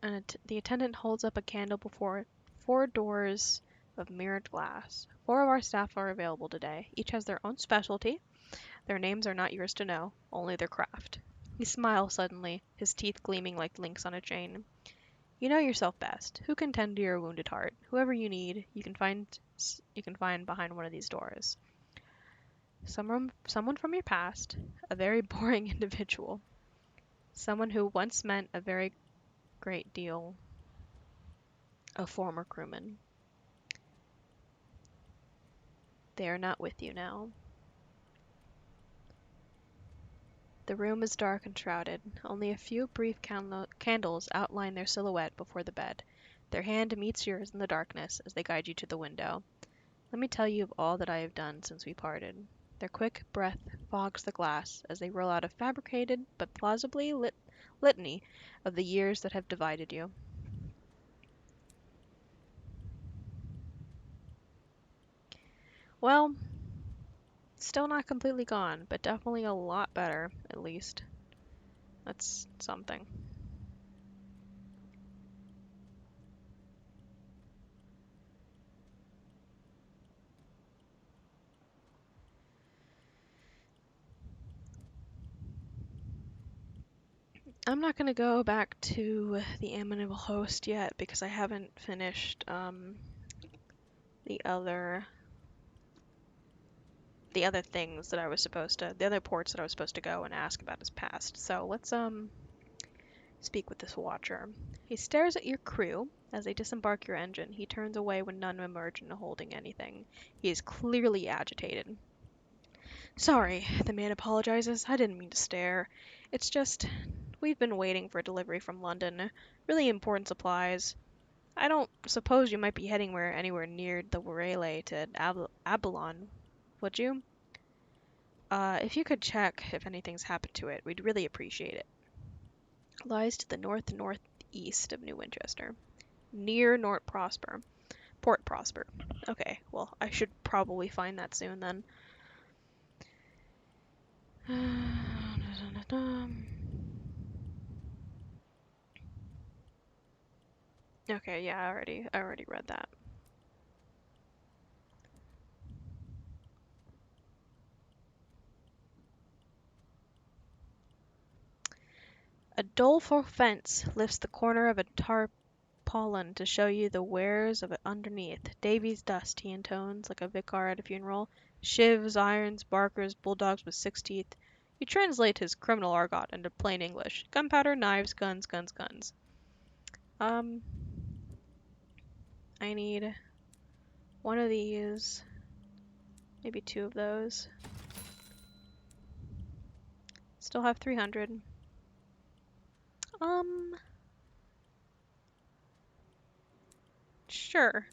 And the attendant holds up a candle before 4 doors of mirrored glass. 4 of our staff are available today. Each has their own specialty. Their names are not yours to know, only their craft. He smiles suddenly, his teeth gleaming like links on a chain. You know yourself best. Who can tend to your wounded heart? Whoever you need, you can find behind one of these doors. Someone from your past, a very boring individual, someone who once meant a very great deal, a former crewman. They are not with you now. The room is dark and shrouded. Only a few brief candles outline their silhouette before the bed. Their hand meets yours in the darkness as they guide you to the window. Let me tell you of all that I have done since we parted. Their quick breath fogs the glass as they roll out a fabricated but plausibly litany of the years that have divided you. Well, still not completely gone, but definitely a lot better, at least. That's something. I'm not going to go back to the amiable host yet because I haven't finished the other the other things that I was supposed to the other ports that I was supposed to go and ask about his past. So let's speak with this watcher. He stares at your crew as they disembark your engine. He turns away when none emerge into holding anything. He is clearly agitated. Sorry, the man apologizes. I didn't mean to stare. It's just we've been waiting for a delivery from London. Really important supplies. I don't suppose you might be heading anywhere near the relay to Abalon, would you? If you could check if anything's happened to it, we'd really appreciate it. Lies to the northeast of New Winchester, near Port Prosper. Okay, well, I should probably find that soon then. Okay, yeah, I already read that. A doleful fence lifts the corner of a tarpaulin to show you the wares of it underneath. Davy's dust, he intones, like a vicar at a funeral. Shivs, irons, barkers, bulldogs with 6 teeth. You translate his criminal argot into plain English. Gunpowder, knives, guns, guns, guns. Um, I need one of these, maybe 2 of those. Still have 300. Sure.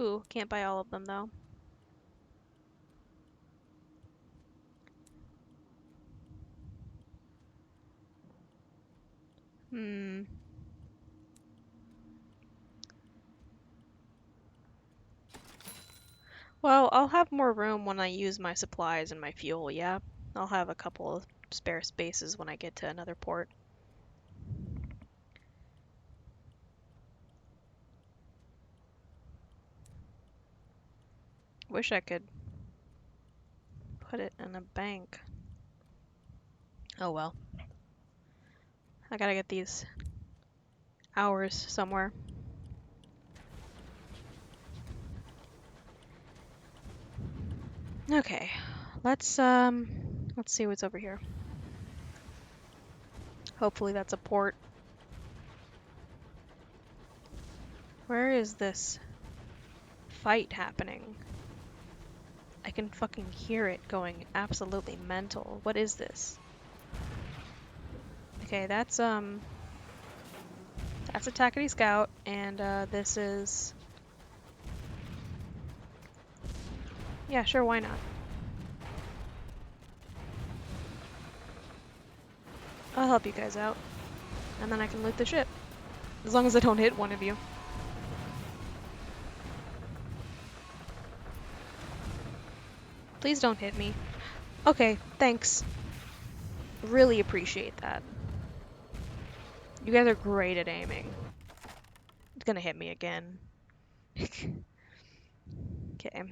Ooh, can't buy all of them though. Hmm. Well, I'll have more room when I use my supplies and my fuel, yeah? I'll have a couple of spare spaces when I get to another port. Wish I could put it in a bank. Oh well. I gotta get these hours somewhere. Okay. Let's see what's over here. Hopefully that's a port. Where is this fight happening? I can fucking hear it going absolutely mental. What is this? Okay, that's a Tackety Scout, and this is... Yeah, sure, why not? I'll help you guys out. And then I can loot the ship. As long as I don't hit one of you. Please don't hit me. Okay, thanks. Really appreciate that. You guys are great at aiming. It's gonna hit me again. Okay.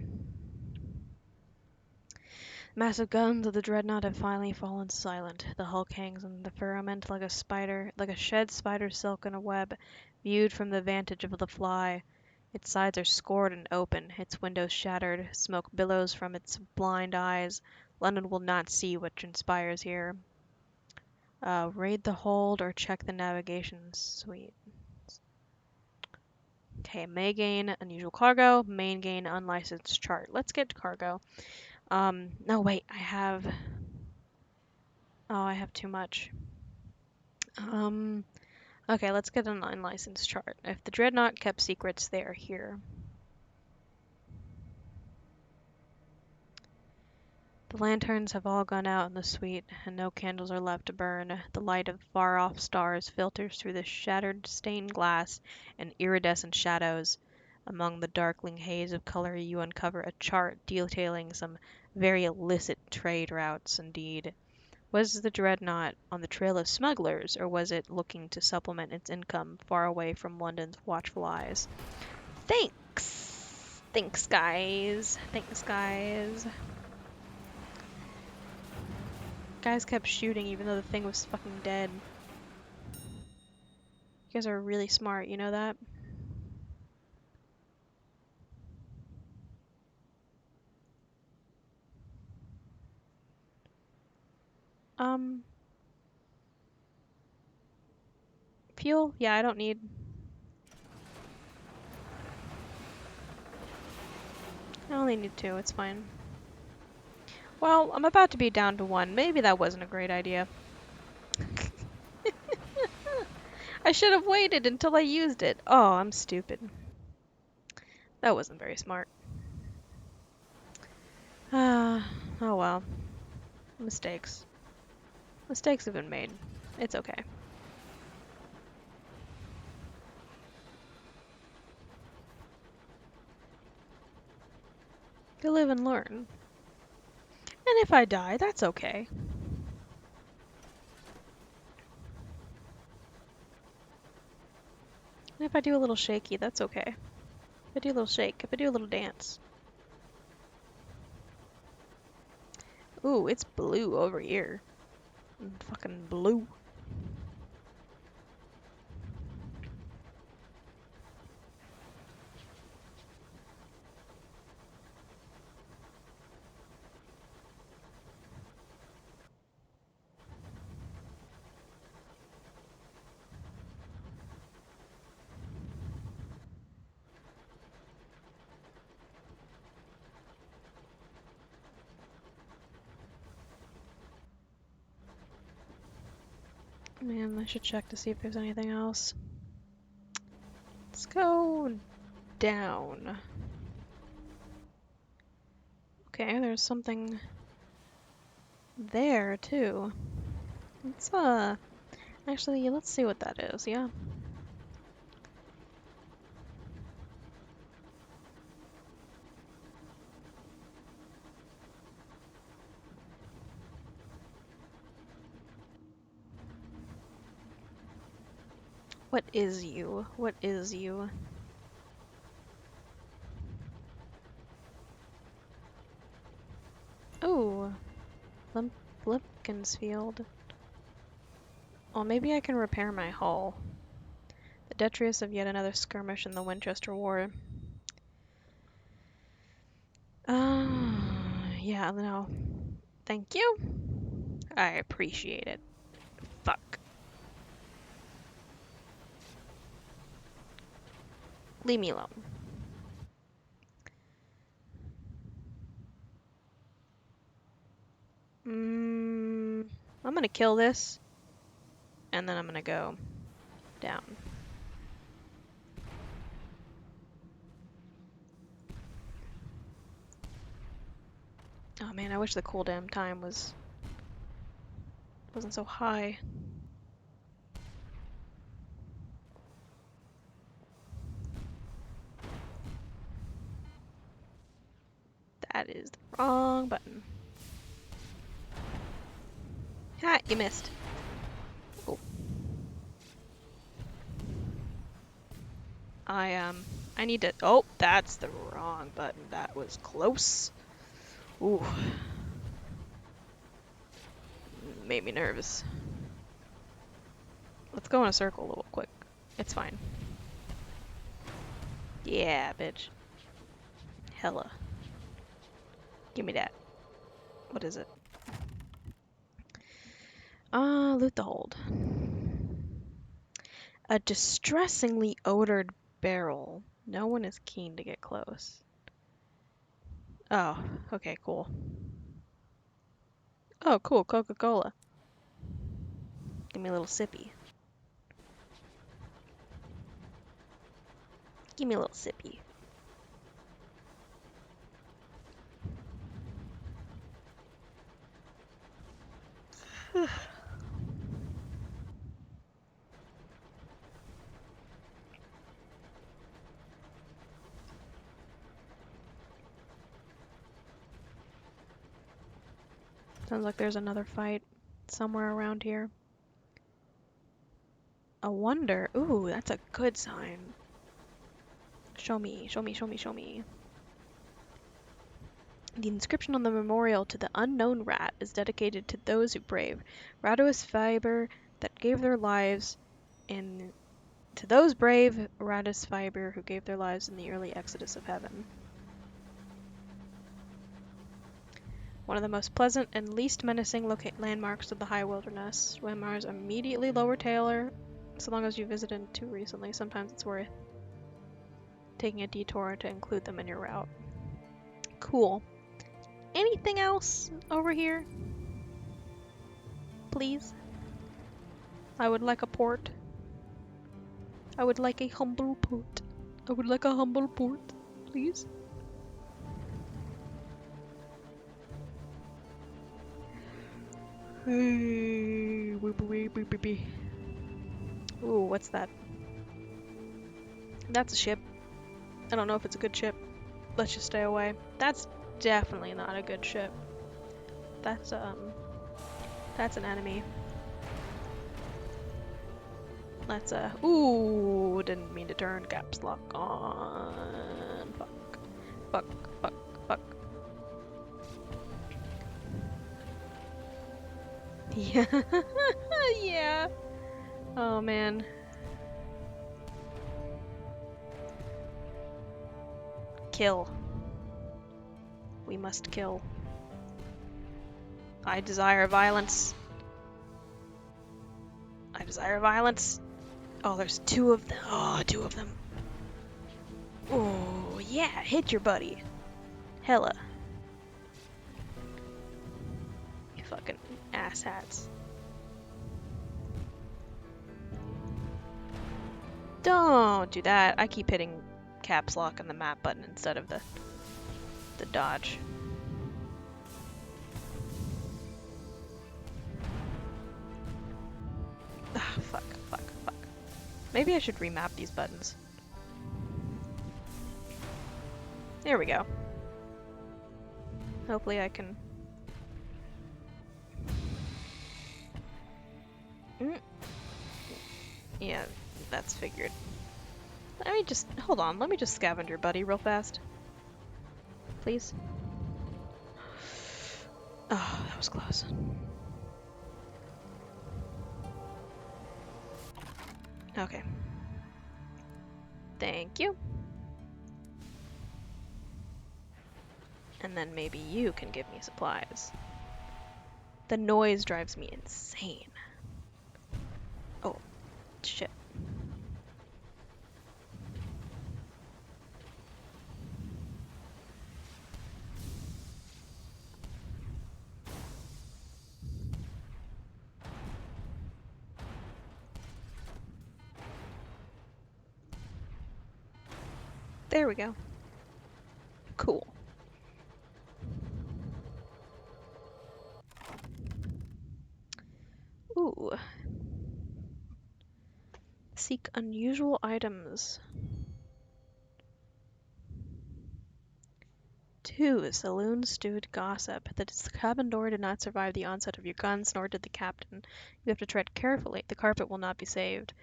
Massive guns of the dreadnought have finally fallen silent. The hulk hangs in the firmament like a spider, like a shed spider silk in a web, viewed from the vantage of the fly. Its sides are scored and open, its windows shattered, smoke billows from its blind eyes. London will not see what transpires here. Raid the hold or check the navigation suite. Okay, may gain unusual cargo, main gain unlicensed chart. Let's get cargo. No, wait, I have too much. Um, okay, let's get an unlicensed chart. If the dreadnought kept secrets, they are here. The lanterns have all gone out in the suite, and no candles are left to burn. The light of far-off stars filters through the shattered stained glass and iridescent shadows. Among the darkling haze of color, you uncover a chart detailing some very illicit trade routes indeed. Was the dreadnought on the trail of smugglers, or was it looking to supplement its income far away from London's watchful eyes? Thanks! Thanks, guys. Thanks, guys. Guys kept shooting even though the thing was fucking dead. You guys are really smart, you know that? Um, fuel? Yeah, I don't need. I only need 2, it's fine. Well, I'm about to be down to 1. Maybe that wasn't a great idea. I should have waited until I used it. Oh, I'm stupid. That wasn't very smart. Oh well. Mistakes. Mistakes have been made. It's okay. You live and learn. And if I die, that's okay. And if I do a little shaky, that's okay. If I do a little shake, if I do a little dance. Ooh, it's blue over here. Fucking blue. Man, I should check to see if there's anything else. Let's go down. Okay, there's something there too. Let's actually let's see what that is, yeah. What is you? What is you? Oh, Limpkins Field. Oh, maybe I can repair my hull. The detritus of yet another skirmish in the Winchester War. Yeah, no. Thank you. I appreciate it. Fuck. Leave me alone. I'm gonna kill this, and then I'm gonna go down. Oh man, I wish the cooldown time wasn't so high. That is the wrong button. Ha! You missed. Oh. I need to. Oh, that's the wrong button. That was close. Ooh. Made me nervous. Let's go in a circle a little quick. It's fine. Yeah, bitch. Hella. Give me that. What is it? Loot the hold. A distressingly odored barrel. No one is keen to get close. Oh, okay, cool. Oh, cool, Coca-Cola. Give me a little sippy. Give me a little sippy. Sounds like there's another fight somewhere around here. A wonder. Ooh, that's a good sign. Show me, show me, show me, show me. The inscription on the memorial to the unknown rat is dedicated to those who brave Radois fiber that gave their lives in to those brave Radois fiber who gave their lives in the early exodus of heaven. One of the most pleasant and least menacing landmarks of the high wilderness. Landmarks immediately lower Taylor, so long as you visited too recently. Sometimes it's worth taking a detour to include them in your route. Cool. Anything else over here? Please? I would like a port. I would like a humble port. I would like a humble port, please. Hey, ooh, what's that? That's a ship. I don't know if it's a good ship. Let's just stay away. That's definitely not a good ship. That's an enemy. Let's ooh, didn't mean to turn caps lock on. Fuck. Fuck, fuck, fuck. Yeah. Yeah. Oh man. Kill. We must kill. I desire violence. I desire violence. Oh, there's two of them. Oh, two of them. Oh, yeah, hit your buddy. Hella. You fucking asshats. Don't do that. I keep hitting caps lock on the map button instead of the dodge. Ah, fuck, fuck, fuck. Maybe I should remap these buttons. There we go. Hopefully I can... Yeah, that's figured. Let me just... Hold on, let me just scavenge your buddy real fast. Please. Oh, that was close. Okay. Thank you. And then maybe you can give me supplies. The noise drives me insane. Oh, shit. There we go. Cool. Ooh. Seek unusual items. 2. Saloon stewed gossip. The cabin door did not survive the onset of your guns, nor did the captain. You have to tread carefully. The carpet will not be saved.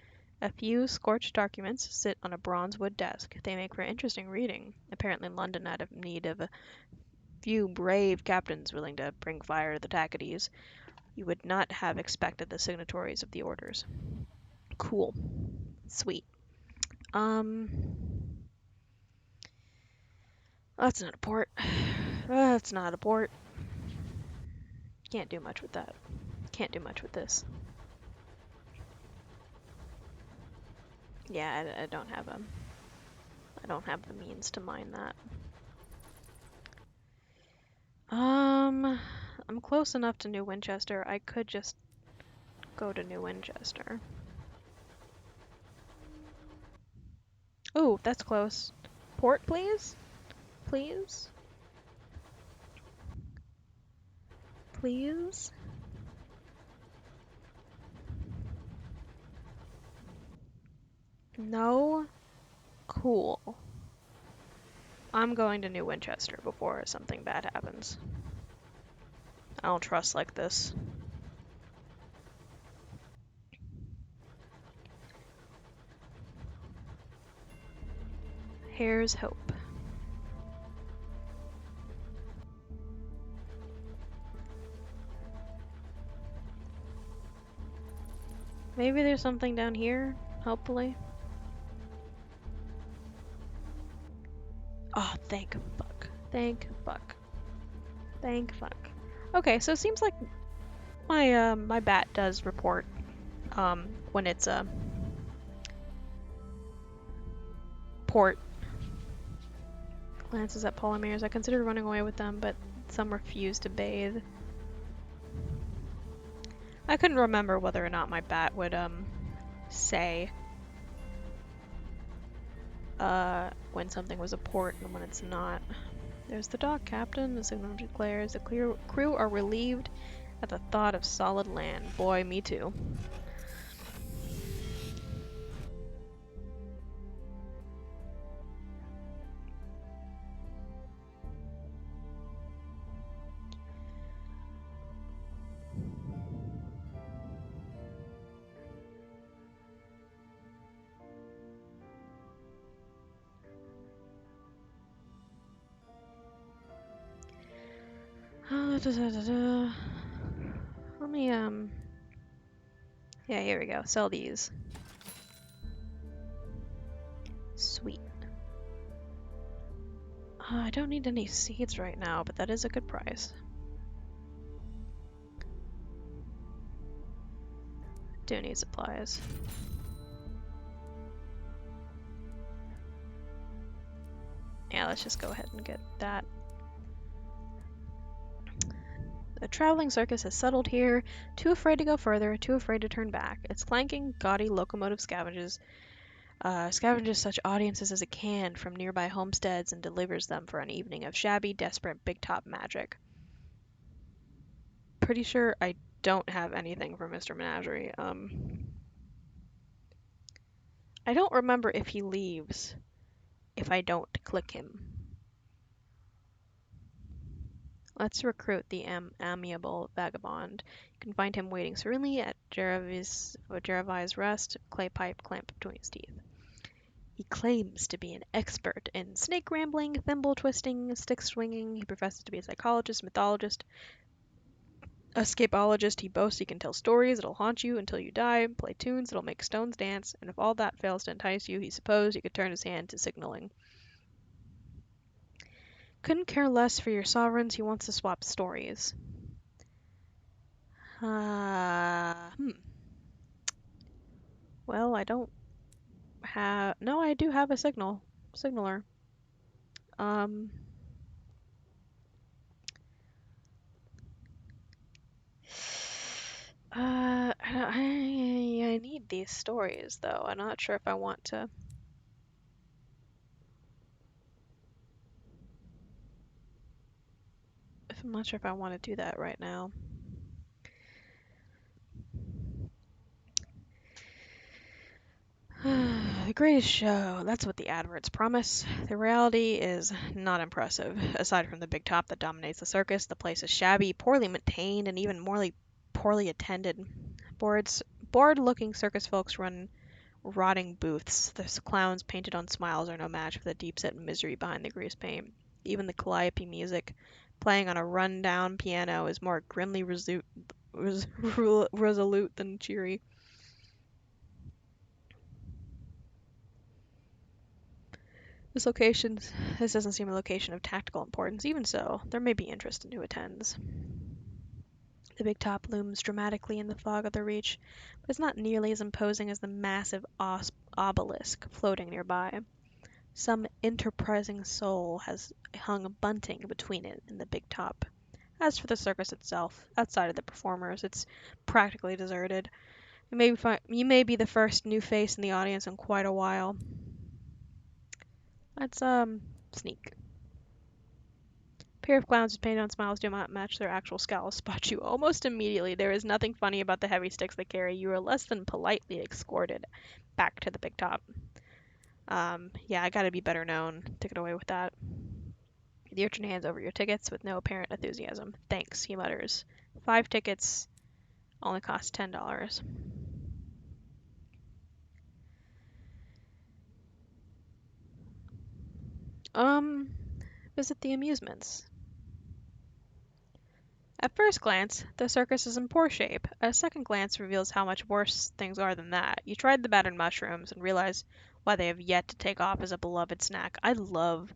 A few scorched documents sit on a bronze wood desk. They make for interesting reading. Apparently London had a need of a few brave captains willing to bring fire to the Tacadies. You would not have expected the signatories of the orders. Cool. Sweet. Um, that's not a port. That's not a port. Can't do much with that. Can't do much with this. Yeah, I don't have I don't have the means to mine that. I'm close enough to New Winchester. I could just go to New Winchester. Ooh, that's close. Port, please? Please? Please? No? Cool. I'm going to New Winchester before something bad happens. I don't trust like this. Here's hope. Maybe there's something down here, hopefully. Oh, thank fuck. Thank fuck. Thank fuck. Okay, so it seems like my bat does report when it's a port. Glances at polymers. I considered running away with them, but some refused to bathe. I couldn't remember whether or not my bat would say when something was a port and when it's not. There's the dock, Captain. The signal declares the crew are relieved at the thought of solid land. Boy, me too. Let me yeah, here we go. Sell these. Sweet. I don't need any seeds right now, but that is a good price. Do need supplies. Yeah, let's just go ahead and get that. The traveling circus has settled here, too afraid to go further, too afraid to turn back. Its clanking, gaudy locomotive scavenges such audiences as it can from nearby homesteads and delivers them for an evening of shabby, desperate, big-top magic. Pretty sure I don't have anything for Mr. Menagerie. I don't remember if he leaves if I don't click him. Let's recruit the amiable vagabond. You can find him waiting serenely at Jeremiah's rest, clay pipe clamped between his teeth. He claims to be an expert in snake rambling, thimble twisting, stick swinging. He professes to be a psychologist, mythologist, escapologist. He boasts he can tell stories that'll haunt you until you die, play tunes that'll make stones dance, and if all that fails to entice you, he supposed he could turn his hand to signaling. Couldn't care less for your sovereigns, he wants to swap stories. Well, I don't have... No, I do have a signaler. Um... I need these stories, though. I'm not sure if I want to... I'm not sure if I want to do that right now. The greatest show. That's what the adverts promise. The reality is not impressive. Aside from the big top that dominates the circus, the place is shabby, poorly maintained, and even more poorly attended. Boards, bored-looking circus folks run rotting booths. The clowns painted on smiles are no match for the deep-set misery behind the grease paint. Even the calliope music, playing on a run-down piano, is more grimly resolute than cheery. This doesn't seem a location of tactical importance. Even so, there may be interest in who attends. The big top looms dramatically in the fog of the reach, but it's not nearly as imposing as the massive obelisk floating nearby. Some enterprising soul has hung bunting between it and the big top. As for the circus itself, outside of the performers, it's practically deserted. You may be the first new face in the audience in quite a while. Let's sneak. A pair of clowns with painted on smiles do not match their actual scowls. Spot you almost immediately. There is nothing funny about the heavy sticks they carry. You are less than politely escorted back to the big top. Yeah, I gotta be better known to get away with that. The urchin hands over your tickets with no apparent enthusiasm. Thanks, he mutters. 5 tickets only cost $10. Um, Visit the amusements. At first glance, the circus is in poor shape. A second glance reveals how much worse things are than that. You tried the battered mushrooms and realize why they have yet to take off as a beloved snack. I love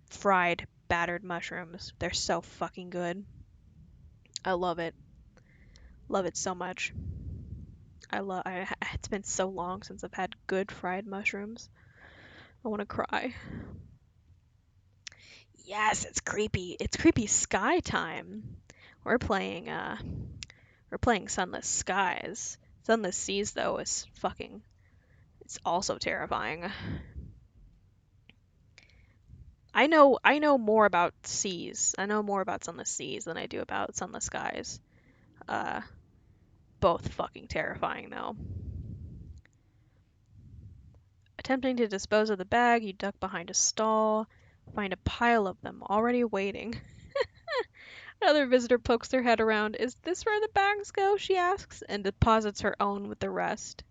fried battered mushrooms. They're so fucking good. I love it. Love it so much. It's been so long since I've had good fried mushrooms. I want to cry. Yes, it's creepy. It's creepy sky time. We're playing we're playing Sunless Skies. Sunless Seas though is fucking it's also terrifying. I know more about seas. I know more about Sunless Seas than I do about Sunless Skies. Uh Both fucking terrifying though. Attempting to dispose of the bag, you duck behind a stall, find a pile of them already waiting. Another visitor pokes their head around. Is this where the bags go? She asks, and deposits her own with the rest.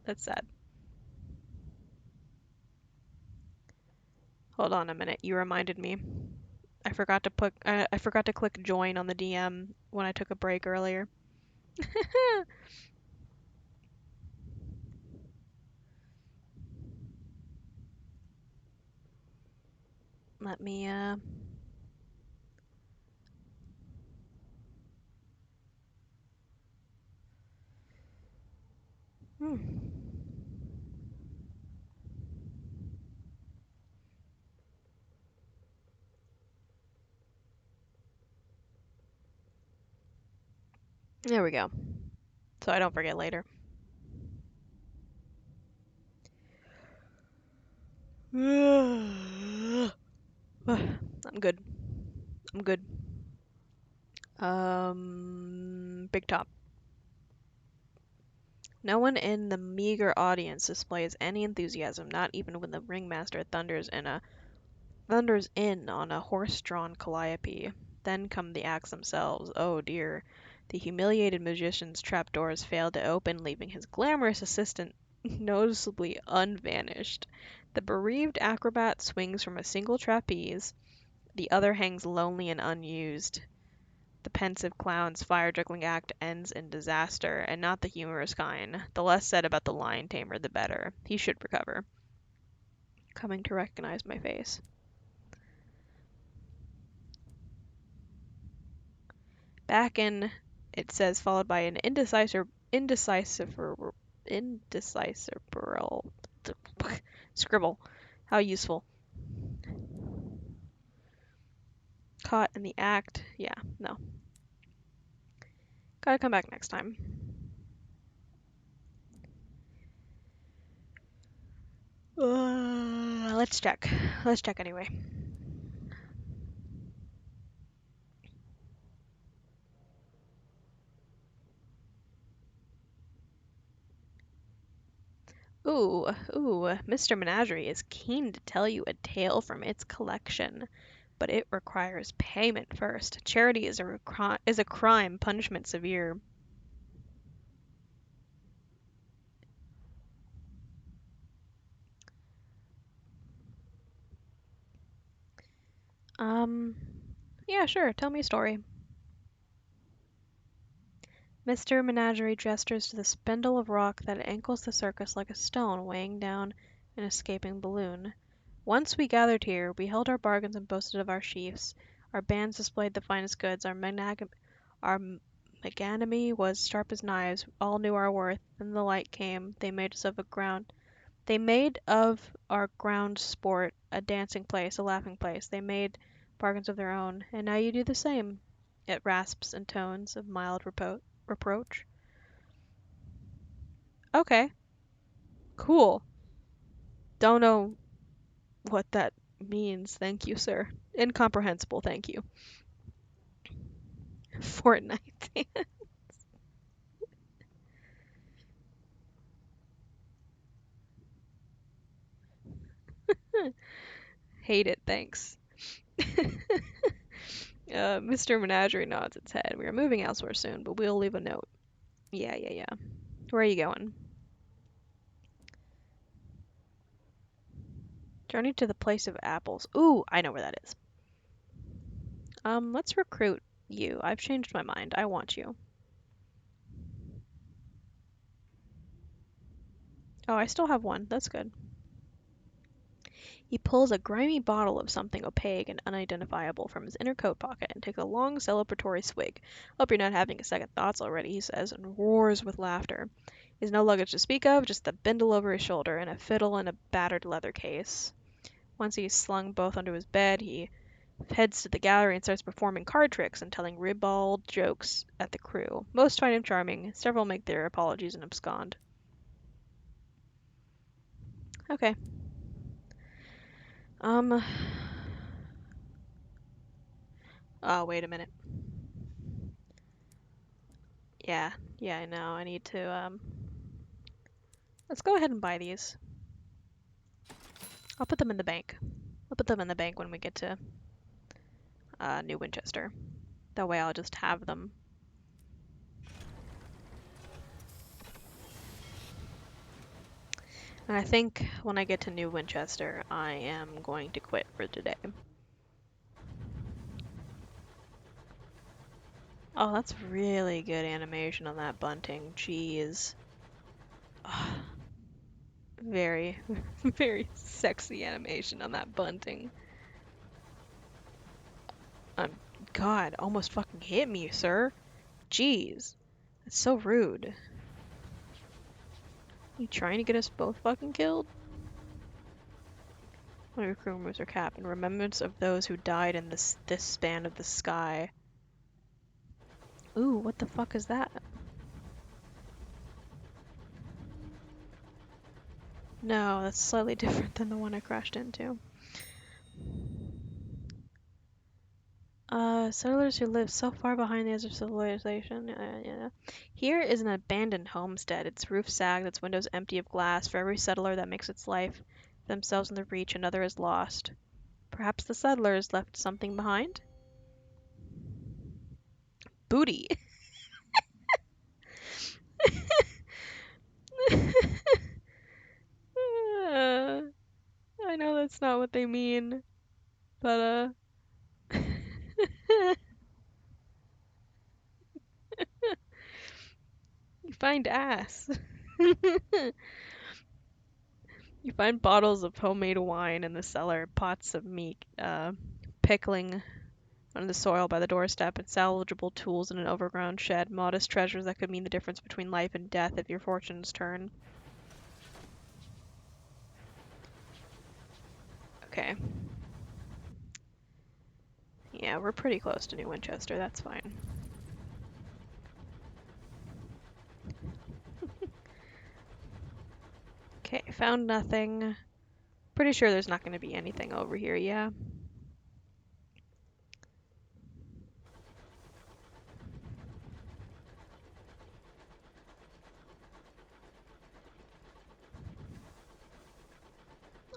That's sad. Hold on a minute. You reminded me. I forgot to click join on the DM when I took a break earlier. Let me hmm. There we go. So I don't forget later. I'm good. I'm good. Big top. No one in the meager audience displays any enthusiasm, not even when the ringmaster thunders in on a horse-drawn calliope. Then come the acts themselves. Oh dear. The humiliated magician's trapdoors fail to open, leaving his glamorous assistant noticeably unvanished. The bereaved acrobat swings from a single trapeze, the other hangs lonely and unused. The pensive clown's fire-juggling act ends in disaster, and not the humorous kind. The less said about the lion tamer, the better. He should recover. Coming to recognize my face. Back in, it says, followed by an indecipherable scribble. How useful. Caught in the act. Yeah, no. Gotta come back next time. Let's check. Let's check anyway. Mr. Menagerie is keen to tell you a tale from its collection, but it requires payment first. Charity is a crime, punishment severe. Um, yeah, sure, tell me a story. Mr. Menagerie gestures to the spindle of rock that ankles the circus like a stone weighing down an escaping balloon. Once we gathered here, we held our bargains and boasted of our chiefs. Our bands displayed the finest goods. Our magnanimity was sharp as knives. All knew our worth. Then the light came. They made of our ground sport a dancing place, a laughing place. They made bargains of their own, and now you do the same. It rasps in tones of mild reproach. Okay, cool. Don't know what that means. Thank you, sir. Incomprehensible, thank you. Fortnite. Hate it, thanks. Mr. Menagerie nods its head. We are moving elsewhere soon, but we'll leave a note. Yeah, yeah, yeah. Where are you going? Journey to the place of apples. Ooh, I know where that is. Let's recruit you. I've changed my mind. I want you. Oh, I still have one. That's good. He pulls a grimy bottle of something opaque and unidentifiable from his inner coat pocket and takes a long celebratory swig. Hope you're not having a second thoughts already, he says, and roars with laughter. He has no luggage to speak of, just the bindle over his shoulder and a fiddle in a battered leather case. Once he's slung both onto his bed, he heads to the gallery and starts performing card tricks and telling ribald jokes at the crew. Most find him charming. Several make their apologies and abscond. Okay. Um. Oh, wait a minute. Yeah, yeah, I know. I need to, let's go ahead and buy these. I'll put them in the bank. I'll put them in the bank when we get to, New Winchester. That way I'll just have them. And I think when I get to New Winchester, I am going to quit for today. Oh, that's really good animation on that bunting. Jeez. Oh, very, very sexy animation on that bunting. Um, God, almost fucking hit me, sir. Jeez. That's so rude. You trying to get us both fucking killed? One of your crew removes her cap in remembrance of those who died in this span of the sky. Ooh, what the fuck is that? No, that's slightly different than the one I crashed into. Settlers who live so far behind the edge of civilization. Yeah. Here is an abandoned homestead. Its roof sagged, its windows empty of glass. For every settler that makes its life themselves in the reach, another is lost. Perhaps the settlers left something behind? Booty. Uh, I know that's not what they mean, but you find ass. You find bottles of homemade wine in the cellar, pots of meat, pickling on the soil by the doorstep, and salvageable tools in an overgrown shed. Modest treasures that could mean the difference between life and death if your fortunes turn. Okay. Yeah, we're pretty close to New Winchester. That's fine. Okay, found nothing. Pretty sure there's not going to be anything over here, yeah?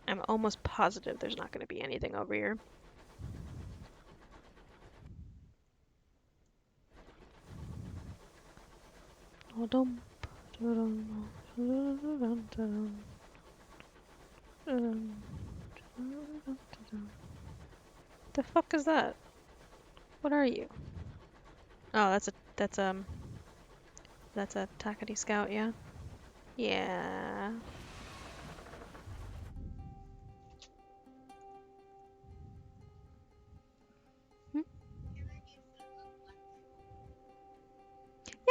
I'm almost positive there's not going to be anything over here. The fuck is that? What are you? Oh, that's a Takati Scout, yeah? Yeah. Hmm?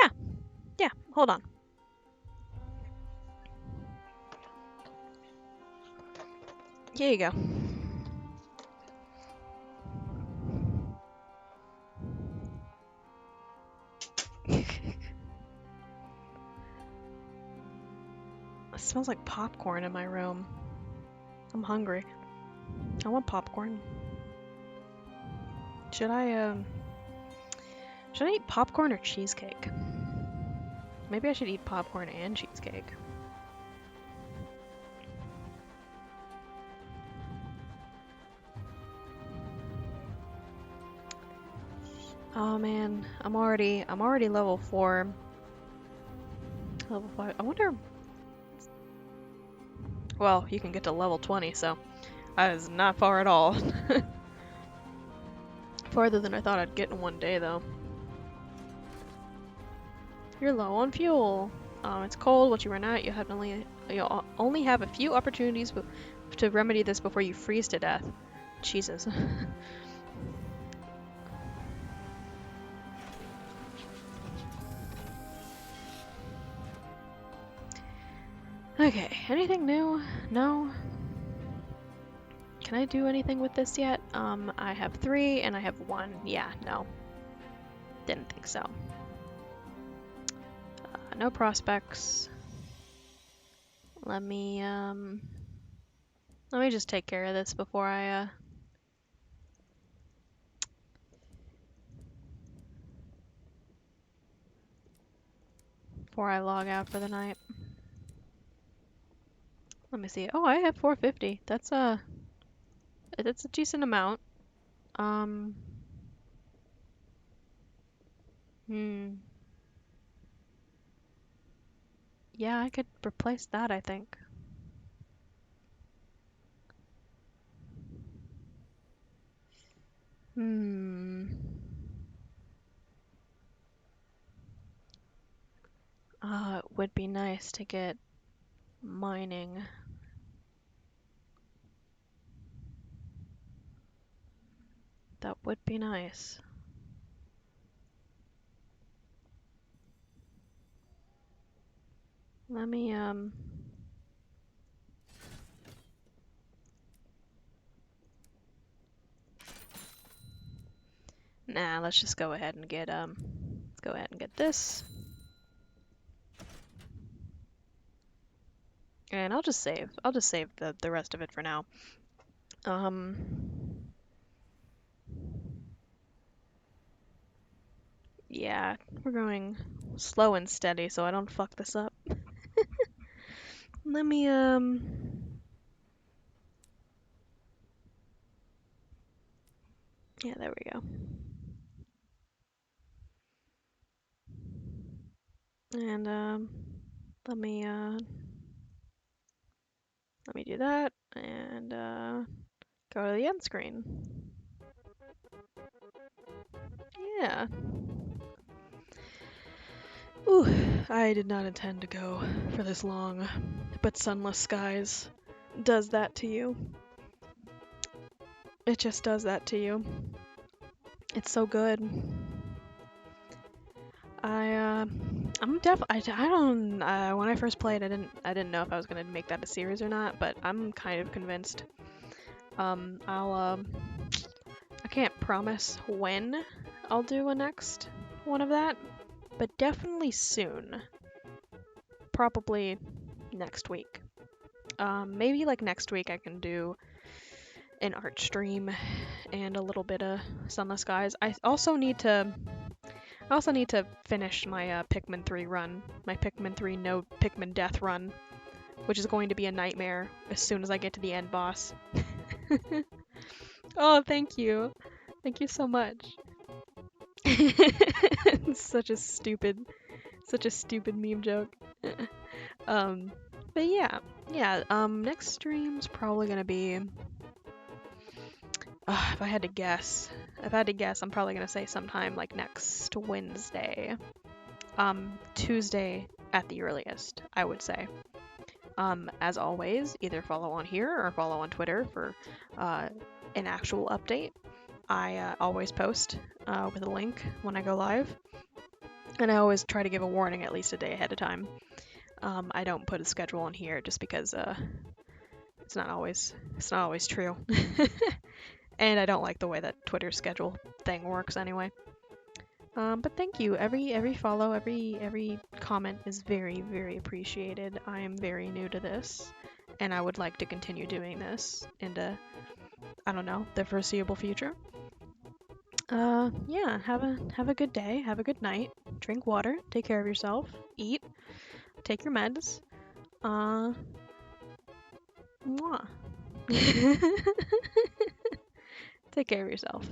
Yeah, yeah, hold on. Here you go. It smells like popcorn in my room. I'm hungry. I want popcorn. Should I eat popcorn or cheesecake? Maybe I should eat popcorn and cheesecake. Oh man, I'm already level 4. Level 5. I wonder. Well, you can get to level 20, so that is not far at all. Farther than I thought I'd get in one day, though. You're low on fuel. It's cold. What you run out, you'll only have a few opportunities to remedy this before you freeze to death. Jesus. Okay, anything new? No. Can I do anything with this yet? I have 3 and I have 1. Yeah, no. Didn't think so. No prospects. Let me just take care of this before I log out for the night. Let me see. Oh, I have 450. That's a decent amount. Um, hmm. Yeah, I could replace that, I think. Hmm. It would be nice to get mining. That would be nice. Let me, Nah, let's just go ahead and get, this. And I'll just save. I'll just save the rest of it for now. Yeah, we're going slow and steady so I don't fuck this up. Let me, yeah, there we go. And, let me do that, and, go to the end screen. Yeah. Ooh, I did not intend to go for this long, but Sunless Skies does that to you. It just does that to you. It's so good. I don't, when I first played, I didn't know if I was gonna make that a series or not, but I'm kind of convinced. I can't promise when I'll do a next one of that, but definitely soon. Probably next week. Maybe like next week I can do an art stream and a little bit of Sunless Skies. I also need to finish my Pikmin 3 run, my Pikmin 3 no Pikmin death run. which is going to be a nightmare as soon as I get to the end boss. Oh, thank you. Thank you so much. such a stupid such a stupid meme joke. um but next stream's probably gonna be if I had to guess, I'm probably gonna say sometime like next Wednesday. Tuesday at the earliest, I would say. As always, either follow on here or follow on Twitter for an actual update. I always post with a link when I go live, and I always try to give a warning at least a day ahead of time. I don't put a schedule on here just because it's not always true, and I don't like the way that Twitter schedule thing works anyway. But thank you. Every follow, every comment is very, very appreciated. I am very new to this, and I would like to continue doing this into, I don't know, the foreseeable future. Yeah, have a good day, have a good night, drink water, take care of yourself, eat, take your meds. Mwah. Take care of yourself.